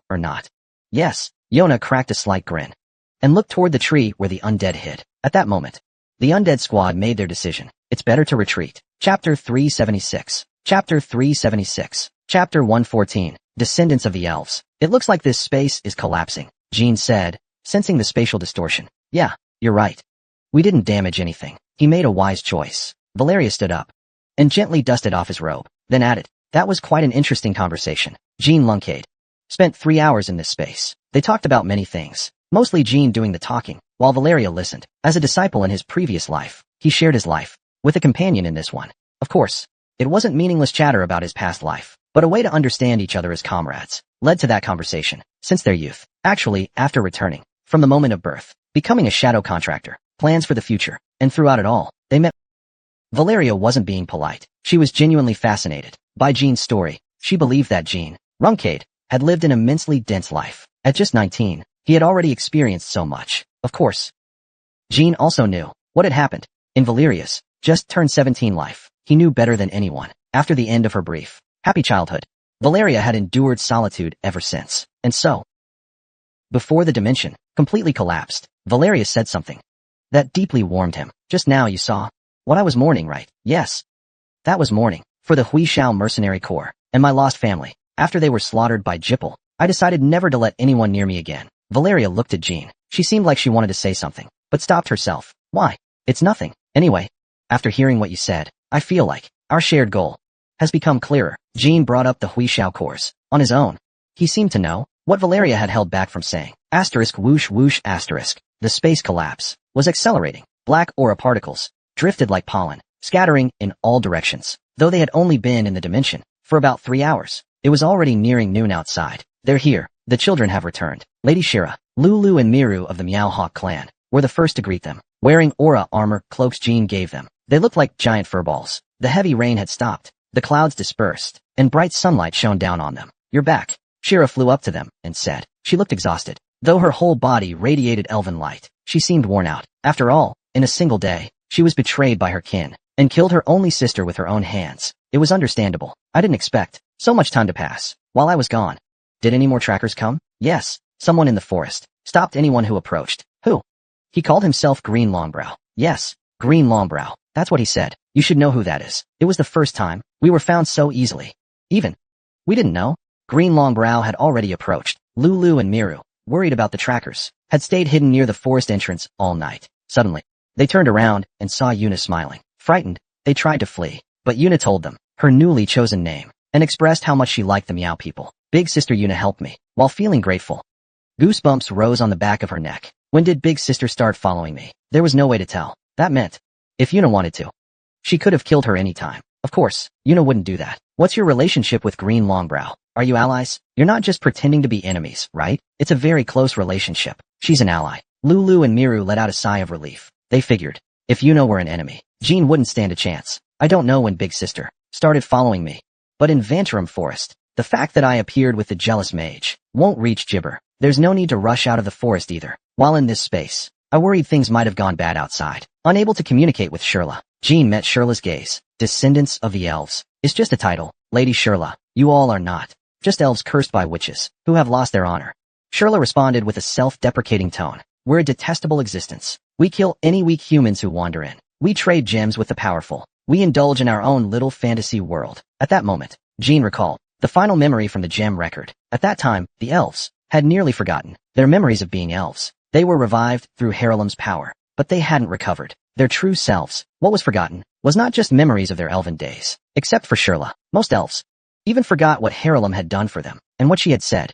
or not. Yes, Yona cracked a slight grin, and looked toward the tree where the undead hid. At that moment, the undead squad made their decision. It's better to retreat. Chapter 376. Chapter 376. Chapter 114. Descendants of the Elves. It looks like this space is collapsing, Jean said, sensing the spatial distortion. Yeah, you're right. We didn't damage anything. He made a wise choice. Valeria stood up and gently dusted off his robe, then added, that was quite an interesting conversation. Jean Luncade spent 3 hours in this space. They talked about many things, mostly Jean doing the talking, while Valeria listened. As a disciple in his previous life, he shared his life with a companion in this one. Of course, it wasn't meaningless chatter about his past life, but a way to understand each other as comrades, led to that conversation, since their youth. Actually, after returning from the moment of birth, becoming a shadow contractor, plans for the future, and throughout it all, they met. Valeria wasn't being polite. She was genuinely fascinated by Jean's story. She believed that Jean Runcade had lived an immensely dense life. At just 19, he had already experienced so much. Of course, Jean also knew what had happened in Valeria's just turned 17 life. He knew better than anyone. After the end of her brief, happy childhood, Valeria had endured solitude ever since. And so, before the dimension completely collapsed, Valeria said something that deeply warmed him. Just now you saw what I was mourning, right? Yes. That was mourning for the Huishao mercenary corps and my lost family. After they were slaughtered by Jipple, I decided never to let anyone near me again. Valeria looked at Jean. She seemed like she wanted to say something, but stopped herself. Why? It's nothing. Anyway, after hearing what you said, I feel like our shared goal has become clearer. Jean brought up the Huishao corps on his own. He seemed to know what Valeria had held back from saying. Asterisk whoosh whoosh asterisk. The space collapse was accelerating. Black aura particles drifted like pollen, scattering in all directions. Though they had only been in the dimension for about 3 hours, it was already nearing noon outside. They're here. The children have returned. Lady Shira, Lulu and Miru of the Meow Hawk clan were the first to greet them, wearing aura armor cloaks Jean gave them. They looked like giant furballs. The heavy rain had stopped, the clouds dispersed, and bright sunlight shone down on them. You're back. Shira flew up to them and said. She looked exhausted. Though her whole body radiated elven light, she seemed worn out. After all, in a single day, she was betrayed by her kin and killed her only sister with her own hands. It was understandable. I didn't expect so much time to pass while I was gone. Did any more trackers come? Yes. Someone in the forest stopped anyone who approached. Who? He called himself Green Longbrow. Yes, Green Longbrow. That's what he said. You should know who that is. It was the first time we were found so easily. Even we didn't know. Green Longbrow had already approached. Lulu and Miru, worried about the trackers, had stayed hidden near the forest entrance all night. Suddenly, they turned around and saw Yuna smiling. Frightened, they tried to flee, but Yuna told them her newly chosen name and expressed how much she liked the Meow people. Big Sister Yuna helped me. While feeling grateful, goosebumps rose on the back of her neck. When did Big Sister start following me? There was no way to tell. That meant, if Yuna wanted to, she could have killed her any time. Of course, Yuna wouldn't do that. What's your relationship with Green Longbrow? Are you allies? You're not just pretending to be enemies, right? It's a very close relationship. She's an ally. Lulu and Miru let out a sigh of relief. They figured, if Yuna were an enemy, Jean wouldn't stand a chance. I don't know when Big Sister started following me, but in Vantarum Forest, the fact that I appeared with the jealous mage won't reach Gibber. There's no need to rush out of the forest either. While in this space, I worried things might have gone bad outside. Unable to communicate with Shirla, Jean met Shirla's gaze. Descendants of the Elves is just a title. Lady Shirla, you all are not just elves cursed by witches who have lost their honor. Shirla responded with a self-deprecating tone. We're a detestable existence. We kill any weak humans who wander in. We trade gems with the powerful. We indulge in our own little fantasy world. At that moment, Jean recalled the final memory from the gem record. At that time, the elves had nearly forgotten their memories of being elves. They were revived through Harlem's power, but they hadn't recovered their true selves. What was forgotten was not just memories of their elven days. Except for Shirla, most elves even forgot what Harlem had done for them and what she had said.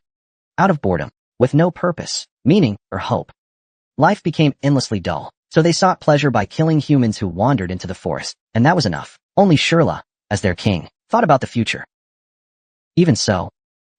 Out of boredom, with no purpose, meaning, or hope, life became endlessly dull, so they sought pleasure by killing humans who wandered into the forest, and that was enough. Only Shirla, as their king, thought about the future. Even so,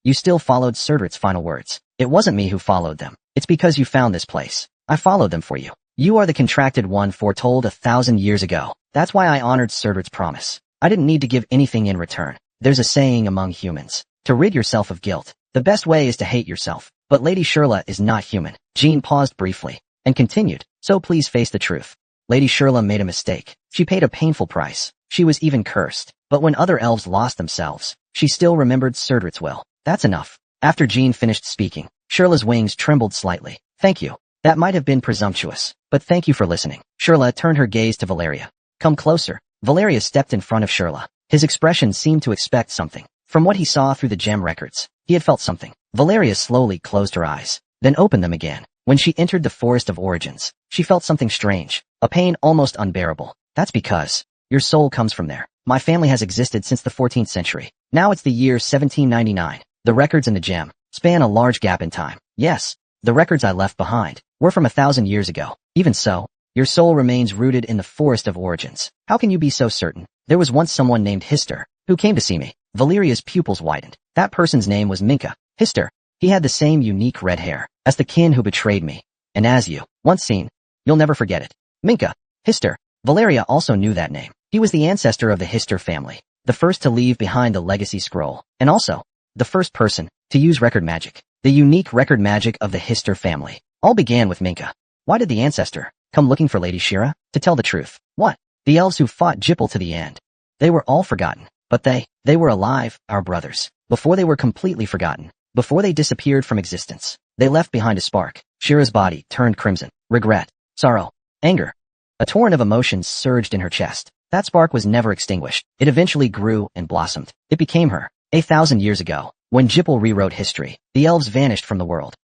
You still followed Serdrit's final words. It wasn't me who followed them. It's because you found this place. I followed them for you. You are the contracted one foretold 1,000 years ago. That's why I honored Serdrit's promise. I didn't need to give anything in return. There's a saying among humans. To rid yourself of guilt, the best way is to hate yourself. But Lady Shirla is not human. Jean paused briefly and continued, so please face the truth. Lady Shirla made a mistake. She paid a painful price. She was even cursed. But when other elves lost themselves, she still remembered Serdrit's will. That's enough. After Jean finished speaking, Shirla's wings trembled slightly. Thank you. That might have been presumptuous, but thank you for listening. Shirla turned her gaze to Valeria. Come closer. Valeria stepped in front of Shirla. His expression seemed to expect something. From what he saw through the gem records, he had felt something. Valeria slowly closed her eyes, then opened them again. When she entered the Forest of Origins, she felt something strange, a pain almost unbearable. That's because your soul comes from there. My family has existed since the 14th century. Now it's the year 1799. The records in the gem span a large gap in time. Yes, the records I left behind were from 1,000 years ago. Even so, your soul remains rooted in the Forest of Origins. How can you be so certain? There was once someone named Hister who came to see me. Valeria's pupils widened. That person's name was Minka. Hister. He had the same unique red hair as the kin who betrayed me. And as you once seen, you'll never forget it. Minka. Hister. Valeria also knew that name. He was the ancestor of the Hister family, the first to leave behind the legacy scroll, and also the first person to use record magic. The unique record magic of the Hister family all began with Minka. Why did the ancestor come looking for Lady Shira? To tell the truth. What? The elves who fought Jipple to the end. They were all forgotten. But they were alive, our brothers. Before they were completely forgotten. Before they disappeared from existence. They left behind a spark. Shira's body turned crimson. Regret. Sorrow. Anger. A torrent of emotions surged in her chest. That spark was never extinguished. It eventually grew and blossomed. It became her. 1,000 years ago, when Jipple rewrote history, the elves vanished from the world.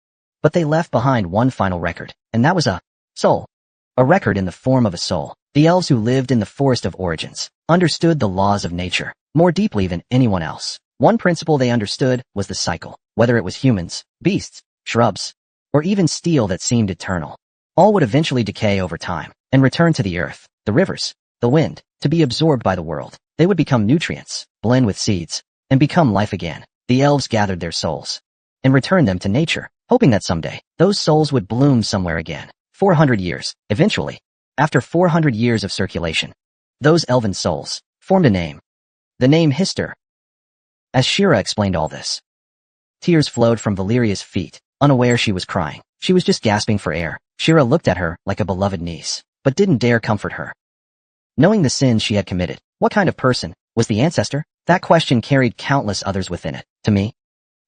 But they left behind one final record, and that was a soul. A record in the form of a soul. The elves who lived in the Forest of Origins understood the laws of nature more deeply than anyone else. One principle they understood was the cycle, whether it was humans, beasts, shrubs, or even steel that seemed eternal. All would eventually decay over time and return to the earth, the rivers, the wind, to be absorbed by the world. They would become nutrients, blend with seeds, and become life again. The elves gathered their souls and returned them to nature, hoping that someday those souls would bloom somewhere again. 400 years, eventually. After 400 years of circulation, those elven souls formed a name. The name Hister. As Shira explained all this, tears flowed from Valeria's feet, unaware she was crying. She was just gasping for air. Shira looked at her like a beloved niece, but didn't dare comfort her. Knowing the sins she had committed, what kind of person was the ancestor? That question carried countless others within it. To me,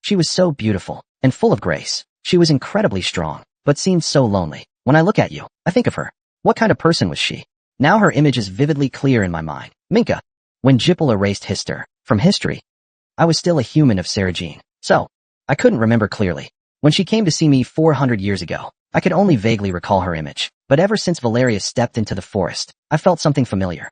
she was so beautiful and full of grace. She was incredibly strong, but seemed so lonely. When I look at you, I think of her. What kind of person was she? Now her image is vividly clear in my mind. Minka. When Jipple erased Hister from history, I was still a human of Sarah Jean, so I couldn't remember clearly. When she came to see me 400 years ago, I could only vaguely recall her image. But ever since Valeria stepped into the forest, I felt something familiar.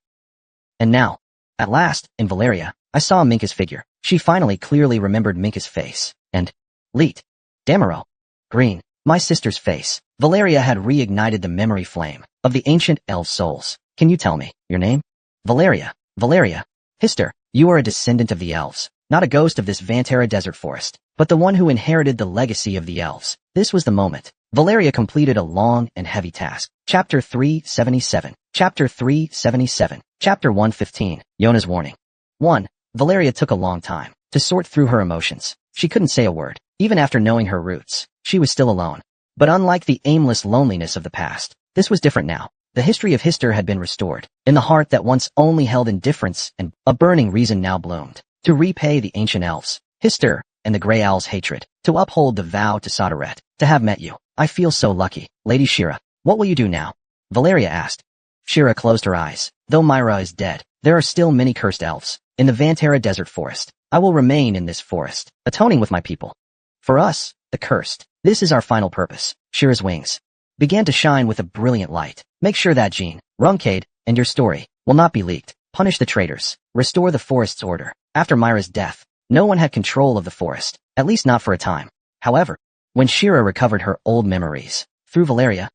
And now, at last, in Valeria, I saw Minka's figure. She finally clearly remembered Minka's face. And Leet. Damaro. Green. My sister's face. Valeria had reignited the memory flame of the ancient elf souls. Can you tell me your name? Valeria. Valeria. Hister. You are a descendant of the elves, not a ghost of this Vantera desert forest, but the one who inherited the legacy of the elves. This was the moment. Valeria completed a long and heavy task. Chapter 377. Chapter 377. Chapter 115. Yona's warning. 1. Valeria took a long time to sort through her emotions. She couldn't say a word. Even after knowing her roots, she was still alone. But unlike the aimless loneliness of the past, this was different now. The history of Hister had been restored. In the heart that once only held indifference and a burning reason now bloomed. To repay the ancient elves, Hister, and the Grey Owl's hatred. To uphold the vow to Sodaret. To have met you. I feel so lucky. Lady Shira, what will you do now? Valeria asked. Shira closed her eyes. Though Myra is dead, there are still many cursed elves in the Vantera desert forest. I will remain in this forest, atoning with my people. For us, the cursed, this is our final purpose. Shira's wings began to shine with a brilliant light. Make sure that Jean, Runcade, and your story will not be leaked. Punish the traitors. Restore the forest's order. After Myra's death, no one had control of the forest, at least not for a time. However, when Shira recovered her old memories, through Valeria,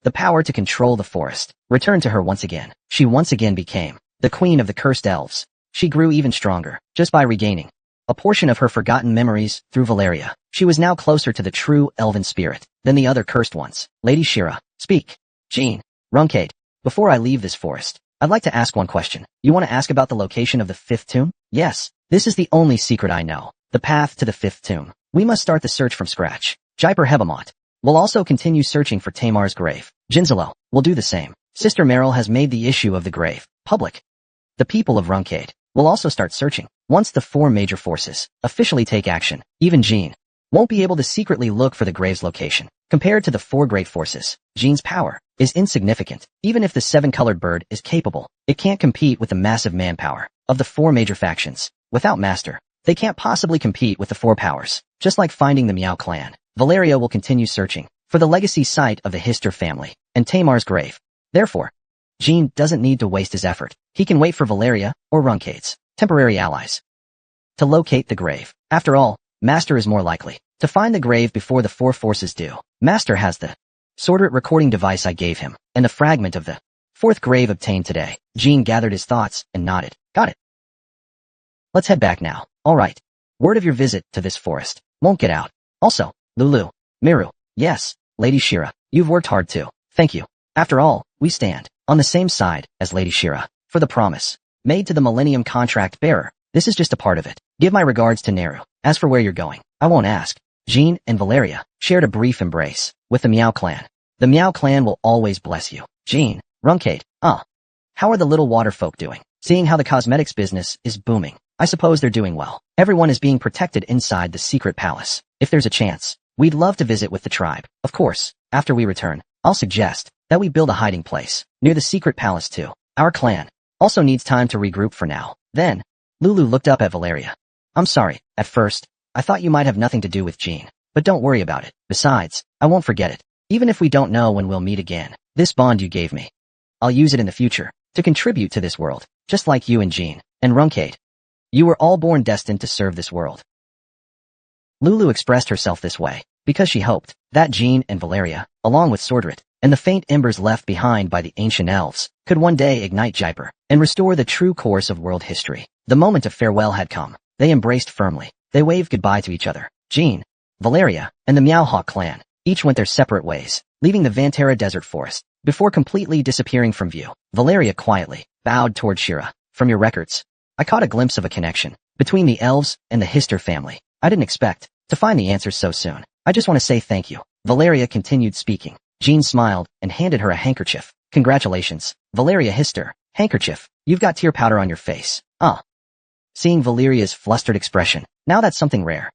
the power to control the forest returned to her once again. She once again became the queen of the cursed elves. She grew even stronger, just by regaining a portion of her forgotten memories through Valeria. She was now closer to the true elven spirit than the other cursed ones. Lady Shira, speak. Jean, Runkade, before I leave this forest, I'd like to ask one question. You want to ask about the location of the 5th tomb? Yes, this is the only secret I know. The path to the 5th tomb. We must start the search from scratch. Jaipur Hebamot will also continue searching for Tamar's grave. Jinzalo will do the same. Sister Meryl has made the issue of the grave public. The people of Runkade will also start searching. Once the 4 major forces officially take action, even Jean won't be able to secretly look for the grave's location. Compared to the 4 great forces, Jean's power is insignificant. Even if the 7-colored bird is capable, it can't compete with the massive manpower of the 4 major factions. Without Master, they can't possibly compete with the 4 powers. Just like finding the Meow clan, Valeria will continue searching for the legacy site of the Hister family and Tamar's grave. Therefore, Jean doesn't need to waste his effort. He can wait for Valeria or Runkade's temporary allies to locate the grave. After all, Master is more likely to find the grave before the 4 forces do. Master has the sorted recording device I gave him, and a fragment of the 4th grave obtained today. Jean gathered his thoughts and nodded. Got it. Let's head back now. All right. Word of your visit to this forest won't get out. Also, Lulu, Miru, yes, Lady Shira, you've worked hard too. Thank you. After all, we stand on the same side as Lady Shira. For the promise made to the Millennium Contract Bearer, this is just a part of it. Give my regards to Neru. As for where you're going, I won't ask. Jean and Valeria shared a brief embrace with the Meow clan. The Meow clan will always bless you. Jean, Runkade, how are the little water folk doing? Seeing how the cosmetics business is booming, I suppose they're doing well. Everyone is being protected inside the secret palace. If there's a chance, we'd love to visit with the tribe. Of course, after we return, I'll suggest that we build a hiding place near the secret palace too. Our clan also needs time to regroup for now. Then, Lulu looked up at Valeria. I'm sorry, at first, I thought you might have nothing to do with Jean, but don't worry about it. Besides, I won't forget it. Even if we don't know when we'll meet again, this bond you gave me, I'll use it in the future to contribute to this world, just like you and Jean and Runkade. You were all born destined to serve this world. Lulu expressed herself this way because she hoped that Jean and Valeria, along with Sordrit, and the faint embers left behind by the ancient elves, could one day ignite Jaipur and restore the true course of world history. The moment of farewell had come. They embraced firmly. They waved goodbye to each other. Jean, Valeria, and the Meowhawk clan each went their separate ways, leaving the Vantara desert forest before completely disappearing from view. Valeria quietly bowed toward Shira. From your records, I caught a glimpse of a connection between the elves and the Hister family. I didn't expect to find the answers so soon. I just want to say thank you. Valeria continued speaking. Jean smiled and handed her a handkerchief. Congratulations, Valeria Hister. Handkerchief, you've got tear powder on your face. Seeing Valeria's flustered expression, now that's something rare.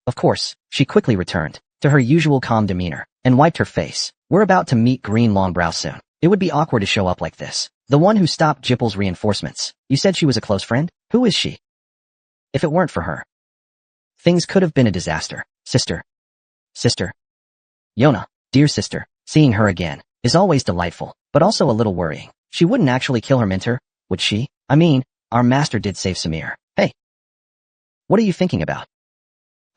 Of course, she quickly returned to her usual calm demeanor and wiped her face. We're about to meet Green Longbrow soon. It would be awkward to show up like this. The one who stopped Jipple's reinforcements. You said she was a close friend? Who is she? If it weren't for her, things could have been a disaster. Sister. Yona, dear sister, seeing her again is always delightful, but also a little worrying. She wouldn't actually kill her mentor, would she? I mean, our master did save Samir. Hey, what are you thinking about?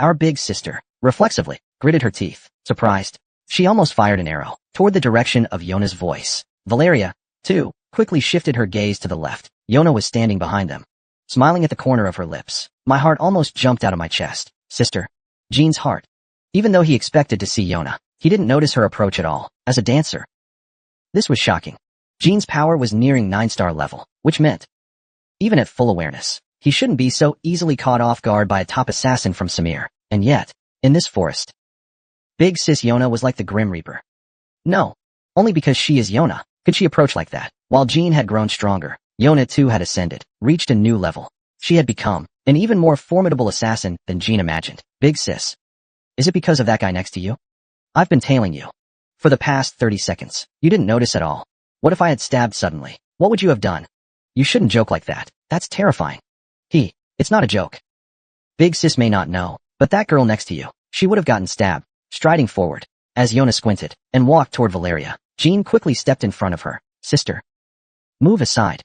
Our big sister, reflexively, gritted her teeth, surprised. She almost fired an arrow toward the direction of Yona's voice. Valeria, too, quickly shifted her gaze to the left. Yona was standing behind them, smiling at the corner of her lips. My heart almost jumped out of my chest. Sister. Jean's heart. Even though he expected to see Yona, he didn't notice her approach at all. As a dancer, this was shocking. Jean's power was nearing 9-star level, which meant, even at full awareness, he shouldn't be so easily caught off guard by a top assassin from Samir. And yet, in this forest, Big Sis Yona was like the Grim Reaper. No, only because she is Yona could she approach like that. While Jean had grown stronger, Yona too had ascended, reached a new level. She had become an even more formidable assassin than Jean imagined. Big Sis, is it because of that guy next to you? I've been tailing you for the past 30 seconds. You didn't notice at all. What if I had stabbed suddenly? What would you have done? You shouldn't joke like that. That's terrifying. It's not a joke. Big Sis may not know, but that girl next to you, she would have gotten stabbed. Striding forward, as Yona squinted and walked toward Valeria, Jean quickly stepped in front of her. Sister. Move aside.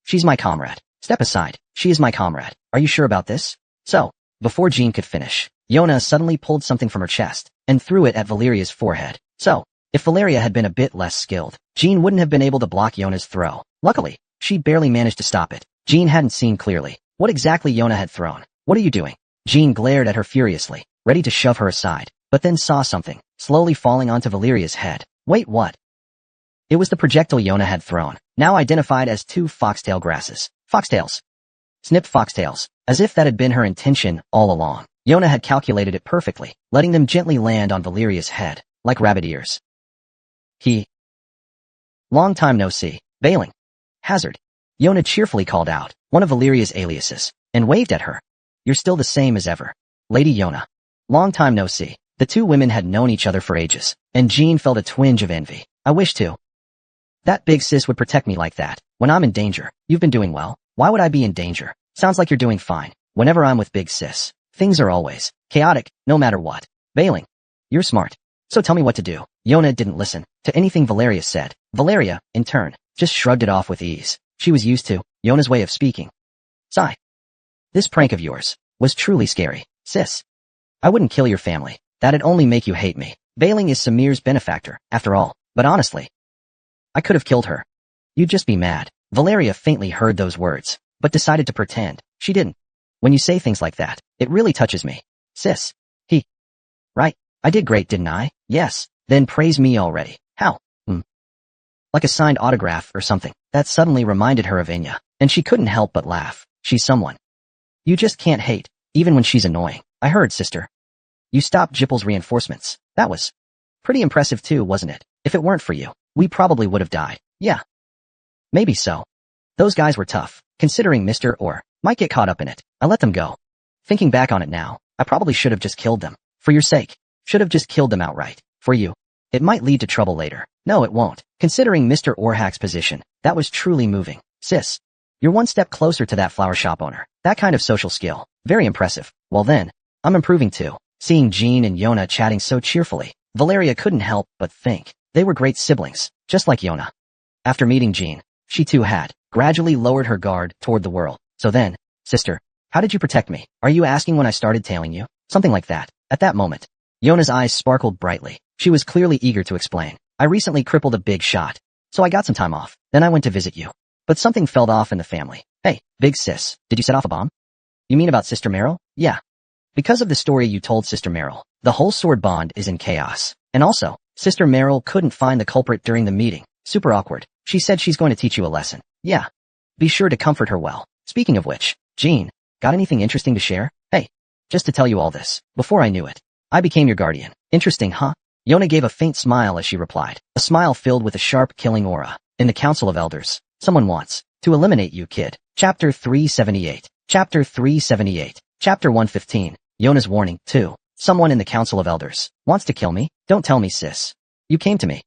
She's my comrade. Step aside. She is my comrade. Are you sure about this? So, before Jean could finish, Yona suddenly pulled something from her chest and threw it at Valeria's forehead. So, if Valeria had been a bit less skilled, Jean wouldn't have been able to block Yona's throw. Luckily, she barely managed to stop it. Jean hadn't seen clearly what exactly Yona had thrown, What are you doing? Jean glared at her furiously, ready to shove her aside, but then saw something, slowly falling onto Valeria's head. Wait, what? It was the projectile Yona had thrown, now identified as 2 foxtail grasses. Foxtails. Snip foxtails, as if that had been her intention all along. Yona had calculated it perfectly, letting them gently land on Valeria's head, like rabbit ears. Long time no see. Bailing. Hazard. Yona cheerfully called out, one of Valeria's aliases, and waved at her. You're still the same as ever. Lady Yona. Long time no see. The 2 women had known each other for ages, and Jean felt a twinge of envy. I wish to. That big sis would protect me like that. When I'm in danger, you've been doing well. Why would I be in danger? Sounds like you're doing fine. Whenever I'm with big sis, things are always chaotic, no matter what. Bailing. You're smart. So tell me what to do. Yona didn't listen to anything Valeria said. Valeria, in turn, just shrugged it off with ease. She was used to Yona's way of speaking. Sigh. This prank of yours was truly scary, sis. I wouldn't kill your family. That'd only make you hate me. Bailing is Samir's benefactor, after all. But honestly, I could have killed her. You'd just be mad. Valeria faintly heard those words, but decided to pretend she didn't. When you say things like that, it really touches me. Sis. Right. I did great, didn't I? Yes. Then praise me already. How? Like a signed autograph or something. That suddenly reminded her of Enya, and she couldn't help but laugh. She's someone you just can't hate, even when she's annoying. I heard, sister. You stopped Jipple's reinforcements. That was pretty impressive too, wasn't it? If it weren't for you, we probably would have died. Yeah. Maybe so. Those guys were tough, considering Mr. Or might get caught up in it. I let them go. Thinking back on it now, I probably should have just killed them. For your sake. Should have just killed them outright. For you. It might lead to trouble later. No, it won't. Considering Mr. Orhack's position, that was truly moving. Sis. You're one step closer to that flower shop owner. That kind of social skill. Very impressive. Well then, I'm improving too. Seeing Jean and Yona chatting so cheerfully, Valeria couldn't help but think they were great siblings, just like Yona. After meeting Jean, she too had gradually lowered her guard toward the world. So then, sister, how did you protect me? Are you asking when I started tailing you? Something like that. At that moment, Yona's eyes sparkled brightly. She was clearly eager to explain. I recently crippled a big shot, so I got some time off. Then I went to visit you. But something fell off in the family. Hey, big sis, did you set off a bomb? You mean about Sister Meryl? Yeah. Because of the story you told Sister Meryl, the whole sword bond is in chaos. And also, Sister Meryl couldn't find the culprit during the meeting. Super awkward. She said she's going to teach you a lesson. Yeah. Be sure to comfort her well. Speaking of which, Jean, got anything interesting to share? Hey, just to tell you all this, before I knew it, I became your guardian. Interesting, huh? Yona gave a faint smile as she replied, a smile filled with a sharp killing aura. In the Council of Elders, someone wants to eliminate you, kid. Chapter 378. Chapter 378. Chapter 115. Yona's warning, 2. Someone in the Council of Elders wants to kill me? Don't tell me, sis. You came to me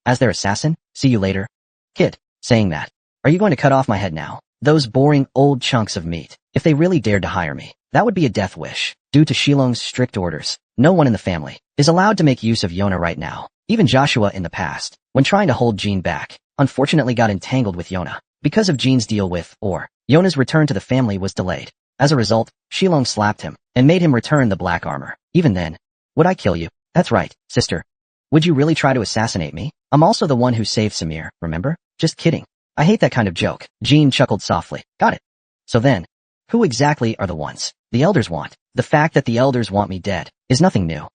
as their assassin? See you later. Kid. Saying that, are you going to cut off my head now? Those boring old chunks of meat. If they really dared to hire me, that would be a death wish. Due to Shilong's strict orders, no one in the family is allowed to make use of Yona right now. Even Joshua in the past, when trying to hold Jean back, unfortunately got entangled with Yona. Because of Jean's deal with Yona's return to the family was delayed. As a result, Shilong slapped him and made him return the black armor. Even then, would I kill you? That's right, sister. Would you really try to assassinate me? I'm also the one who saved Samir, remember? Just kidding. I hate that kind of joke. Jean chuckled softly. Got it. So then, who exactly are the ones the elders want? The fact that the elders want me dead is nothing new.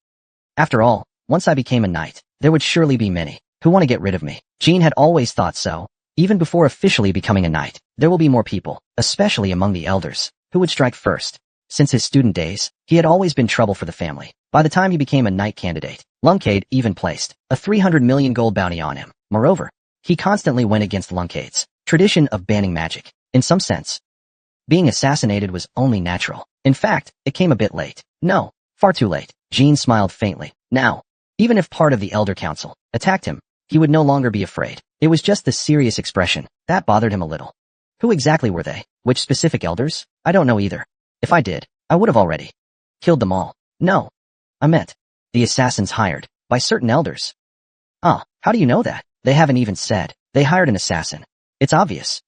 After all, once I became a knight, there would surely be many who want to get rid of me. Jean had always thought so. Even before officially becoming a knight, there will be more people, especially among the elders, who would strike first. Since his student days, he had always been trouble for the family. By the time he became a knight candidate, Lunkade even placed a 300 million gold bounty on him. Moreover, he constantly went against Lunkade's tradition of banning magic. In some sense, being assassinated was only natural. In fact, it came a bit late. No, far too late. Jean smiled faintly. Now, even if part of the Elder Council attacked him, he would no longer be afraid. It was just the serious expression that bothered him a little. Who exactly were they? Which specific elders? I don't know either. If I did, I would have already killed them all. No. I meant the assassins hired by certain elders. Ah, how do you know that? They haven't even said they hired an assassin. It's obvious.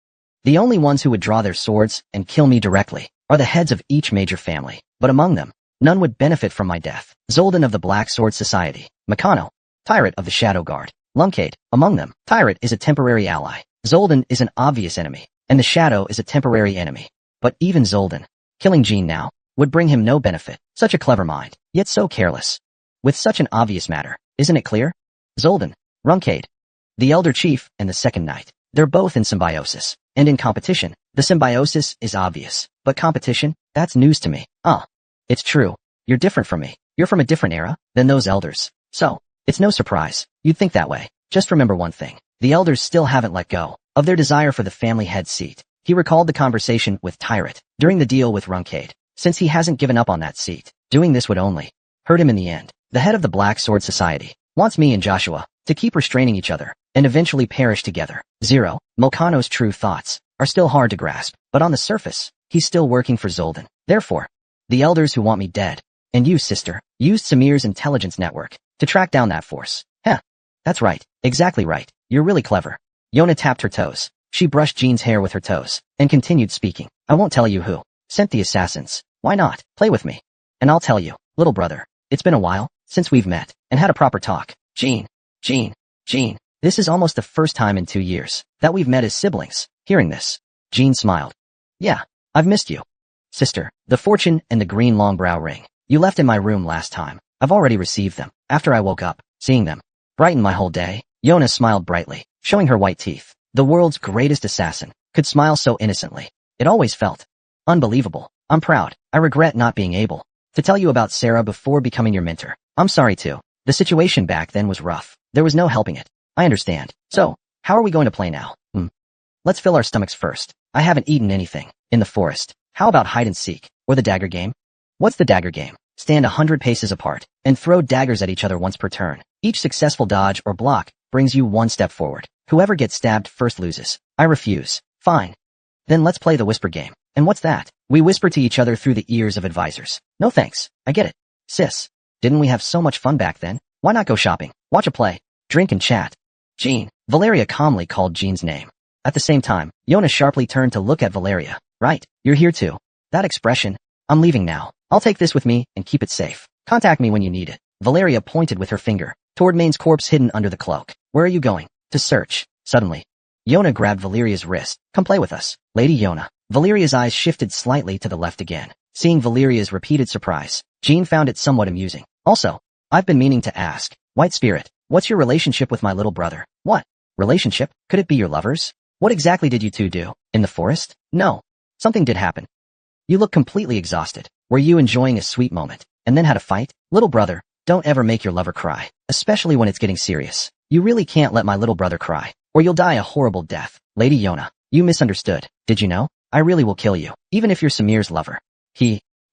The only ones who would draw their swords and kill me directly are the heads of each major family, but among them, none would benefit from my death. Zoldan of the Black Sword Society, Mikano, Tyrant of the Shadow Guard, Lunkade, among them. Tyrant is a temporary ally. Zoldan is an obvious enemy, and the Shadow is a temporary enemy. But even Zoldan, killing Jean now, would bring him no benefit. Such a clever mind, yet so careless. With such an obvious matter, isn't it clear? Zoldan, Runkade, the elder chief and the second knight. They're both in symbiosis. And in competition, the symbiosis is obvious. But competition? That's news to me. It's true. You're different from me. You're from a different era than those elders. So, it's no surprise. You'd think that way. Just remember one thing. The elders still haven't let go of their desire for the family head seat. He recalled the conversation with Tyrant during the deal with Runkade. Since he hasn't given up on that seat, doing this would only hurt him in the end. The head of the Black Sword Society wants me and Joshua to keep restraining each other and eventually perish together. Zero, Mulcano's true thoughts are still hard to grasp, but on the surface, he's still working for Zoldan. Therefore, the elders who want me dead, and you, sister, used Samir's intelligence network to track down that force. That's right. Exactly right. You're really clever. Yona tapped her toes. She brushed Jean's hair with her toes and continued speaking. I won't tell you who sent the assassins. Why not? Play with me. And I'll tell you, little brother, it's been a while since we've met and had a proper talk. Jean. This is almost the first time in 2 years that we've met as siblings. Hearing this, Jean smiled. Yeah, I've missed you. Sister, the fortune and the green long brow ring you left in my room last time. I've already received them. After I woke up, seeing them brightened my whole day. Yona smiled brightly, showing her white teeth. The world's greatest assassin could smile so innocently. It always felt unbelievable. I'm proud. I regret not being able to tell you about Sarah before becoming your mentor. I'm sorry too. The situation back then was rough. There was no helping it. I understand. So, how are we going to play now? Let's fill our stomachs first. I haven't eaten anything. In the forest. How about hide and seek? Or the dagger game? What's the dagger game? Stand 100 paces apart and throw daggers at each other once per turn. Each successful dodge or block brings you one step forward. Whoever gets stabbed first loses. I refuse. Fine. Then let's play the whisper game. And what's that? We whisper to each other through the ears of advisors. No thanks. I get it. Sis, didn't we have so much fun back then? Why not go shopping, watch a play, drink and chat? Jean. Valeria calmly called Jean's name. At the same time, Yona sharply turned to look at Valeria. Right, you're here too. That expression. I'm leaving now. I'll take this with me and keep it safe. Contact me when you need it. Valeria pointed with her finger toward Main's corpse hidden under the cloak. Where are you going? To search. Suddenly, Yona grabbed Valeria's wrist. Come play with us, Lady Yona. Valeria's eyes shifted slightly to the left again. Seeing Valeria's repeated surprise, Jean found it somewhat amusing. Also, I've been meaning to ask, White Spirit, what's your relationship with my little brother? What? Relationship? Could it be your lovers? What exactly did you two do? In the forest? No. Something did happen. You look completely exhausted. Were you enjoying a sweet moment, and then had a fight? Little brother, don't ever make your lover cry, especially when it's getting serious. You really can't let my little brother cry, or you'll die a horrible death. Lady Yona, you misunderstood. Did you know? I really will kill you, even if you're Samir's lover.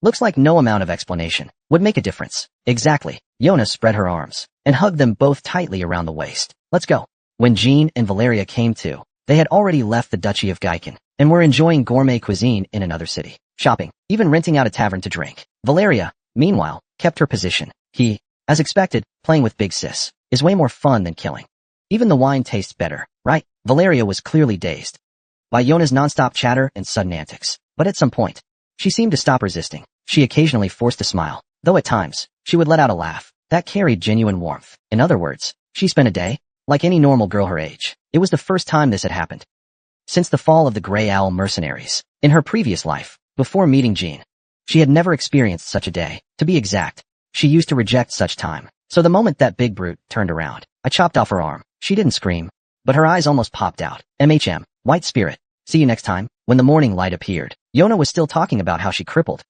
Looks like no amount of explanation would make a difference. Exactly. Yona spread her arms and hugged them both tightly around the waist. Let's go. When Jean and Valeria came to, they had already left the Duchy of Gaiken and were enjoying gourmet cuisine in another city, shopping, even renting out a tavern to drink. Valeria, meanwhile, kept her position. As expected, playing with Big Sis is way more fun than killing. Even the wine tastes better, right? Valeria was clearly dazed by Yona's nonstop chatter and sudden antics, but at some point, she seemed to stop resisting. She occasionally forced a smile, though at times, she would let out a laugh that carried genuine warmth. In other words, she spent a day like any normal girl her age. It was the first time this had happened since the fall of the Grey Owl mercenaries. In her previous life, before meeting Jean, she had never experienced such a day. To be exact, she used to reject such time. So the moment that big brute turned around, I chopped off her arm. She didn't scream, but her eyes almost popped out. White Spirit. See you next time. When the morning light appeared, Yona was still talking about how she crippled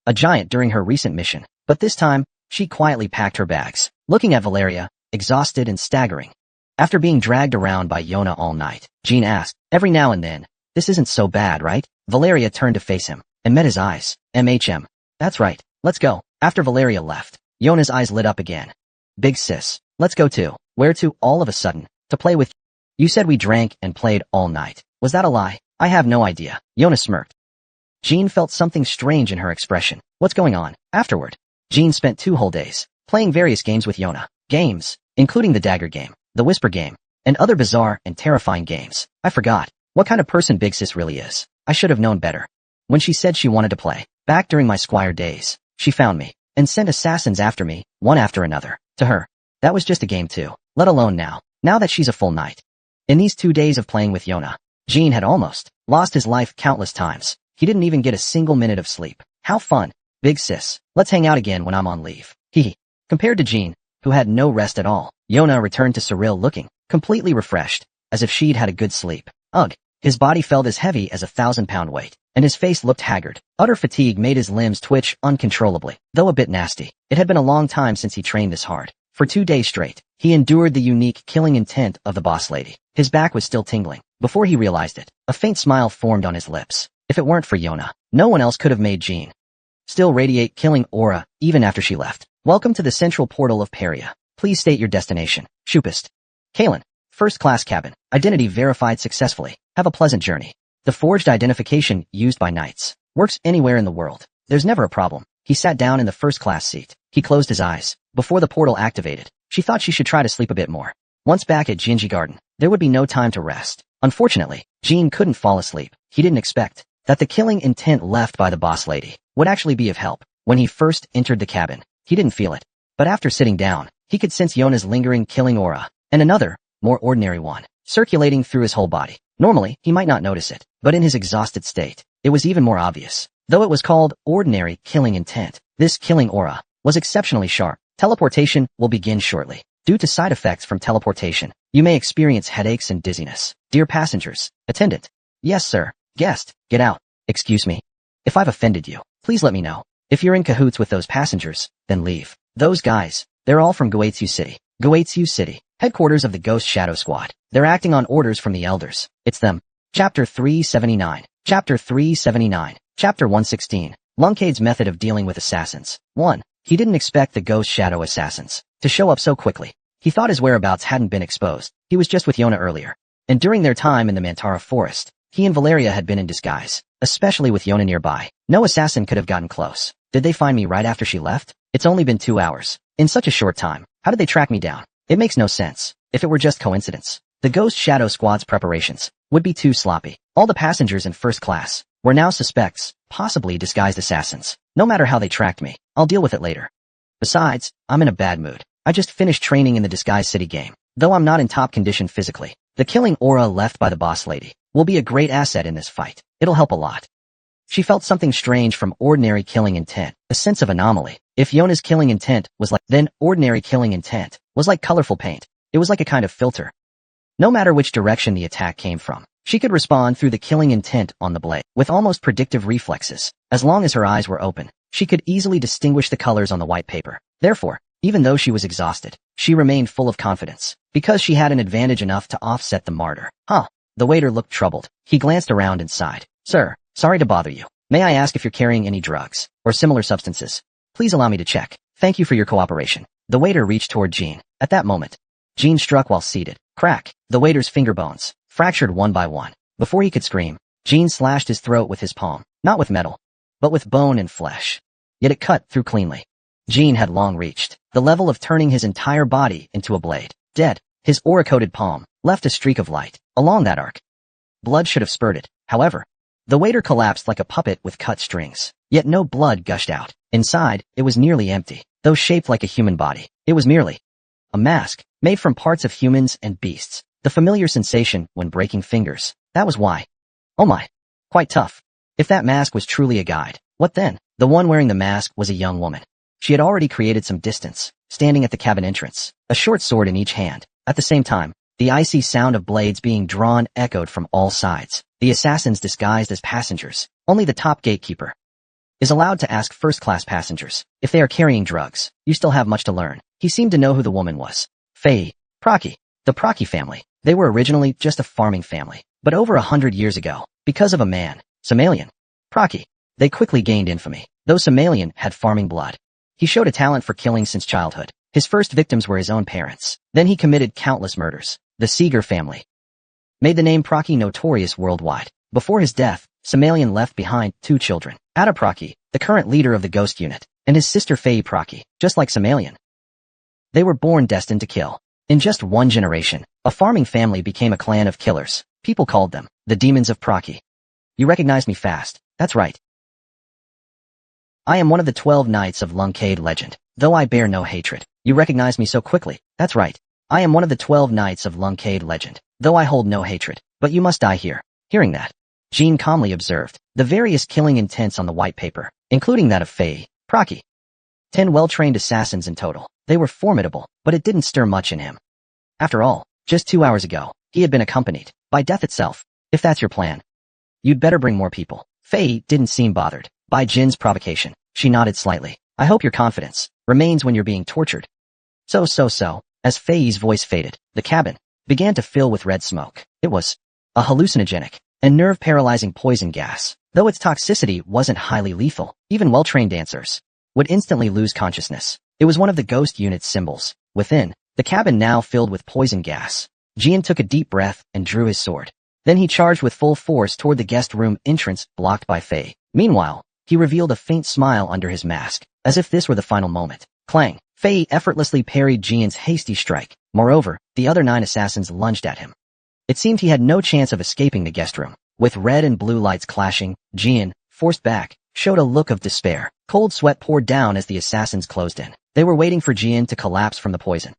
a giant during her recent mission, but this time, she quietly packed her bags, looking at Valeria, exhausted and staggering. After being dragged around by Yona all night, Jean asked, every now and then, this isn't so bad, right? Valeria turned to face him and met his eyes. That's right. Let's go. After Valeria left, Yona's eyes lit up again. Big sis, let's go too. Where to? All of a sudden, to play with. You said we drank and played all night. Was that a lie? I have no idea. Yona smirked. Jean felt something strange in her expression. What's going on? Afterward, Jean spent 2 whole days playing various games with Yona. Games, including the dagger game, the whisper game, and other bizarre and terrifying games. I forgot what kind of person Big Sis really is. I should have known better. When she said she wanted to play, back during my squire days, she found me and sent assassins after me, one after another. To her, that was just a game too, let alone now that she's a full knight. In these 2 days of playing with Yona, Jean had almost lost his life countless times. He didn't even get a single minute of sleep. How fun. Big sis, let's hang out again when I'm on leave. Hee. Compared to Jean, who had no rest at all, Yona returned to Cyril looking completely refreshed, as if she'd had a good sleep. Ugh. His body felt as heavy as a 1,000-pound weight, and his face looked haggard. Utter fatigue made his limbs twitch uncontrollably, though a bit nasty. It had been a long time since he trained this hard. For 2 days straight, he endured the unique killing intent of the boss lady. His back was still tingling. Before he realized it, a faint smile formed on his lips. If it weren't for Yona, no one else could have made Jean still radiate killing aura even after she left. Welcome to the central portal of Peria. Please state your destination. Shupist. Kalen. First class cabin. Identity verified successfully. Have a pleasant journey. The forged identification used by knights works anywhere in the world. There's never a problem. He sat down in the first class seat. He closed his eyes. Before the portal activated, she thought she should try to sleep a bit more. Once back at Jinji Garden, there would be no time to rest. Unfortunately, Jean couldn't fall asleep. He didn't expect that the killing intent left by the boss lady would actually be of help. When he first entered the cabin, he didn't feel it. But after sitting down, he could sense Yona's lingering killing aura, and another, more ordinary one, circulating through his whole body. Normally, he might not notice it, but in his exhausted state, it was even more obvious. Though it was called ordinary killing intent, this killing aura was exceptionally sharp. Teleportation will begin shortly. Due to side effects from teleportation, you may experience headaches and dizziness. Dear passengers, attendant. Yes, sir. Guest, get out. Excuse me. If I've offended you, please let me know. If you're in cahoots with those passengers, then leave. Those guys, they're all from Goetsu City. Goetsu City, headquarters of the Ghost Shadow Squad. They're acting on orders from the elders. It's them. Chapter 379. Chapter 379. Chapter 116. Luncade's method of dealing with assassins. 1. He didn't expect the Ghost Shadow assassins to show up so quickly. He thought his whereabouts hadn't been exposed. He was just with Yona earlier. And during their time in the Mantara forest, he and Valeria had been in disguise, especially with Yona nearby. No assassin could have gotten close. Did they find me right after she left? It's only been 2 hours. In such a short time, how did they track me down? It makes no sense. If it were just coincidence, the Ghost Shadow Squad's preparations would be too sloppy. All the passengers in first class were now suspects, possibly disguised assassins. No matter how they tracked me, I'll deal with it later. Besides, I'm in a bad mood. I just finished training in the Disguise City game. Though I'm not in top condition physically, the killing aura left by the boss lady will be a great asset in this fight. It'll help a lot. She felt something strange from ordinary killing intent, a sense of anomaly. If Yona's killing intent was like, then ordinary killing intent was like colorful paint. It was like a kind of filter. No matter which direction the attack came from, she could respond through the killing intent on the blade with almost predictive reflexes. As long as her eyes were open, she could easily distinguish the colors on the white paper. Therefore, even though she was exhausted, she remained full of confidence, because she had an advantage enough to offset the martyr. Huh. The waiter looked troubled. He glanced around and sighed. Sir, sorry to bother you. May I ask if you're carrying any drugs or similar substances? Please allow me to check. Thank you for your cooperation. The waiter reached toward Jean. At that moment, Jean struck while seated. Crack. The waiter's finger bones fractured one by one. Before he could scream, Jean slashed his throat with his palm, not with metal, but with bone and flesh. Yet it cut through cleanly. Jean had long reached the level of turning his entire body into a blade. Dead. His aura-coated palm left a streak of light along that arc. Blood should have spurted. However, the waiter collapsed like a puppet with cut strings. Yet no blood gushed out. Inside, it was nearly empty. Though shaped like a human body, it was merely a mask made from parts of humans and beasts. The familiar sensation when breaking fingers. That was why. Oh my. Quite tough. If that mask was truly a guide, what then? The one wearing the mask was a young woman. She had already created some distance, standing at the cabin entrance, a short sword in each hand. At the same time, the icy sound of blades being drawn echoed from all sides. The assassins disguised as passengers. Only the top gatekeeper is allowed to ask first-class passengers if they are carrying drugs. You still have much to learn. He seemed to know who the woman was. Faye. Procky. The Procky family. They were originally just a farming family. But over 100 years ago, because of a man, Somalian, Procky, they quickly gained infamy. Though Somalian had farming blood, he showed a talent for killing since childhood. His first victims were his own parents. Then he committed countless murders. The Seeger family made the name Procky notorious worldwide. Before his death, Somalian left behind 2 children. Ada Procky, the current leader of the Ghost Unit, and his sister Faye Procky, just like Somalian. They were born destined to kill. In just 1 generation, a farming family became a clan of killers. People called them the Demons of Procky. You recognized me fast. That's right. I am one of the 12 Knights of Luncade legend, though I bear no hatred. You recognize me so quickly. That's right. I am one of the 12 Knights of Luncade legend, though I hold no hatred. But you must die here. Hearing that, Jean calmly observed the various killing intents on the white paper. including that of Fei, Procky. 10 well-trained assassins in total. They were formidable, but it didn't stir much in him. After all, just 2 hours ago, he had been accompanied by death itself. If that's your plan, you'd better bring more people. Fei didn't seem bothered by Jin's provocation. She nodded slightly. I hope your confidence remains when you're being tortured. So. As Fei's voice faded, the cabin began to fill with red smoke. It was a hallucinogenic and nerve-paralyzing poison gas. Though its toxicity wasn't highly lethal, even well-trained dancers would instantly lose consciousness. It was one of the ghost unit's symbols. Within, the cabin now filled with poison gas. Jian took a deep breath and drew his sword. Then he charged with full force toward the guest room entrance blocked by Fei. Meanwhile, he revealed a faint smile under his mask, as if this were the final moment. Clang! Fei effortlessly parried Jian's hasty strike. Moreover, the other 9 assassins lunged at him. It seemed he had no chance of escaping the guest room. With red and blue lights clashing, Jian, forced back, showed a look of despair. Cold sweat poured down as the assassins closed in. They were waiting for Jian to collapse from the poison.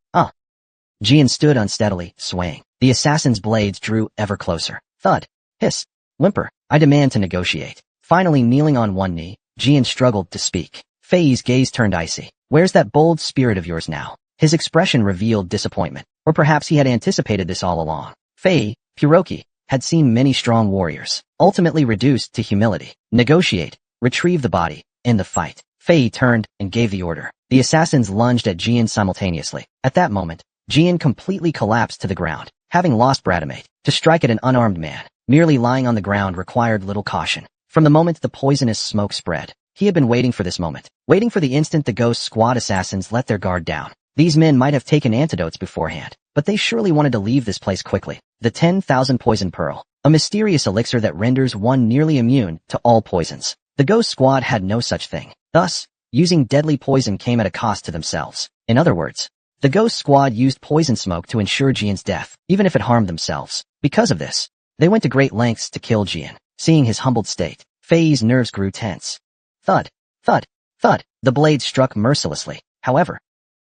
Jian stood unsteadily, swaying. The assassin's blades drew ever closer. Thud. Hiss. Whimper. I demand to negotiate. Finally kneeling on one knee, Jian struggled to speak. Fei's gaze turned icy. Where's that bold spirit of yours now? His expression revealed disappointment. Or perhaps he had anticipated this all along. Fei, Puroki, had seen many strong warriors, ultimately reduced to humility. Negotiate. Retrieve the body. End the fight. Fei turned and gave the order. The assassins lunged at Jian simultaneously. At that moment, Jian completely collapsed to the ground, having lost Bradamate. To strike at an unarmed man, merely lying on the ground required little caution. From the moment the poisonous smoke spread, he had been waiting for this moment, waiting for the instant the Ghost Squad assassins let their guard down. These men might have taken antidotes beforehand, but they surely wanted to leave this place quickly. The 10,000 Poison Pearl, a mysterious elixir that renders one nearly immune to all poisons. The Ghost Squad had no such thing. Thus, using deadly poison came at a cost to themselves. In other words, the Ghost Squad used poison smoke to ensure Jian's death, even if it harmed themselves. Because of this, they went to great lengths to kill Jian. Seeing his humbled state, Fei's nerves grew tense. Thud, thud, thud. The blades struck mercilessly. However,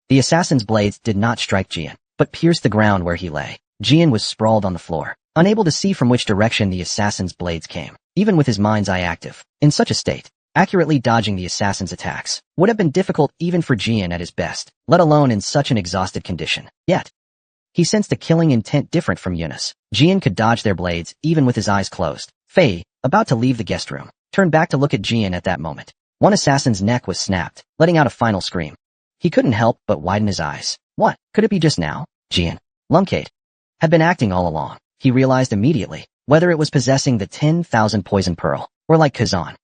the assassin's blades did not strike Jian, but pierced the ground where he lay. Jian was sprawled on the floor, unable to see from which direction the assassin's blades came, even with his mind's eye active. In such a state, accurately dodging the assassin's attacks would have been difficult even for Jian at his best, let alone in such an exhausted condition. Yet, he sensed a killing intent different from Eunice. Jian could dodge their blades even with his eyes closed. Fei, about to leave the guest room, turned back to look at Jian at that moment. One assassin's neck was snapped, letting out a final scream. He couldn't help but widen his eyes. What? Could it be just now? Jian, Lunkate, had been acting all along. He realized immediately, whether it was possessing the 10,000 Poison Pearl, or like Kazan,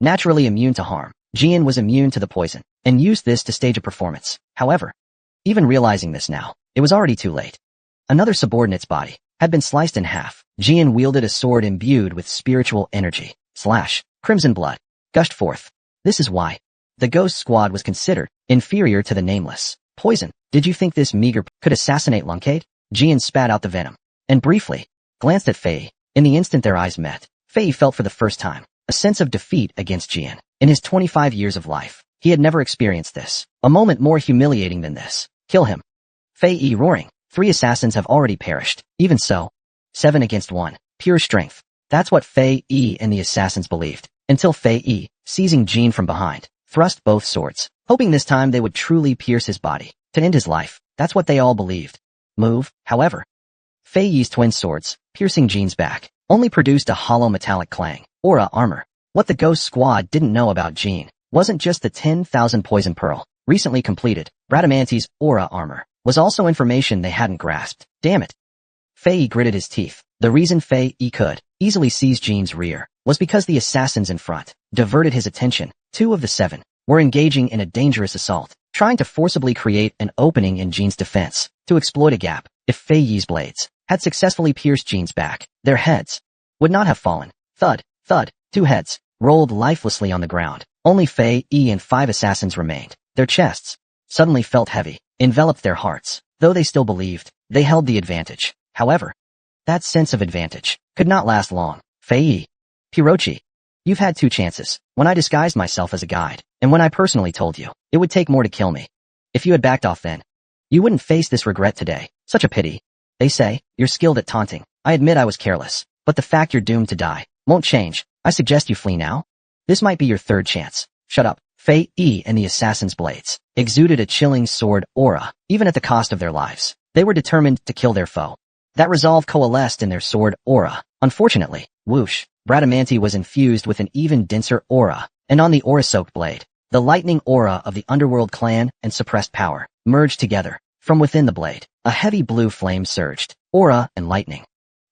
naturally immune to harm, Jian was immune to the poison, and used this to stage a performance. However, even realizing this now, it was already too late. Another subordinate's body had been sliced in half. Jian wielded a sword imbued with spiritual energy. Slash. Crimson blood gushed forth. This is why the Ghost Squad was considered inferior to the nameless. Poison. Did you think this meager could assassinate Lunkate? Jian spat out the venom, and briefly glanced at Fei. In the instant their eyes met, Fei felt for the first time a sense of defeat against Jian. In his 25 years of life, he had never experienced this. A moment more humiliating than this. Kill him. Fei roaring. 3 assassins have already perished. Even so, 7 against 1. Pure strength. That's what Fei and the assassins believed. Until Fei, seizing Jian from behind, thrust both swords, hoping this time they would truly pierce his body, to end his life. That's what they all believed. Move, however. Fei's twin swords, piercing Jian's back, only produced a hollow metallic clang. Aura armor. What the Ghost Squad didn't know about Jian wasn't just the 10,000 Poison Pearl, recently completed. Bradamanti's aura armor was also information they hadn't grasped. Damn it. Fei gritted his teeth. The reason Fei could easily seize Jian's rear was because the assassins in front diverted his attention. 2 of the 7 were engaging in a dangerous assault, trying to forcibly create an opening in Jian's defense to exploit a gap. If Fei's blades had successfully pierced Jian's back, their heads would not have fallen. Thud, thud. 2 heads rolled lifelessly on the ground. Only Fei and 5 assassins remained. Their chests suddenly felt heavy, enveloped their hearts. Though they still believed they held the advantage. However, that sense of advantage could not last long. Fei, Hirochi, you've had 2 chances. When I disguised myself as a guide, and when I personally told you it would take more to kill me. If you had backed off then, you wouldn't face this regret today. Such a pity. They say you're skilled at taunting. I admit I was careless, but the fact you're doomed to die won't change. I suggest you flee now. This might be your 3rd chance. Shut up. Fei Yi and the assassin's blades exuded a chilling sword aura, even at the cost of their lives. They were determined to kill their foe. That resolve coalesced in their sword aura. Unfortunately, whoosh, Bradamanti was infused with an even denser aura, and on the aura-soaked blade, the lightning aura of the underworld clan and suppressed power merged together. From within the blade, a heavy blue flame surged, aura and lightning.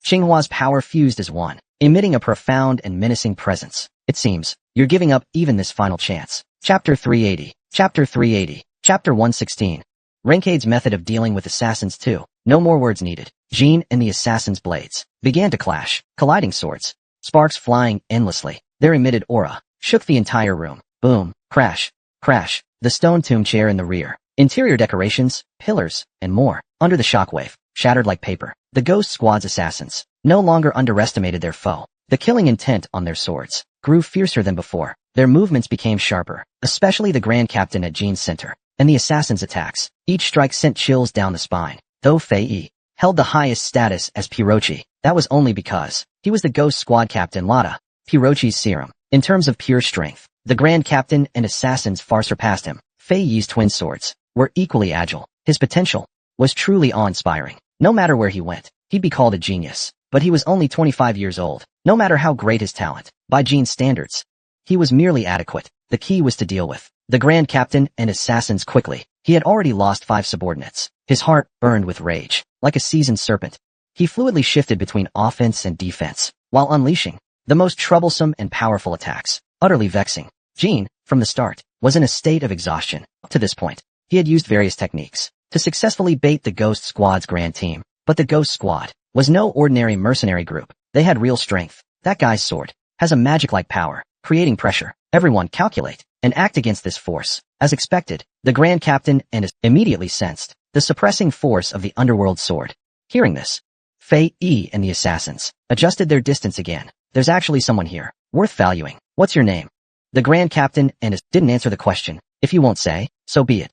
Xinghua's power fused as one, emitting a profound and menacing presence. It seems, you're giving up even this final chance. Chapter 380. Chapter 380. Chapter 116. Renkade's method of dealing with assassins too. No more words needed. Jean and the assassin's blades began to clash, colliding swords, sparks flying endlessly. Their emitted aura shook the entire room. Boom, crash, crash. The stone tomb chair in the rear, interior decorations, pillars, and more, under the shockwave, shattered like paper. The Ghost Squad's assassins no longer underestimated their foe. The killing intent on their swords grew fiercer than before. Their movements became sharper, especially the Grand Captain at Jean's center, and the assassin's attacks. Each strike sent chills down the spine. Though Fei Yi held the highest status as Pirochi, that was only because he was the Ghost Squad Captain Lada, Pirochi's serum. In terms of pure strength, the Grand Captain and assassins far surpassed him. Fei Yi's twin swords were equally agile. His potential was truly awe-inspiring. No matter where he went, he'd be called a genius. But he was only 25 years old. No matter how great his talent, by Jean's standards, he was merely adequate. The key was to deal with the Grand Captain and assassins quickly. He had already lost 5 subordinates. His heart burned with rage. Like a seasoned serpent, he fluidly shifted between offense and defense, while unleashing the most troublesome and powerful attacks. Utterly vexing. Jean, from the start, was in a state of exhaustion. Up to this point, he had used various techniques to successfully bait the Ghost Squad's grand team. But the Ghost Squad was no ordinary mercenary group. They had real strength. That guy's sword has a magic-like power, creating pressure. Everyone calculate and act against this force. As expected, the Grand Captain and his immediately sensed the suppressing force of the underworld sword. Hearing this, Fei Yi and the assassins adjusted their distance again. There's actually someone here, worth valuing. What's your name? The Grand Captain and his didn't answer the question. If you won't say, so be it.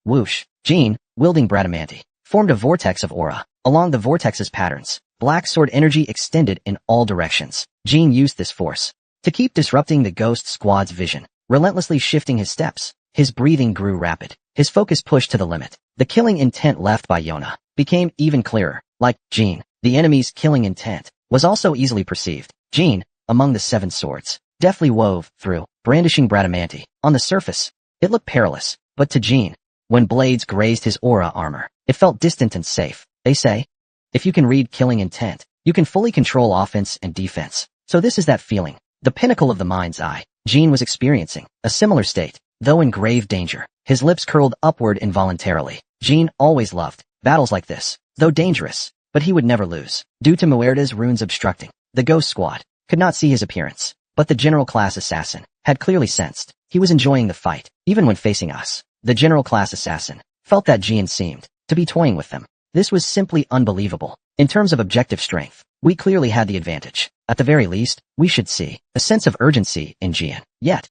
Whoosh. Jean, wielding Bradamanti, formed a vortex of aura. Along the vortex's patterns, black sword energy extended in all directions. Jean used this force to keep disrupting the Ghost Squad's vision, relentlessly shifting his steps. His breathing grew rapid, his focus pushed to the limit. The killing intent left by Yona became even clearer. Like Jean, the enemy's killing intent was also easily perceived. Jean, among the 7 swords, deftly wove through, brandishing Bradamanti. On the surface, it looked perilous, but to Jean, when blades grazed his aura armor, it felt distant and safe. They say, if you can read killing intent, you can fully control offense and defense. So this is that feeling, the pinnacle of the mind's eye. Jean was experiencing a similar state, though in grave danger. His lips curled upward involuntarily. Jean always loved battles like this, though dangerous, but he would never lose. Due to Muerta's runes obstructing, the Ghost Squad could not see his appearance, but the general class assassin had clearly sensed he was enjoying the fight. Even when facing us, the general class assassin felt that Jean seemed to be toying with them. This was simply unbelievable. In terms of objective strength, we clearly had the advantage. At the very least, we should see a sense of urgency in Jean. Yet,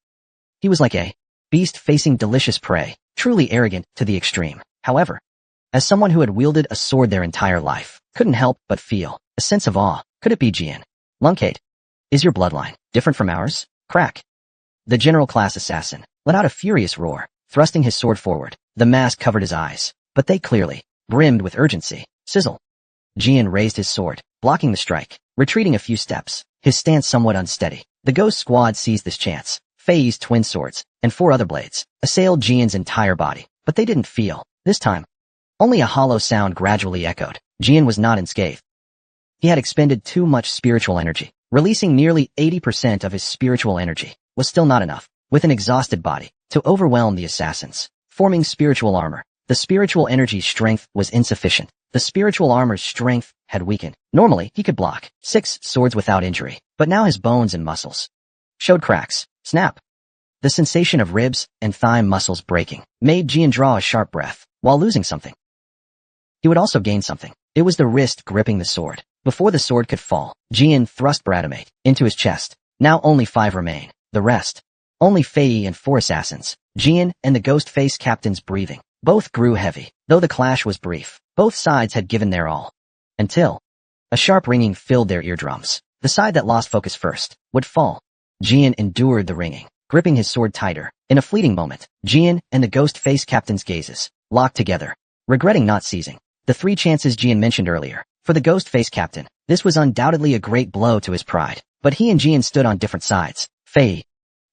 he was like a beast facing delicious prey, truly arrogant to the extreme. However, as someone who had wielded a sword their entire life, couldn't help but feel a sense of awe. Could it be Jean? Lunkade, is your bloodline different from ours? Crack. The general class assassin let out a furious roar, thrusting his sword forward. The mask covered his eyes, but they clearly brimmed with urgency. Sizzle. Jean raised his sword, blocking the strike, retreating a few steps, his stance somewhat unsteady. The Ghost Squad seized this chance. Fei Yi's twin swords and 4 other blades assailed Jean's entire body, but they didn't feel. This time, only a hollow sound gradually echoed. Jean was not unscathed. He had expended too much spiritual energy. Releasing nearly 80% of his spiritual energy was still not enough, with an exhausted body, to overwhelm the assassins. Forming spiritual armor, the spiritual energy's strength was insufficient. The spiritual armor's strength had weakened. Normally, he could block 6 swords without injury, but now his bones and muscles showed cracks. Snap. The sensation of ribs and thigh muscles breaking made Jean draw a sharp breath. While losing something, he would also gain something. It was the wrist gripping the sword. Before the sword could fall, Jean thrust Bradamate into his chest. Now only 5 remain. The rest, only Fei Yi and 4 assassins. Jean and the ghost face captain's breathing both grew heavy. Though the clash was brief, both sides had given their all. Until a sharp ringing filled their eardrums. The side that lost focus first would fall. Jean endured the ringing, gripping his sword tighter. In a fleeting moment, Jian and the ghost face captain's gazes locked together. Regretting not seizing the 3 chances Jian mentioned earlier, for the ghost face captain, this was undoubtedly a great blow to his pride. But he and Jian stood on different sides. Fei.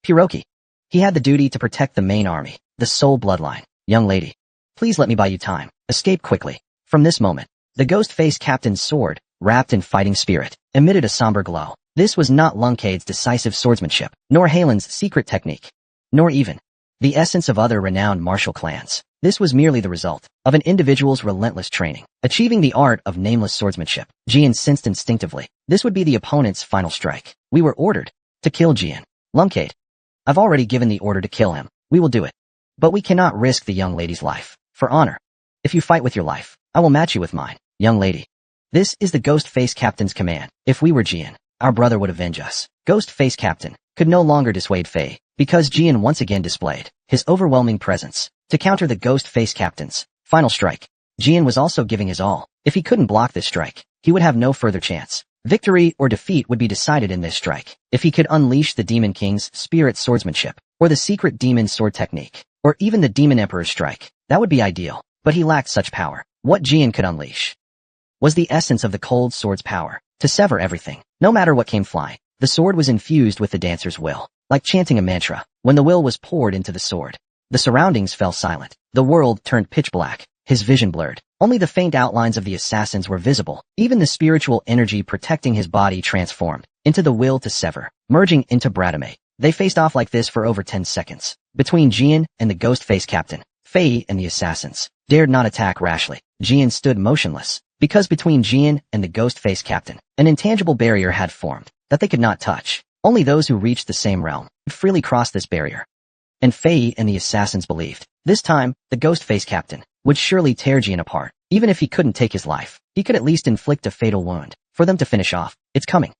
Piroki. He had the duty to protect the main army, the sole bloodline. Young lady. Please let me buy you time. Escape quickly. From this moment, the ghost face captain's sword, wrapped in fighting spirit, emitted a somber glow. This was not Luncade's decisive swordsmanship, nor Halen's secret technique, nor even the essence of other renowned martial clans. This was merely the result of an individual's relentless training, achieving the art of nameless swordsmanship. Jian sensed instinctively this would be the opponent's final strike. We were ordered to kill Jian. Luncade. I've already given the order to kill him. We will do it. But we cannot risk the young lady's life. For honor. If you fight with your life, I will match you with mine, young lady. This is the ghost face captain's command. If we were Jian, our brother would avenge us. Ghost face captain could no longer dissuade Fei, because Jian once again displayed his overwhelming presence to counter the ghost face captain's final strike. Jian was also giving his all. If he couldn't block this strike, he would have no further chance. Victory or defeat would be decided in this strike. If he could unleash the Demon King's spirit swordsmanship, or the secret demon sword technique, or even the Demon Emperor's strike, that would be ideal. But he lacked such power. What Jian could unleash was the essence of the cold sword's power, to sever everything, no matter what came flying. The sword was infused with the dancer's will, like chanting a mantra. When the will was poured into the sword, the surroundings fell silent. The world turned pitch black, his vision blurred. Only the faint outlines of the assassins were visible. Even the spiritual energy protecting his body transformed into the will to sever, merging into Bradamate. They faced off like this for over 10 seconds. Between Jian and the ghost face captain, Fei and the assassins dared not attack rashly. Jian stood motionless, because between Jian and the ghost face captain, an intangible barrier had formed that they could not touch. Only those who reached the same realm could freely cross this barrier. And Fei and the assassins believed, this time, the ghost face captain would surely tear Jian apart. Even if he couldn't take his life, he could at least inflict a fatal wound for them to finish off. It's coming.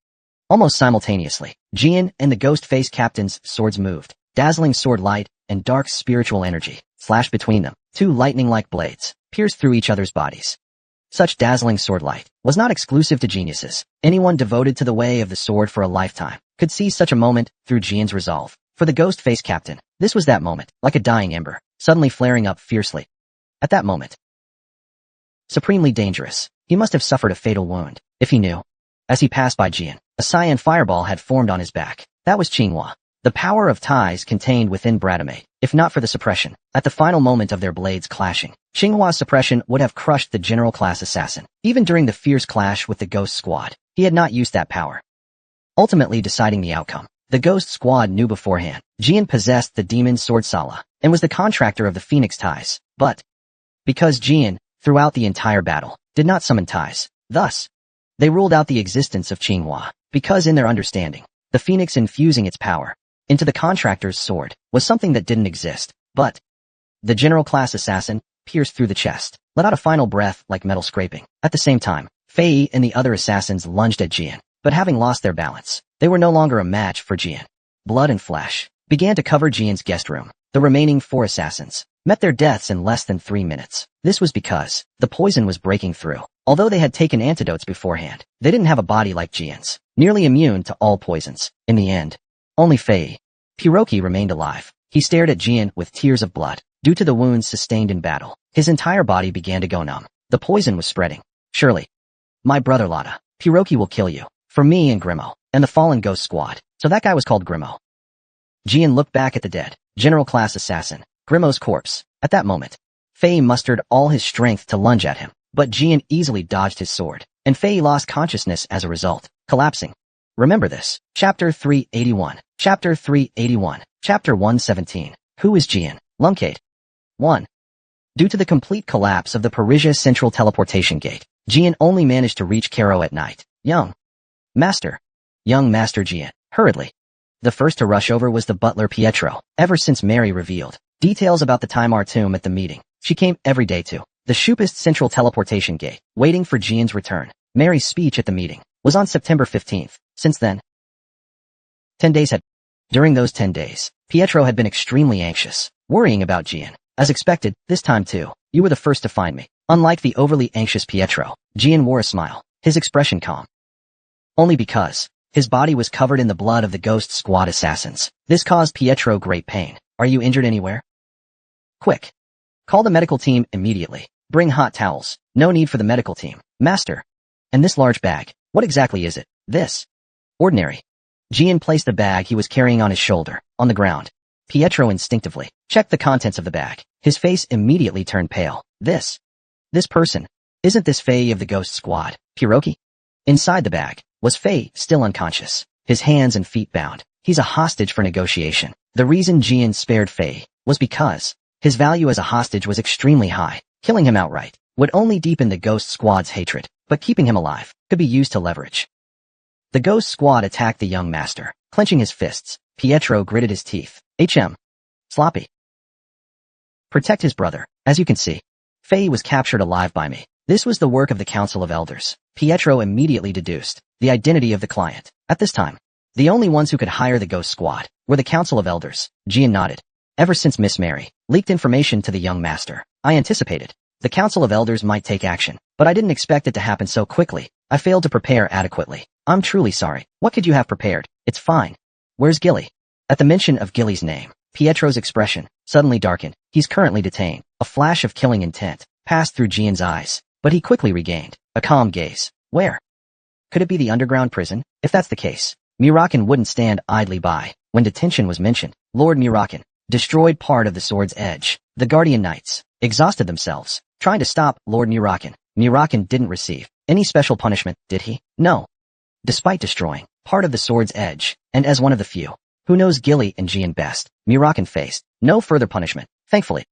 Almost simultaneously, Jian and the ghost face captain's swords moved. Dazzling sword light and dark spiritual energy flashed between them. 2 lightning-like blades pierced through each other's bodies. Such dazzling sword light was not exclusive to geniuses. Anyone devoted to the way of the sword for a lifetime could see such a moment through Jian's resolve. For the ghost face captain, this was that moment, like a dying ember, suddenly flaring up fiercely. At that moment, supremely dangerous, he must have suffered a fatal wound, if he knew. As he passed by Jian, a cyan fireball had formed on his back. That was Qinghua. The power of ties contained within Bradamate, if not for the suppression. At the final moment of their blades clashing, Qinghua's suppression would have crushed the general class assassin. Even during the fierce clash with the ghost squad, he had not used that power, ultimately deciding the outcome. The ghost squad knew beforehand. Jian possessed the demon sword Sala, and was the contractor of the Phoenix ties. But because Jian, throughout the entire battle, did not summon ties, thus, they ruled out the existence of Qinghua, because in their understanding, the Phoenix infusing its power into the contractor's sword was something that didn't exist. But the general class assassin pierced through the chest, let out a final breath like metal scraping. At the same time, Fei and the other assassins lunged at Jian, but having lost their balance, they were no longer a match for Jian. Blood and flesh began to cover Jian's guest room. The remaining 4 assassins met their deaths in less than 3 minutes. This was because the poison was breaking through. Although they had taken antidotes beforehand, they didn't have a body like Jian's, nearly immune to all poisons. In the end, only Fei Piroki remained alive. He stared at Jian with tears of blood. Due to the wounds sustained in battle, his entire body began to go numb. The poison was spreading. Surely, my brother Lada, Piroki will kill you. For me and Grimo, and the fallen ghost squad. So that guy was called Grimo. Jian looked back at the dead, general class assassin, Grimo's corpse. At that moment, Fei mustered all his strength to lunge at him, but Jian easily dodged his sword, and Fei lost consciousness as a result, collapsing. Remember this. Chapter 381. Chapter 381. Chapter 117. Who is Jian? Luncade. 1. Due to the complete collapse of the Parisia Central Teleportation Gate, Jian only managed to reach Cairo at night. Young Master Jian, hurriedly. The first to rush over was the butler Pietro. Ever since Mary revealed details about the Time Tomb at the meeting, she came every day to the Shupist Central Teleportation Gate, waiting for Jian's return. Mary's speech at the meeting was on September 15th. Since then, 10 days had. During those 10 days, Pietro had been extremely anxious, worrying about Jian. As expected, this time too, you were the first to find me. Unlike the overly anxious Pietro, Jian wore a smile, his expression calm. Only because his body was covered in the blood of the ghost squad assassins. This caused Pietro great pain. Are you injured anywhere? Quick. Call the medical team immediately. Bring hot towels. No need for the medical team. Master. And this large bag, what exactly is it? This. Ordinary. Gian placed the bag he was carrying on his shoulder, on the ground. Pietro instinctively checked the contents of the bag. His face immediately turned pale. This person. Isn't this Faye of the Ghost Squad? Piroki? Inside the bag was Faye, still unconscious, his hands and feet bound. He's a hostage for negotiation. The reason Gian spared Faye was because his value as a hostage was extremely high. Killing him outright would only deepen the Ghost Squad's hatred, but keeping him alive could be used to leverage. The Ghost Squad attacked the young master, clenching his fists. Pietro gritted his teeth. Sloppy. Protect his brother. As you can see, Faye was captured alive by me. This was the work of the Council of Elders. Pietro immediately deduced the identity of the client. At this time, the only ones who could hire the Ghost Squad were the Council of Elders. Gian nodded. Ever since Miss Mary leaked information to the young master, I anticipated the Council of Elders might take action, but I didn't expect it to happen so quickly. I failed to prepare adequately. I'm truly sorry. What could you have prepared? It's fine. Where's Gilly? At the mention of Gilly's name, Pietro's expression suddenly darkened. He's currently detained. A flash of killing intent passed through Gian's eyes, but he quickly regained a calm gaze. Where? Could it be the underground prison? If that's the case, Murakin wouldn't stand idly by. When detention was mentioned, Lord Murakin destroyed part of the sword's edge. The Guardian Knights exhausted themselves trying to stop Lord Murakin. Murakin didn't receive any special punishment, did he? No. Despite destroying part of the sword's edge, and as one of the few who knows Gilly and Gian best, Murakin faced no further punishment, thankfully.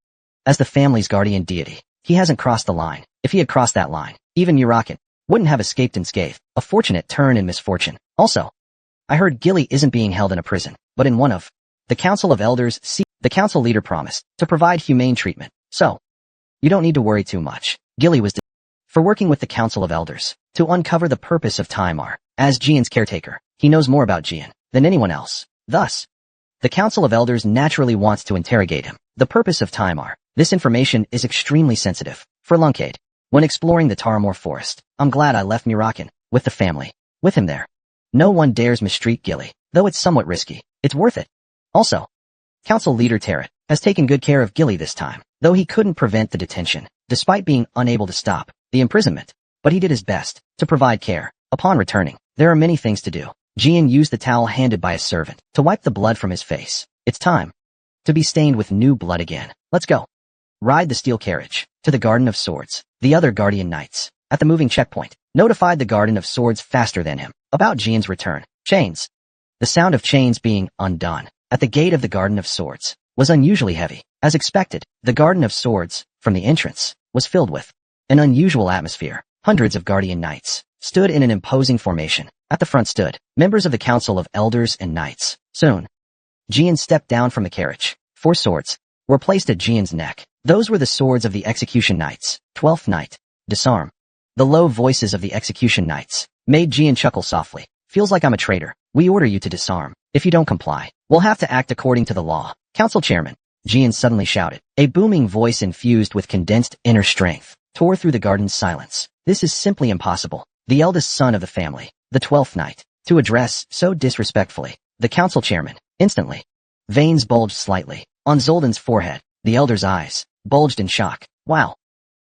As the family's guardian deity, he hasn't crossed the line. If he had crossed that line, even Murakin wouldn't have escaped unscathed. A fortunate turn in misfortune. Also, I heard Gilly isn't being held in a prison, but in one of the Council of Elders. The council leader promised to provide humane treatment, so you don't need to worry too much. Gilly was for working with the Council of Elders to uncover the purpose of Timar. As Gian's caretaker, he knows more about Gian than anyone else. Thus, the Council of Elders naturally wants to interrogate him. The purpose of Timar. This information is extremely sensitive for Lunkade. When exploring the Taramore forest, I'm glad I left Murakin with the family. With him there, no one dares mistreat Gilly, though it's somewhat risky. It's worth it. Also, Council Leader Tarot has taken good care of Gilly this time, though he couldn't prevent the detention, despite being unable to stop the imprisonment. But he did his best to provide care. Upon returning, there are many things to do. Gian used the towel handed by a servant to wipe the blood from his face. It's time to be stained with new blood again. Let's go. Ride the steel carriage to the Garden of Swords. The other Guardian Knights, at the moving checkpoint, notified the Garden of Swords faster than him about Gian's return. Chains. The sound of chains being undone at the gate of the Garden of Swords was unusually heavy. As expected, the Garden of Swords, from the entrance, was filled with an unusual atmosphere. Hundreds of Guardian Knights stood in an imposing formation. At the front stood members of the Council of Elders and Knights. Soon, Gian stepped down from the carriage. 4 swords were placed at Gian's neck. Those were the swords of the Execution Knights. 12th Knight. Disarm. The low voices of the Execution Knights made Gian chuckle softly. Feels like I'm a traitor. We order you to disarm. If you don't comply, we'll have to act according to the law. Council Chairman. Gian suddenly shouted. A booming voice infused with condensed inner strength tore through the garden's silence. This is simply impossible. The eldest son of the family, the 12th Knight, to address so disrespectfully the Council Chairman. Instantly, veins bulged slightly on Zoldan's forehead. The elder's eyes bulged in shock. Wow.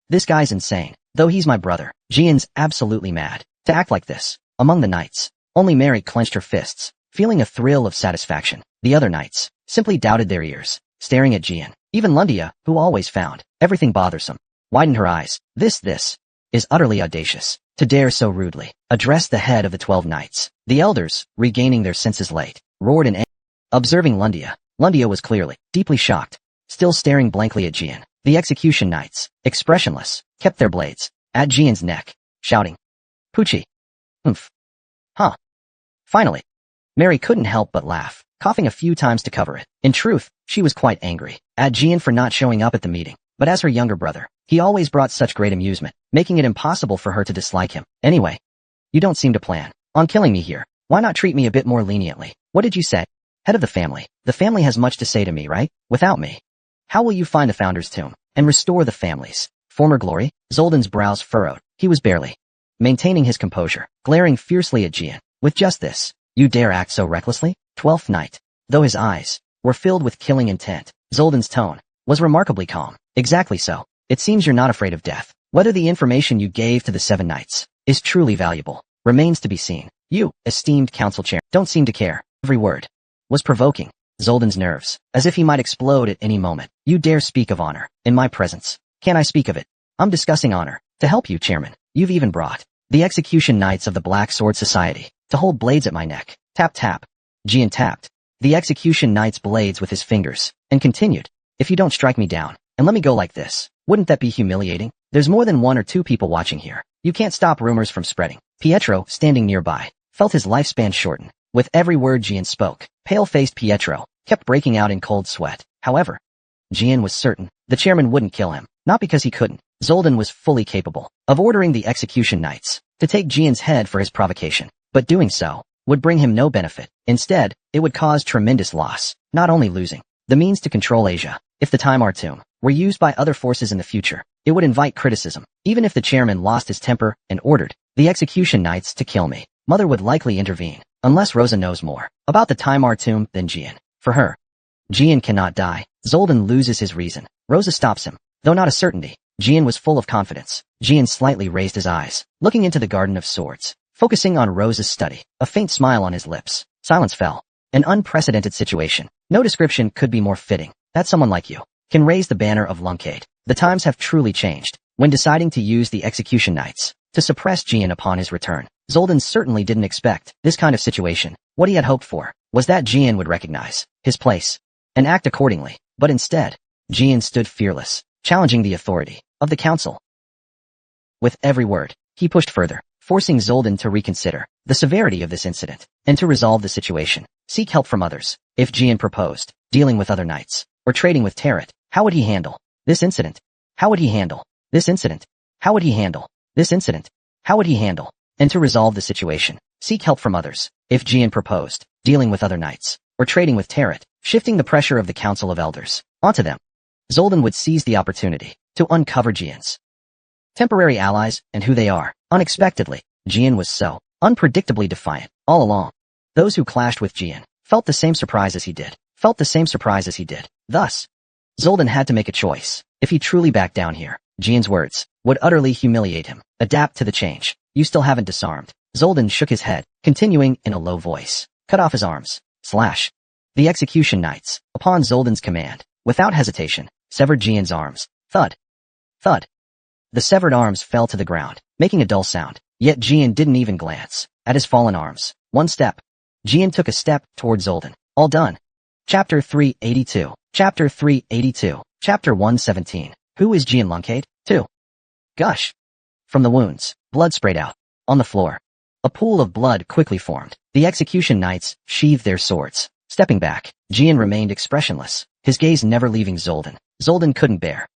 This guy's insane. Though he's my brother, Gian's absolutely mad to act like this. Among the knights, only Mary clenched her fists, feeling a thrill of satisfaction. The other knights simply doubted their ears, staring at Gian. Even Lundia, who always found everything bothersome, widened her eyes. This is utterly audacious. To dare so rudely address the head of the 12 knights. The elders, regaining their senses late, roared in anger. Observing Lundia, Lundia was clearly deeply shocked, still staring blankly at Gian. The Execution Knights, expressionless, kept their blades at Gian's neck, shouting, Poochie. Humph. Huh. Finally, Mary couldn't help but laugh, coughing a few times to cover it. In truth, she was quite angry at Gian for not showing up at the meeting, but as her younger brother, he always brought such great amusement, making it impossible for her to dislike him. Anyway, you don't seem to plan on killing me here. Why not treat me a bit more leniently? What did you say? Head of the family. The family has much to say to me, right? Without me, how will you find the founder's tomb and restore the family's former glory? Zoldan's brows furrowed. He was barely maintaining his composure, glaring fiercely at Gian. With just this, you dare act so recklessly? 12th Knight. Though his eyes were filled with killing intent. Zoldan's tone was remarkably calm. Exactly so. It seems you're not afraid of death. Whether the information you gave to the 7 knights is truly valuable remains to be seen. You, esteemed council chair, don't seem to care. Every word was provoking Zoldan's nerves, as if he might explode at any moment. You dare speak of honor in my presence? Can I speak of it? I'm discussing honor. To help you, chairman, you've even brought the execution knights of the Black Sword Society to hold blades at my neck. Tap tap. Jian tapped the execution knight's blades with his fingers and continued, if you don't strike me down and let me go like this, wouldn't that be humiliating? There's more than 1 or 2 people watching here. You can't stop rumors from spreading. Pietro, standing nearby, felt his lifespan shorten. With every word Jian spoke, pale-faced Pietro kept breaking out in cold sweat. However, Jian was certain the chairman wouldn't kill him, not because he couldn't. Zoldan was fully capable of ordering the execution knights to take Jian's head for his provocation, but doing so would bring him no benefit. Instead, it would cause tremendous loss, not only losing the means to control Asia. If the time Artum were used by other forces in the future, it would invite criticism. Even if the chairman lost his temper and ordered the execution knights to kill me, Mother would likely intervene, unless Rosa knows more about the time Artum than Jian. For her, Jian cannot die. Zoldan loses his reason. Rosa stops him, though not a certainty. Jian was full of confidence. Jian slightly raised his eyes, looking into the Garden of Swords, focusing on Rosa's study, a faint smile on his lips. Silence fell. An unprecedented situation. No description could be more fitting. That someone like you can raise the banner of Lunkade. The times have truly changed. When deciding to use the execution knights to suppress Jian upon his return, Zoldan certainly didn't expect this kind of situation. What he had hoped for was that Jian would recognize his place and act accordingly. But instead, Jian stood fearless, challenging the authority of the council. With every word, he pushed further, forcing Zoldan to reconsider the severity of this incident and to resolve the situation. Seek help from others. If Jian proposed dealing with other knights or trading with Tarot, how would he handle this incident? How would he handle this incident? How would he handle this incident? How would he handle? And to resolve the situation, seek help from others. If Jian proposed dealing with other knights or trading with Tarot, shifting the pressure of the Council of Elders onto them, Zoldan would seize the opportunity to uncover Jian's temporary allies and who they are. Unexpectedly, Jian was so unpredictably defiant all along. Those who clashed with Jian felt the same surprise as he did. Thus, Zoldan had to make a choice. If he truly backed down here, Jian's words would utterly humiliate him. Adapt to the change. You still haven't disarmed. Zoldan shook his head, continuing in a low voice. Cut off his arms. Slash. The execution knights, upon Zoldan's command, without hesitation, severed Jian's arms. Thud. Thud. The severed arms fell to the ground, making a dull sound. Yet Jian didn't even glance at his fallen arms. One step. Jian took a step toward Zoldan. All done. Chapter 382. Chapter 382. Chapter 117. Who is Jian Lunkade? 2. Gush. From the wounds, blood sprayed out. On the floor, a pool of blood quickly formed. The execution knights sheathed their swords. Stepping back, Jian remained expressionless, his gaze never leaving Zoldan. Zoldan couldn't bear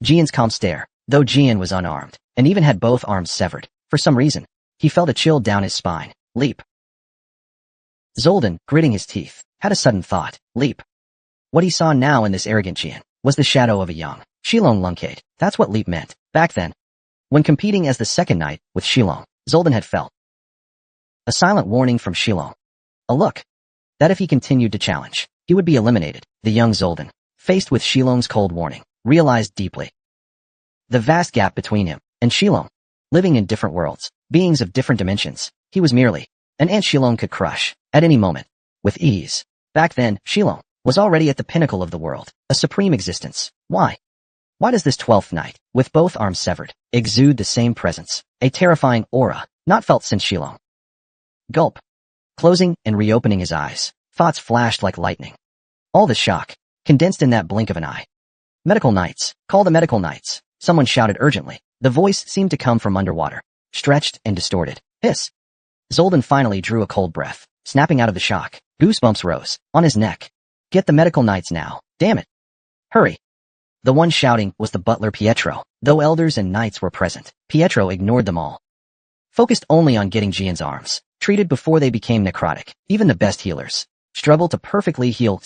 Jian's calm stare, though Jian was unarmed, and even had both arms severed. For some reason, he felt a chill down his spine. Leap. Zoldan, gritting his teeth, had a sudden thought. Leap. What he saw now in this arrogant Jian was the shadow of a young Shilong Lunkade. That's what leap meant. Back then, when competing as the second knight with Shilong, Zoldan had felt a silent warning from Shilong. A look that if he continued to challenge, he would be eliminated. The young Zoldan, faced with Shilong's cold warning, realized deeply the vast gap between him and Shilong. Living in different worlds, beings of different dimensions, he was merely an ant Shilong could crush at any moment with ease. Back then, Shilong was already at the pinnacle of the world, a supreme existence. Why? Why does this 12th knight, with both arms severed, exude the same presence, a terrifying aura, not felt since Shilong? Gulp. Closing and reopening his eyes, thoughts flashed like lightning. All the shock, condensed in that blink of an eye. Medical knights, call the medical knights, someone shouted urgently. The voice seemed to come from underwater, stretched and distorted. Hiss. Zoldan finally drew a cold breath, snapping out of the shock. Goosebumps rose on his neck. Get the medical knights now, damn it. Hurry. The one shouting was the butler Pietro. Though elders and knights were present, Pietro ignored them all, focused only on getting Jian's arms treated before they became necrotic. Even the best healers struggle to perfectly heal.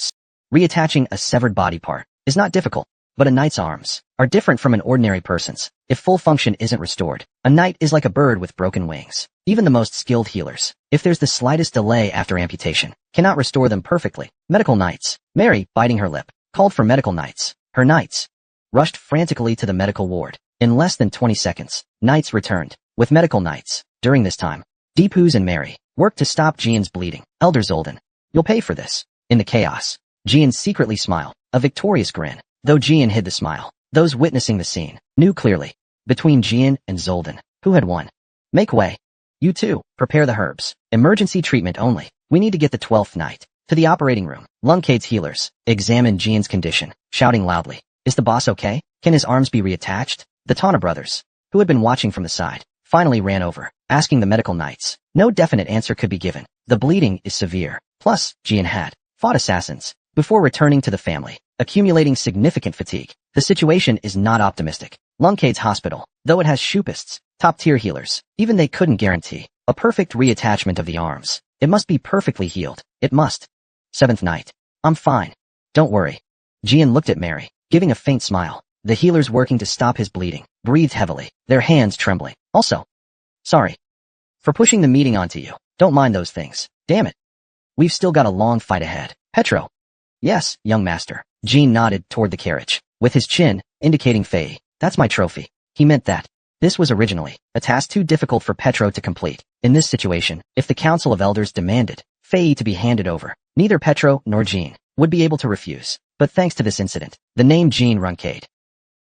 Reattaching a severed body part is not difficult. But a knight's arms are different from an ordinary person's. If full function isn't restored, a knight is like a bird with broken wings. Even the most skilled healers, if there's the slightest delay after amputation, cannot restore them perfectly. Medical knights. Mary, biting her lip, called for medical knights. Her knights rushed frantically to the medical ward. In less than 20 seconds, knights returned with medical knights. During this time, Deepoos and Mary worked to stop Jian's bleeding. Elder Zoldan, you'll pay for this. In the chaos, Jian secretly smiled, a victorious grin. Though Jian hid the smile, those witnessing the scene knew clearly. Between Jian and Zoldan, who had won? Make way. You two, prepare the herbs. Emergency treatment only. We need to get the 12th knight to the operating room. Lungcade's healers examined Jian's condition, shouting loudly, "Is the boss okay? Can his arms be reattached?" The Tana brothers, who had been watching from the side, finally ran over, asking the medical knights. No definite answer could be given. The bleeding is severe. Plus, Jian had fought assassins before returning to the family, accumulating significant fatigue. The situation is not optimistic. Lungcade's hospital, though it has shupists, top-tier healers, even they couldn't guarantee a perfect reattachment of the arms. It must be perfectly healed. It must. 7th night. I'm fine. Don't worry. Jian looked at Mary, giving a faint smile. The healers working to stop his bleeding breathed heavily, their hands trembling. Also, sorry for pushing the meeting onto you. Don't mind those things. Damn it. We've still got a long fight ahead. Petro. Yes, young master. Jian nodded toward the carriage, with his chin indicating Faye. That's my trophy. He meant that. This was originally a task too difficult for Petro to complete. In this situation, if the Council of Elders demanded Faye to be handed over, neither Petro nor Jian would be able to refuse. But thanks to this incident, the name Jian Runcade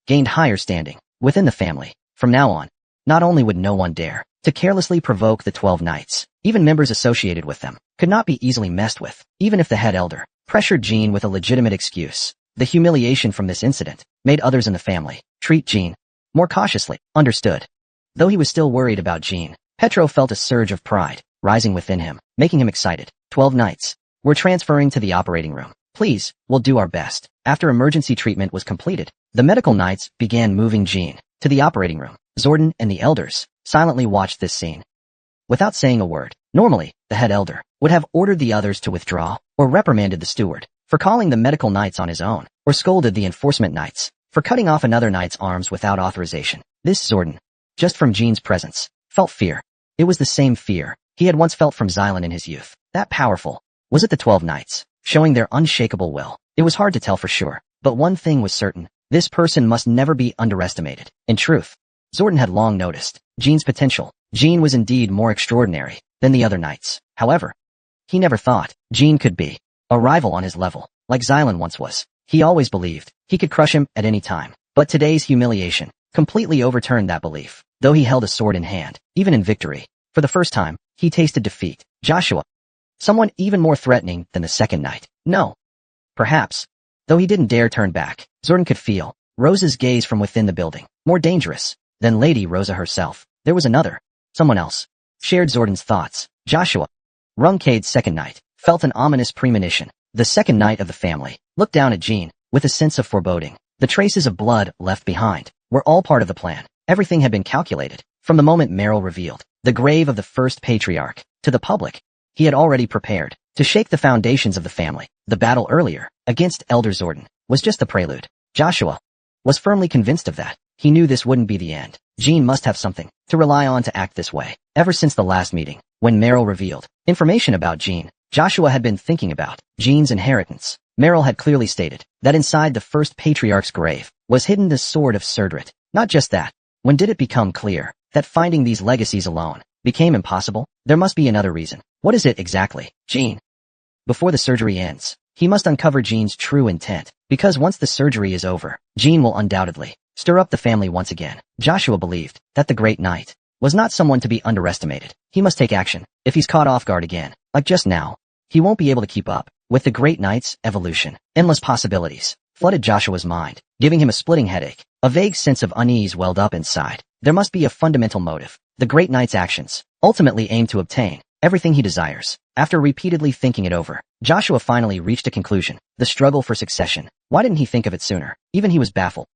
gained higher standing within the family. From now on, not only would no one dare to carelessly provoke the 12 knights, even members associated with them could not be easily messed with. Even if the head elder pressured Jian with a legitimate excuse, the humiliation from this incident made others in the family treat Jian more cautiously. Understood. Though he was still worried about Jian, Petro felt a surge of pride rising within him, making him excited. 12 knights. We're transferring to the operating room. Please, we'll do our best. After emergency treatment was completed, the medical knights began moving Jian to the operating room. Zordon and the elders silently watched this scene without saying a word. Normally, the head elder would have ordered the others to withdraw or reprimanded the steward for calling the medical knights on his own, or scolded the enforcement knights for cutting off another knight's arms without authorization. This Zordon, just from Jian's presence, felt fear. It was the same fear he had once felt from Xylan in his youth. That powerful. Was it the 12 knights, showing their unshakable will? It was hard to tell for sure, but one thing was certain. This person must never be underestimated. In truth, Zordon had long noticed Jian's potential. Jian was indeed more extraordinary than the other knights. However, he never thought Jian could be a rival on his level, like Xylan once was. He always believed he could crush him at any time. But today's humiliation completely overturned that belief. Though he held a sword in hand, even in victory, for the first time, he tasted defeat. Joshua. Someone even more threatening than the second knight. No. Perhaps. Though he didn't dare turn back, Zordon could feel Rosa's gaze from within the building. More dangerous than Lady Rosa herself. There was another. Someone else. Shared Zordon's thoughts. Joshua. Runcade's second knight felt an ominous premonition. The second knight of the family looked down at Jian with a sense of foreboding. The traces of blood left behind were all part of the plan. Everything had been calculated. From the moment Meryl revealed the grave of the first patriarch to the public, he had already prepared to shake the foundations of the family. The battle earlier against Elder Zordon was just the prelude. Joshua was firmly convinced of that. He knew this wouldn't be the end. Jian must have something to rely on to act this way. Ever since the last meeting, when Meryl revealed information about Jian, Joshua had been thinking about Jian's inheritance. Meryl had clearly stated that inside the first patriarch's grave was hidden the sword of Serdrit. Not just that. When did it become clear that finding these legacies alone became impossible? There must be another reason. What is it exactly? Jian. Before the surgery ends, he must uncover Jian's true intent, because once the surgery is over, Jian will undoubtedly stir up the family once again. Joshua believed that the Great Knight was not someone to be underestimated. He must take action. If he's caught off guard again, like just now, he won't be able to keep up with the Great Knight's evolution. Endless possibilities flooded Joshua's mind, giving him a splitting headache. A vague sense of unease welled up inside. There must be a fundamental motive. The Great Knight's actions ultimately aim to obtain everything he desires. After repeatedly thinking it over, Joshua finally reached a conclusion. The struggle for succession. Why didn't he think of it sooner? Even he was baffled.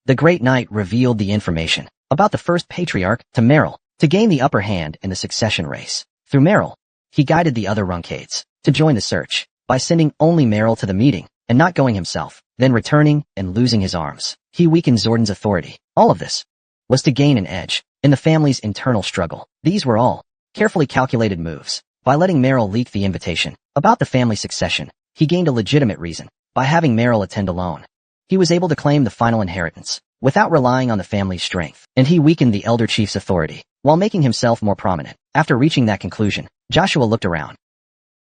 The Great Knight revealed the information about the first patriarch to Meryl to gain the upper hand in the succession race. Through Meryl, he guided the other Runcades to join the search by sending only Meryl to the meeting and not going himself. then returning and losing his arms. He weakened Zordan's authority. All of this was to gain an edge in the family's internal struggle. These were all carefully calculated moves. By letting Meryl leak the invitation about the family succession, he gained a legitimate reason. By having Meryl attend alone, he was able to claim the final inheritance without relying on the family's strength, and he weakened the elder chief's authority while making himself more prominent. After reaching that conclusion, Joshua looked around.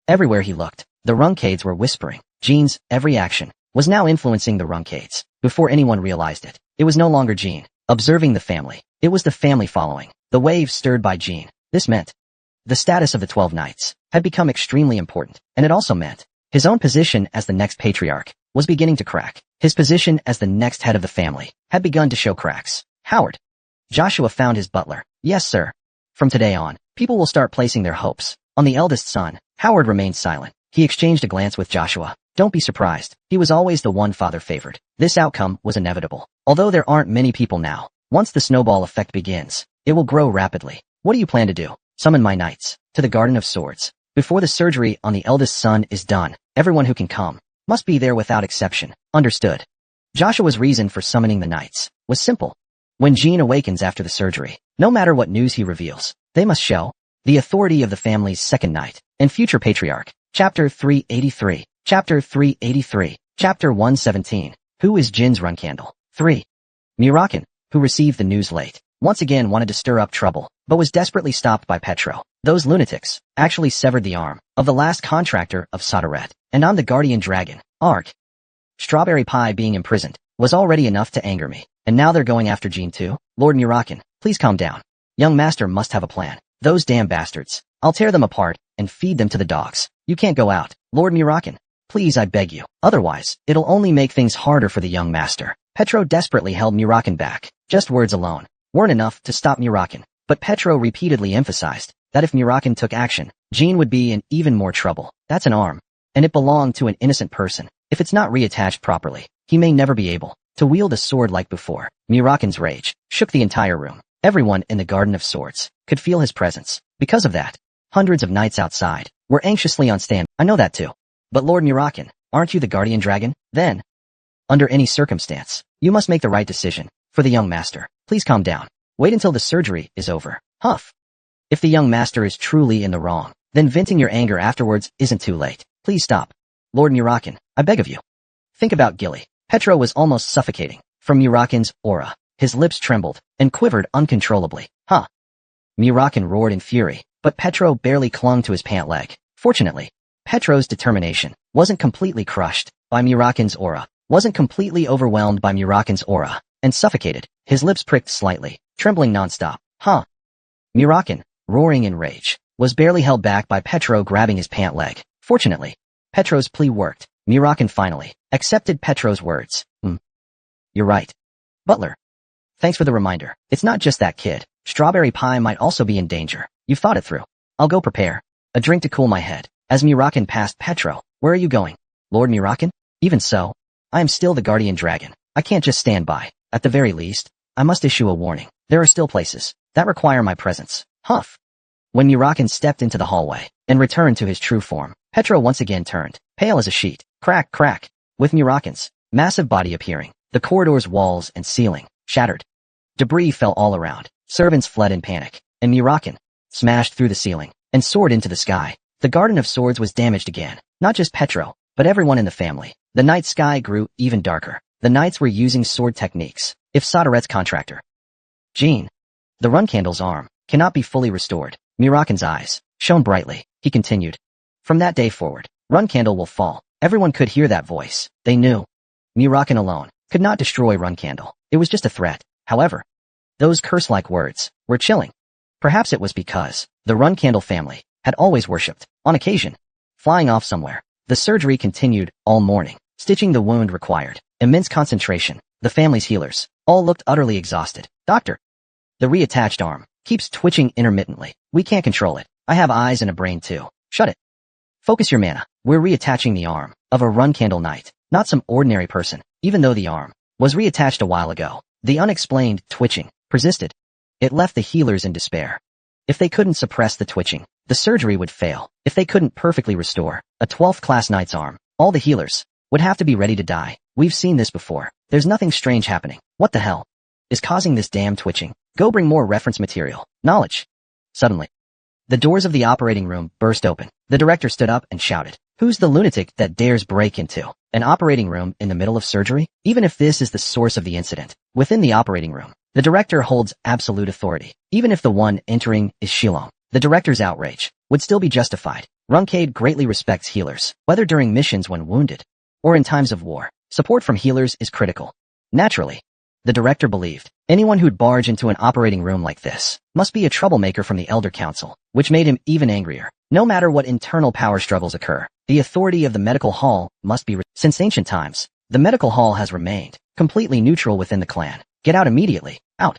Everywhere he looked, the Runcades were whispering. Jean's every action was now influencing the Runcades. Before anyone realized it, it was no longer Jean observing the family. It was the family following the wave stirred by Jean. This meant the status of the 12 knights had become extremely important, and it also meant his own position as the next patriarch was beginning to crack. His position as the next head of the family had begun to show cracks. Howard. Joshua found his butler. Yes, sir. From today on, people will start placing their hopes on the eldest son. Howard remained silent. He exchanged a glance with Joshua. Don't be surprised. He was always the one father favored. This outcome was inevitable. Although there aren't many people now, once the snowball effect begins, it will grow rapidly. What do you plan to do? Summon my knights to the Garden of Swords. Before the surgery on the eldest son is done, everyone who can come must be there without exception. Understood. Joshua's reason for summoning the knights was simple. When Jean awakens after the surgery, no matter what news he reveals, they must show the authority of the family's second knight and future patriarch. Chapter 383. Chapter 383. Chapter 117. Who is Jin's run candle? 3. Murakan, who received the news late, once again wanted to stir up trouble, but was desperately stopped by Petro. Those lunatics actually severed the arm of the last contractor of Sodaret, and I'm the guardian dragon. Arg. Strawberry Pie being imprisoned was already enough to anger me, and now they're going after Jean too? Lord Murakan, please calm down. Young master must have a plan. Those damn bastards. I'll tear them apart and feed them to the dogs. You can't go out, Lord Murakan. Please, I beg you. Otherwise, it'll only make things harder for the young master. Petro desperately held Murakan back. Just words alone weren't enough to stop Murakan, but Petro repeatedly emphasized that if Murakan took action, Jean would be in even more trouble. That's an arm, and it belonged to an innocent person. If it's not reattached properly, he may never be able to wield a sword like before. Murakan's rage shook the entire room. Everyone in the Garden of Swords could feel his presence. Because of that, hundreds of knights outside were anxiously on stand. I know that too. But Lord Murakan, aren't you the guardian dragon? Then, under any circumstance, you must make the right decision for the young master. Please calm down. Wait until the surgery is over. Huff. If the young master is truly in the wrong, then venting your anger afterwards isn't too late. Please stop. Lord Murakan, I beg of you. Think about Gilly. Petro was almost suffocating from Murakan's aura. His lips trembled and quivered uncontrollably. Huh. Murakan roared in fury, but Petro barely clung to his pant leg. Fortunately, Petro's determination wasn't completely crushed by Murakan's aura, wasn't completely overwhelmed by Murakan's aura, and suffocated. His lips pricked slightly, trembling nonstop. Huh. Murakan, roaring in rage, was barely held back by Petro grabbing his pant leg. Fortunately, Petro's plea worked. Murakan finally accepted Petro's words. You're right. Butler. Thanks for the reminder. It's not just that kid. Strawberry Pie might also be in danger. You've thought it through. I'll go prepare a drink to cool my head. As Murakan passed Petro, where are you going? Lord Murakan? Even so, I am still the guardian dragon. I can't just stand by. At the very least, I must issue a warning. There are still places that require my presence. Huff. When Murakan stepped into the hallway and returned to his true form, Petro once again turned, pale as a sheet. Crack, crack. With Murakan's massive body appearing, the corridor's walls and ceiling shattered. Debris fell all around. Servants fled in panic, and Murakan smashed through the ceiling and soared into the sky. The Garden of Swords was damaged again. Not just Petro, but everyone in the family. The night sky grew even darker. The knights were using sword techniques. If Sodaret's contractor, Jean, the run candle's arm, cannot be fully restored. Murakan's eyes shone brightly. He continued. From that day forward, Run Candle will fall. Everyone could hear that voice. They knew Murakan alone could not destroy Run Candle. It was just a threat. However, those curse-like words were chilling. Perhaps it was because the Run Candle family had always worshipped, on occasion, flying off somewhere. The surgery continued all morning. Stitching the wound required immense concentration. The family's healers all looked utterly exhausted. Doctor, the reattached arm keeps twitching intermittently. We can't control it. I have eyes and a brain too. Shut it. Focus your mana. We're reattaching the arm of a Run Candle knight, not some ordinary person. Even though the arm was reattached a while ago, the unexplained twitching persisted. It left the healers in despair. If they couldn't suppress the twitching, the surgery would fail. If they couldn't perfectly restore a 12th class knight's arm, all the healers would have to be ready to die. We've seen this before. There's nothing strange happening. What the hell is causing this damn twitching? Go bring more reference material. Knowledge. Suddenly, the doors of the operating room burst open. The director stood up and shouted, "Who's the lunatic that dares break into an operating room in the middle of surgery?" Even if this is the source of the incident, within the operating room, the director holds absolute authority. Even if the one entering is Shilong, the director's outrage would still be justified. Runcade greatly respects healers, whether during missions when wounded or in times of war. Support from healers is critical. Naturally, the director believed anyone who'd barge into an operating room like this must be a troublemaker from the Elder Council, which made him even angrier. No matter what internal power struggles occur, the authority of the medical hall must be since ancient times. The medical hall has remained completely neutral within the clan. Get out immediately. Out.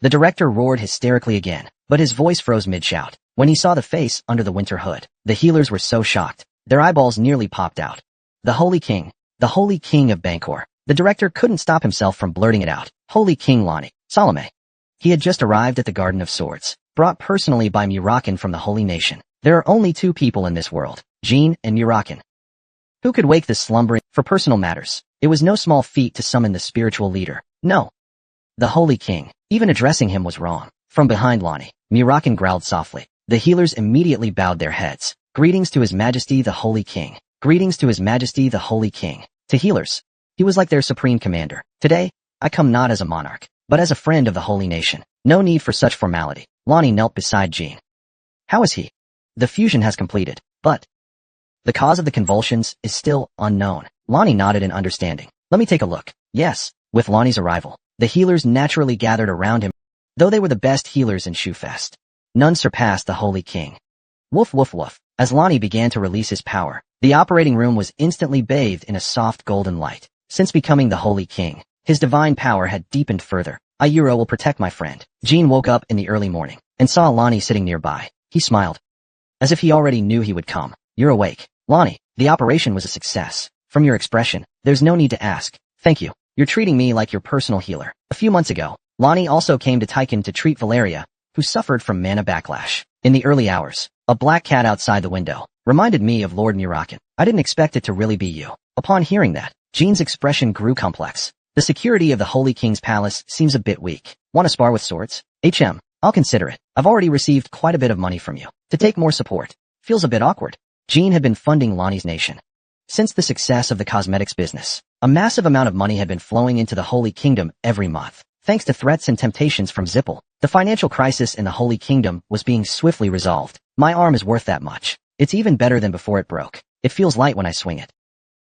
The director roared hysterically again, but his voice froze mid-shout. When he saw the face under the winter hood, the healers were so shocked, their eyeballs nearly popped out. The Holy King of Bangkor. The director couldn't stop himself from blurting it out. Holy King Lonnie Salome. He had just arrived at the Garden of Swords, brought personally by Murakan from the Holy Nation. There are only two people in this world, Jean and Murakan. Who could wake the slumbering for personal matters? It was no small feat to summon the spiritual leader. No. The Holy King. Even addressing him was wrong. From behind Lonnie, Murakan growled softly. The healers immediately bowed their heads. Greetings to His Majesty the Holy King. Greetings to His Majesty the Holy King. To healers, he was like their supreme commander. Today, I come not as a monarch, but as a friend of the Holy Nation. No need for such formality. Lonnie knelt beside Jean. How is he? The fusion has completed, but the cause of the convulsions is still unknown. Lonnie nodded in understanding. Let me take a look. Yes. With Lonnie's arrival, the healers naturally gathered around him. Though they were the best healers in Shoefest, none surpassed the Holy King. Woof woof woof. As Lonnie began to release his power, the operating room was instantly bathed in a soft golden light. Since becoming the Holy King, his divine power had deepened further. Ayuro will protect my friend. Jean woke up in the early morning and saw Lonnie sitting nearby. He smiled, as if he already knew he would come. You're awake. Lonnie, the operation was a success. From your expression, there's no need to ask. Thank you. You're treating me like your personal healer. A few months ago, Lonnie also came to Taiken to treat Valeria, who suffered from mana backlash. In the early hours, a black cat outside the window reminded me of Lord Murakan. I didn't expect it to really be you. Upon hearing that, Jean's expression grew complex. The security of the Holy King's palace seems a bit weak. Want to spar with swords? I'll consider it. I've already received quite a bit of money from you. To take more support feels a bit awkward. Jean had been funding Lonnie's nation. Since the success of the cosmetics business, a massive amount of money had been flowing into the Holy Kingdom every month. Thanks to threats and temptations from Zippel, the financial crisis in the Holy Kingdom was being swiftly resolved. My arm is worth that much. It's even better than before it broke. It feels light when I swing it.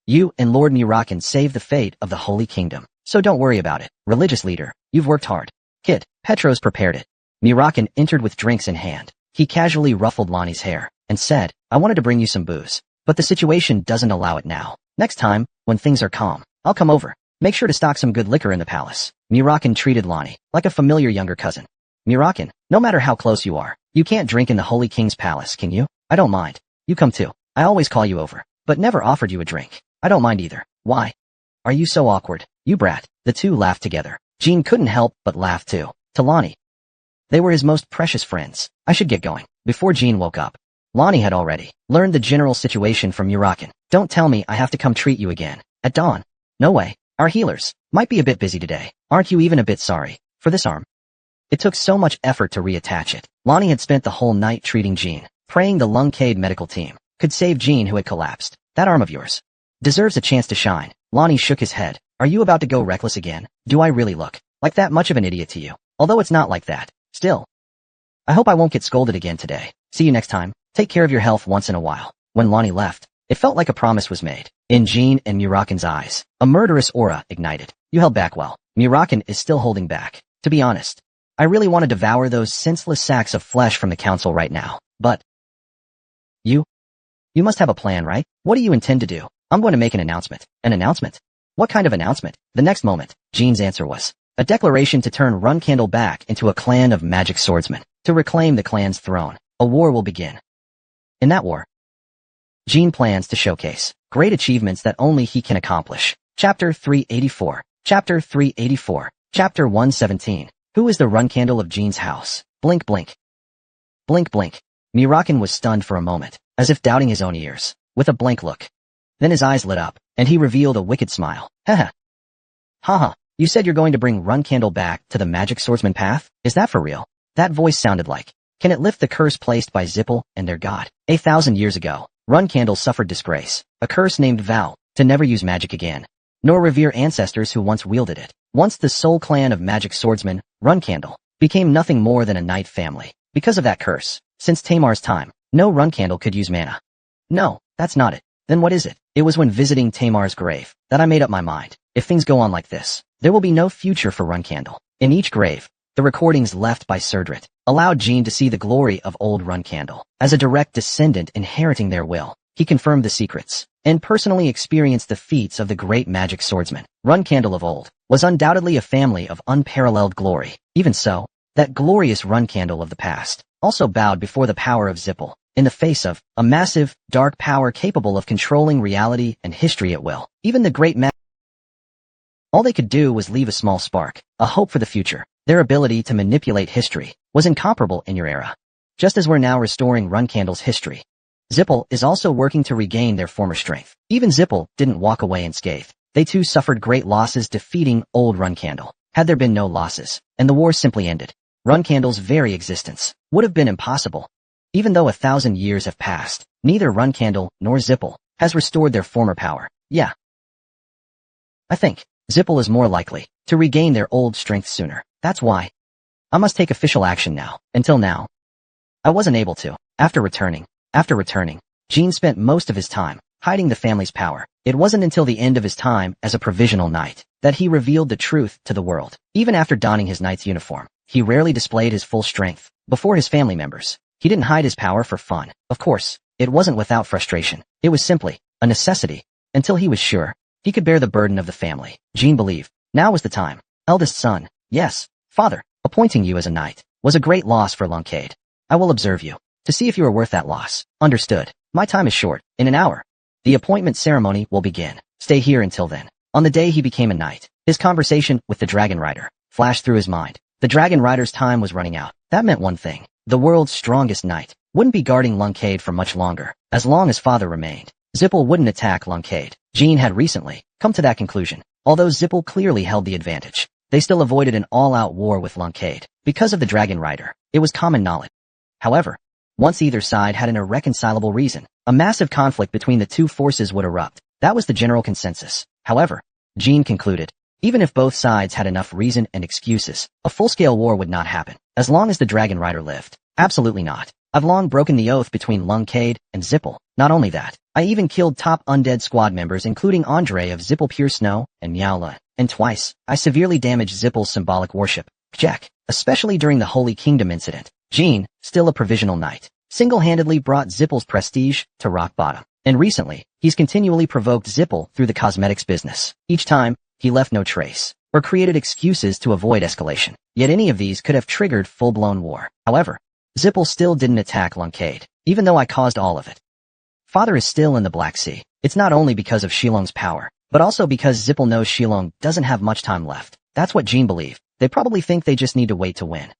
You and Lord Murakan saved the fate of the Holy Kingdom, so don't worry about it. Religious leader, you've worked hard. Kid, Petros prepared it. Murakan entered with drinks in hand. He casually ruffled Lonnie's hair and said, I wanted to bring you some booze, but the situation doesn't allow it now. Next time, when things are calm, I'll come over. Make sure to stock some good liquor in the palace. Murakan treated Lonnie like a familiar younger cousin. Murakan, no matter how close you are, you can't drink in the Holy King's palace, can you? I don't mind. You come too. I always call you over, but never offered you a drink. I don't mind either. Why? Are you so awkward? You brat. The two laughed together. Jean couldn't help but laugh too. To Lonnie, they were his most precious friends. I should get going. Before Jean woke up, Lonnie had already learned the general situation from Murakan. Don't tell me I have to come treat you again at dawn. No way. Our healers might be a bit busy today. Aren't you even a bit sorry for this arm? It took so much effort to reattach it. Lonnie had spent the whole night treating Jean, praying the Lungcade medical team could save Jean who had collapsed. That arm of yours deserves a chance to shine. Lonnie shook his head. Are you about to go reckless again? Do I really look like that much of an idiot to you? Although it's not like that. Still, I hope I won't get scolded again today. See you next time. Take care of your health once in a while. When Lonnie left, it felt like a promise was made. In Jean and Murakan's eyes, a murderous aura ignited. You held back well. Murakan is still holding back. To be honest, I really want to devour those senseless sacks of flesh from the council right now. But you must have a plan, right? What do you intend to do? I'm going to make an announcement. An announcement? What kind of announcement? The next moment, Jean's answer was a declaration to turn Runcandle back into a clan of magic swordsmen. To reclaim the clan's throne, a war will begin. In that war, Jean plans to showcase great achievements that only he can accomplish. Chapter 384. Chapter 384. Chapter 117. Who is the Runcandle of Jean's house? Blink blink. Blink blink. Murakan was stunned for a moment, as if doubting his own ears. With a blank look, Then his eyes lit up, and he revealed a wicked smile. Haha. Haha, you said you're going to bring Runcandle back to the magic swordsman path? Is that for real? That voice sounded like, can it lift the curse placed by Zipple and their god? 1,000 years ago, Runcandle suffered disgrace, a curse named vow, to never use magic again, nor revere ancestors who once wielded it. Once the sole clan of magic swordsmen, Runcandle, became nothing more than a knight family. Because of that curse, since Tamar's time, no Runcandle could use mana. No, that's not it. Then what is it? It was when visiting Tamar's grave that I made up my mind. If things go on like this, there will be no future for Runcandle. In each grave, the recordings left by Surdrit allowed Jean to see the glory of old Runcandle. As a direct descendant inheriting their will, he confirmed the secrets and personally experienced the feats of the great magic swordsman. Runcandle of old was undoubtedly a family of unparalleled glory. Even so, that glorious Runcandle of the past also bowed before the power of Zipple, in the face of a massive, dark power capable of controlling reality and history at will. Even the great all they could do was leave a small spark, a hope for the future. Their ability to manipulate history was incomparable in your era. Just as we're now restoring Runcandle's history, Zipple is also working to regain their former strength. Even Zipple didn't walk away unscathed. They too suffered great losses defeating old Runcandle. Had there been no losses, and the war simply ended, Runcandle's very existence would have been impossible. Even though 1,000 years have passed, neither Runcandle nor Zipple has restored their former power. Yeah. I think Zipple is more likely to regain their old strength sooner. That's why I must take official action now. Until now, I wasn't able to. After returning, Jean spent most of his time hiding the family's power. It wasn't until the end of his time as a provisional knight that he revealed the truth to the world. Even after donning his knight's uniform, he rarely displayed his full strength before his family members. He didn't hide his power for fun. Of course, it wasn't without frustration. It was simply a necessity until he was sure he could bear the burden of the family. Jean believed now was the time. Eldest son, yes, father, appointing you as a knight was a great loss for Luncade. I will observe you to see if you are worth that loss. Understood. My time is short. In an hour, the appointment ceremony will begin. Stay here until then. On the day he became a knight, his conversation with the Dragon Rider flashed through his mind. The Dragon Rider's time was running out. That meant one thing. The world's strongest knight wouldn't be guarding Luncade for much longer. As long as father remained, Zipple wouldn't attack Luncade. Jean had recently come to that conclusion. Although Zipple clearly held the advantage, they still avoided an all-out war with Luncade. Because of the Dragon Rider, it was common knowledge. However, once either side had an irreconcilable reason, a massive conflict between the two forces would erupt. That was the general consensus. However, Jean concluded, even if both sides had enough reason and excuses, a full-scale war would not happen, as long as the Dragon Rider lived. Absolutely not. I've long broken the oath between Luncade and Zipple. Not only that, I even killed top undead squad members including Andre of Zipple Pure Snow and Yahello, and twice, I severely damaged Zipple's symbolic worship. Check. Especially during the Holy Kingdom incident. Jean, still a provisional knight, single-handedly brought Zipple's prestige to rock bottom. And recently, he's continually provoked Zipple through the cosmetics business. Each time, he left no trace, or created excuses to avoid escalation. Yet any of these could have triggered full-blown war. However, Zipple still didn't attack Luncade, even though I caused all of it. Father is still in the Black Sea. It's not only because of Shilong's power, but also because Zipple knows Shilong doesn't have much time left. That's what Jean believed. They probably think they just need to wait to win.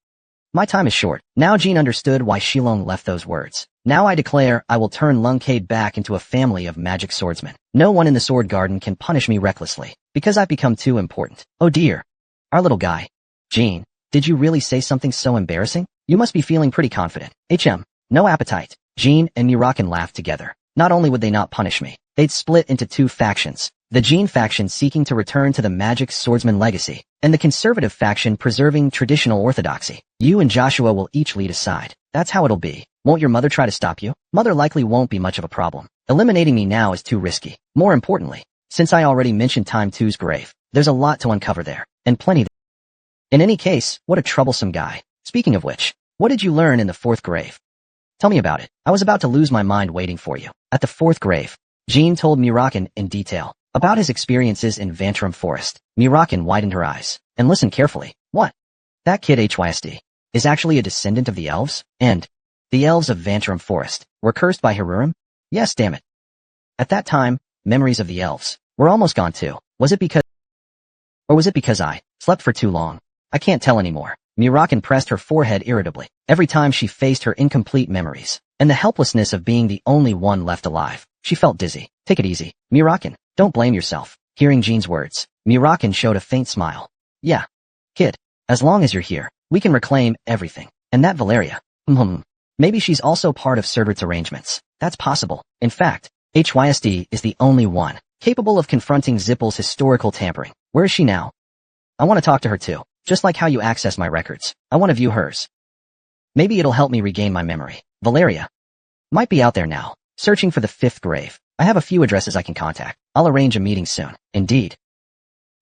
My time is short. Now Jean understood why Shilong left those words. Now I declare I will turn Luncade back into a family of magic swordsmen. No one in the Sword Garden can punish me recklessly, because I've become too important. Oh dear. Our little guy. Jean, did you really say something so embarrassing? You must be feeling pretty confident. No appetite. Jean and Murakan laughed together. Not only would they not punish me, they'd split into two factions. The Jean faction seeking to return to the magic swordsman legacy, and the conservative faction preserving traditional orthodoxy. You and Joshua will each lead a side. That's how it'll be. Won't your mother try to stop you? Mother likely won't be much of a problem. Eliminating me now is too risky. More importantly, since I already mentioned Time 2's grave, there's a lot to uncover there, and plenty there. In any case, what a troublesome guy. Speaking of which, what did you learn in the fourth grave? Tell me about it. I was about to lose my mind waiting for you. At the fourth grave, Jean told Murakan in detail about his experiences in Vantram Forest. Murakan widened her eyes and listened carefully. What? That kid HYSD is actually a descendant of the elves? And the elves of Vantram Forest were cursed by Hirurim? Yes, damn it. At that time, memories of the elves were almost gone too. Was it because I slept for too long? I can't tell anymore. Murakan pressed her forehead irritably. Every time she faced her incomplete memories and the helplessness of being the only one left alive, she felt dizzy. Take it easy, Murakin. Don't blame yourself. Hearing Jean's words, Murakin showed a faint smile. Yeah. Kid. As long as you're here, we can reclaim everything. And that Valeria. Maybe she's also part of Cerbert's arrangements. That's possible. In fact, HYSD is the only one capable of confronting Zippel's historical tampering. Where is she now? I want to talk to her too. Just like how you access my records. I want to view hers. Maybe it'll help me regain my memory. Valeria might be out there now, searching for the 5th grave. I have a few addresses I can contact. I'll arrange a meeting soon. Indeed.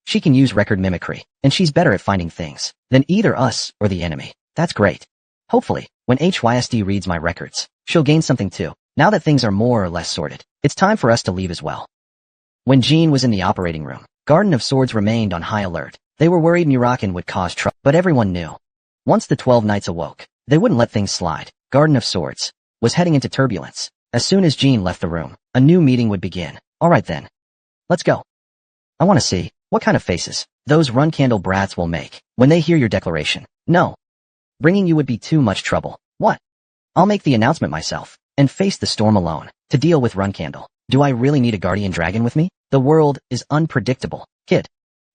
She can use record mimicry, and she's better at finding things than either us or the enemy. That's great. Hopefully, when HYSD reads my records, she'll gain something too. Now that things are more or less sorted, it's time for us to leave as well. When Jean was in the operating room, Garden of Swords remained on high alert. They were worried Murakin would cause trouble, but everyone knew. Once the 12 knights awoke, they wouldn't let things slide. Garden of Swords was heading into turbulence. As soon as Jean left the room, a new meeting would begin. Alright then. Let's go. I want to see what kind of faces those run candle brats will make when they hear your declaration. No. Bringing you would be too much trouble. What? I'll make the announcement myself and face the storm alone to deal with run candle. Do I really need a guardian dragon with me? The world is unpredictable. Kid.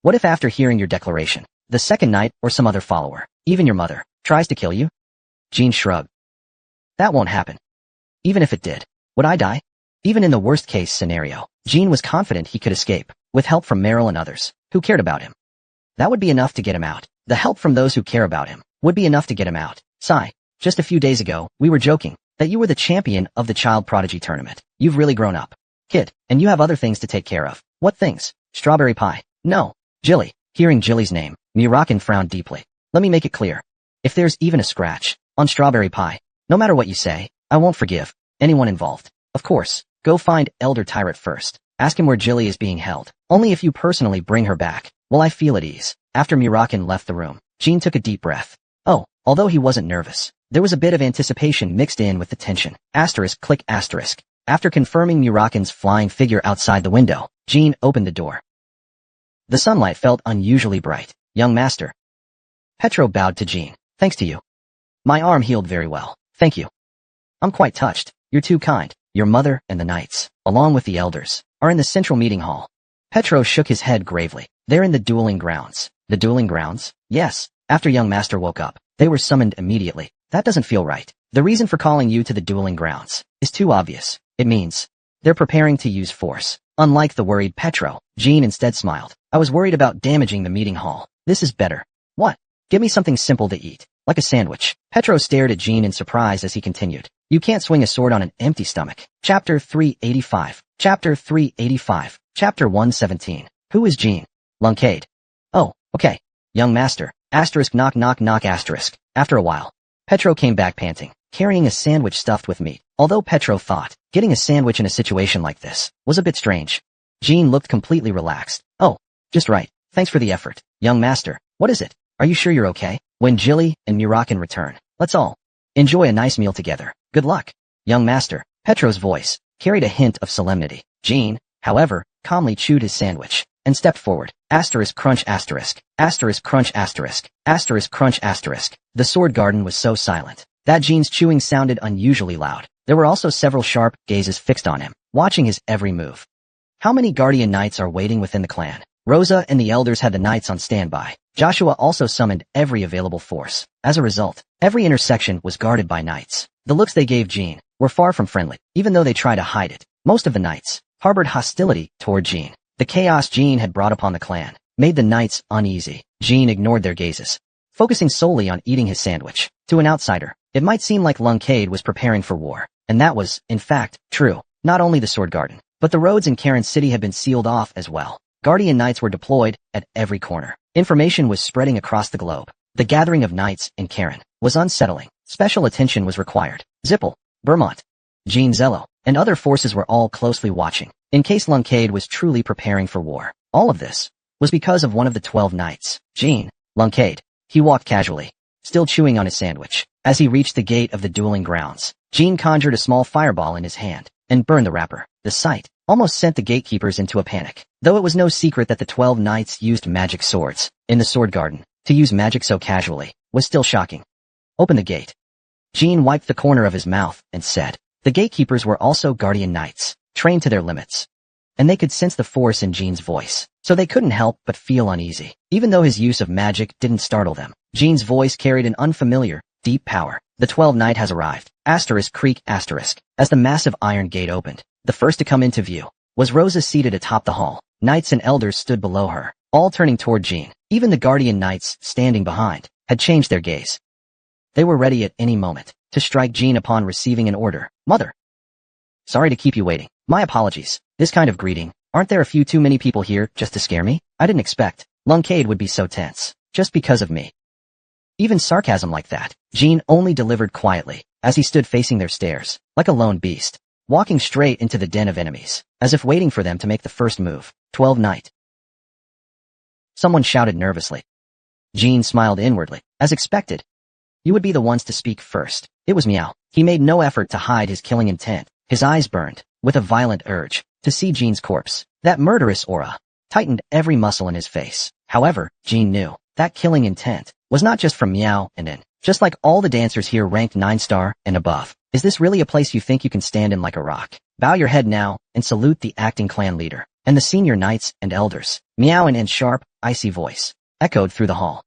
What if after hearing your declaration, the second knight or some other follower, even your mother, tries to kill you? Jean shrugged. That won't happen. Even if it did, would I die? Even in the worst-case scenario, Jean was confident he could escape, with help from Meryl and others, who cared about him. That would be enough to get him out. The help from those who care about him would be enough to get him out. Sigh. Just a few days ago, we were joking that you were the champion of the Child Prodigy tournament. You've really grown up, kid, and you have other things to take care of. What things? Strawberry pie. No. Jilly. Hearing Jilly's name, Murakin frowned deeply. Let me make it clear. If there's even a scratch on strawberry pie, no matter what you say, I won't forgive anyone involved. Of course, go find Elder Tyrant first. Ask him where Jilly is being held. Only if you personally bring her back will I feel at ease. After Murakin left the room, Jean took a deep breath. Oh, although he wasn't nervous, there was a bit of anticipation mixed in with the tension. Asterisk click asterisk. After confirming Murakin's flying figure outside the window, Jean opened the door. The sunlight felt unusually bright. Young master. Petro bowed to Jean. Thanks to you. My arm healed very well. Thank you. I'm quite touched. You're too kind. Your mother and the knights, along with the elders, are in the central meeting hall. Petro shook his head gravely. They're in the dueling grounds. The dueling grounds? Yes. After young master woke up, they were summoned immediately. That doesn't feel right. The reason for calling you to the dueling grounds is too obvious. It means they're preparing to use force. Unlike the worried Petro, Jean instead smiled. I was worried about damaging the meeting hall. This is better. What? Give me something simple to eat, like a sandwich. Petro stared at Jean in surprise as he continued. You can't swing a sword on an empty stomach. Chapter 385. Chapter 385. Chapter 117. Who is Jean? Lunkade. Oh, okay. Young master. Asterisk knock knock knock asterisk. After a while, Petro came back panting, carrying a sandwich stuffed with meat. Although Petro thought getting a sandwich in a situation like this was a bit strange, Jean looked completely relaxed. Oh, just right. Thanks for the effort. Young master, what is it? Are you sure you're okay? When Jilly and Murakin return, let's all enjoy a nice meal together. Good luck. Young master. Petro's voice carried a hint of solemnity. Jean, however, calmly chewed his sandwich and stepped forward. Asterisk crunch asterisk. Asterisk crunch asterisk. Asterisk crunch asterisk. The sword garden was so silent that Jean's chewing sounded unusually loud. There were also several sharp gazes fixed on him, watching his every move. How many guardian knights are waiting within the clan? Rosa and the elders had the knights on standby. Joshua also summoned every available force. As a result, every intersection was guarded by knights. The looks they gave Jean were far from friendly, even though they tried to hide it. Most of the knights harbored hostility toward Jean. The chaos Jean had brought upon the clan made the knights uneasy. Jean ignored their gazes, focusing solely on eating his sandwich. To an outsider, it might seem like Lunkade was preparing for war, and that was, in fact, true. Not only the Sword Garden, but the roads in Karen City had been sealed off as well. Guardian knights were deployed at every corner. Information was spreading across the globe. The gathering of knights in Karen was unsettling. Special attention was required. Zippel, Vermont, Jean Zello, and other forces were all closely watching, in case Lunkade was truly preparing for war. All of this was because of one of the 12 knights, Jean. Lunkade. He walked casually, still chewing on his sandwich. As he reached the gate of the dueling grounds, Jean conjured a small fireball in his hand and burned the wrapper. The sight almost sent the gatekeepers into a panic. Though it was no secret that the 12 knights used magic swords in the Sword Garden, to use magic so casually was still shocking. Open the gate. Jean wiped the corner of his mouth and said. The gatekeepers were also guardian knights, trained to their limits. and they could sense the force in Jean's voice, so they couldn't help but feel uneasy. Even though his use of magic didn't startle them, Jean's voice carried an unfamiliar, deep power. The 12th night has arrived. Asterisk creak asterisk. As the massive iron gate opened, the first to come into view was Rosa seated atop the hall. Knights and elders stood below her, all turning toward Jean. Even the guardian knights, standing behind, had changed their gaze. They were ready at any moment to strike Jean upon receiving an order. Mother. Sorry to keep you waiting. My apologies. This kind of greeting. Aren't there a few too many people here just to scare me? I didn't expect Manhwa would be so tense. Just because of me. Even sarcasm like that, Jean only delivered quietly, as he stood facing their stares, like a lone beast, walking straight into the den of enemies, as if waiting for them to make the first move. 12th night. Someone shouted nervously. Jean smiled inwardly, as expected. You would be the ones to speak first. It was Meow. He made no effort to hide his killing intent. His eyes burned, with a violent urge, to see Jean's corpse. That murderous aura tightened every muscle in his face. However, Jean knew that killing intent was not just from Meow and En. Just like all the dancers here ranked 9-star and above. Is this really a place you think you can stand in like a rock? Bow your head now and salute the acting clan leader and the senior knights and elders. Meow and En's sharp, icy voice echoed through the hall.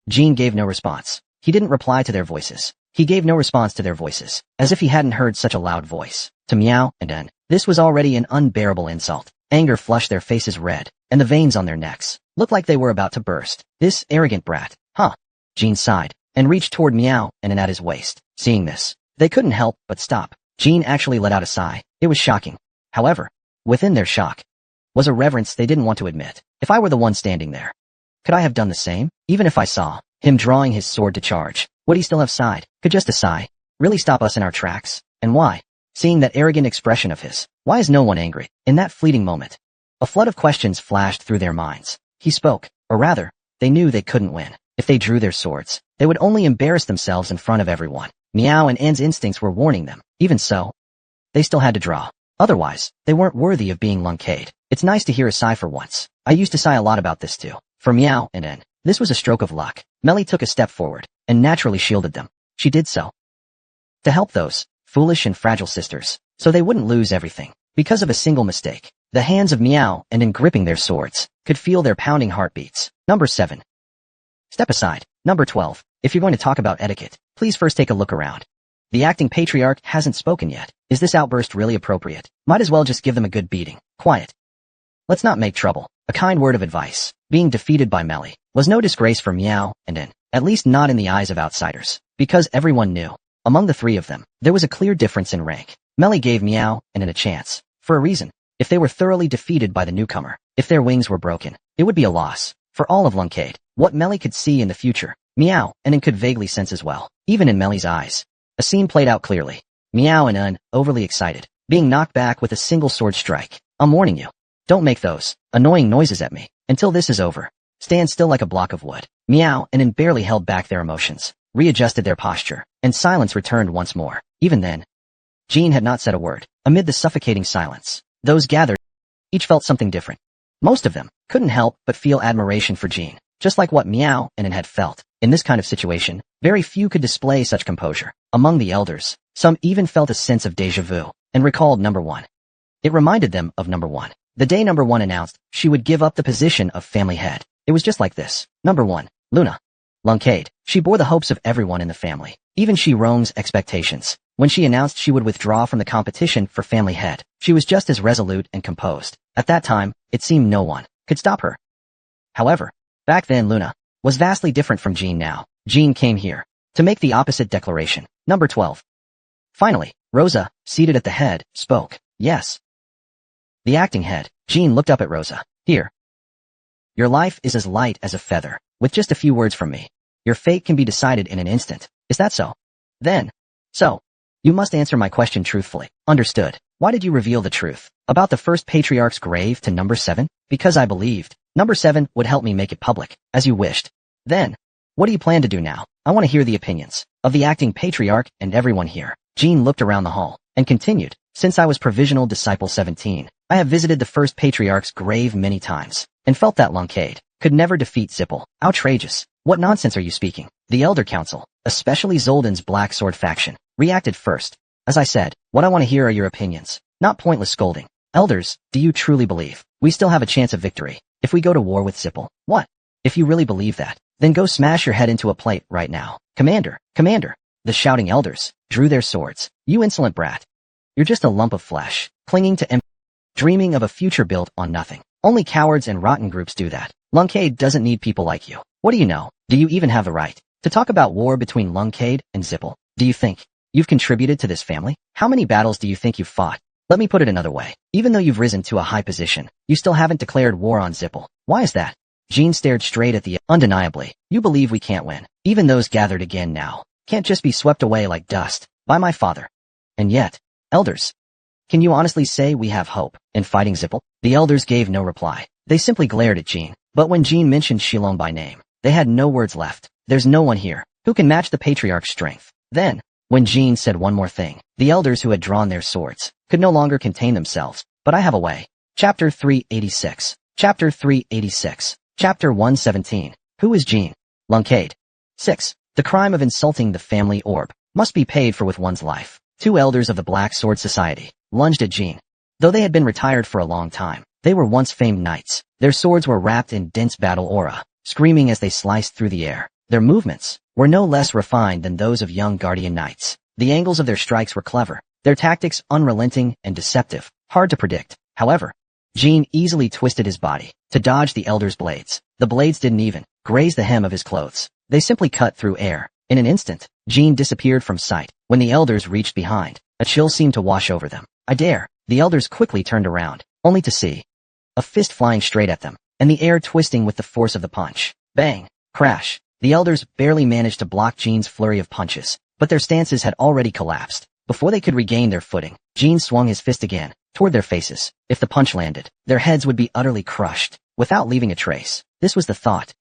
Jean gave no response. He didn't reply to their voices. He gave no response to their voices, as if he hadn't heard such a loud voice. To Meow and En, this was already an unbearable insult. Anger flushed their faces red, and the veins on their necks looked like they were about to burst. This arrogant brat. Huh. Jean sighed, and reached toward Meow and En at his waist. Seeing this, they couldn't help but stop. Jean actually let out a sigh. It was shocking. However, within their shock was a reverence they didn't want to admit. If I were the one standing there, could I have done the same? Even if I saw him drawing his sword to charge, would he still have sighed? Could just a sigh really stop us in our tracks? And why? Seeing that arrogant expression of his, why is no one angry? In that fleeting moment, a flood of questions flashed through their minds. He spoke, or rather, they knew they couldn't win. If they drew their swords, they would only embarrass themselves in front of everyone. Meow and En's instincts were warning them. Even so, they still had to draw. Otherwise, they weren't worthy of being Manhwa. It's nice to hear a sigh for once. I used to sigh a lot about this too. For Meow and En, this was a stroke of luck. Melly took a step forward, and naturally shielded them. She did so to help those foolish and fragile sisters, so they wouldn't lose everything because of a single mistake. The hands of Meow and En gripping their swords could feel their pounding heartbeats. Number 7. Step aside. Number 12. If you're going to talk about etiquette, please first take a look around. The acting patriarch hasn't spoken yet. Is this outburst really appropriate? Might as well just give them a good beating. Quiet. Let's not make trouble. A kind word of advice. Being defeated by Melly was no disgrace for Meow and En, at least not in the eyes of outsiders, because everyone knew. Among the three of them, there was a clear difference in rank. Melly gave Meow and En a chance, for a reason. If they were thoroughly defeated by the newcomer, if their wings were broken, it would be a loss for all of Manhwa. What Melly could see in the future, Meow and En could vaguely sense as well. Even in Melly's eyes, a scene played out clearly. Meow and En, overly excited, being knocked back with a single sword strike. I'm warning you. Don't make those annoying noises at me until this is over. Stand still like a block of wood. Meow and En barely held back their emotions, readjusted their posture, and silence returned once more. Even then, Jean had not said a word. Amid the suffocating silence, those gathered each felt something different. Most of them couldn't help but feel admiration for Jean, just like what Meow and En had felt. In this kind of situation, very few could display such composure. Among the elders, some even felt a sense of déjà vu, and recalled Number 1. It reminded them of Number 1. The day Number 1 announced she would give up the position of family head. It was just like this. Number 1. Luna. Manhwa. She bore the hopes of everyone in the family, even Shi-Rong's expectations. When she announced she would withdraw from the competition for family head, she was just as resolute and composed. At that time, it seemed no one could stop her. However, back then Luna was vastly different from Jean now. Jean came here to make the opposite declaration. Number 12. Finally, Rosa, seated at the head, spoke. Yes. The acting head. Jean looked up at Rosa. Here. Your life is as light as a feather. With just a few words from me, your fate can be decided in an instant. Is that so? Then. So. You must answer my question truthfully. Understood. Why did you reveal the truth about the first patriarch's grave to Number 7? Because I believed Number 7 would help me make it public, as you wished. Then, what do you plan to do now? I want to hear the opinions of the acting patriarch and everyone here. Jean looked around the hall and continued. Since I was provisional disciple 17, I have visited the first patriarch's grave many times, and felt that Manhwa could never defeat Zippel. Outrageous. What nonsense are you speaking? The Elder Council, especially Zoldan's Black Sword faction, reacted first. As I said, what I want to hear are your opinions, not pointless scolding. Elders, do you truly believe we still have a chance of victory if we go to war with Zipple? What? If you really believe that, then go smash your head into a plate right now. Commander, Commander! The shouting elders drew their swords. You insolent brat. You're just a lump of flesh, clinging to dreaming of a future built on nothing. Only cowards and rotten groups do that. Lungcade doesn't need people like you. What do you know? Do you even have the right to talk about war between Lungcade and Zipple? Do you think you've contributed to this family? How many battles do you think you've fought? Let me put it another way. Even though you've risen to a high position, you still haven't declared war on Zipple. Why is that? Jean stared straight at the undeniably. You believe we can't win. Even those gathered again now can't just be swept away like dust by my father. And yet, elders, can you honestly say we have hope in fighting Zipple? The elders gave no reply. They simply glared at Jean. But when Jean mentioned Shilong by name, they had no words left. There's no one here who can match the patriarch's strength. Then, when Jean said one more thing, the elders who had drawn their swords could no longer contain themselves. But I have a way. Chapter 386. Chapter 386. Chapter 117. Who is Jean? Lungcade. 6. The crime of insulting the family orb must be paid for with one's life. Two elders of the Black Sword Society lunged at Jean. Though they had been retired for a long time, they were once famed knights. Their swords were wrapped in dense battle aura, screaming as they sliced through the air. Their movements were no less refined than those of young guardian knights. The angles of their strikes were clever, their tactics unrelenting and deceptive, hard to predict. However, Jean easily twisted his body to dodge the elder's blades. The blades didn't even graze the hem of his clothes. They simply cut through air. In an instant, Jean disappeared from sight. When the elders reached behind, a chill seemed to wash over them. I dare. The elders quickly turned around, only to see a fist flying straight at them, and the air twisting with the force of the punch. Bang! Crash! The elders barely managed to block Jean's flurry of punches, but their stances had already collapsed. Before they could regain their footing, Jean swung his fist again toward their faces. If the punch landed, their heads would be utterly crushed, without leaving a trace. This was the thought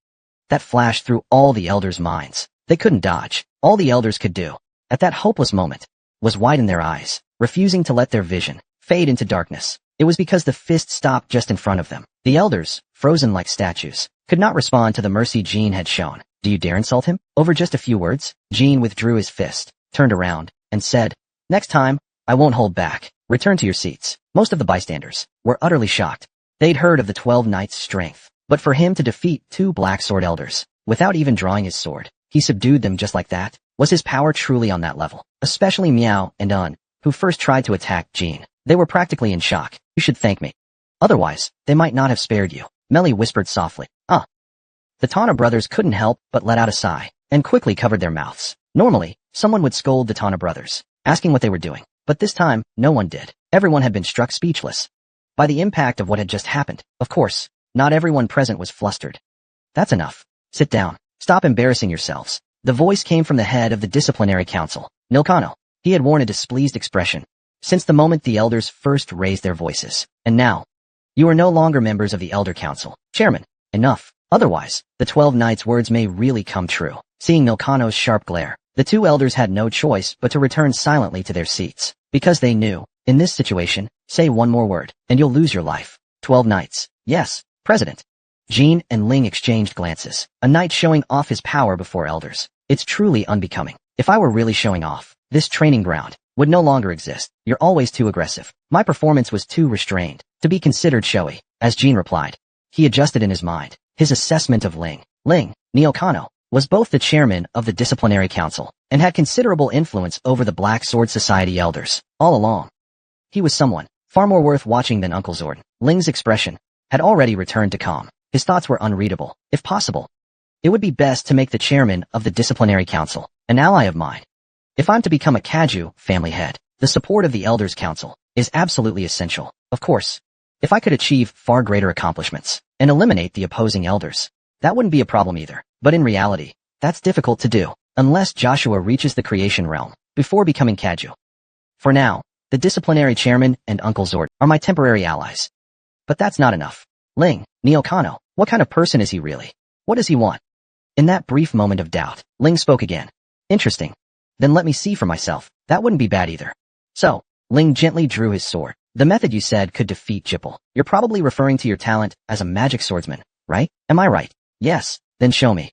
that flashed through all the elders' minds. They couldn't dodge. All the elders could do, at that hopeless moment, was widen their eyes, refusing to let their vision fade into darkness. It was because the fist stopped just in front of them. The elders, frozen like statues, could not respond to the mercy Jean had shown. Do you dare insult him? Over just a few words, Jean withdrew his fist, turned around, and said, next time, I won't hold back. Return to your seats. Most of the bystanders were utterly shocked. They'd heard of the 12 Knights' strength, but for him to defeat 2 Black Sword elders, without even drawing his sword, he subdued them just like that. Was his power truly on that level? Especially Meow and Un, who first tried to attack Jean. They were practically in shock. You should thank me. Otherwise, they might not have spared you. Melly whispered softly. The Tana brothers couldn't help but let out a sigh, and quickly covered their mouths. Normally, someone would scold the Tana brothers, asking what they were doing. But this time, no one did. Everyone had been struck speechless by the impact of what had just happened. Of course, not everyone present was flustered. That's enough. Sit down. Stop embarrassing yourselves. The voice came from the head of the disciplinary council, Nilkano. He had worn a displeased expression since the moment the elders first raised their voices. And now, you are no longer members of the Elder Council. Chairman, enough. Otherwise, the 12 Knights' words may really come true. Seeing Nilkano's sharp glare, the 2 elders had no choice but to return silently to their seats, because they knew, in this situation, say one more word, and you'll lose your life. 12 Knights. Yes, President. Jean and Ling exchanged glances. A knight showing off his power before elders. It's truly unbecoming. If I were really showing off, this training ground would no longer exist. You're always too aggressive. My performance was too restrained to be considered showy. As Jean replied, he adjusted in his mind his assessment of Ling. Ling, Neokano, was both the chairman of the disciplinary council and had considerable influence over the Black Sword Society elders. All along, he was someone far more worth watching than Uncle Zordon. Ling's expression had already returned to calm. His thoughts were unreadable. If possible, it would be best to make the chairman of the disciplinary council an ally of mine. If I'm to become a Kaju family head, the support of the elders' council is absolutely essential. Of course, if I could achieve far greater accomplishments and eliminate the opposing elders, that wouldn't be a problem either. But in reality, that's difficult to do, unless Joshua reaches the creation realm before becoming Kaju. For now, the disciplinary chairman and Uncle Zord are my temporary allies. But that's not enough. Ling, Neokano, what kind of person is he really? What does he want? In that brief moment of doubt, Ling spoke again. Interesting. Then let me see for myself. That wouldn't be bad either. So, Ling gently drew his sword. The method you said could defeat Jipple. You're probably referring to your talent as a magic swordsman, right? Am I right? Yes. Then show me.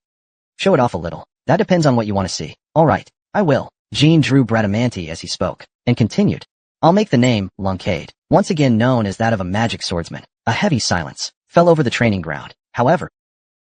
Show it off a little. That depends on what you want to see. All right, I will. Jean drew Bradamanti as he spoke, and continued. I'll make the name Lunkade, once again known as that of a magic swordsman. A heavy silence fell over the training ground. However,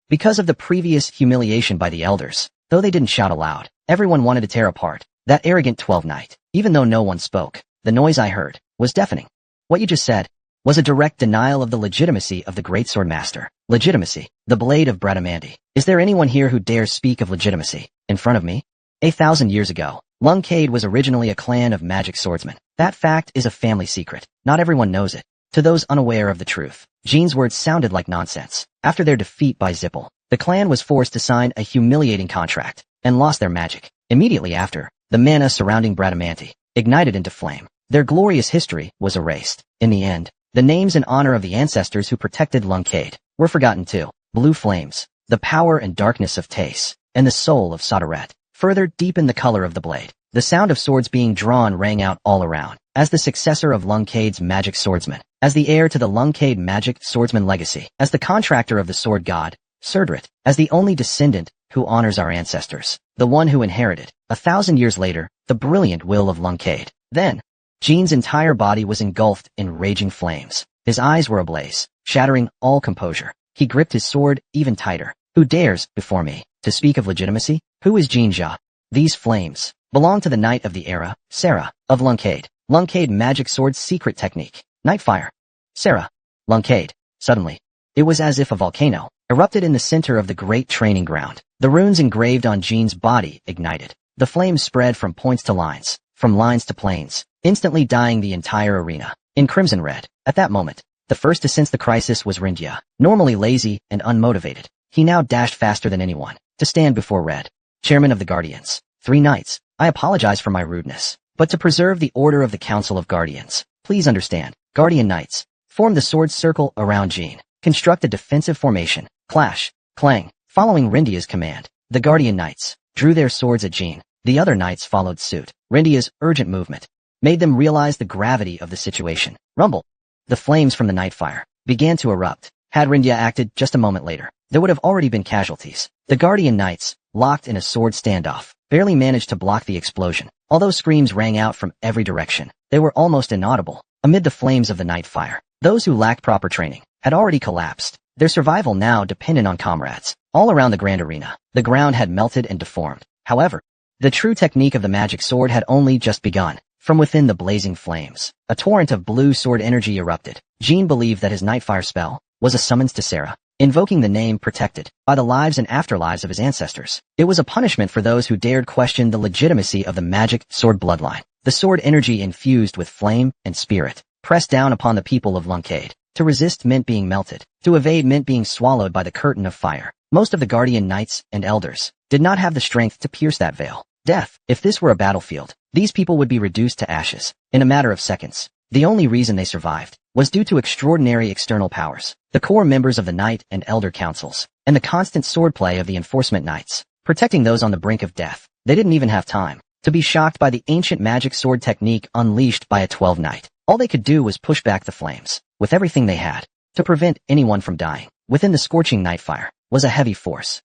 because of the previous humiliation by the elders, though they didn't shout aloud, everyone wanted to tear apart that arrogant 12 knight. Even though no one spoke, the noise I heard was deafening. What you just said was a direct denial of the legitimacy of the great sword master. Legitimacy, the blade of Bradamante. Is there anyone here who dares speak of legitimacy in front of me? 1,000 years ago, Lunkade was originally a clan of magic swordsmen. That fact is a family secret. Not everyone knows it. To those unaware of the truth, Jean's words sounded like nonsense. After their defeat by Zippel, the clan was forced to sign a humiliating contract and lost their magic. Immediately after, the mana surrounding Bradamante ignited into flame. Their glorious history was erased. In the end, the names and honor of the ancestors who protected Lunkade were forgotten too. Blue flames, the power and darkness of Tace, and the soul of Sodaret further deepened the color of the blade. The sound of swords being drawn rang out all around. As the successor of Lunkade's magic swordsman, as the heir to the Lunkade magic swordsman legacy, as the contractor of the sword god, Surdrit, as the only descendant who honors our ancestors, the one who inherited, 1,000 years later, the brilliant will of Lunkade. Then, Jean's entire body was engulfed in raging flames. His eyes were ablaze, shattering all composure. He gripped his sword even tighter. Who dares, before me, to speak of legitimacy? Who is Jean Jia? These flames belong to the knight of the era, Sarah, of Lunkade. Lunkade magic sword's secret technique. Nightfire. Sarah. Lunkade. Suddenly, it was as if a volcano erupted in the center of the great training ground. The runes engraved on Jean's body ignited. The flames spread from points to lines, from lines to planes, instantly dyeing the entire arena in crimson red. At that moment, the first to sense the crisis was Rindia. Normally lazy and unmotivated, he now dashed faster than anyone to stand before Red, chairman of the Guardians. 3 knights, I apologize for my rudeness, but to preserve the order of the Council of Guardians, please understand. Guardian Knights, form the sword circle around Jean. Construct a defensive formation. Clash. Clang. Following Rindia's command, the Guardian Knights drew their swords at Jean. The other knights followed suit. Rindia's urgent movement made them realize the gravity of the situation. Rumble. The flames from the nightfire began to erupt. Had Rindia acted just a moment later, there would have already been casualties. The Guardian Knights, locked in a sword standoff, barely managed to block the explosion. Although screams rang out from every direction, they were almost inaudible. Amid the flames of the nightfire, those who lacked proper training had already collapsed. Their survival now depended on comrades. All around the grand arena, the ground had melted and deformed. However, the true technique of the magic sword had only just begun. From within the blazing flames, a torrent of blue sword energy erupted. Jean believed that his nightfire spell was a summons to Sarah, invoking the name protected by the lives and afterlives of his ancestors. It was a punishment for those who dared question the legitimacy of the magic sword bloodline. The sword energy infused with flame and spirit pressed down upon the people of Lunkade. To resist meant being melted. To evade meant being swallowed by the curtain of fire. Most of the Guardian Knights and Elders did not have the strength to pierce that veil. Death. If this were a battlefield, these people would be reduced to ashes in a matter of seconds. The only reason they survived was due to extraordinary external powers. The core members of the Knight and Elder Councils, and the constant swordplay of the Enforcement Knights, protecting those on the brink of death. They didn't even have time to be shocked by the ancient magic sword technique unleashed by a 12 Knight. All they could do was push back the flames with everything they had to prevent anyone from dying. Within the scorching nightfire was a heavy force.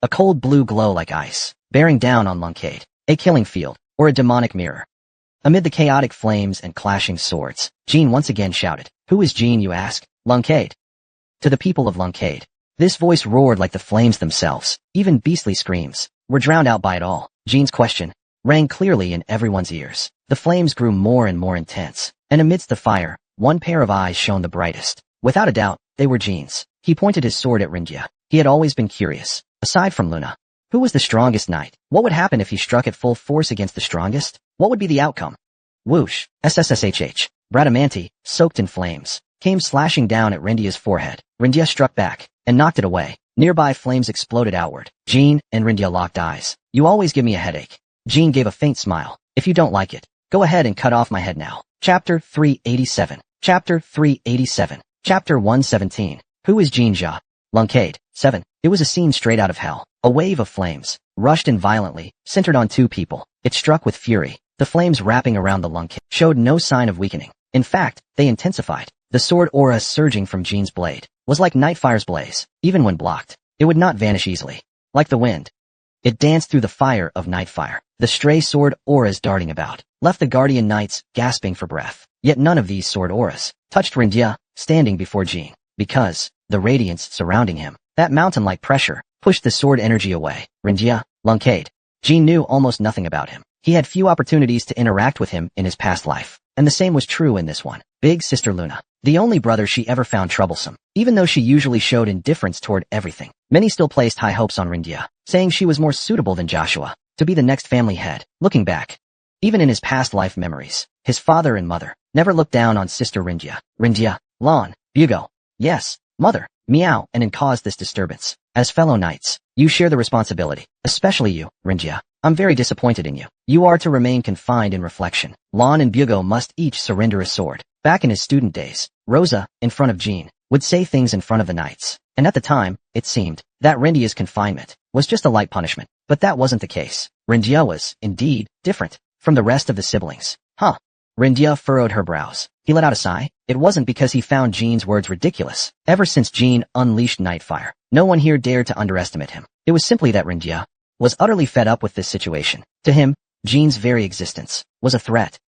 A cold blue glow like ice, bearing down on Lunkade, a killing field, or a demonic mirror. Amid the chaotic flames and clashing swords, Jean once again shouted. Who is Jean, you ask? Lunkade. To the people of Lunkade, this voice roared like the flames themselves. Even beastly screams were drowned out by it all. Jean's question rang clearly in everyone's ears. The flames grew more and more intense, and amidst the fire, one pair of eyes shone the brightest. Without a doubt, they were Jean's. He pointed his sword at Rindia. He had always been curious. Aside from Luna, who was the strongest knight? What would happen if he struck at full force against the strongest? What would be the outcome? Whoosh! SSSHH. Bradamante, soaked in flames, came slashing down at Rindia's forehead. Rindia struck back and knocked it away. Nearby flames exploded outward. Jean and Rindia locked eyes. You always give me a headache. Jean gave a faint smile. If you don't like it, go ahead and cut off my head now. Chapter 387. Chapter 387. Chapter 117. Who is Jean Jia? Lunkade. 7. It was a scene straight out of hell. A wave of flames rushed in violently, centered on 2 people. It struck with fury. The flames wrapping around the Lunkade showed no sign of weakening. In fact, they intensified. The sword aura surging from Jean's blade was like Nightfire's blaze. Even when blocked, it would not vanish easily. Like the wind, it danced through the fire of Nightfire. The stray sword auras darting about left the guardian knights gasping for breath. Yet none of these sword auras touched Rinjia, standing before Jean, because the radiance surrounding him, that mountain-like pressure, pushed the sword energy away. Rinjia, Lunkade. Jean knew almost nothing about him. He had few opportunities to interact with him in his past life, and the same was true in this one. Big sister Luna, the only brother she ever found troublesome. Even though she usually showed indifference toward everything, many still placed high hopes on Rinjia, saying she was more suitable than Joshua to be the next family head. Looking back, even in his past life memories, his father and mother never looked down on sister Rinjia. Rinjia, Lon, Bugo, yes, mother, meow, and caused this disturbance. As fellow knights, you share the responsibility, especially you, Rinjia. I'm very disappointed in you. You are to remain confined in reflection. Lon and Bugo must each surrender a sword. Back in his student days, Rosa, in front of Jean, would say things in front of the knights, and at the time, it seemed that Rindia's confinement was just a light punishment. But that wasn't the case. Rindia was, indeed, different from the rest of the siblings. Huh. Rindia furrowed her brows. He let out a sigh. It wasn't because he found Jean's words ridiculous. Ever since Jean unleashed Nightfire, no one here dared to underestimate him. It was simply that Rindia was utterly fed up with this situation. To him, Jean's very existence was a threat,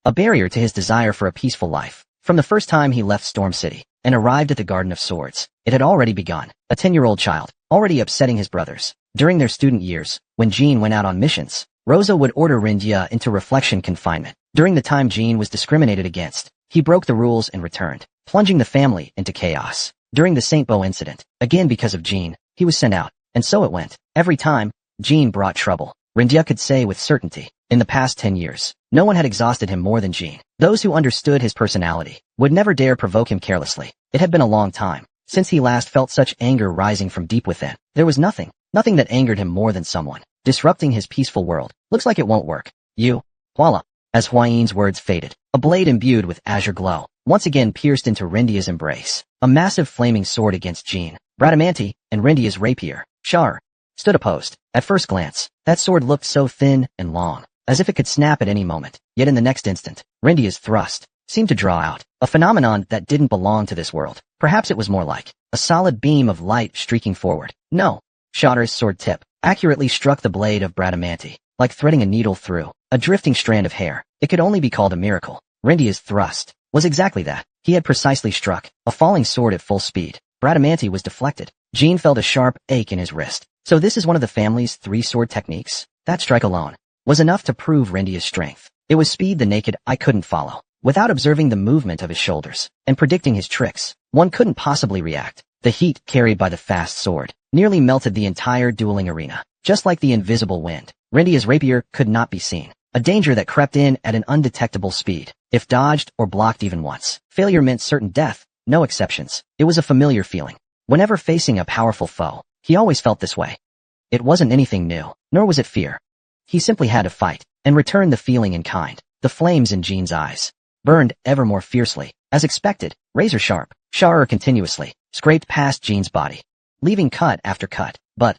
a barrier to his desire for a peaceful life. From the first time he left Storm City and arrived at the Garden of Swords, it had already begun. A 10-year-old child, already upsetting his brothers. During their student years, when Jean went out on missions, Rosa would order Rindia into reflection confinement. During the time Jean was discriminated against, he broke the rules and returned, plunging the family into chaos. During the St. Beau incident, again because of Jean, he was sent out, and so it went. Every time, Jean brought trouble. Rindia could say with certainty, in the past 10 years, no one had exhausted him more than Jean. Those who understood his personality would never dare provoke him carelessly. It had been a long time since he last felt such anger rising from deep within. There was nothing that angered him more than someone disrupting his peaceful world. Looks like it won't work. You, voila. As Huayine's words faded, a blade imbued with azure glow once again pierced into Rindia's embrace. A massive flaming sword against Jean, Bradamanti, and Rindia's rapier, Shar, stood opposed. At first glance, that sword looked so thin and long, as if it could snap at any moment. Yet in the next instant, Rindia's thrust seemed to draw out a phenomenon that didn't belong to this world. Perhaps it was more like a solid beam of light streaking forward. No. Shar's sword tip accurately struck the blade of Bradamanti, like threading a needle through a drifting strand of hair. It could only be called a miracle. Rindia's thrust was exactly that. He had precisely struck a falling sword at full speed. Bradamanti was deflected. Jean felt a sharp ache in his wrist. So this is one of the family's 3 sword techniques? That strike alone was enough to prove Rindia's strength. It was speed the naked eye couldn't follow. Without observing the movement of his shoulders and predicting his tricks, one couldn't possibly react. The heat carried by the fast sword nearly melted the entire dueling arena. Just like the invisible wind, Rindia's rapier could not be seen. A danger that crept in at an undetectable speed. If dodged or blocked even once, failure meant certain death, no exceptions. It was a familiar feeling. Whenever facing a powerful foe, he always felt this way. It wasn't anything new, nor was it fear. He simply had to fight, and return the feeling in kind. The flames in Jean's eyes burned ever more fiercely. As expected, razor-sharp, Shar continuously scraped past Jean's body, leaving cut after cut. But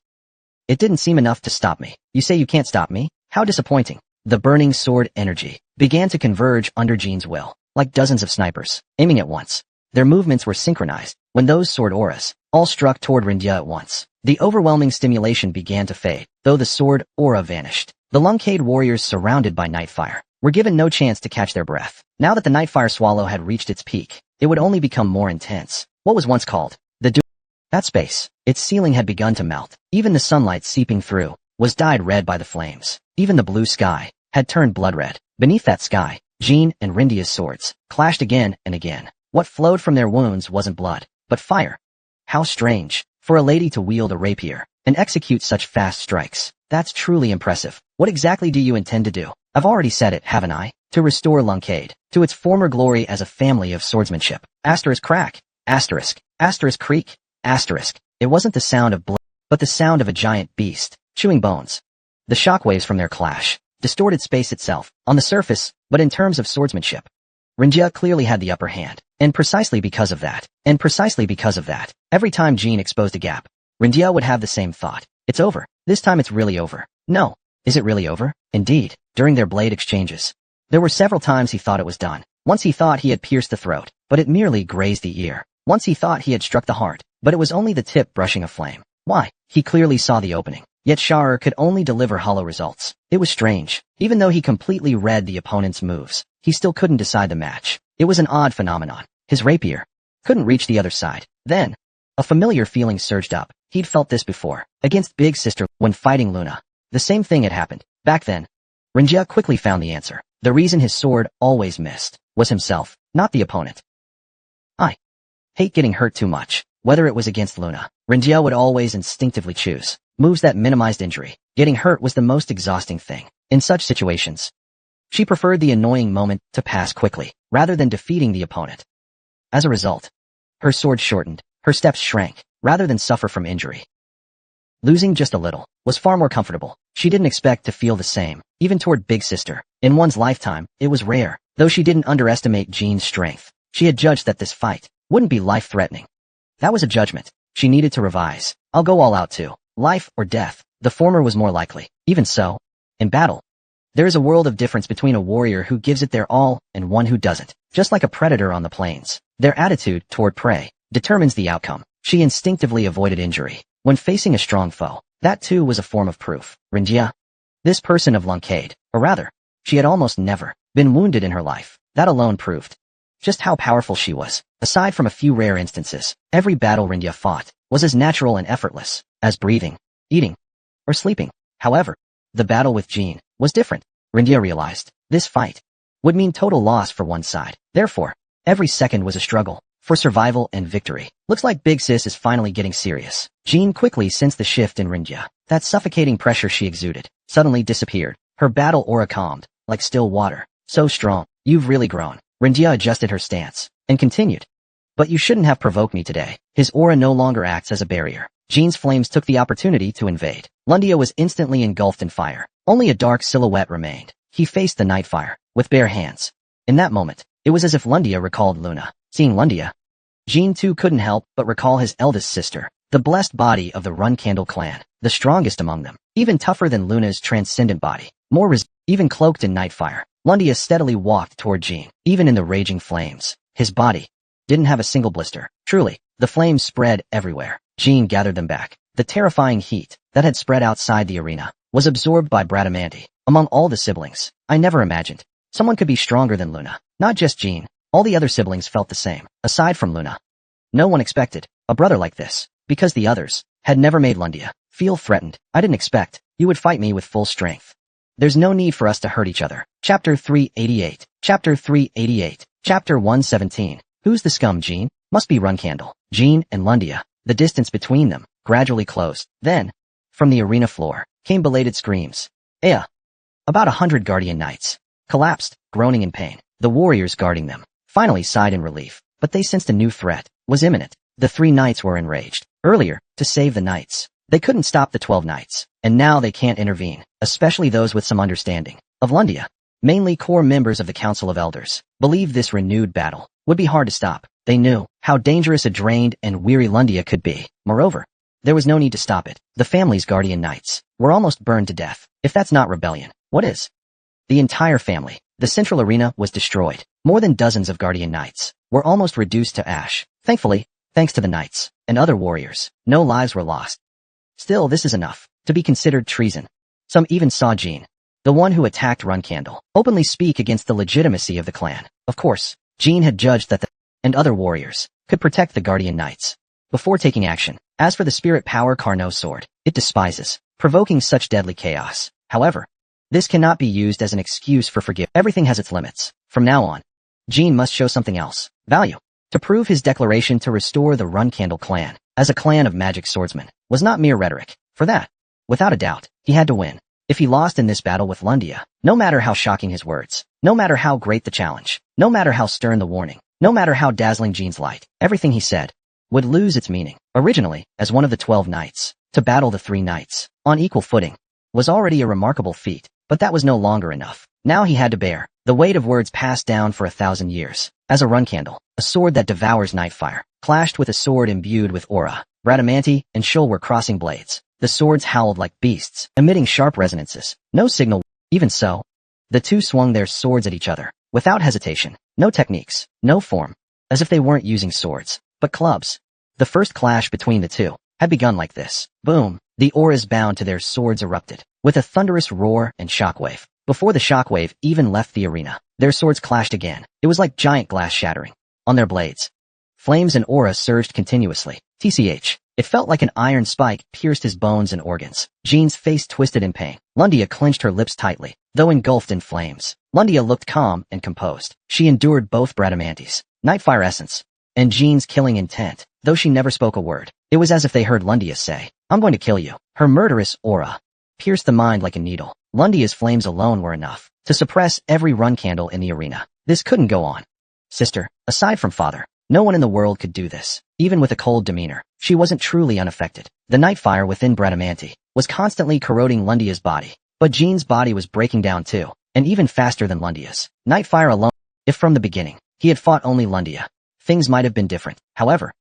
it didn't seem enough to stop me. You say you can't stop me? How disappointing. The burning sword energy began to converge under Jean's will, like dozens of snipers, aiming at once. Their movements were synchronized. When those sword auras all struck toward Rindia at once, the overwhelming stimulation began to fade, though the sword aura vanished. The Lunkade warriors surrounded by Nightfire were given no chance to catch their breath. Now that the Nightfire swallow had reached its peak, it would only become more intense. What was once called that space, its ceiling had begun to melt. Even the sunlight seeping through was dyed red by the flames. Even the blue sky had turned blood red. Beneath that sky, Jean and Rindia's swords clashed again and again. What flowed from their wounds wasn't blood, but fire. How strange for a lady to wield a rapier and execute such fast strikes. That's truly impressive. What exactly do you intend to do? I've already said it, haven't I? To restore Lunkade to its former glory as a family of swordsmanship. Asterisk crack. Asterisk. Asterisk creak. Asterisk. It wasn't the sound of blood, but the sound of a giant beast chewing bones. The shockwaves from their clash distorted space itself on the surface, but in terms of swordsmanship, Rindia clearly had the upper hand. And precisely because of that, every time Jean exposed a gap, Rindia would have the same thought. It's over. This time it's really over. No. Is it really over? Indeed, during their blade exchanges, there were several times he thought it was done. Once he thought he had pierced the throat, but it merely grazed the ear. Once he thought he had struck the heart, but it was only the tip brushing a flame. Why? He clearly saw the opening. Yet Sharer could only deliver hollow results. It was strange. Even though he completely read the opponent's moves, he still couldn't decide the match. It was an odd phenomenon. His rapier couldn't reach the other side. Then, a familiar feeling surged up. He'd felt this before. Against Big Sister, when fighting Luna. The same thing had happened. Back then, Renjia quickly found the answer. The reason his sword always missed was himself, not the opponent. I hate getting hurt too much. Whether it was against Luna, Renjia would always instinctively choose moves that minimized injury. Getting hurt was the most exhausting thing. In such situations, she preferred the annoying moment to pass quickly, rather than defeating the opponent. As a result, her sword shortened, her steps shrank, rather than suffer from injury. Losing just a little was far more comfortable. She didn't expect to feel the same, even toward Big Sister. In one's lifetime, it was rare. Though she didn't underestimate Jean's strength, she had judged that this fight wouldn't be life-threatening. That was a judgment she needed to revise. I'll go all out too. Life or death. The former was more likely. Even so, in battle, there is a world of difference between a warrior who gives it their all and one who doesn't. Just like a predator on the plains, their attitude toward prey determines the outcome. She instinctively avoided injury when facing a strong foe. That too was a form of proof. Renjia, this person of Lunkade, or rather, she had almost never been wounded in her life. That alone proved just how powerful she was. Aside from a few rare instances, every battle Renjia fought was as natural and effortless as breathing, eating, or sleeping. However, the battle with Jean was different. Renjia realized this fight would mean total loss for one side. Therefore, every second was a struggle for survival and victory. Looks like Big Sis is finally getting serious. Jean quickly sensed the shift in Renjia. That suffocating pressure she exuded suddenly disappeared. Her battle aura calmed, like still water. So strong. You've really grown. Renjia adjusted her stance and continued. But you shouldn't have provoked me today. His aura no longer acts as a barrier. Jean's flames took the opportunity to invade. Lundia was instantly engulfed in fire. Only a dark silhouette remained. He faced the night fire with bare hands. In that moment, it was as if Lundia recalled Luna. Seeing Lundia, Jean too couldn't help but recall his eldest sister, the blessed body of the Run Candle clan, the strongest among them, even tougher than Luna's transcendent body, even cloaked in night fire. Lundia steadily walked toward Jean, even in the raging flames. His body didn't have a single blister. Truly, the flames spread everywhere. Jean gathered them back. The terrifying heat that had spread outside the arena was absorbed by Bradamanti. Among all the siblings, I never imagined someone could be stronger than Luna. Not just Jean. All the other siblings felt the same. Aside from Luna, no one expected a brother like this, because the others had never made Lundia feel threatened. I didn't expect you would fight me with full strength. There's no need for us to hurt each other. Chapter 388. Chapter 388. Chapter 117. Who's the scum, Jean? Must be Run Candle. Jean and Lundia. The distance between them gradually closed. Then, from the arena floor, came belated screams. Ea! About 100 Guardian Knights collapsed, groaning in pain. The warriors guarding them finally sighed in relief, but they sensed a new threat was imminent. The 3 knights were enraged. Earlier, to save the knights, they couldn't stop the 12 knights, and now they can't intervene, especially those with some understanding of Lundia. Mainly core members of the Council of Elders believed this renewed battle would be hard to stop. They knew how dangerous a drained and weary Lundia could be. Moreover, there was no need to stop it. The family's guardian knights were almost burned to death. If that's not rebellion, what is? The entire family. The central arena was destroyed. More than dozens of guardian knights were almost reduced to ash. Thankfully, thanks to the knights and other warriors, no lives were lost. Still, this is enough to be considered treason. Some even saw Jean, the one who attacked Run Candle, openly speak against the legitimacy of the clan. Of course, Jean had judged that the and other warriors could protect the guardian knights before taking action. As for the spirit power Carnot's sword, it despises provoking such deadly chaos. However, this cannot be used as an excuse for forgiveness. Everything has its limits. From now on, Jean must show something else. Value. To prove his declaration to restore the Run Candle clan as a clan of magic swordsmen was not mere rhetoric. For that, without a doubt, he had to win. If he lost in this battle with Lundia, no matter how shocking his words, no matter how great the challenge, no matter how stern the warning, no matter how dazzling Jean's light, everything he said would lose its meaning. Originally, as one of the 12 knights, to battle the 3 knights on equal footing was already a remarkable feat, but that was no longer enough. Now he had to bear the weight of words passed down for 1,000 years. As a Run Candle, a sword that devours night fire, clashed with a sword imbued with aura. Bradamanti and Shul were crossing blades. The swords howled like beasts, emitting sharp resonances. No signal. Even so, the two swung their swords at each other, without hesitation. No techniques, no form, as if they weren't using swords, but clubs. The first clash between the two had begun like this. Boom! The auras bound to their swords erupted, with a thunderous roar and shockwave. Before the shockwave even left the arena, their swords clashed again. It was like giant glass shattering on their blades. Flames and aura surged continuously. TCH. It felt like an iron spike pierced his bones and organs. Jean's face twisted in pain. Lundia clenched her lips tightly, though engulfed in flames. Lundia looked calm and composed. She endured both Bradamanti's Nightfire essence and Jean's killing intent, though she never spoke a word. It was as if they heard Lundia say, "I'm going to kill you." Her murderous aura pierced the mind like a needle. Lundia's flames alone were enough to suppress every run candle in the arena. This couldn't go on. Sister, aside from father, no one in the world could do this. Even with a cold demeanor, she wasn't truly unaffected. The Nightfire within Bradamanti was constantly corroding Lundia's body, but Jean's body was breaking down too, and even faster than Lundia's. Nightfire alone. If from the beginning, he had fought only Lundia, things might have been different. However,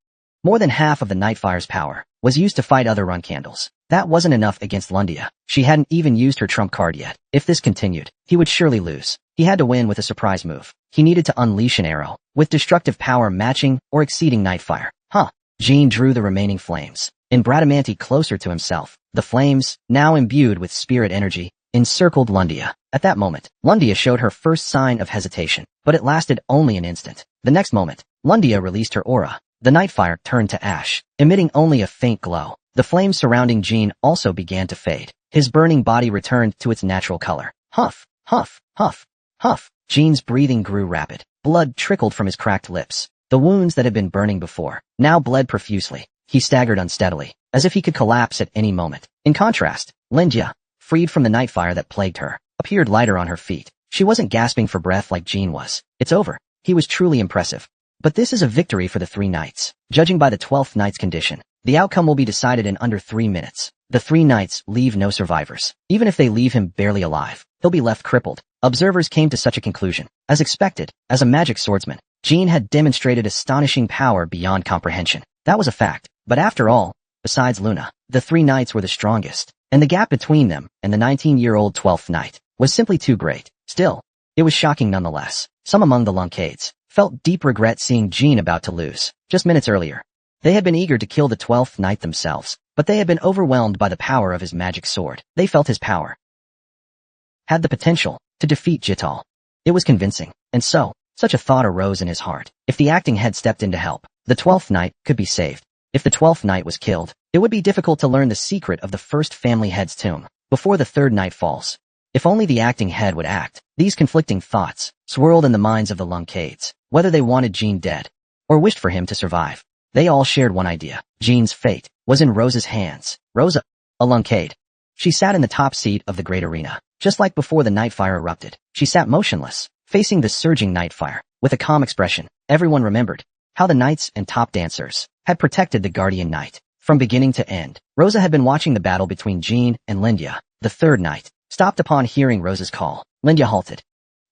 more than half of the Nightfire's power was used to fight other run candles. That wasn't enough against Lundia. She hadn't even used her trump card yet. If this continued, he would surely lose. He had to win with a surprise move. He needed to unleash an arrow, with destructive power matching or exceeding Nightfire. Jean drew the remaining flames, in Bradamanti closer to himself. The flames, now imbued with spirit energy, encircled Lundia. At that moment, Lundia showed her first sign of hesitation, but it lasted only an instant. The next moment, Lundia released her aura. The Nightfire turned to ash, emitting only a faint glow. The flames surrounding Jean also began to fade. His burning body returned to its natural color. Huff, huff, huff, huff. Jean's breathing grew rapid. Blood trickled from his cracked lips. The wounds that had been burning before now bled profusely. He staggered unsteadily, as if he could collapse at any moment. In contrast, Lundia, freed from the Nightfire that plagued her, appeared lighter on her feet. She wasn't gasping for breath like Jean was. It's over. He was truly impressive. But this is a victory for the 3 knights. Judging by the 12th knight's condition, the outcome will be decided in under 3 minutes. The 3 knights leave no survivors. Even if they leave him barely alive, he'll be left crippled. Observers came to such a conclusion. As expected, as a magic swordsman, Jean had demonstrated astonishing power beyond comprehension. That was a fact. But after all, besides Luna, the 3 knights were the strongest, and the gap between them and the 19-year-old 12th knight was simply too great. Still, it was shocking nonetheless. Some among the Lunkades felt deep regret seeing Jean about to lose. Just minutes earlier, they had been eager to kill the 12th knight themselves, but they had been overwhelmed by the power of his magic sword. They felt his power had the potential to defeat Jital. It was convincing, and so, such a thought arose in his heart. If the acting head stepped in to help, the 12th knight could be saved. If the 12th knight was killed, it would be difficult to learn the secret of the first family head's tomb before the 3rd knight falls. If only the acting head would act. These conflicting thoughts swirled in the minds of the Lunkades, whether they wanted Jean dead or wished for him to survive. They all shared one idea. Jean's fate was in Rosa's hands. Rosa, a Lunkade. She sat in the top seat of the great arena. Just like before the Nightfire erupted, she sat motionless, facing the surging Nightfire, with a calm expression. Everyone remembered how the knights and top dancers had protected the Guardian Knight from beginning to end. Rosa had been watching the battle between Jean and Lundia. The 3rd knight stopped upon hearing Rosa's call. Lundia halted.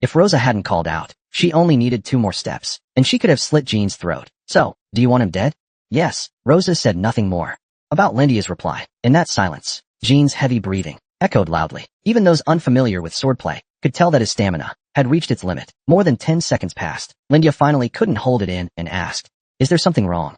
If Rosa hadn't called out, she only needed 2 more steps, and she could have slit Jean's throat. So, do you want him dead? Yes. Rosa said nothing more about Lundia's reply. In that silence, Jean's heavy breathing echoed loudly. Even those unfamiliar with swordplay could tell that his stamina had reached its limit. More than 10 seconds passed. Lundia finally couldn't hold it in and asked, "Is there something wrong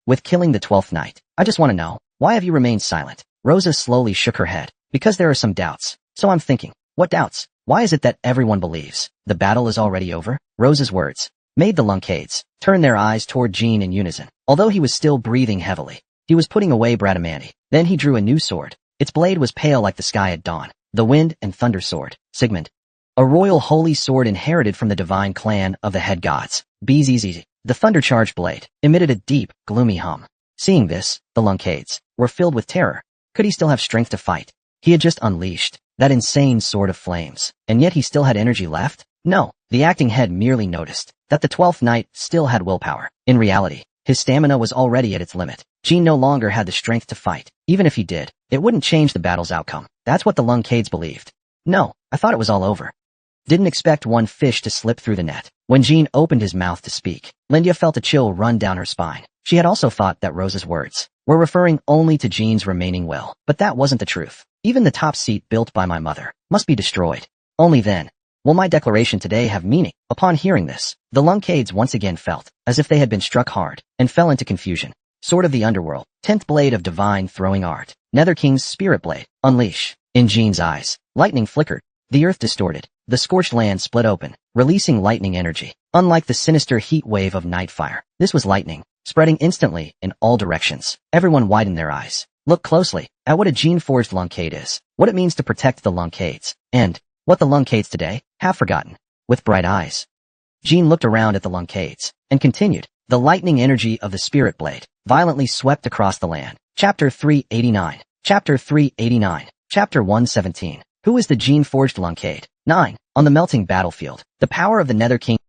with killing the 12th knight? I just want to know, why have you remained silent?" Rosa slowly shook her head. "Because there are some doubts. So I'm thinking." "What doubts? Why is it that everyone believes the battle is already over?" Rosa's words made the Lunkades turn their eyes toward Jean in unison. Although he was still breathing heavily, he was putting away Bradamanti. Then he drew a new sword. Its blade was pale like the sky at dawn. The Wind and Thunder Sword, Sigmund. A royal holy sword inherited from the divine clan of the head gods. Bzzz. The thunder-charged blade emitted a deep, gloomy hum. Seeing this, the Lunkades were filled with terror. Could he still have strength to fight? He had just unleashed that insane sword of flames, and yet he still had energy left? No, the acting head merely noticed that the 12th knight still had willpower. In reality, his stamina was already at its limit. Jean no longer had the strength to fight. Even if he did, it wouldn't change the battle's outcome. That's what the Lunkades believed. "No, I thought it was all over. Didn't expect one fish to slip through the net." When Jean opened his mouth to speak, Lundia felt a chill run down her spine. She had also thought that Rosa's words were referring only to Jean's remaining will. But that wasn't the truth. "Even the top seat built by my mother must be destroyed. Only then will my declaration today have meaning." Upon hearing this, the Lunkades once again felt as if they had been struck hard and fell into confusion. Sword of the Underworld, 10th Blade of Divine Throwing Art, Nether King's Spirit Blade, Unleash. In Jean's eyes, lightning flickered, the earth distorted, the scorched land split open, releasing lightning energy. Unlike the sinister heat wave of Nightfire, this was lightning, spreading instantly in all directions. Everyone widened their eyes. Look closely at what a gene-forged Luncade is, what it means to protect the Luncades, and what the Luncades today have forgotten. With bright eyes, Jean looked around at the Luncades and continued. The lightning energy of the Spirit Blade violently swept across the land. Chapter 389. Chapter 389. Chapter 117. Who is the gene-forged Luncade? 9. On the melting battlefield, the power of the Nether King.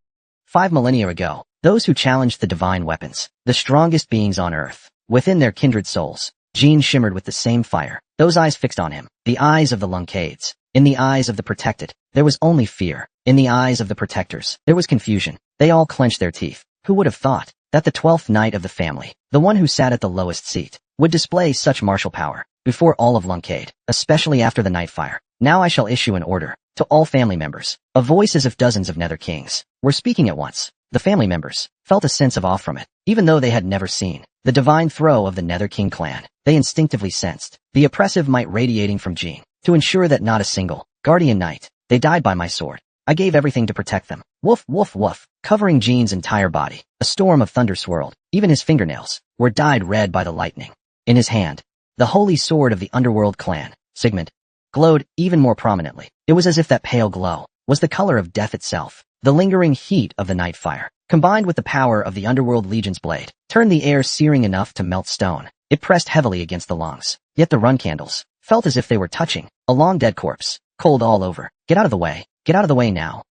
5 millennia ago, those who challenged the divine weapons, the strongest beings on earth, within their kindred souls, Jean shimmered with the same fire, those eyes fixed on him, the eyes of the Luncades. In the eyes of the protected, there was only fear. In the eyes of the protectors, there was confusion. They all clenched their teeth. Who would have thought that the 12th knight of the family, the one who sat at the lowest seat, would display such martial power before all of Luncade, especially after the Nightfire? Now I shall issue an order to all family members. A voice as if dozens of Nether Kings were speaking at once. The family members felt a sense of awe from it, even though they had never seen the divine throw of the Nether King clan. They instinctively sensed the oppressive might radiating from Jean. To ensure that not a single guardian knight, they died by my sword. I gave everything to protect them. Woof, woof, woof. Covering Jean's entire body, a storm of thunder swirled. Even his fingernails were dyed red by the lightning. In his hand, the holy sword of the underworld clan, Sigmund, glowed even more prominently. It was as if that pale glow was the color of death itself. The lingering heat of the Nightfire, combined with the power of the Underworld Legion's blade, turned the air searing enough to melt stone. It pressed heavily against the lungs. Yet the run candles felt as if they were touching a long dead corpse, cold all over. Get out of the way. Get out of the way now.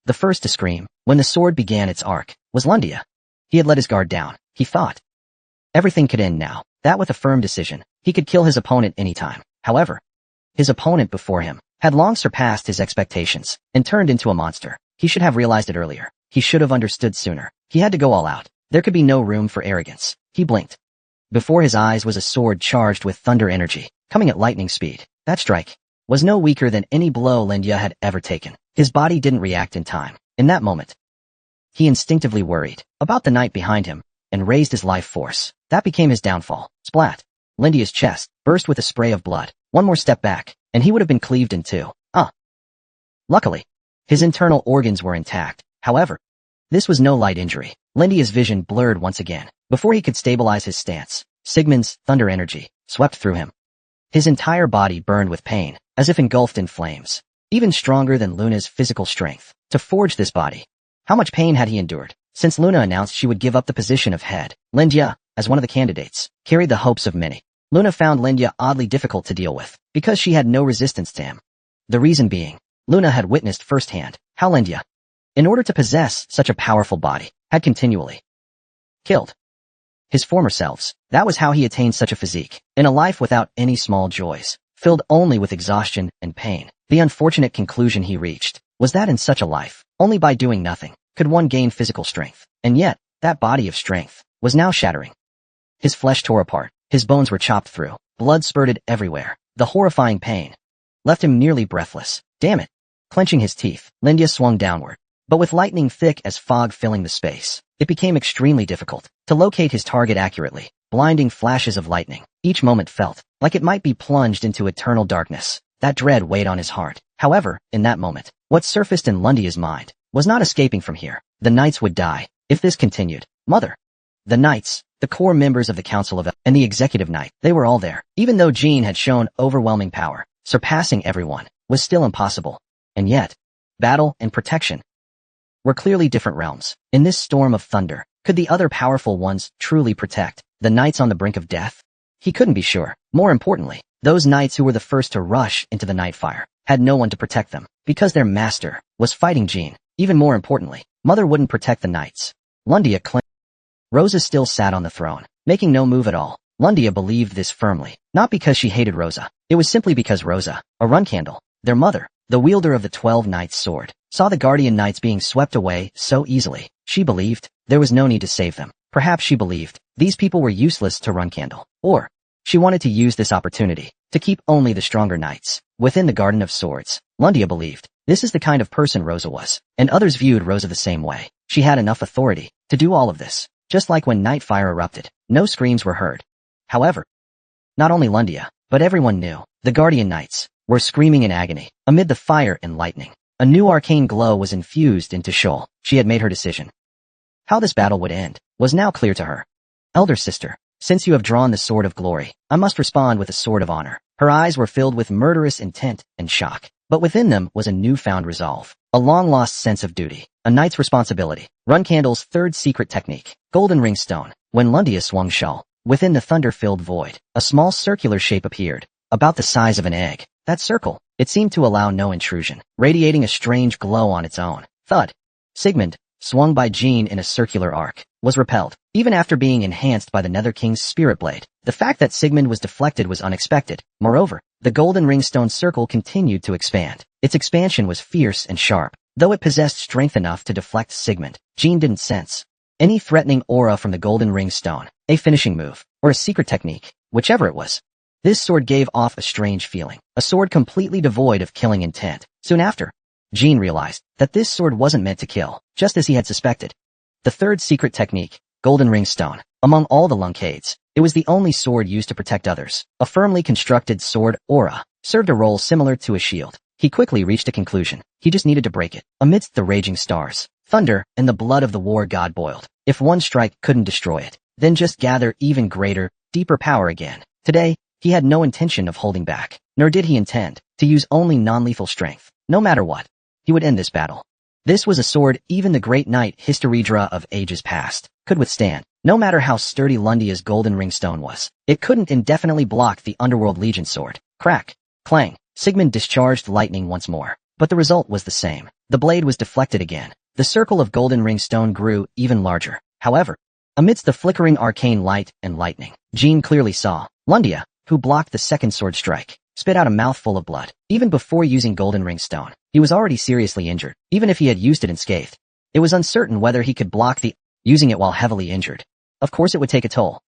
The first to scream, when the sword began its arc, was Lundia. He had let his guard down. He thought everything could end now, that with a firm decision, he could kill his opponent anytime. However, his opponent before him had long surpassed his expectations and turned into a monster. He should have realized it earlier. He should have understood sooner. He had to go all out. There could be no room for arrogance. He blinked. Before his eyes was a sword charged with thunder energy, coming at lightning speed. That strike was no weaker than any blow Lundia had ever taken. His body didn't react in time. In that moment, he instinctively worried about the knight behind him and raised his life force. That became his downfall. Splat. Lundia's chest burst with a spray of blood. One more step back, and he would have been cleaved in two. Luckily, his internal organs were intact. However, this was no light injury. Lundia's vision blurred once again. Before he could stabilize his stance, Sigmund's thunder energy swept through him. His entire body burned with pain, as if engulfed in flames. Even stronger than Luna's physical strength to forge this body. How much pain had he endured? Since Luna announced she would give up the position of head, Lundia, as one of the candidates, carried the hopes of many. Luna found Lundia oddly difficult to deal with, because she had no resistance to him. The reason being, Luna had witnessed firsthand how Lundia, in order to possess such a powerful body, had continually killed his former selves. That was how he attained such a physique, in a life without any small joys, filled only with exhaustion and pain. The unfortunate conclusion he reached was that in such a life, only by doing nothing could one gain physical strength. And yet, that body of strength was now shattering. His flesh tore apart, his bones were chopped through, blood spurted everywhere. The horrifying pain left him nearly breathless. Damn it! Clenching his teeth, Lundia swung downward. But with lightning thick as fog filling the space, it became extremely difficult to locate his target accurately. Blinding flashes of lightning, each moment felt like it might be plunged into eternal darkness. That dread weighed on his heart. However, in that moment, what surfaced in Lundia's mind was not escaping from here. The knights would die if this continued. Mother. The knights, the core members of the Council of and the Executive Knight, they were all there. Even though Jean had shown overwhelming power, surpassing everyone was still impossible. And yet, battle and protection were clearly different realms. In this storm of thunder, could the other powerful ones truly protect the knights on the brink of death? He couldn't be sure. More importantly, those knights who were the first to rush into the Nightfire had no one to protect them, because their master was fighting Jean. Even more importantly, Mother wouldn't protect the knights. Lundia claimed. Rosa still sat on the throne, making no move at all. Lundia believed this firmly, not because she hated Rosa. It was simply because Rosa, a run candle, their mother, the wielder of the 12 Knights' sword, saw the Guardian Knights being swept away so easily. She believed there was no need to save them. Perhaps she believed these people were useless to run candle. Or she wanted to use this opportunity to keep only the stronger knights within the Garden of Swords. Lundia believed this is the kind of person Rosa was, and others viewed Rosa the same way. She had enough authority to do all of this. Just like when Nightfire erupted, no screams were heard. However, not only Lundia, but everyone knew, the Guardian Knights, were screaming in agony, amid the fire and lightning. A new arcane glow was infused into Shoal. She had made her decision. How this battle would end was now clear to her. Elder sister, since you have drawn the sword of glory, I must respond with a sword of honor. Her eyes were filled with murderous intent and shock, but within them was a newfound resolve, a long-lost sense of duty, a knight's responsibility. Runcandle's third secret technique, Golden Ring Stone. When Lundia swung Shoal, within the thunder-filled void, a small circular shape appeared, about the size of an egg. That circle, it seemed to allow no intrusion, radiating a strange glow on its own. Thud. Sigmund, swung by Jean in a circular arc, was repelled, even after being enhanced by the Nether King's spirit blade. The fact that Sigmund was deflected was unexpected. Moreover, the Golden Ring Stone circle continued to expand. Its expansion was fierce and sharp. Though it possessed strength enough to deflect Sigmund, Jean didn't sense any threatening aura from the Golden Ring Stone, a finishing move, or a secret technique, whichever it was. This sword gave off a strange feeling, a sword completely devoid of killing intent. Soon after, Jean realized that this sword wasn't meant to kill, just as he had suspected. The third secret technique, Golden Ring Stone. Among all the Luncades, it was the only sword used to protect others. A firmly constructed sword, aura, served a role similar to a shield. He quickly reached a conclusion. He just needed to break it. Amidst the raging stars, thunder, and the blood of the war god boiled. If one strike couldn't destroy it, then just gather even greater, deeper power again. Today, he had no intention of holding back, nor did he intend to use only non-lethal strength. No matter what, he would end this battle. This was a sword even the great knight Hysteridra of ages past could withstand. No matter how sturdy Lundia's Golden Ring Stone was, it couldn't indefinitely block the Underworld Legion sword. Crack. Clang. Sigmund discharged lightning once more, but the result was the same. The blade was deflected again. The circle of Golden Ring Stone grew even larger. However, amidst the flickering arcane light and lightning, Jean clearly saw Lundia, who blocked the second sword strike, spit out a mouthful of blood. Even before using Golden Ring Stone, he was already seriously injured. Even if he had used it unscathed, it was uncertain whether he could block using it while heavily injured. Of course it would take a toll.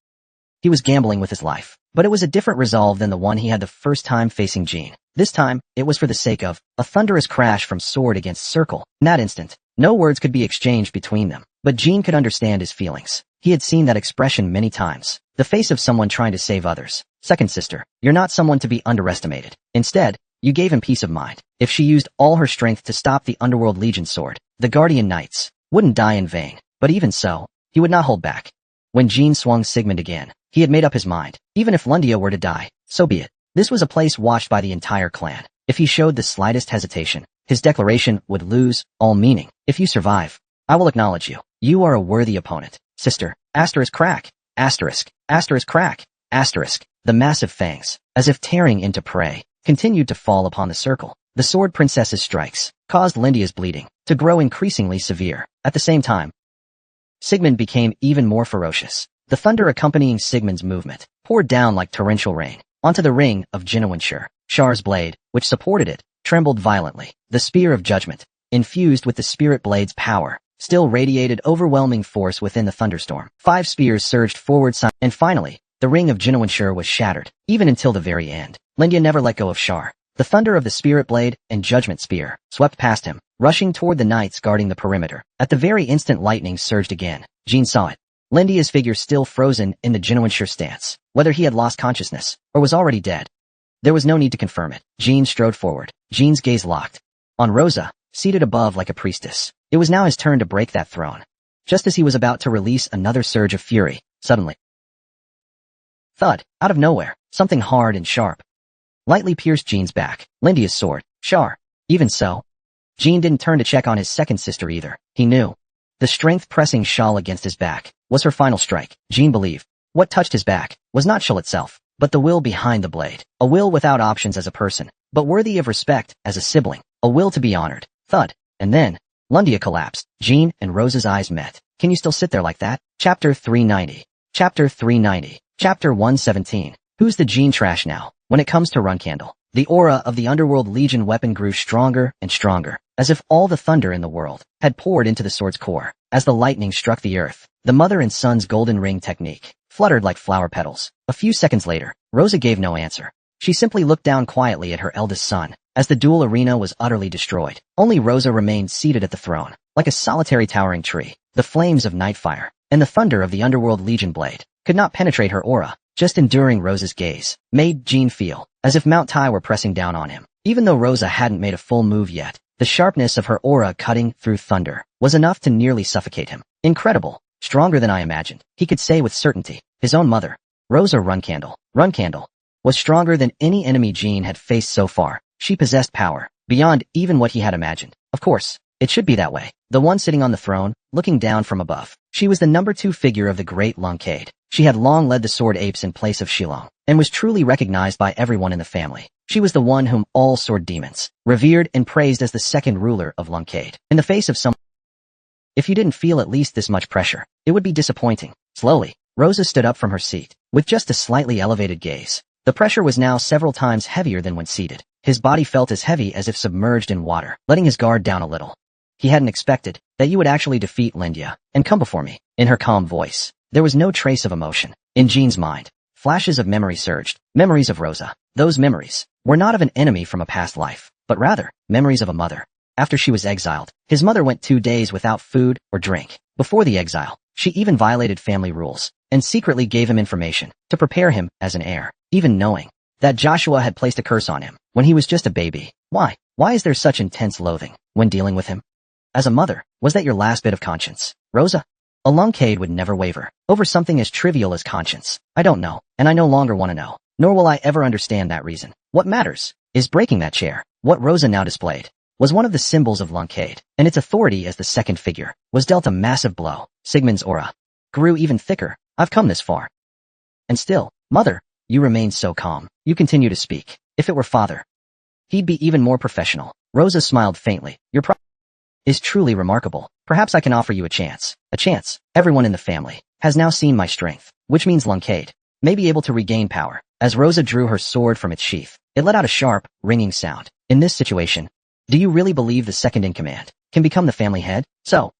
He was gambling with his life, but it was a different resolve than the one he had the first time facing Jean. This time, it was for the sake of a thunderous crash from sword against circle. In that instant, no words could be exchanged between them, but Jean could understand his feelings. He had seen that expression many times, the face of someone trying to save others. Second sister, you're not someone to be underestimated. Instead, you gave him peace of mind. If she used all her strength to stop the Underworld Legion sword, the Guardian Knights wouldn't die in vain. But even so, he would not hold back. When Jean swung Sigmund again, he had made up his mind. Even if Lundia were to die, so be it. This was a place watched by the entire clan. If he showed the slightest hesitation, his declaration would lose all meaning. If you survive, I will acknowledge you. You are a worthy opponent. Sister, asterisk crack, asterisk crack, asterisk. The massive fangs, as if tearing into prey, continued to fall upon the circle. The sword princess's strikes caused Lundia's bleeding to grow increasingly severe. At the same time, Sigmund became even more ferocious. The thunder accompanying Sigmund's movement poured down like torrential rain onto the ring of Jinawinshire. Shar's blade, which supported it, trembled violently. The spear of judgment, infused with the spirit blade's power, still radiated overwhelming force within the thunderstorm. 5 spears surged forward, and finally, the ring of Jinawinshire was shattered. Even until the very end, Lundia never let go of Shar. The thunder of the spirit blade and judgment spear swept past him, rushing toward the knights guarding the perimeter. At the very instant lightning surged again, Jean saw it. Lundia's figure still frozen in the Jinawinshire stance, whether he had lost consciousness or was already dead. There was no need to confirm it. Jean strode forward, Jean's gaze locked on Rosa, seated above like a priestess. It was now his turn to break that throne. Just as he was about to release another surge of fury, suddenly, thud, out of nowhere, something hard and sharp lightly pierced Jean's back. Lundia's sword. Shar. Even so, Jean didn't turn to check on his second sister either. He knew. The strength pressing Shal against his back was her final strike. Jean believed what touched his back was not Shal itself, but the will behind the blade. A will without options as a person, but worthy of respect as a sibling. A will to be honored. Thud. And then, Lundia collapsed. Jean and Rose's eyes met. Can you still sit there like that? Chapter 390. Chapter 390. Chapter 117. Who's the Jean trash now? When it comes to Runcandle, the aura of the Underworld Legion weapon grew stronger and stronger, as if all the thunder in the world had poured into the sword's core. As the lightning struck the earth, the mother and son's golden ring technique fluttered like flower petals. A few seconds later, Rosa gave no answer. She simply looked down quietly at her eldest son, as the duel arena was utterly destroyed. Only Rosa remained seated at the throne, like a solitary towering tree. The flames of Nightfire and the thunder of the Underworld Legion blade could not penetrate her aura. Just enduring Rosa's gaze made Jean feel as if Mount Tai were pressing down on him. Even though Rosa hadn't made a full move yet, the sharpness of her aura cutting through thunder was enough to nearly suffocate him. Incredible. Stronger than I imagined, he could say with certainty. His own mother, Rosa Runcandle, was stronger than any enemy Jean had faced so far. She possessed power beyond even what he had imagined. Of course, it should be that way. The one sitting on the throne, looking down from above. She was the number 2 figure of the great Longcade. She had long led the Sword Apes in place of Shilong, and was truly recognized by everyone in the family. She was the one whom all sword demons revered and praised as the second ruler of Longcade. In the face of some, if you didn't feel at least this much pressure, it would be disappointing. Slowly, Rosa stood up from her seat, with just a slightly elevated gaze. The pressure was now several times heavier than when seated. His body felt as heavy as if submerged in water, letting his guard down a little. He hadn't expected that you would actually defeat Lindia and come before me. In her calm voice, there was no trace of emotion. In Jean's mind, flashes of memory surged. Memories of Rosa. Those memories were not of an enemy from a past life, but rather, memories of a mother. After she was exiled, his mother went 2 days without food or drink. Before the exile, she even violated family rules, and secretly gave him information to prepare him as an heir, even knowing that Joshua had placed a curse on him when he was just a baby. Why? Why is there such intense loathing when dealing with him? As a mother, was that your last bit of conscience, Rosa? A Longcade would never waver over something as trivial as conscience. I don't know, and I no longer want to know, nor will I ever understand that reason. What matters is breaking that chair. What Rosa now displayed was one of the symbols of Longcade, and its authority as the second figure was dealt a massive blow. Sigmund's aura grew even thicker. I've come this far. And still, mother, you remain so calm. You continue to speak. If it were father, he'd be even more professional. Rosa smiled faintly. Your is truly remarkable. Perhaps I can offer you a chance. A chance. Everyone in the family has now seen my strength, which means Longcade may be able to regain power. As Rosa drew her sword from its sheath, it let out a sharp, ringing sound. In this situation, do you really believe the second in command can become the family head? So,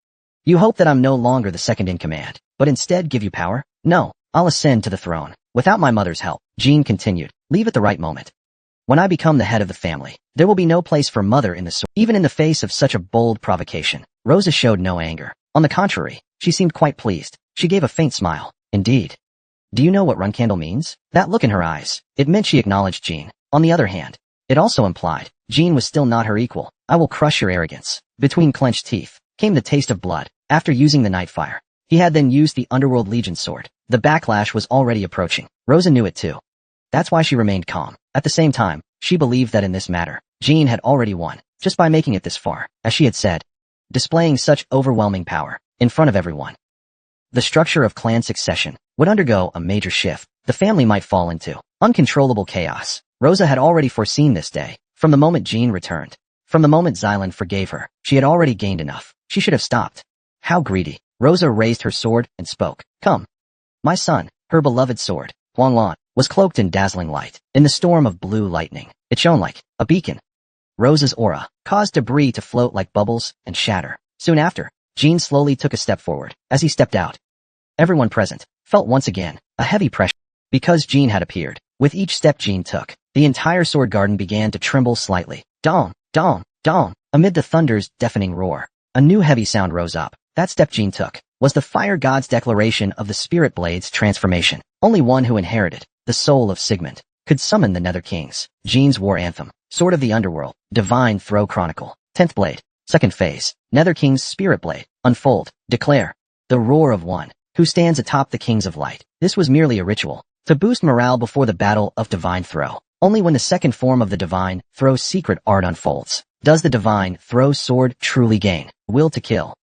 you hope that I'm no longer the second in command, but instead give you power? No, I'll ascend to the throne without my mother's help. Jean continued. Leave at the right moment. When I become the head of the family, there will be no place for mother in the sword. Even in the face of such a bold provocation, Rosa showed no anger. On the contrary, she seemed quite pleased. She gave a faint smile. Indeed. Do you know what Runcandle means? That look in her eyes. It meant she acknowledged Jean. On the other hand, it also implied Jean was still not her equal. I will crush your arrogance. Between clenched teeth came the taste of blood. After using the Nightfire, he had then used the Underworld Legion sword. The backlash was already approaching. Rosa knew it too. That's why she remained calm. At the same time, she believed that in this matter, Jean had already won, just by making it this far, as she had said, displaying such overwhelming power in front of everyone. The structure of clan succession would undergo a major shift. The family might fall into uncontrollable chaos. Rosa had already foreseen this day. From the moment Jean returned, from the moment Xylan forgave her, she had already gained enough. She should have stopped. How greedy. Rosa raised her sword and spoke. Come. My son, her beloved sword, Huanglan, was cloaked in dazzling light. In the storm of blue lightning, it shone like a beacon. Rosa's aura caused debris to float like bubbles and shatter. Soon after, Jean slowly took a step forward. As he stepped out, everyone present felt once again a heavy pressure. Because Jean had appeared, with each step Jean took, the entire sword garden began to tremble slightly. Dong, dong, dong. Amid the thunder's deafening roar, a new heavy sound rose up. That step Jean took was the fire god's declaration of the spirit blade's transformation. Only one who inherited the soul of Sigmund could summon the Nether Kings. Jean's war anthem, Sword of the Underworld, Divine Throw Chronicle, 10th Blade, 2nd Phase, Nether King's Spirit Blade, Unfold, Declare, the roar of one who stands atop the Kings of Light. This was merely a ritual to boost morale before the battle of Divine Throw. Only when the second form of the Divine Throw's secret art unfolds does the Divine Throw sword truly gain will to kill.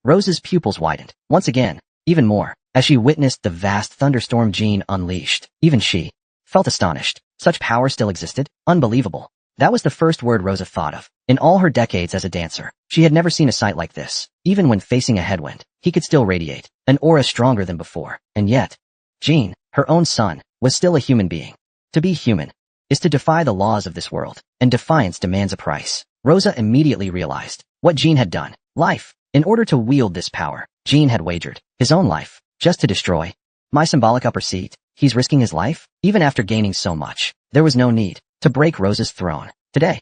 Rosa's pupils widened once again, even more, as she witnessed the vast thunderstorm Jean unleashed. Even she felt astonished. Such power still existed? Unbelievable. That was the first word Rosa thought of. In all her decades as a dancer, she had never seen a sight like this. Even when facing a headwind, he could still radiate an aura stronger than before. And yet, Jean, her own son, was still a human being. To be human is to defy the laws of this world, and defiance demands a price. Rosa immediately realized what Jean had done. Life. In order to wield this power, Jean had wagered his own life just to destroy my symbolic upper seat. He's risking his life? Even after gaining so much, there was no need to break Rosa's throne. Today,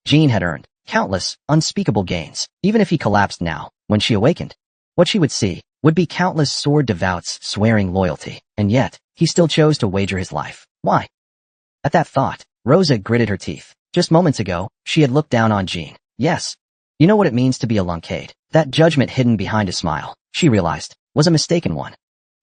Jean had earned countless, unspeakable gains. Even if he collapsed now, when she awakened, what she would see would be countless sword devoutes swearing loyalty, and yet, he still chose to wager his life. Why? At that thought, Rosa gritted her teeth. Just moments ago, she had looked down on Jean. Yes. You know what it means to be a lunkade. That judgment hidden behind a smile, she realized, was a mistaken one.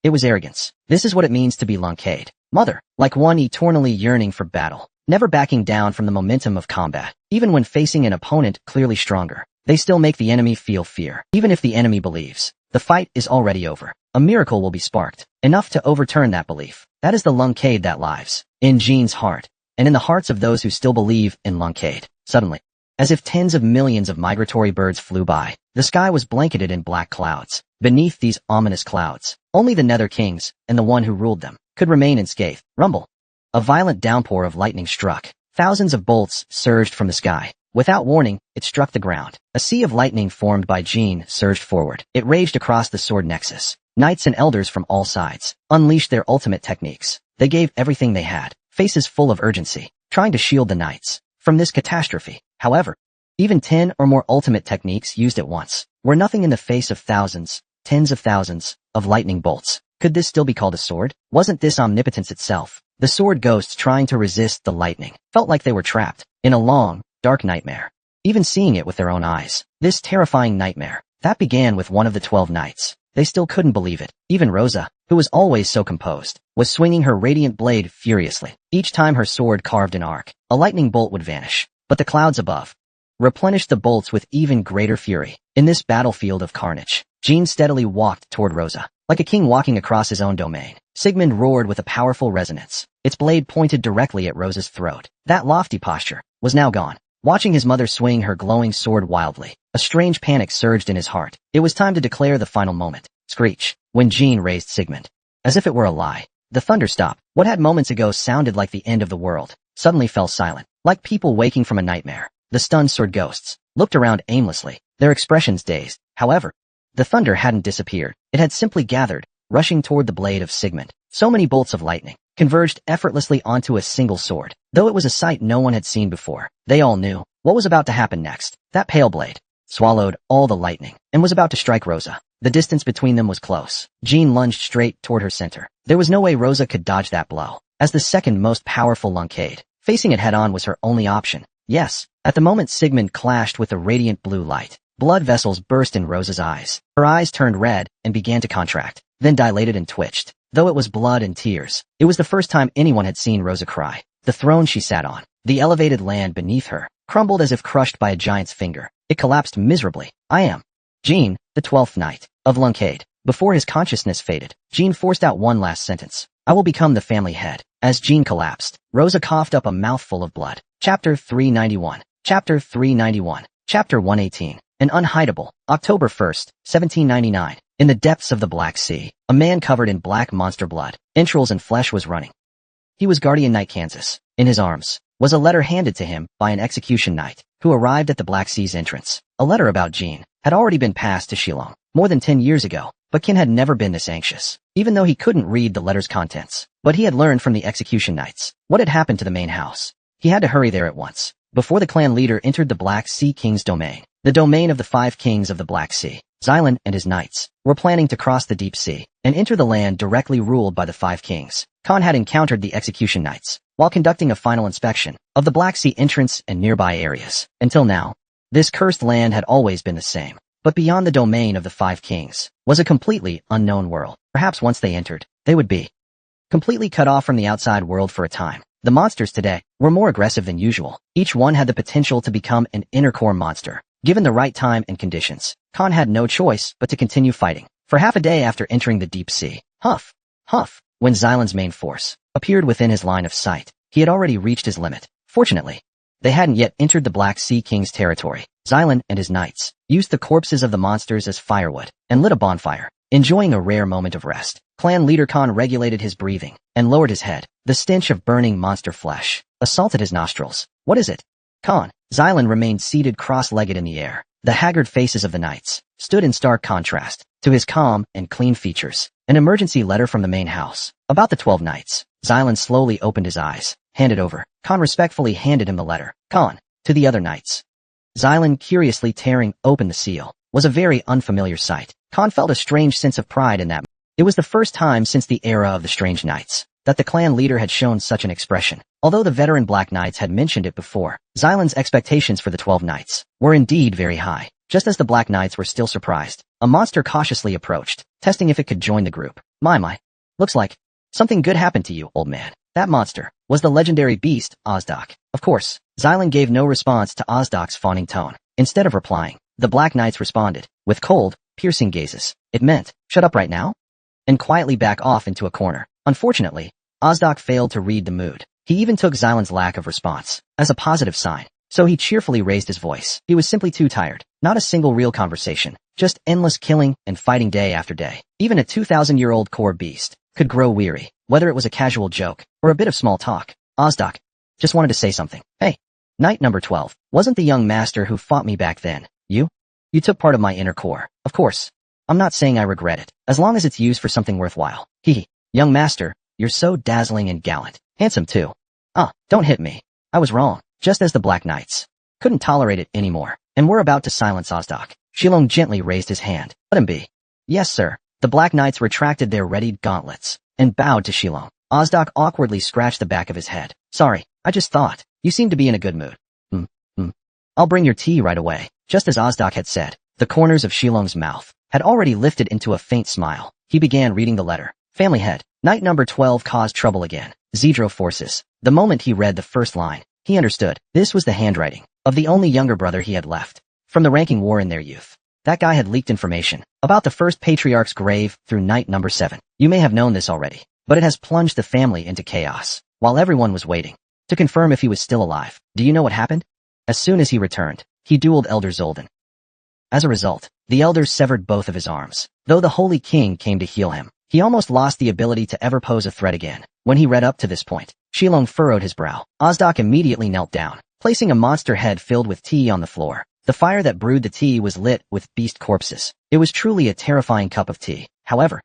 It was arrogance. This is what it means to be lunkade. Mother, like one eternally yearning for battle, never backing down from the momentum of combat. Even when facing an opponent clearly stronger, they still make the enemy feel fear. Even if the enemy believes the fight is already over, a miracle will be sparked, enough to overturn that belief. That is the lunkade that lives in Jean's heart, and in the hearts of those who still believe in lunkade. Suddenly, as if tens of millions of migratory birds flew by, the sky was blanketed in black clouds. Beneath these ominous clouds, only the Nether Kings, and the one who ruled them, could remain unscathed. Rumble. A violent downpour of lightning struck. Thousands of bolts surged from the sky. Without warning, it struck the ground. A sea of lightning formed by Jean surged forward. It raged across the sword nexus. Knights and elders from all sides unleashed their ultimate techniques. They gave everything they had, faces full of urgency, trying to shield the knights from this catastrophe. However, even 10 or more ultimate techniques used at once were nothing in the face of thousands, tens of thousands, of lightning bolts. Could this still be called a sword? Wasn't this omnipotence itself? The sword ghosts trying to resist the lightning felt like they were trapped in a long, dark nightmare. Even seeing it with their own eyes, this terrifying nightmare, that began with one of the 12 knights. They still couldn't believe it. Even Rosa, who was always so composed, was swinging her radiant blade furiously. Each time her sword carved an arc, a lightning bolt would vanish. But the clouds above replenished the bolts with even greater fury. In this battlefield of carnage, Jean steadily walked toward Rosa, like a king walking across his own domain. Sigmund roared with a powerful resonance. Its blade pointed directly at Rosa's throat. That lofty posture was now gone. Watching his mother swing her glowing sword wildly, a strange panic surged in his heart. It was time to declare the final moment. Screech. When Jean raised Sigmund, as if it were a lie, the thunder stopped. What had moments ago sounded like the end of the world suddenly fell silent, like people waking from a nightmare. The stunned sword ghosts looked around aimlessly, their expressions dazed. However, the thunder hadn't disappeared. It had simply gathered, rushing toward the blade of Sigmund. So many bolts of lightning converged effortlessly onto a single sword. Though it was a sight no one had seen before, they all knew what was about to happen next. That pale blade swallowed all the lightning and was about to strike Rosa. The distance between them was close. Jean lunged straight toward her center. There was no way Rosa could dodge that blow. As the second most powerful lunkade, facing it head-on was her only option. Yes, at the moment Sigmund clashed with a radiant blue light. Blood vessels burst in Rosa's eyes. Her eyes turned red and began to contract, then dilated and twitched. Though it was blood and tears, it was the first time anyone had seen Rosa cry. The throne she sat on, the elevated land beneath her, crumbled as if crushed by a giant's finger. It collapsed miserably. I am Jean, the 12th Knight of Lunkade. Before his consciousness faded, Jean forced out one last sentence. I will become the family head. As Jean collapsed, Rosa coughed up a mouthful of blood. Chapter 391. Chapter 391. Chapter 118. An unhideable. October 1st, 1799. In the depths of the Black Sea, a man covered in black monster blood, entrails and flesh was running. He was Guardian Knight Kansas. In his arms was a letter handed to him by an execution knight who arrived at the Black Sea's entrance. A letter about Jean had already been passed to Shillong more than 10 years ago, but Kin had never been this anxious, even though he couldn't read the letter's contents. But he had learned from the execution knights what had happened to the main house. He had to hurry there at once, before the clan leader entered the Black Sea King's domain. The domain of the 5 kings of the Black Sea. Xylan and his knights were planning to cross the deep sea and enter the land directly ruled by the 5 kings. Khan had encountered the execution knights while conducting a final inspection of the Black Sea entrance and nearby areas. Until now, this cursed land had always been the same. But beyond the domain of the 5 kings was a completely unknown world. Perhaps once they entered, they would be completely cut off from the outside world for a time. The monsters today were more aggressive than usual. Each one had the potential to become an inner core monster. Given the right time and conditions, Khan had no choice but to continue fighting. For half a day after entering the deep sea, huff, huff, when Xylan's main force appeared within his line of sight, he had already reached his limit. Fortunately, they hadn't yet entered the Black Sea King's territory. Xylan and his knights used the corpses of the monsters as firewood and lit a bonfire. Enjoying a rare moment of rest, clan leader Khan regulated his breathing and lowered his head. The stench of burning monster flesh assaulted his nostrils. What is it? Khan. Xylan remained seated cross-legged in the air. The haggard faces of the knights stood in stark contrast to his calm and clean features. An emergency letter from the main house about the 12 knights. Xylan slowly opened his eyes, handed over. Khan respectfully handed him the letter. Khan, to the other knights. Xylan curiously tearing open the seal. was a very unfamiliar sight. Khan felt a strange sense of pride in that. It was the first time since the era of the Strange Knights that the clan leader had shown such an expression. Although the veteran Black Knights had mentioned it before, Xylan's expectations for the 12 Knights were indeed very high. Just as the Black Knights were still surprised, a monster cautiously approached, testing if it could join the group. My. Looks like something good happened to you, old man. That monster was the legendary beast, Ozdok. Of course, Xylan gave no response to Ozdok's fawning tone. Instead of replying, the Black Knights responded with cold, piercing gazes. It meant, shut up right now? And quietly back off into a corner. Unfortunately, Ozdok failed to read the mood. He even took Xylan's lack of response as a positive sign, so he cheerfully raised his voice. He was simply too tired. Not a single real conversation, just endless killing and fighting day after day. Even a 2,000-year-old core beast could grow weary, whether it was a casual joke or a bit of small talk. Ozdok just wanted to say something. Hey, Knight number 12, wasn't the young master who fought me back then. You took part of my inner core. Of course, I'm not saying I regret it, as long as it's used for something worthwhile. Young master, you're so dazzling and gallant. Handsome too. Don't hit me. I was wrong. Just as the Black Knights couldn't tolerate it anymore, and were about to silence Ozdok, Shilong gently raised his hand. Let him be. Yes, sir. The Black Knights retracted their readied gauntlets and bowed to Shilong. Ozdok awkwardly scratched the back of his head. Sorry, I just thought. You seem to be in a good mood. I'll bring your tea right away. Just as Ozdok had said, the corners of Shilong's mouth had already lifted into a faint smile. He began reading the letter. Family head. Knight number 12 caused trouble again. Zedro forces. The moment he read the first line, he understood. This was the handwriting of the only younger brother he had left from the ranking war in their youth. That guy had leaked information about the first patriarch's grave through Knight number 7. You may have known this already, but it has plunged the family into chaos. While everyone was waiting to confirm if he was still alive, do you know what happened? As soon as he returned, he dueled Elder Zoldan. As a result, the elders severed both of his arms. Though the Holy King came to heal him, he almost lost the ability to ever pose a threat again. When he read up to this point, Shilong furrowed his brow. Ozdok immediately knelt down, placing a monster head filled with tea on the floor. The fire that brewed the tea was lit with beast corpses. It was truly a terrifying cup of tea. However,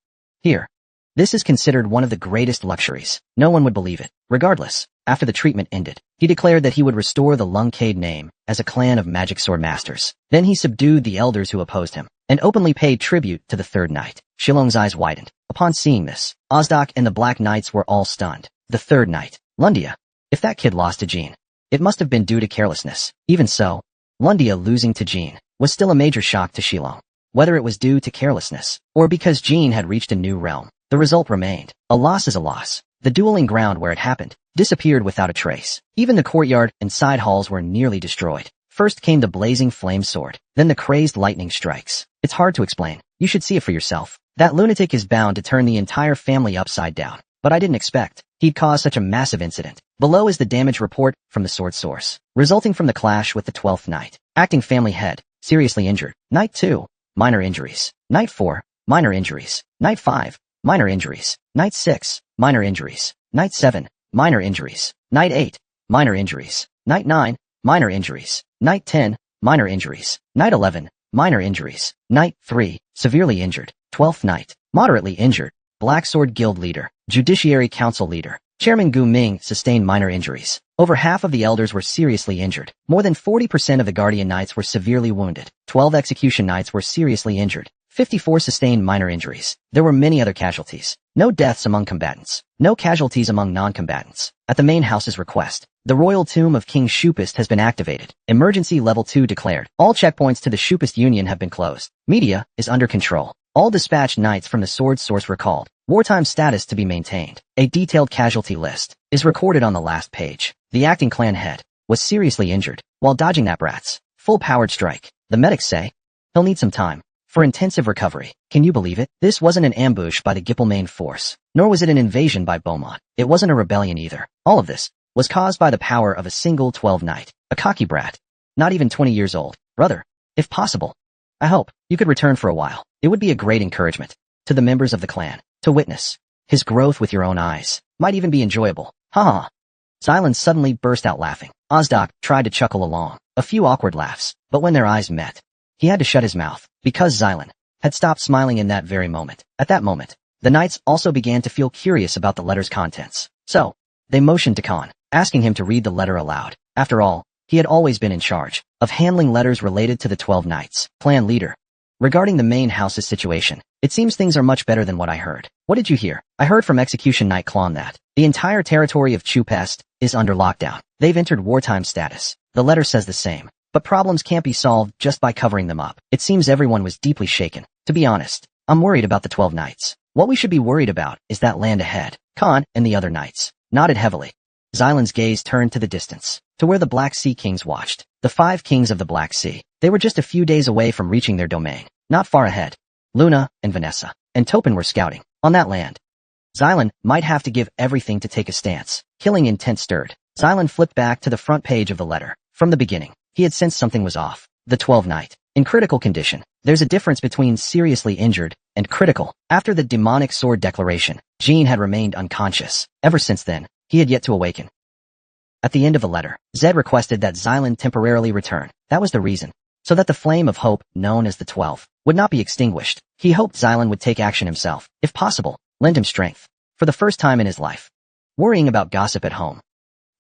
this is considered one of the greatest luxuries. No one would believe it. Regardless, after the treatment ended, he declared that he would restore the Lungcade name as a clan of magic sword masters. Then he subdued the elders who opposed him, and openly paid tribute to the third knight. Shilong's eyes widened. Upon seeing this, Ozdok and the Black Knights were all stunned. The third knight, Lundia. If that kid lost to Jean, it must have been due to carelessness. Even so, Lundia losing to Jean was still a major shock to Shilong. Whether it was due to carelessness, or because Jean had reached a new realm, the result remained. A loss is a loss. The dueling ground where it happened disappeared without a trace. Even the courtyard and side halls were nearly destroyed. First came the blazing flame sword, then the crazed lightning strikes. It's hard to explain. You should see it for yourself. That lunatic is bound to turn the entire family upside down. But I didn't expect he'd cause such a massive incident. Below is the damage report from the sword source, resulting from the clash with the 12th knight. Acting family head, seriously injured. Knight 2, minor injuries. Knight 4, minor injuries. Knight 5, minor injuries. Knight 6, minor injuries. Knight 7, minor injuries. Knight 8, minor injuries. Knight 9, minor injuries. Knight 10, minor injuries. Knight 11, minor injuries. Knight 3, severely injured. 12th knight, moderately injured. Black Sword Guild leader, Judiciary Council leader, Chairman Gu Ming sustained minor injuries. Over half of the elders were seriously injured. More than 40% of the Guardian Knights were severely wounded. 12 Execution Knights were seriously injured. 54 sustained minor injuries. There were many other casualties. No deaths among combatants. No casualties among non-combatants. At the main house's request, the royal tomb of King Shupist has been activated. Emergency level 2 declared. All checkpoints to the Shupist Union have been closed. Media is under control. All dispatched knights from the sword source recalled. Wartime status to be maintained. A detailed casualty list is recorded on the last page. The acting clan head was seriously injured while dodging that brat's full-powered strike. The medics say he'll need some time for intensive recovery. Can you believe it? This wasn't an ambush by the Gippelmain force, nor was it an invasion by Beaumont. It wasn't a rebellion either. All of this was caused by the power of a single 12 knight, a cocky brat, not even 20 years old. Brother, if possible, I hope you could return for a while. It would be a great encouragement to the members of the clan to witness his growth with your own eyes. Might even be enjoyable. Ha! Xylan suddenly burst out laughing. Ozdok tried to chuckle along, a few awkward laughs, but when their eyes met, he had to shut his mouth, because Xylan had stopped smiling in that very moment. At that moment, the knights also began to feel curious about the letter's contents. So, they motioned to Khan, asking him to read the letter aloud. After all, he had always been in charge of handling letters related to the 12 knights. Clan leader Regarding the main house's situation, it seems things are much better than what I heard. What did you hear? I heard from Execution Night Clon that the entire territory of Chupest is under lockdown. They've entered wartime status. The letter says the same. But problems can't be solved just by covering them up. It seems everyone was deeply shaken. To be honest, I'm worried about the 12 knights. What we should be worried about is that land ahead. Khan and the other knights nodded heavily. Xylan's gaze turned to the distance, to where the Black Sea Kings watched. The 5 kings of the Black Sea. They were just a few days away from reaching their domain. Not far ahead. Luna and Vanessa and Topin were scouting on that land. Xylan might have to give everything to take a stance. Killing intent stirred. Xylan flipped back to the front page of the letter. From the beginning, he had sensed something was off. The 12 knight. In critical condition. There's a difference between seriously injured and critical. After the demonic sword declaration, Jean had remained unconscious. Ever since then, he had yet to awaken. At the end of the letter, Zed requested that Xylan temporarily return. That was the reason. So that the flame of hope, known as the 12, would not be extinguished. He hoped Xylan would take action himself, if possible, lend him strength. For the first time in his life. Worrying about gossip at home.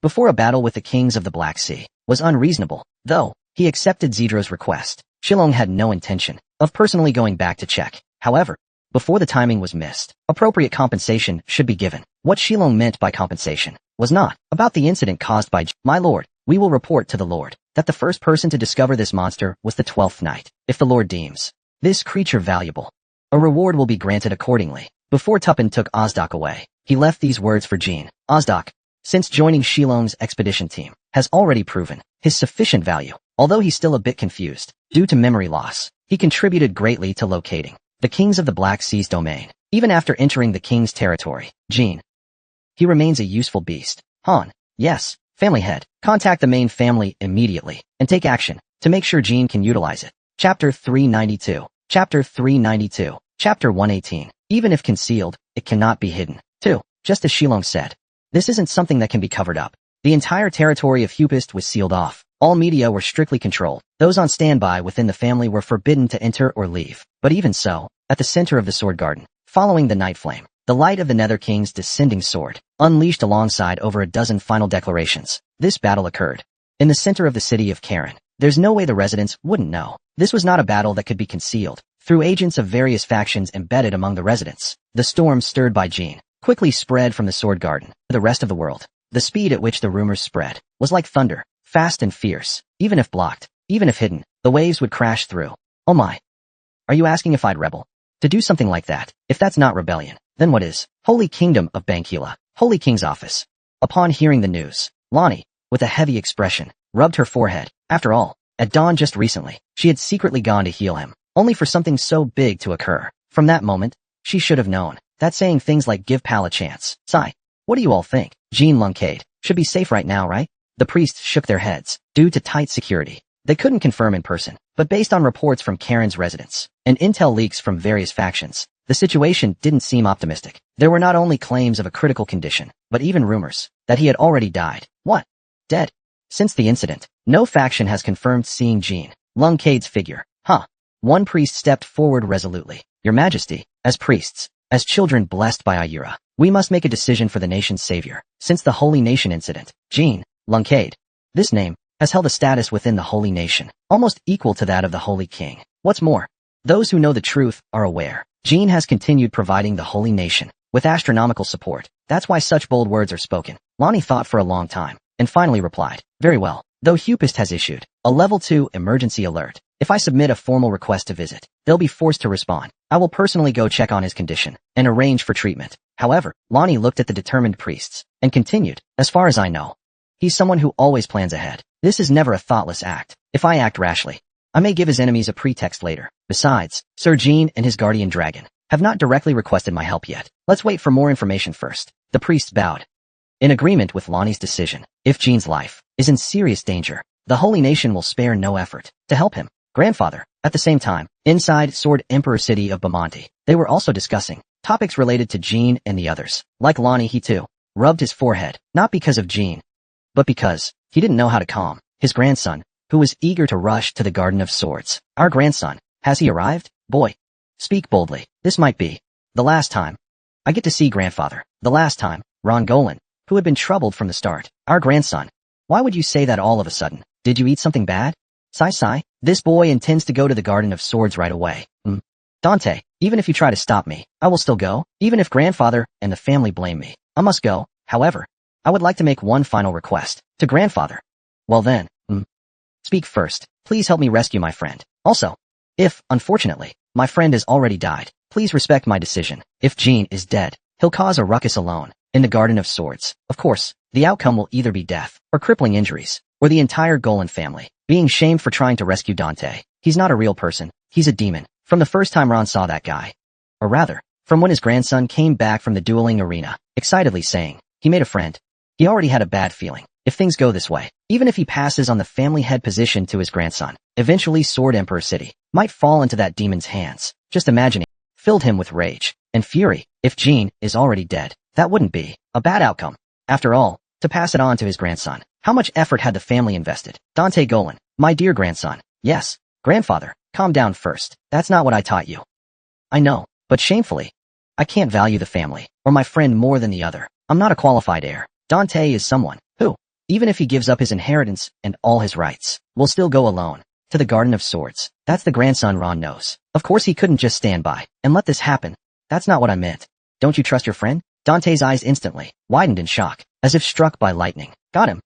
Before a battle with the kings of the Black Sea was unreasonable, though, he accepted Zedro's request. Shilong had no intention of personally going back to check. However, before the timing was missed, appropriate compensation should be given. What Shilong meant by compensation was not about the incident caused by My lord, we will report to the lord that the first person to discover this monster was the 12th knight. If the lord deems this creature valuable, a reward will be granted accordingly. Before Tupin took Ozdak away, he left these words for Jean. Ozdak, since joining Shilong's expedition team, has already proven his sufficient value. Although he's still a bit confused, due to memory loss, he contributed greatly to locating the kings of the Black Sea's domain. Even after entering the king's territory, Jean, he remains a useful beast. Han, yes, family head, contact the main family immediately, and take action, to make sure Jean can utilize it. Chapter 392. Chapter 392. Chapter 118. Even if concealed, it cannot be hidden. 2. Just as Shilong said, this isn't something that can be covered up. The entire territory of Hupist was sealed off. All media were strictly controlled. Those on standby within the family were forbidden to enter or leave. But even so, at the center of the sword garden, following the night flame, the light of the Nether King's descending sword, unleashed alongside over a dozen final declarations. This battle occurred in the center of the city of Karen. There's no way the residents wouldn't know. This was not a battle that could be concealed. Through agents of various factions embedded among the residents, the storm stirred by Jean quickly spread from the sword garden to the rest of the world. The speed at which the rumors spread was like thunder, fast and fierce. Even if blocked, even if hidden, the waves would crash through. Oh my. Are you asking if I'd rebel? To do something like that? If that's not rebellion, then what is? Holy Kingdom of Bankila, Holy King's office. Upon hearing the news, Lonnie, with a heavy expression, rubbed her forehead. After all, at dawn just recently, she had secretly gone to heal him, only for something so big to occur. From that moment, she should have known that saying things like give Pal a chance. Sigh. What do you all think? Jean Luncade should be safe right now, right? The priests shook their heads. Due to tight security, they couldn't confirm in person, but based on reports from Karen's residence and intel leaks from various factions, the situation didn't seem optimistic. There were not only claims of a critical condition, but even rumors that he had already died. What? Dead? Since the incident, no faction has confirmed seeing Jean Luncade's figure. Huh. One priest stepped forward resolutely. Your Majesty, as priests, as children blessed by Ayura, we must make a decision for the nation's savior. Since the Holy Nation incident, Jean Luncade, this name, has held a status within the Holy Nation, almost equal to that of the Holy King. What's more, those who know the truth are aware. Jean has continued providing the Holy Nation with astronomical support. That's why such bold words are spoken. Lonnie thought for a long time, and finally replied, very well. Though Hupist has issued a level 2 emergency alert, if I submit a formal request to visit, they'll be forced to respond. I will personally go check on his condition and arrange for treatment. However, Lonnie looked at the determined priests and continued, as far as I know, he's someone who always plans ahead. This is never a thoughtless act. If I act rashly, I may give his enemies a pretext later. Besides, Sir Jean and his guardian dragon have not directly requested my help yet. Let's wait for more information first. The priests bowed. In agreement with Lonnie's decision, if Jean's life is in serious danger, the Holy Nation will spare no effort to help him. Grandfather. At the same time, inside Sword Emperor City of Bamonti, they were also discussing topics related to Jean and the others. Like Lonnie, he too rubbed his forehead, not because of Jean, but because he didn't know how to calm his grandson, who was eager to rush to the Garden of Swords. Our grandson, has he arrived? Boy, speak boldly. This might be the last time I get to see grandfather. The last time, Ron Golan, who had been troubled from the start. Our grandson. Why would you say that all of a sudden? Did you eat something bad? Sigh. This boy intends to go to the Garden of Swords right away. Dante, even if you try to stop me, I will still go, even if grandfather and the family blame me. I must go. However, I would like to make one final request. To grandfather. Well then, speak first. Please help me rescue my friend. Also, if, unfortunately, my friend has already died, please respect my decision. If Jean is dead, he'll cause a ruckus alone, in the Garden of Swords. Of course, the outcome will either be death, or crippling injuries, or the entire Golan family being shamed for trying to rescue Dante. He's not a real person, he's a demon. From the first time Ron saw that guy. Or rather, from when his grandson came back from the dueling arena, excitedly saying, he made a friend. He already had a bad feeling. If things go this way, even if he passes on the family head position to his grandson, eventually Sword Emperor City might fall into that demon's hands. Just imagining filled him with rage and fury. If Jean is already dead, that wouldn't be a bad outcome. After all, to pass it on to his grandson, how much effort had the family invested? Dante Golan, my dear grandson. Yes, grandfather, calm down first. That's not what I taught you. I know, but shamefully, I can't value the family or my friend more than the other. I'm not a qualified heir. Dante is someone who, even if he gives up his inheritance and all his rights, will still go alone to the Garden of Swords. That's the grandson Ron knows. Of course he couldn't just stand by and let this happen. That's not what I meant. Don't you trust your friend? Dante's eyes instantly widened in shock, as if struck by lightning. Got him.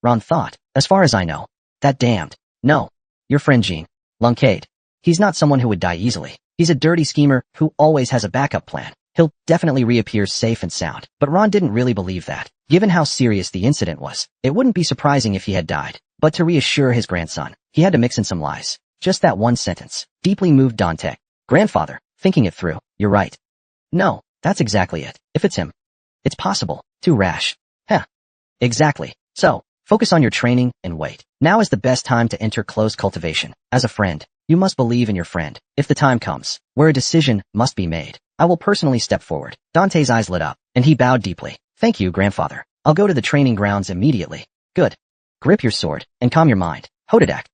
Ron thought, as far as I know. That damned. No. Your friend Jean. Lunkade. He's not someone who would die easily. He's a dirty schemer who always has a backup plan. He'll definitely reappear safe and sound. But Ron didn't really believe that. Given how serious the incident was, it wouldn't be surprising if he had died. But to reassure his grandson, he had to mix in some lies. Just that one sentence deeply moved Dante. Grandfather, thinking it through, you're right. No, that's exactly it. If it's him, it's possible. Too rash. Heh. Exactly. So, focus on your training and wait. Now is the best time to enter close cultivation. As a friend, you must believe in your friend. If the time comes, where a decision must be made, I will personally step forward. Dante's eyes lit up, and he bowed deeply. Thank you, grandfather. I'll go to the training grounds immediately. Good. Grip your sword, and calm your mind. Hodadak.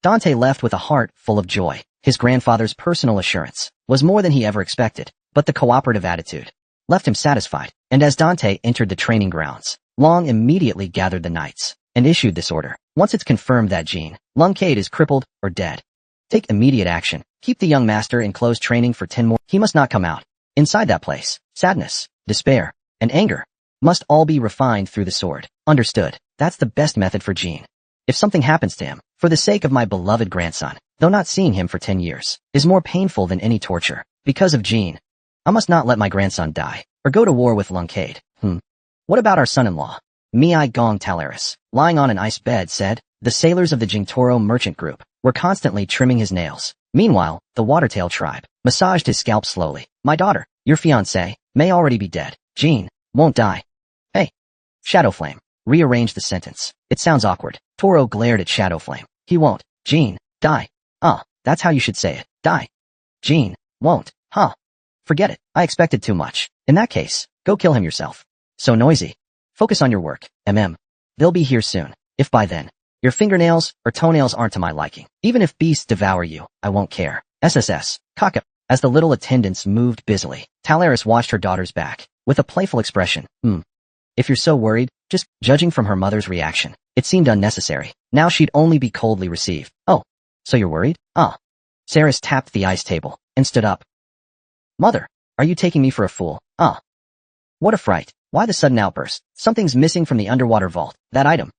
Dante left with a heart full of joy. His grandfather's personal assurance was more than he ever expected, but the cooperative attitude left him satisfied. And as Dante entered the training grounds, Long immediately gathered the knights and issued this order. Once it's confirmed that Jean Lunkade is crippled or dead, take immediate action. Keep the young master in close training for 10 more. He must not come out. Inside that place, sadness, despair, and anger must all be refined through the sword. Understood. That's the best method for Jean. If something happens to him, for the sake of my beloved grandson, though not seeing him for 10 years is more painful than any torture. Because of Jean, I must not let my grandson die, or go to war with Lunkade. What about our son-in-law? Miai Gong Talaris, lying on an ice bed, said. The sailors of the Jingtoro merchant group were constantly trimming his nails. Meanwhile, the Watertail tribe massaged his scalp slowly. My daughter, your fiancé, may already be dead. Jean won't die. Hey, Shadowflame, rearrange the sentence. It sounds awkward. Toro glared at Shadowflame. He won't. Jean, die. That's how you should say it. Die. Jean won't. Forget it. I expected too much. In that case, go kill him yourself. So noisy. Focus on your work. They'll be here soon. If by then, your fingernails or toenails aren't to my liking, even if beasts devour you, I won't care. SSS. Kaka. As the little attendants moved busily, Talaris watched her daughter's back, with a playful expression. If you're so worried, just judging from her mother's reaction, it seemed unnecessary. Now she'd only be coldly received. Oh, so you're worried? Saris tapped the ice table, and stood up. Mother, are you taking me for a fool? What a fright. Why the sudden outburst? Something's missing from the underwater vault. That item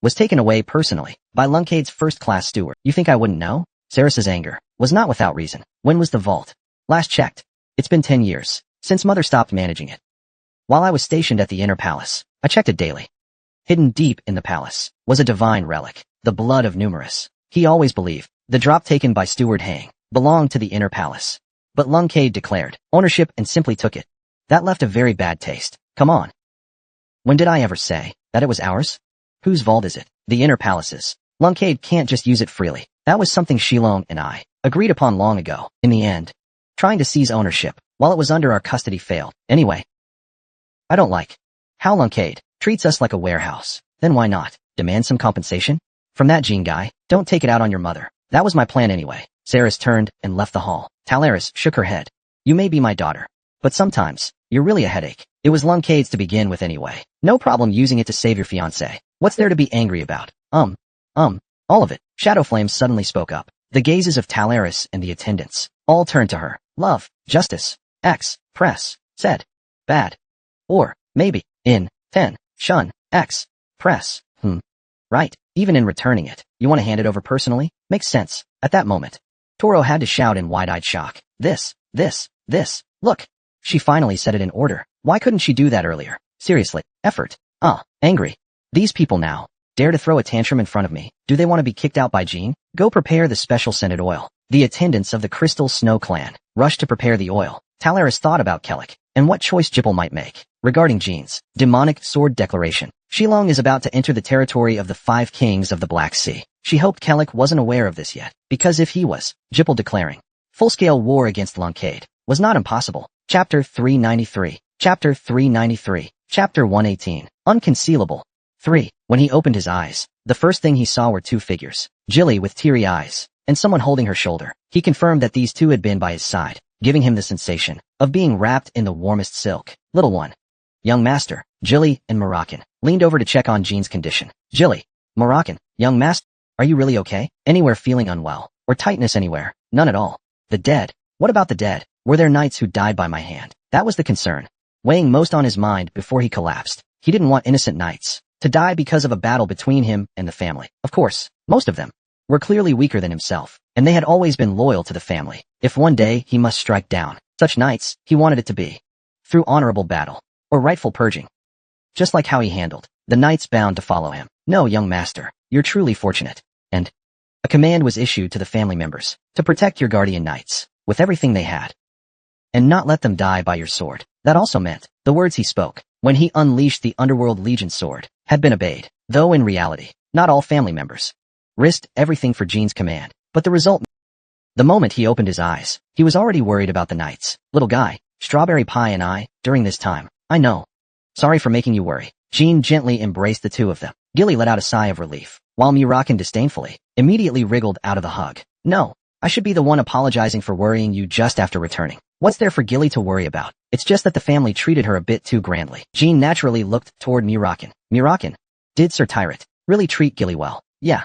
was taken away personally by Lunkade's first-class steward. You think I wouldn't know? Saris's anger was not without reason. When was the vault last checked? It's been 10 years since Mother stopped managing it. While I was stationed at the inner palace, I checked it daily. Hidden deep in the palace was a divine relic, the blood of Numerous. He always believed the drop taken by Steward Hang belonged to the inner palace. But Lunkade declared ownership and simply took it. That left a very bad taste. Come on. When did I ever say that it was ours? Whose vault is it? The inner palace's. Lunkade can't just use it freely. That was something Shilong and I agreed upon long ago. In the end, trying to seize ownership while it was under our custody failed. Anyway, I don't like how Lunkade treats us like a warehouse. Then why not demand some compensation? From that Jean guy, don't take it out on your mother. That was my plan anyway. Saris turned and left the hall. Talaris shook her head. You may be my daughter, but sometimes, you're really a headache. It was Lunkade's to begin with anyway. No problem using it to save your fiancé. What's there to be angry about? All of it. Shadow Flames suddenly spoke up. The gazes of Talaris and the attendants all turned to her. Love, justice, X, press, said. Bad. Or, maybe, in, 10, shun, X, press, right, even in returning it. You want to hand it over personally? Makes sense. At that moment, Toro had to shout in wide-eyed shock. This, look. She finally said it in order. Why couldn't she do that earlier? Seriously, effort. Angry. These people now dare to throw a tantrum in front of me. Do they want to be kicked out by Jean? Go prepare the special scented oil. The attendants of the Crystal Snow clan rushed to prepare the oil. Talaris thought about Kellic and what choice Jipple might make. Regarding Jean's demonic sword declaration, Shilong is about to enter the territory of the 5 kings of the Black Sea. She hoped Kellic wasn't aware of this yet, because if he was, Jipple declaring full-scale war against Lunkade was not impossible. Chapter 393. Chapter 393. Chapter 118. Unconcealable. 3. When he opened his eyes, the first thing he saw were 2 figures, Jilly with teary eyes, and someone holding her shoulder. He confirmed that these 2 had been by his side, giving him the sensation of being wrapped in the warmest silk. Little one. Young master, Jilly and Moroccan leaned over to check on Jean's condition. Jilly, Moroccan, young master, are you really okay? Anywhere feeling unwell? Or tightness anywhere? None at all. The dead. What about the dead? Were there knights who died by my hand? That was the concern, weighing most on his mind before he collapsed. He didn't want innocent knights to die because of a battle between him and the family. Of course, most of them were clearly weaker than himself, and they had always been loyal to the family. If one day he must strike down such knights, he wanted it to be through honorable battle or rightful purging, just like how he handled the knights bound to follow him. No, young master, you're truly fortunate. And a command was issued to the family members to protect your guardian knights with everything they had and not let them die by your sword. That also meant the words he spoke when he unleashed the Underworld Legion sword had been obeyed, though in reality, not all family members risked everything for Jean's command. But the result, the moment he opened his eyes, he was already worried about the knights. Little guy, Strawberry Pie and I, during this time, I know. Sorry for making you worry. Jean gently embraced the 2 of them. Gilly let out a sigh of relief, while Moroccan disdainfully immediately wriggled out of the hug. No, I should be the one apologizing for worrying you just after returning. What's there for Gilly to worry about? It's just that the family treated her a bit too grandly. Jean naturally looked toward Moroccan. Moroccan, did Sir Tyrant really treat Gilly well? Yeah.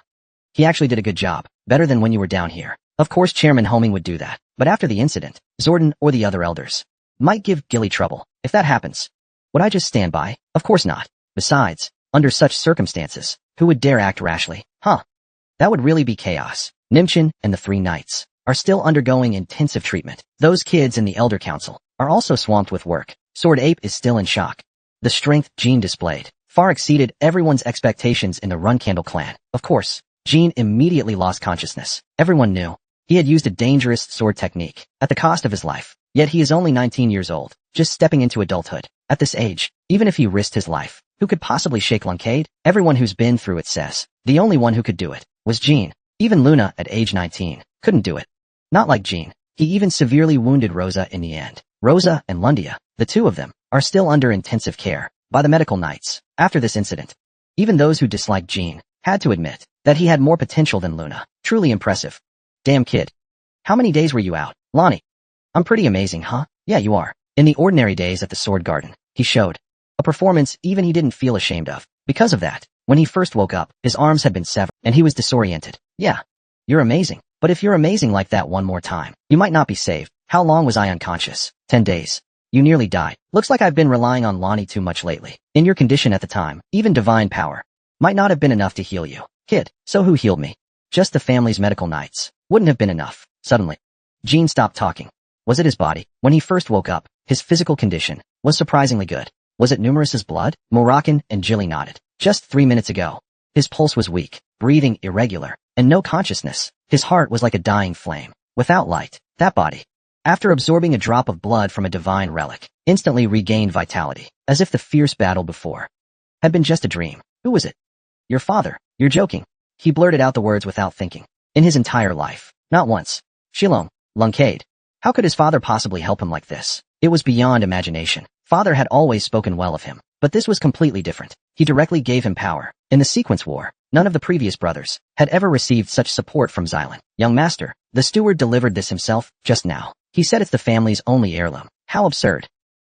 He actually did a good job, better than when you were down here. Of course Chairman Homing would do that, but after the incident, Zordon or the other elders might give Gilly trouble. If that happens, would I just stand by? Of course not. Besides, under such circumstances, who would dare act rashly? That would really be chaos. Nimchin and the 3 knights are still undergoing intensive treatment. Those kids in the Elder Council are also swamped with work. Sword Ape is still in shock. The strength Jean displayed far exceeded everyone's expectations in the Runcandle clan. Of course, Jean immediately lost consciousness. Everyone knew he had used a dangerous sword technique at the cost of his life. Yet he is only 19 years old, just stepping into adulthood. At this age, even if he risked his life, who could possibly shake Lunkade? Everyone who's been through it says the only one who could do it was Jean. Even Luna, at age 19, couldn't do it. Not like Jean. He even severely wounded Rosa in the end. Rosa and Lundia, the 2 of them, are still under intensive care by the medical knights. After this incident, even those who disliked Jean had to admit that he had more potential than Luna. Truly impressive. Damn kid. How many days were you out, Lonnie? I'm pretty amazing, huh? Yeah, you are. In the ordinary days at the Sword Garden, he showed a performance even he didn't feel ashamed of. Because of that, when he first woke up, his arms had been severed, and he was disoriented. Yeah, you're amazing. But if you're amazing like that one more time, you might not be saved. How long was I unconscious? 10 days. You nearly died. Looks like I've been relying on Lonnie too much lately. In your condition at the time, even divine power might not have been enough to heal you. Kid, so who healed me? Just the family's medical knights. Wouldn't have been enough. Suddenly, Jean stopped talking. Was it his body? When he first woke up, his physical condition was surprisingly good. Was it Numerous's blood? Moroccan and Jilly nodded. Just 3 minutes ago, his pulse was weak, breathing irregular, and no consciousness. His heart was like a dying flame, without light. That body, after absorbing a drop of blood from a divine relic, instantly regained vitality, as if the fierce battle before had been just a dream. Who was it? Your father. You're joking. He blurted out the words without thinking. In his entire life, not once. Shilong, Lunkade. How could his father possibly help him like this? It was beyond imagination. Father had always spoken well of him, but this was completely different. He directly gave him power. In the Sequence War, none of the previous brothers had ever received such support from Xylan. Young master, the steward delivered this himself just now. He said it's the family's only heirloom. How absurd.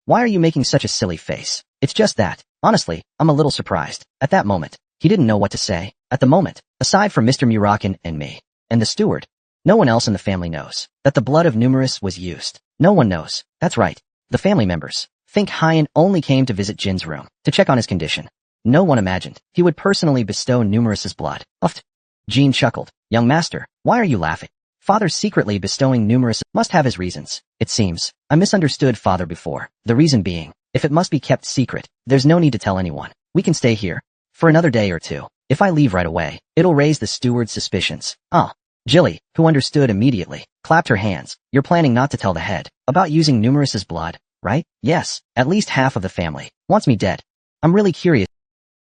Why are you making such a silly face? It's just that, honestly, I'm a little surprised. At that moment, He didn't know what to say. At the moment, aside from Mr. Murakin and me, and the steward, no one else in the family knows that the blood of Numerous was used. No one knows. That's right. The family members think Hyan only came to visit Jin's room to check on his condition. No one imagined he would personally bestow Numerous's blood. Uft. Jin chuckled. Young master, why are you laughing? Father secretly bestowing Numerous must have his reasons. It seems I misunderstood father before. The reason being, if it must be kept secret, there's no need to tell anyone. We can stay here for another day or two. If I leave right away, it'll raise the steward's suspicions. Ah. Jilly, who understood immediately, clapped her hands. You're planning not to tell the head about using Numerous's blood, right? Yes, at least half of the family wants me dead. I'm really curious.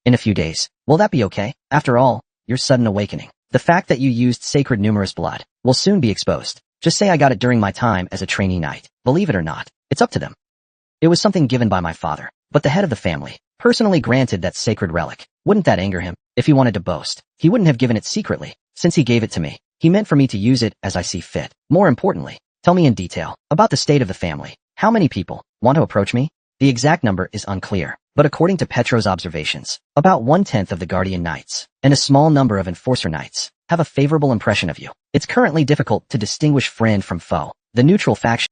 In a few days, will that be okay? After all, your sudden awakening, the fact that you used sacred Numerous blood, will soon be exposed. Just say I got it during my time as a trainee knight. Believe it or not, it's up to them. It was something given by my father, but the head of the family personally granted that sacred relic. Wouldn't that anger him? If he wanted to boast, he wouldn't have given it secretly. Since he gave it to me, he meant for me to use it as I see fit. More importantly, tell me in detail about the state of the family. How many people want to approach me? The exact number is unclear, but according to Petro's observations, about 1/10 of the Guardian Knights and a small number of Enforcer Knights have a favorable impression of you. It's currently difficult to distinguish friend from foe. The neutral faction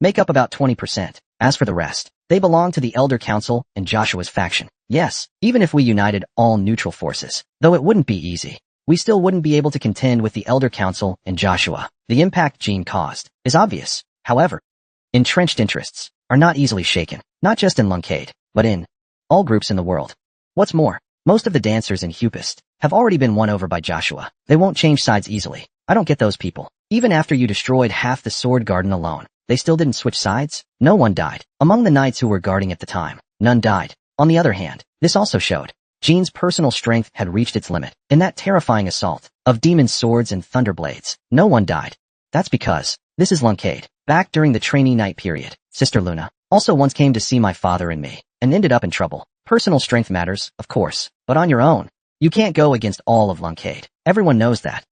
make up about 20%. As for the rest, they belong to the Elder Council and Joshua's faction. Yes, even if we united all neutral forces, though it wouldn't be easy, we still wouldn't be able to contend with the Elder Council and Joshua. The impact Jean caused is obvious. However, entrenched interests are not easily shaken, not just in Luncade, but in all groups in the world. What's more, most of the dancers in Hupist have already been won over by Joshua. They won't change sides easily. I don't get those people. Even after you destroyed half the Sword Garden alone, they still didn't switch sides? No one died. Among the knights who were guarding at the time, none died. On the other hand, this also showed Jean's personal strength had reached its limit. In that terrifying assault of demon swords and thunderblades, no one died. That's because this is Luncade. Back during the trainee night period, Sister Luna also once came to see my father and me, and ended up in trouble. Personal strength matters, of course, but on your own, you can't go against all of Luncade. Everyone knows that.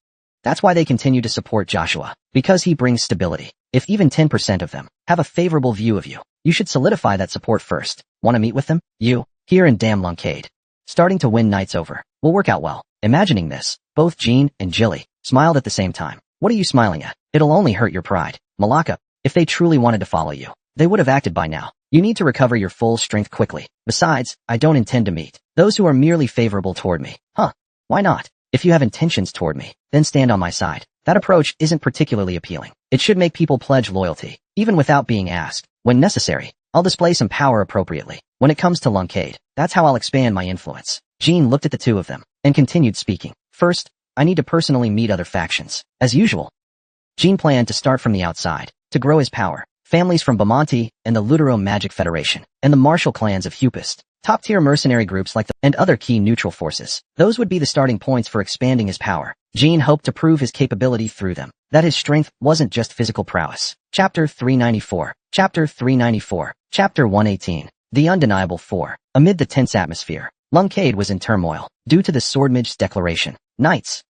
That's why they continue to support Joshua, because he brings stability. If even 10% of them have a favorable view of you, you should solidify that support first. Want to meet with them? You, here in damn Luncade. Starting to win knights over will work out well. Imagining this, both Jean and Jilly smiled at the same time. What are you smiling at? It'll only hurt your pride. Malaka, if they truly wanted to follow you, they would have acted by now. You need to recover your full strength quickly. Besides, I don't intend to meet those who are merely favorable toward me. Huh? Why not? If you have intentions toward me, then stand on my side. That approach isn't particularly appealing. It should make people pledge loyalty, even without being asked. When necessary, I'll display some power appropriately. When it comes to Luncade, that's how I'll expand my influence. Jean looked at the two of them, and continued speaking. First, I need to personally meet other factions. As usual, Jean planned to start from the outside, to grow his power. Families from Bamonti and the Lutero Magic Federation, and the martial clans of Hupist, top-tier mercenary groups like the and other key neutral forces. Those would be the starting points for expanding his power. Jean hoped to prove his capability through them, that his strength wasn't just physical prowess. Chapter 394. Chapter 394. Chapter 118. The Undeniable Four. Amid the tense atmosphere, Luncade was in turmoil, due to the Swordmage's declaration. Knights,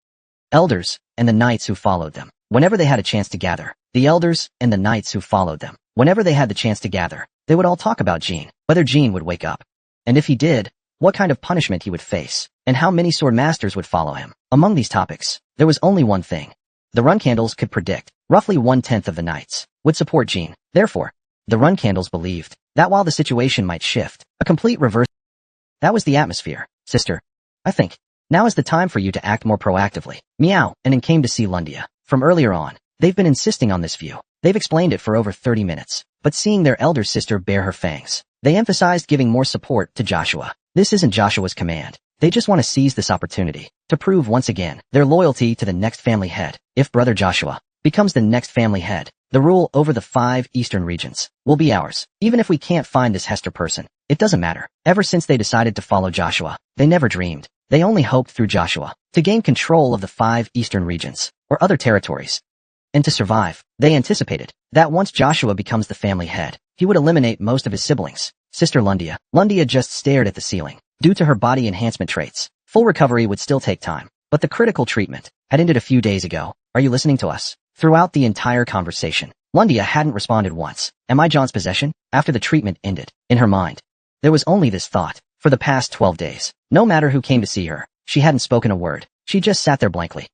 elders, and the knights who followed them, whenever they had a chance to gather. The elders and the knights who followed them, whenever they had the chance to gather, they would all talk about Jean, whether Jean would wake up. And if he did, what kind of punishment he would face, and how many sword masters would follow him. Among these topics, there was only one thing. The run candles could predict, roughly 1/10 of the knights would support Jean. Therefore, the run candles believed that while the situation might shift, a complete reverse. That was the atmosphere. Sister, I think now is the time for you to act more proactively. Meow, and came to see Lundia. From earlier on, they've been insisting on this view. They've explained it for over 30 minutes, but seeing their elder sister bare her fangs, they emphasized giving more support to Joshua. This isn't Joshua's command. They just want to seize this opportunity to prove once again their loyalty to the next family head. If Brother Joshua becomes the next family head, the rule over the 5 eastern regions will be ours. Even if we can't find this Hester person, it doesn't matter. Ever since they decided to follow Joshua, they never dreamed. They only hoped through Joshua to gain control of the 5 eastern regions or other territories. And to survive, they anticipated that once Joshua becomes the family head, he would eliminate most of his siblings. Sister Lundia. Lundia just stared at the ceiling. Due to her body enhancement traits, full recovery would still take time, but the critical treatment had ended a few days ago. Are you listening to us? Throughout the entire conversation, Lundia hadn't responded once. Am I John's possession? After the treatment ended, in her mind, there was only this thought. For the past 12 days, no matter who came to see her, she hadn't spoken a word. She just sat there blankly.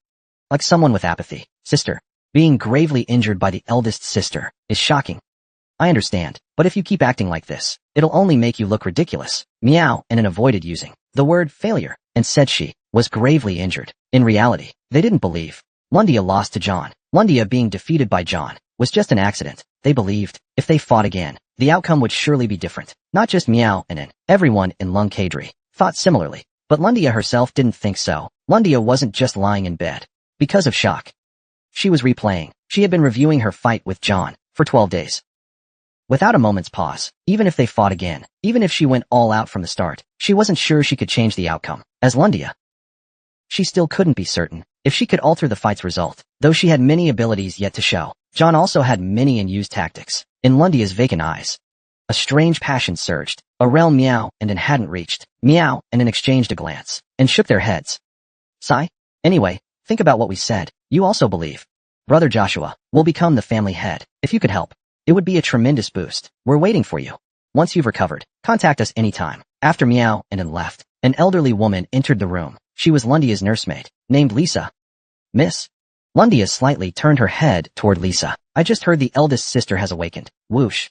Like someone with apathy. Sister. Being gravely injured by the eldest sister is shocking. I understand, but if you keep acting like this, it'll only make you look ridiculous. Meow and avoided using the word failure and said she was gravely injured. In reality, they didn't believe. Lundia lost to John. Lundia being defeated by John was just an accident. They believed if they fought again, the outcome would surely be different. Not just Meow and everyone in Lung Kadri thought similarly, but Lundia herself didn't think so. Lundia wasn't just lying in bed because of shock. She was replaying. She had been reviewing her fight with John for 12 days. Without a moment's pause, even if they fought again, even if she went all out from the start, she wasn't sure she could change the outcome. As Lundia, she still couldn't be certain if she could alter the fight's result, though she had many abilities yet to show. John also had many unused tactics. In Lundia's vacant eyes, a strange passion surged. Aurel Meow and hadn't reached. Meow and exchanged a glance and shook their heads. Sigh. Anyway, think about what we said. You also believe Brother Joshua will become the family head. If you could help, it would be a tremendous boost. We're waiting for you. Once you've recovered, contact us anytime. After Meow and left, an elderly woman entered the room. She was Lundia's nursemaid, named Lisa. Miss? Lundia slightly turned her head toward Lisa. I just heard the eldest sister has awakened. Whoosh.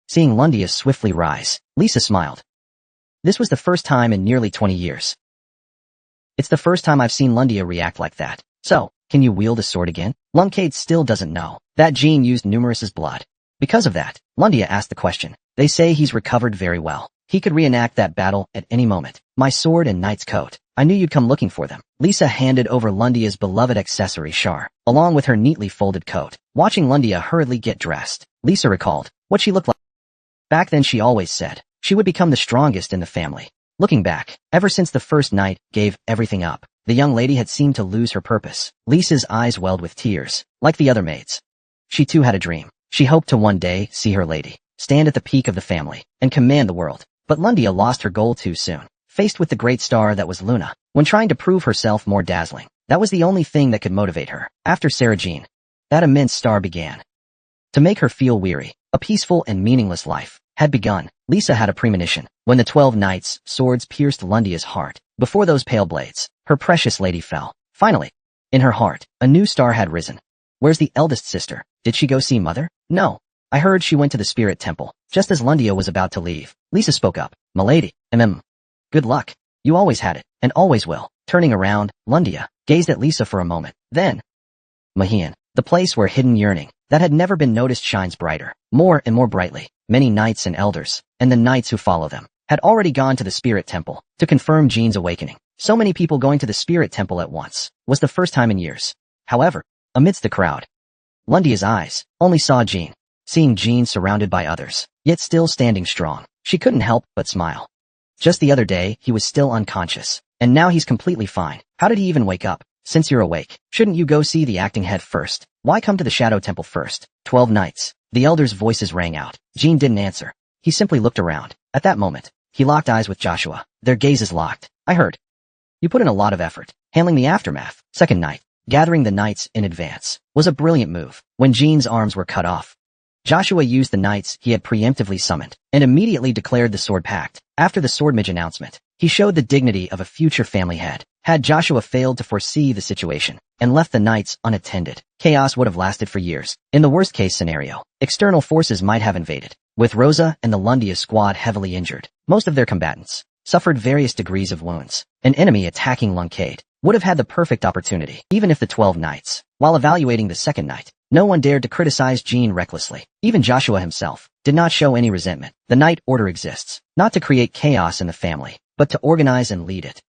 Seeing Lundia swiftly rise, Lisa smiled. This was the first time in nearly 20 years. It's the first time I've seen Lundia react like that. So, can you wield a sword again? Lungcade still doesn't know that Jean used Numerous's blood. Because of that, Lundia asked the question. They say he's recovered very well. He could reenact that battle at any moment. My sword and knight's coat. I knew you'd come looking for them. Lisa handed over Lundia's beloved accessory Char, along with her neatly folded coat. Watching Lundia hurriedly get dressed, Lisa recalled what she looked like. Back then she always said she would become the strongest in the family. Looking back, ever since the first night gave everything up, the young lady had seemed to lose her purpose. Lisa's eyes welled with tears, like the other maids. She too had a dream. She hoped to one day see her lady stand at the peak of the family and command the world. But Lundia lost her goal too soon. Faced with the great star that was Luna, when trying to prove herself more dazzling, that was the only thing that could motivate her. After Sarah Jean, that immense star began to make her feel weary. A peaceful and meaningless life had begun. Lisa had a premonition. When the 12 knights' swords pierced Lundia's heart, before those pale blades, her precious lady fell. Finally, in her heart, a new star had risen. Where's the eldest sister? Did she go see mother? No. I heard she went to the spirit temple. Just as Lundia was about to leave, Lisa spoke up. Milady, good luck. You always had it, and always will. Turning around, Lundia gazed at Lisa for a moment. Then, Mahian, the place where hidden yearning that had never been noticed shines brighter, more and more brightly. Many knights and elders, and the knights who follow them, had already gone to the spirit temple to confirm Jean's awakening. So many people going to the spirit temple at once was the first time in years. However, amidst the crowd, Lundia's eyes only saw Jean. Seeing Jean surrounded by others, yet still standing strong, she couldn't help but smile. Just the other day, he was still unconscious, and now he's completely fine. How did he even wake up? Since you're awake, shouldn't you go see the acting head first? Why come to the Shadow Temple first? 12 knights. The elders' voices rang out. Jean didn't answer. He simply looked around. At that moment, he locked eyes with Joshua. Their gazes locked. I heard. You put in a lot of effort, handling the aftermath. Second night, gathering the knights in advance, was a brilliant move. When Jean's arms were cut off, Joshua used the knights he had preemptively summoned, and immediately declared the sword pact. After the swordmage announcement, he showed the dignity of a future family head. Had Joshua failed to foresee the situation, and left the knights unattended, chaos would have lasted for years. In the worst-case scenario, external forces might have invaded. With Rosa and the Lundia squad heavily injured, most of their combatants suffered various degrees of wounds. An enemy attacking Lungcade would have had the perfect opportunity. Even if the 12 knights, while evaluating the second night, no one dared to criticize Jean recklessly. Even Joshua himself did not show any resentment. The Knight Order exists, not to create chaos in the family, but to organize and lead it.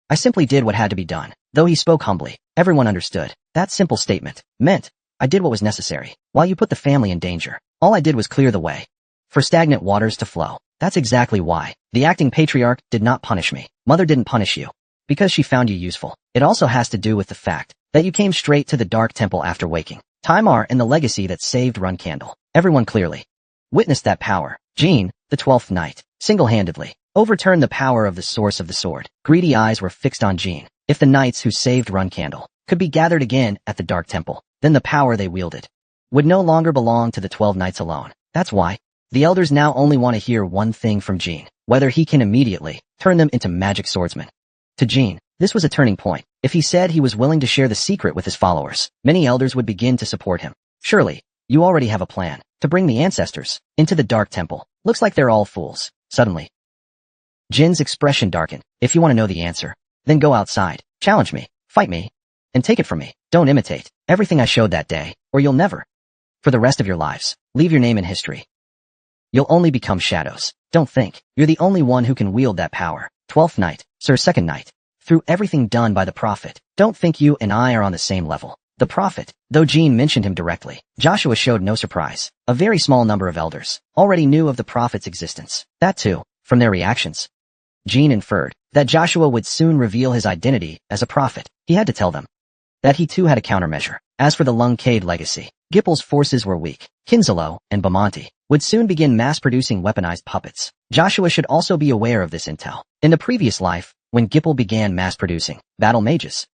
I simply did what had to be done. Though he spoke humbly, everyone understood. That simple statement meant, I did what was necessary. While you put the family in danger, all I did was clear the way for stagnant waters to flow. That's exactly why the acting patriarch did not punish me. Mother didn't punish you because she found you useful. It also has to do with the fact that you came straight to the Dark Temple after waking. Timar and the legacy that saved Run Candle. Everyone clearly witnessed that power. Jean, the 12th Knight, single-handedly overturned the power of the source of the sword. Greedy eyes were fixed on Jean. If the knights who saved Run Candle could be gathered again at the Dark Temple, then the power they wielded would no longer belong to the 12 knights alone. That's why the elders now only want to hear one thing from Jean. whether he can immediately turn them into magic swordsmen. To Jin, this was a turning point. If he said he was willing to share the secret with his followers, many elders would begin to support him. Surely, you already have a plan to bring the ancestors into the Dark Temple. Looks like they're all fools. Suddenly, Jin's expression darkened. If you want to know the answer, then go outside, challenge me, fight me, and take it from me. Don't imitate everything I showed that day, or you'll never, for the rest of your lives, leave your name in history. You'll only become shadows. Don't think you're the only one who can wield that power. 12th night, Sir Second Night. Through everything done by the Prophet, don't think you and I are on the same level. The Prophet, though Jin mentioned him directly, Joshua showed no surprise. A very small number of elders already knew of the Prophet's existence. That too, from their reactions. Jin inferred that Joshua would soon reveal his identity as a prophet. He had to tell them that he too had a countermeasure. As for the Lung-Cade legacy, Gippel's forces were weak. Kinzalo and Bamonti would soon begin mass-producing weaponized puppets. Joshua should also be aware of this intel. In the previous life, when Gippel began mass-producing battle mages,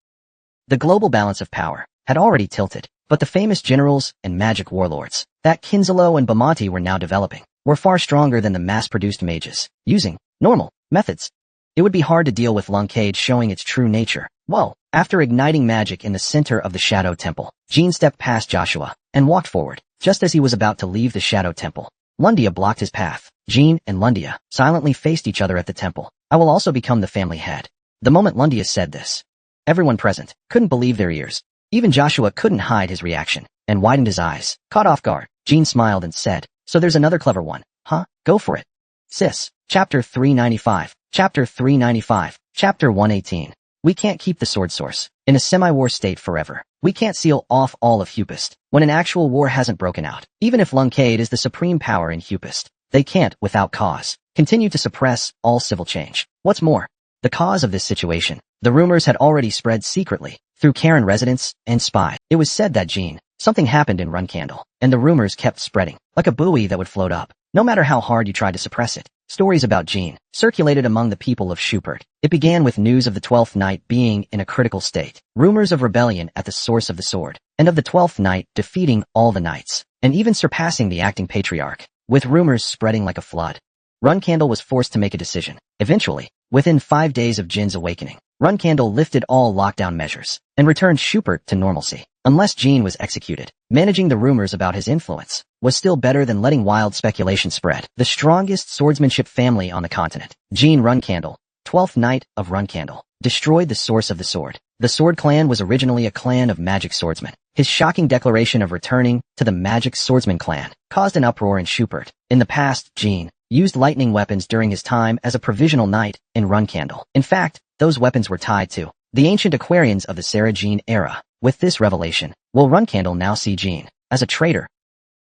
the global balance of power had already tilted, but the famous generals and magic warlords that Kinzalo and Bamonti were now developing were far stronger than the mass-produced mages. Using normal methods, it would be hard to deal with Lung-Cade showing its true nature. Whoa! After igniting magic in the center of the Shadow Temple, Jin stepped past Joshua and walked forward. Just as he was about to leave the Shadow Temple, Lundia blocked his path. Jin and Lundia silently faced each other at the temple. I will also become the family head. The moment Lundia said this, everyone present couldn't believe their ears. Even Joshua couldn't hide his reaction and widened his eyes. Caught off guard, Jin smiled and said, "So there's another clever one, huh? Go for it, sis." Chapter 395. Chapter 395. Chapter 118. We can't keep the sword source in a semi-war state forever. We can't seal off all of Hupist when an actual war hasn't broken out. Even if Lung-Cade is the supreme power in Hupist, they can't, without cause, continue to suppress all civil change. What's more, the cause of this situation, the rumors had already spread secretly through Karen residents and spies. It was said that something happened in Runcandle, and the rumors kept spreading like a buoy that would float up, no matter how hard you tried to suppress it. Stories about Jin circulated among the people of Schubert. It began with news of the 12th Night being in a critical state, rumors of rebellion at the source of the sword, and of the 12th Night defeating all the knights, and even surpassing the acting patriarch, with rumors spreading like a flood. Runcandle was forced to make a decision. Eventually, within 5 days of Jin's awakening, Runcandle lifted all lockdown measures and returned Schubert to normalcy. Unless Jin was executed, managing the rumors about his influence was still better than letting wild speculation spread. The strongest swordsmanship family on the continent, Jin Runcandle, 12th Knight of Runcandle, destroyed the source of the sword. The Sword Clan was originally a clan of magic swordsmen. His shocking declaration of returning to the magic swordsman clan caused an uproar in Schubert. In the past, Jin used lightning weapons during his time as a provisional knight in Runcandle. In fact, those weapons were tied to the ancient Aquarians of the Sarah Jin era. With this revelation, will Runcandle now see Jin as a traitor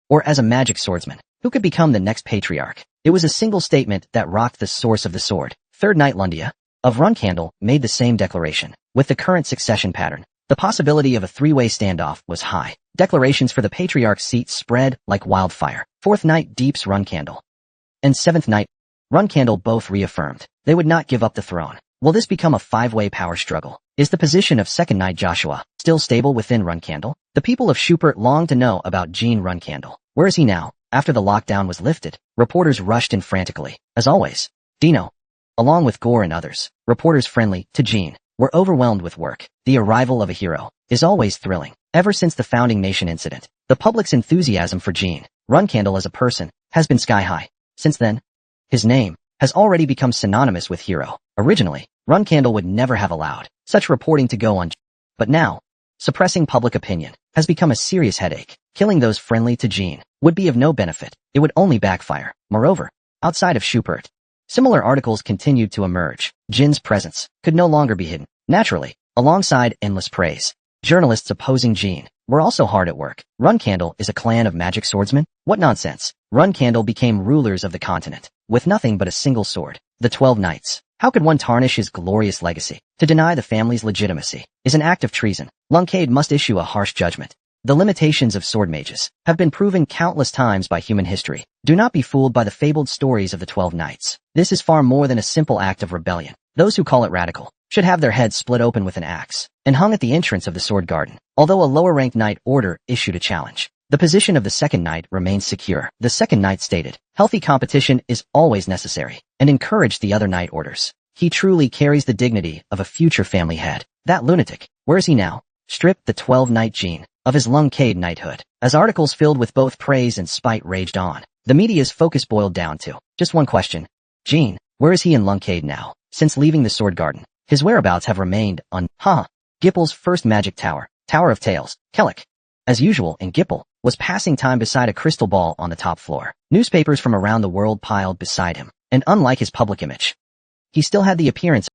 or as a magic swordsman who could become the next patriarch? It was a single statement that rocked the source of the sword. Third Knight Lundia of Runcandle made the same declaration. With the current succession pattern, the possibility of a three-way standoff was high. Declarations for the patriarch's seat spread like wildfire. Fourth Knight Deeps Runcandle and Seventh Knight Runcandle both reaffirmed they would not give up the throne. Will this become a five-way power struggle? Is the position of Second Knight Joshua still stable within Runcandle? The people of Schubert longed to know about Jin Runcandle. Where is he now? After the lockdown was lifted, reporters rushed in frantically. As always, Dino, along with Gore and others, reporters friendly to Jin, were overwhelmed with work. The arrival of a hero is always thrilling. Ever since the Founding Nation incident, the public's enthusiasm for Jin Runcandle as a person has been sky-high. Since then, his name has already become synonymous with hero. Originally, Runcandle would never have allowed such reporting to go on, but now, suppressing public opinion has become a serious headache. Killing those friendly to Jin would be of no benefit. It would only backfire. Moreover, outside of Schubert, similar articles continued to emerge. Jin's presence could no longer be hidden. Naturally, alongside endless praise, journalists opposing Jin were also hard at work. Runcandle is a clan of magic swordsmen? What nonsense. Runcandle became rulers of the continent with nothing but a single sword. The 12 Knights. How could one tarnish his glorious legacy? To deny the family's legitimacy is an act of treason. Lung-Cade must issue a harsh judgment. The limitations of sword mages have been proven countless times by human history. Do not be fooled by the fabled stories of the 12 Knights. This is far more than a simple act of rebellion. Those who call it radical should have their heads split open with an axe and hung at the entrance of the sword garden. Although a lower-ranked knight order issued a challenge, The position of the second knight remains secure. The second knight stated, healthy competition is always necessary, and encouraged the other knight orders. He truly carries the dignity of a future family head. That lunatic, where is he now? Stripped the 12-knight gene of his Lungcade knighthood. As articles filled with both praise and spite raged on, the media's focus boiled down to just one question. Gene, where is he in Lungcade now? Since leaving the Sword Garden, his whereabouts have remained Gippel's first magic tower, Tower of Tales, Kellic. As usual, in Gippel, was passing time beside a crystal ball on the top floor. Newspapers from around the world piled beside him, and unlike his public image, he still had the appearance of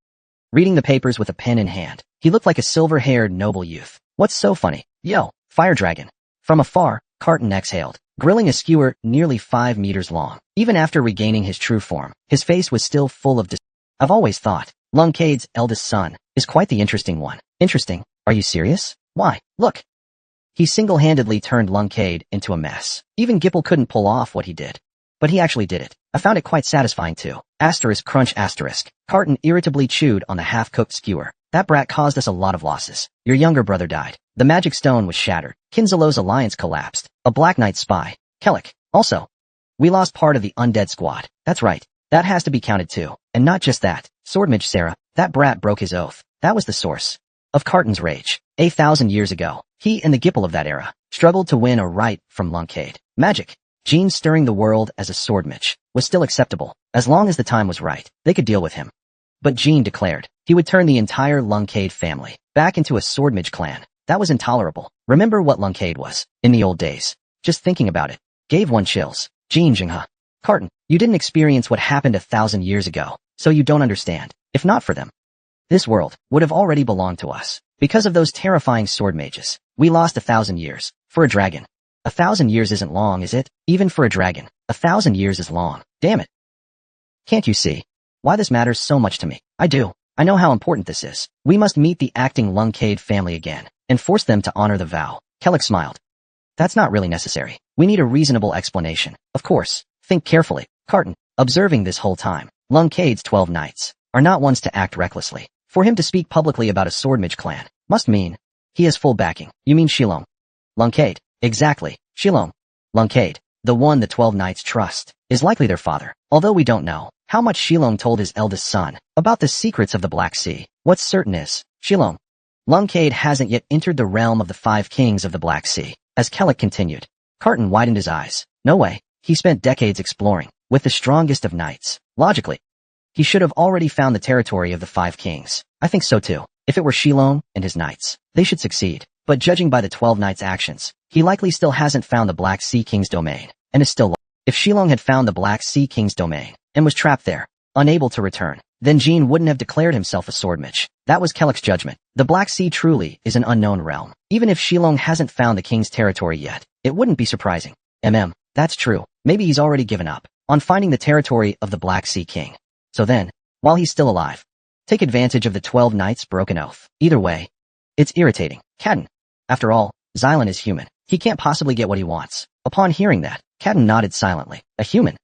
reading the papers with a pen in hand. He looked like a silver-haired noble youth. What's so funny? Yo, fire dragon. From afar, Carton exhaled, grilling a skewer nearly 5 meters long. Even after regaining his true form, his face was still full of I've always thought Lungcade's eldest son is quite the interesting one. Interesting? Are you serious? Why, look. He single-handedly turned Lungcade into a mess. Even Gippel couldn't pull off what he did. But he actually did it. I found it quite satisfying too. Asterisk crunch asterisk. Carton irritably chewed on the half-cooked skewer. That brat caused us a lot of losses. Your younger brother died. The magic stone was shattered. Kinzalo's alliance collapsed. A Black Knight spy. Kellic. Also, we lost part of the undead squad. That's right. That has to be counted too. And not just that. Swordmage Sarah. That brat broke his oath. That was the source of Carton's rage. 1,000 years ago, he and the Gippel of that era struggled to win a right from Lungcade. Magic. Gene stirring the world as a swordmage was still acceptable. As long as the time was right, they could deal with him. But Gene declared he would turn the entire Lungcade family back into a swordmage clan. That was intolerable. Remember what Lungcade was in the old days? Just thinking about it gave one chills. Gene Jingha. Carton, you didn't experience what happened 1,000 years ago, so you don't understand. If not for them, this world would have already belonged to us. Because of those terrifying sword mages, we lost 1,000 years. For a dragon, 1,000 years isn't long, is it? Even for a dragon, 1,000 years is long. Damn it. Can't you see why this matters so much to me? I do. I know how important this is. We must meet the acting Lungcade family again and force them to honor the vow. Kellic smiled. That's not really necessary. We need a reasonable explanation. Of course. Think carefully. Carton, observing this whole time, Lungcade's 12 knights are not ones to act recklessly. For him to speak publicly about a swordmage clan must mean he has full backing. You mean Shilong? Lungcade. Exactly. Shilong. Lungcade, the one the 12 knights trust, is likely their father. Although we don't know how much Shilong told his eldest son about the secrets of the Black Sea. What's certain is, Shilong. Lungcade hasn't yet entered the realm of the 5 kings of the Black Sea. As Kellic continued, Carton widened his eyes. No way. He spent decades exploring with the strongest of knights. Logically, he should have already found the territory of the 5 kings. I think so too. If it were Shilong and his knights, they should succeed. But judging by the 12 knights' actions, he likely still hasn't found the Black Sea King's domain, and is still lost. If Shilong had found the Black Sea King's domain, and was trapped there, unable to return, then Gene wouldn't have declared himself a swordmage. That was Kellic's judgment. The Black Sea truly is an unknown realm. Even if Shilong hasn't found the king's territory yet, it wouldn't be surprising. That's true. Maybe he's already given up on finding the territory of the Black Sea King. So then, while he's still alive, take advantage of the 12 knights' broken oath. Either way, it's irritating. Cadden. After all, Xylan is human. He can't possibly get what he wants. Upon hearing that, Cadden nodded silently. A human.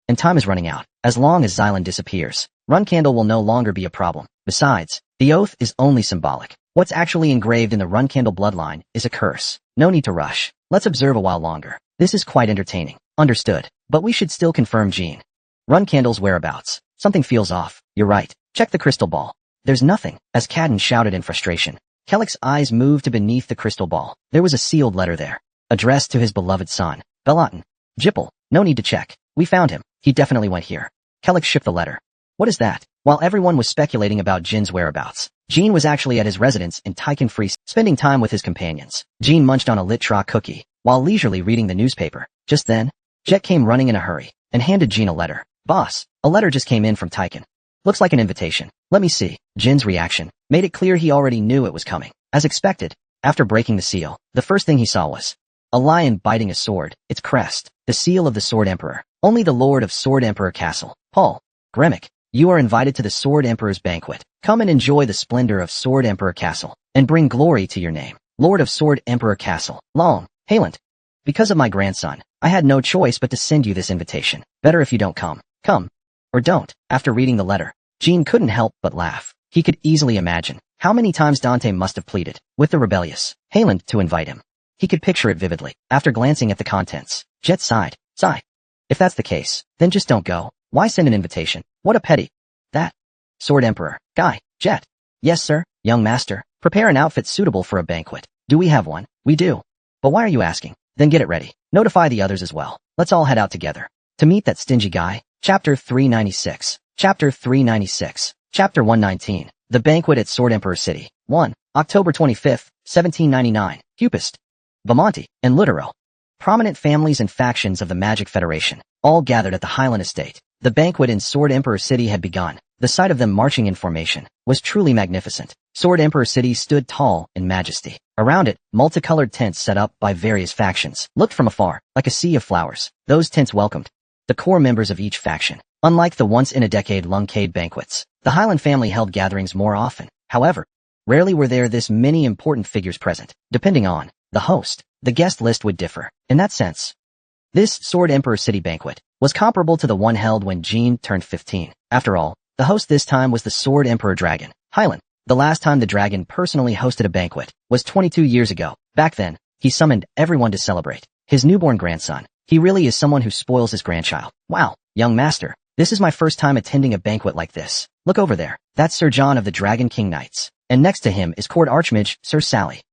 And time is running out. As long as Xylan disappears, Runcandle will no longer be a problem. Besides, the oath is only symbolic. What's actually engraved in the Runcandle bloodline is a curse. No need to rush. Let's observe a while longer. This is quite entertaining. Understood. But we should still confirm Gene Runcandle's whereabouts. Something feels off. You're right. Check the crystal ball. There's nothing. As Cadden shouted in frustration, Kellic's eyes moved to beneath the crystal ball. There was a sealed letter there, addressed to his beloved son, Belotten. Gippel. No need to check. We found him. He definitely went here. Kellic shook the letter. What is that? While everyone was speculating about Jin's whereabouts, Gene was actually at his residence in Tychon Free, spending time with his companions. Gene munched on a Litra cookie while leisurely reading the newspaper. Just then, Jet came running in a hurry and handed Gene a letter. Boss, a letter just came in from Tychon. Looks like an invitation. Let me see. Jin's reaction made it clear he already knew it was coming. As expected, after breaking the seal, the first thing he saw was a lion biting a sword, its crest, the seal of the Sword Emperor. Only the Lord of Sword Emperor Castle, Paul Gremick. You are invited to the Sword Emperor's banquet. Come and enjoy the splendor of Sword Emperor Castle, and bring glory to your name. Lord of Sword Emperor Castle, Long, Halant. Because of my grandson, I had no choice but to send you this invitation. Better if you don't come. Come. Or don't. After reading the letter, Gene couldn't help but laugh. He could easily imagine how many times Dante must have pleaded with the rebellious Haland to invite him. He could picture it vividly. After glancing at the contents, Jet sighed. Sigh. If that's the case, then just don't go. Why send an invitation? What a pity. That. Sword Emperor. Guy. Jet. Yes, sir, young master. Prepare an outfit suitable for a banquet. Do we have one? We do. But why are you asking? Then get it ready. Notify the others as well. Let's all head out together. To meet that stingy guy. Chapter 396. Chapter 396. Chapter 119. The Banquet at Sword Emperor City. 1. October 25th, 1799. Cupist. Bamonte, and Lutero. Prominent families and factions of the Magic Federation, all gathered at the Highland Estate. The banquet in Sword Emperor City had begun. The sight of them marching in formation was truly magnificent. Sword Emperor City stood tall in majesty. Around it, multicolored tents set up by various factions looked from afar, like a sea of flowers. Those tents welcomed the core members of each faction. Unlike the once-in-a-decade Lungcade banquets, the Highland family held gatherings more often. However, rarely were there this many important figures present. Depending on the host, the guest list would differ. In that sense, this Sword Emperor City banquet was comparable to the one held when Jean turned 15. After all, the host this time was the Sword Emperor Dragon, Highland. The last time the dragon personally hosted a banquet was 22 years ago. Back then, he summoned everyone to celebrate his newborn grandson. He really is someone who spoils his grandchild. Wow, young master, this is my first time attending a banquet like this. Look over there. That's Sir John of the Dragon King Knights. And next to him is Court Archmage Sir Sally.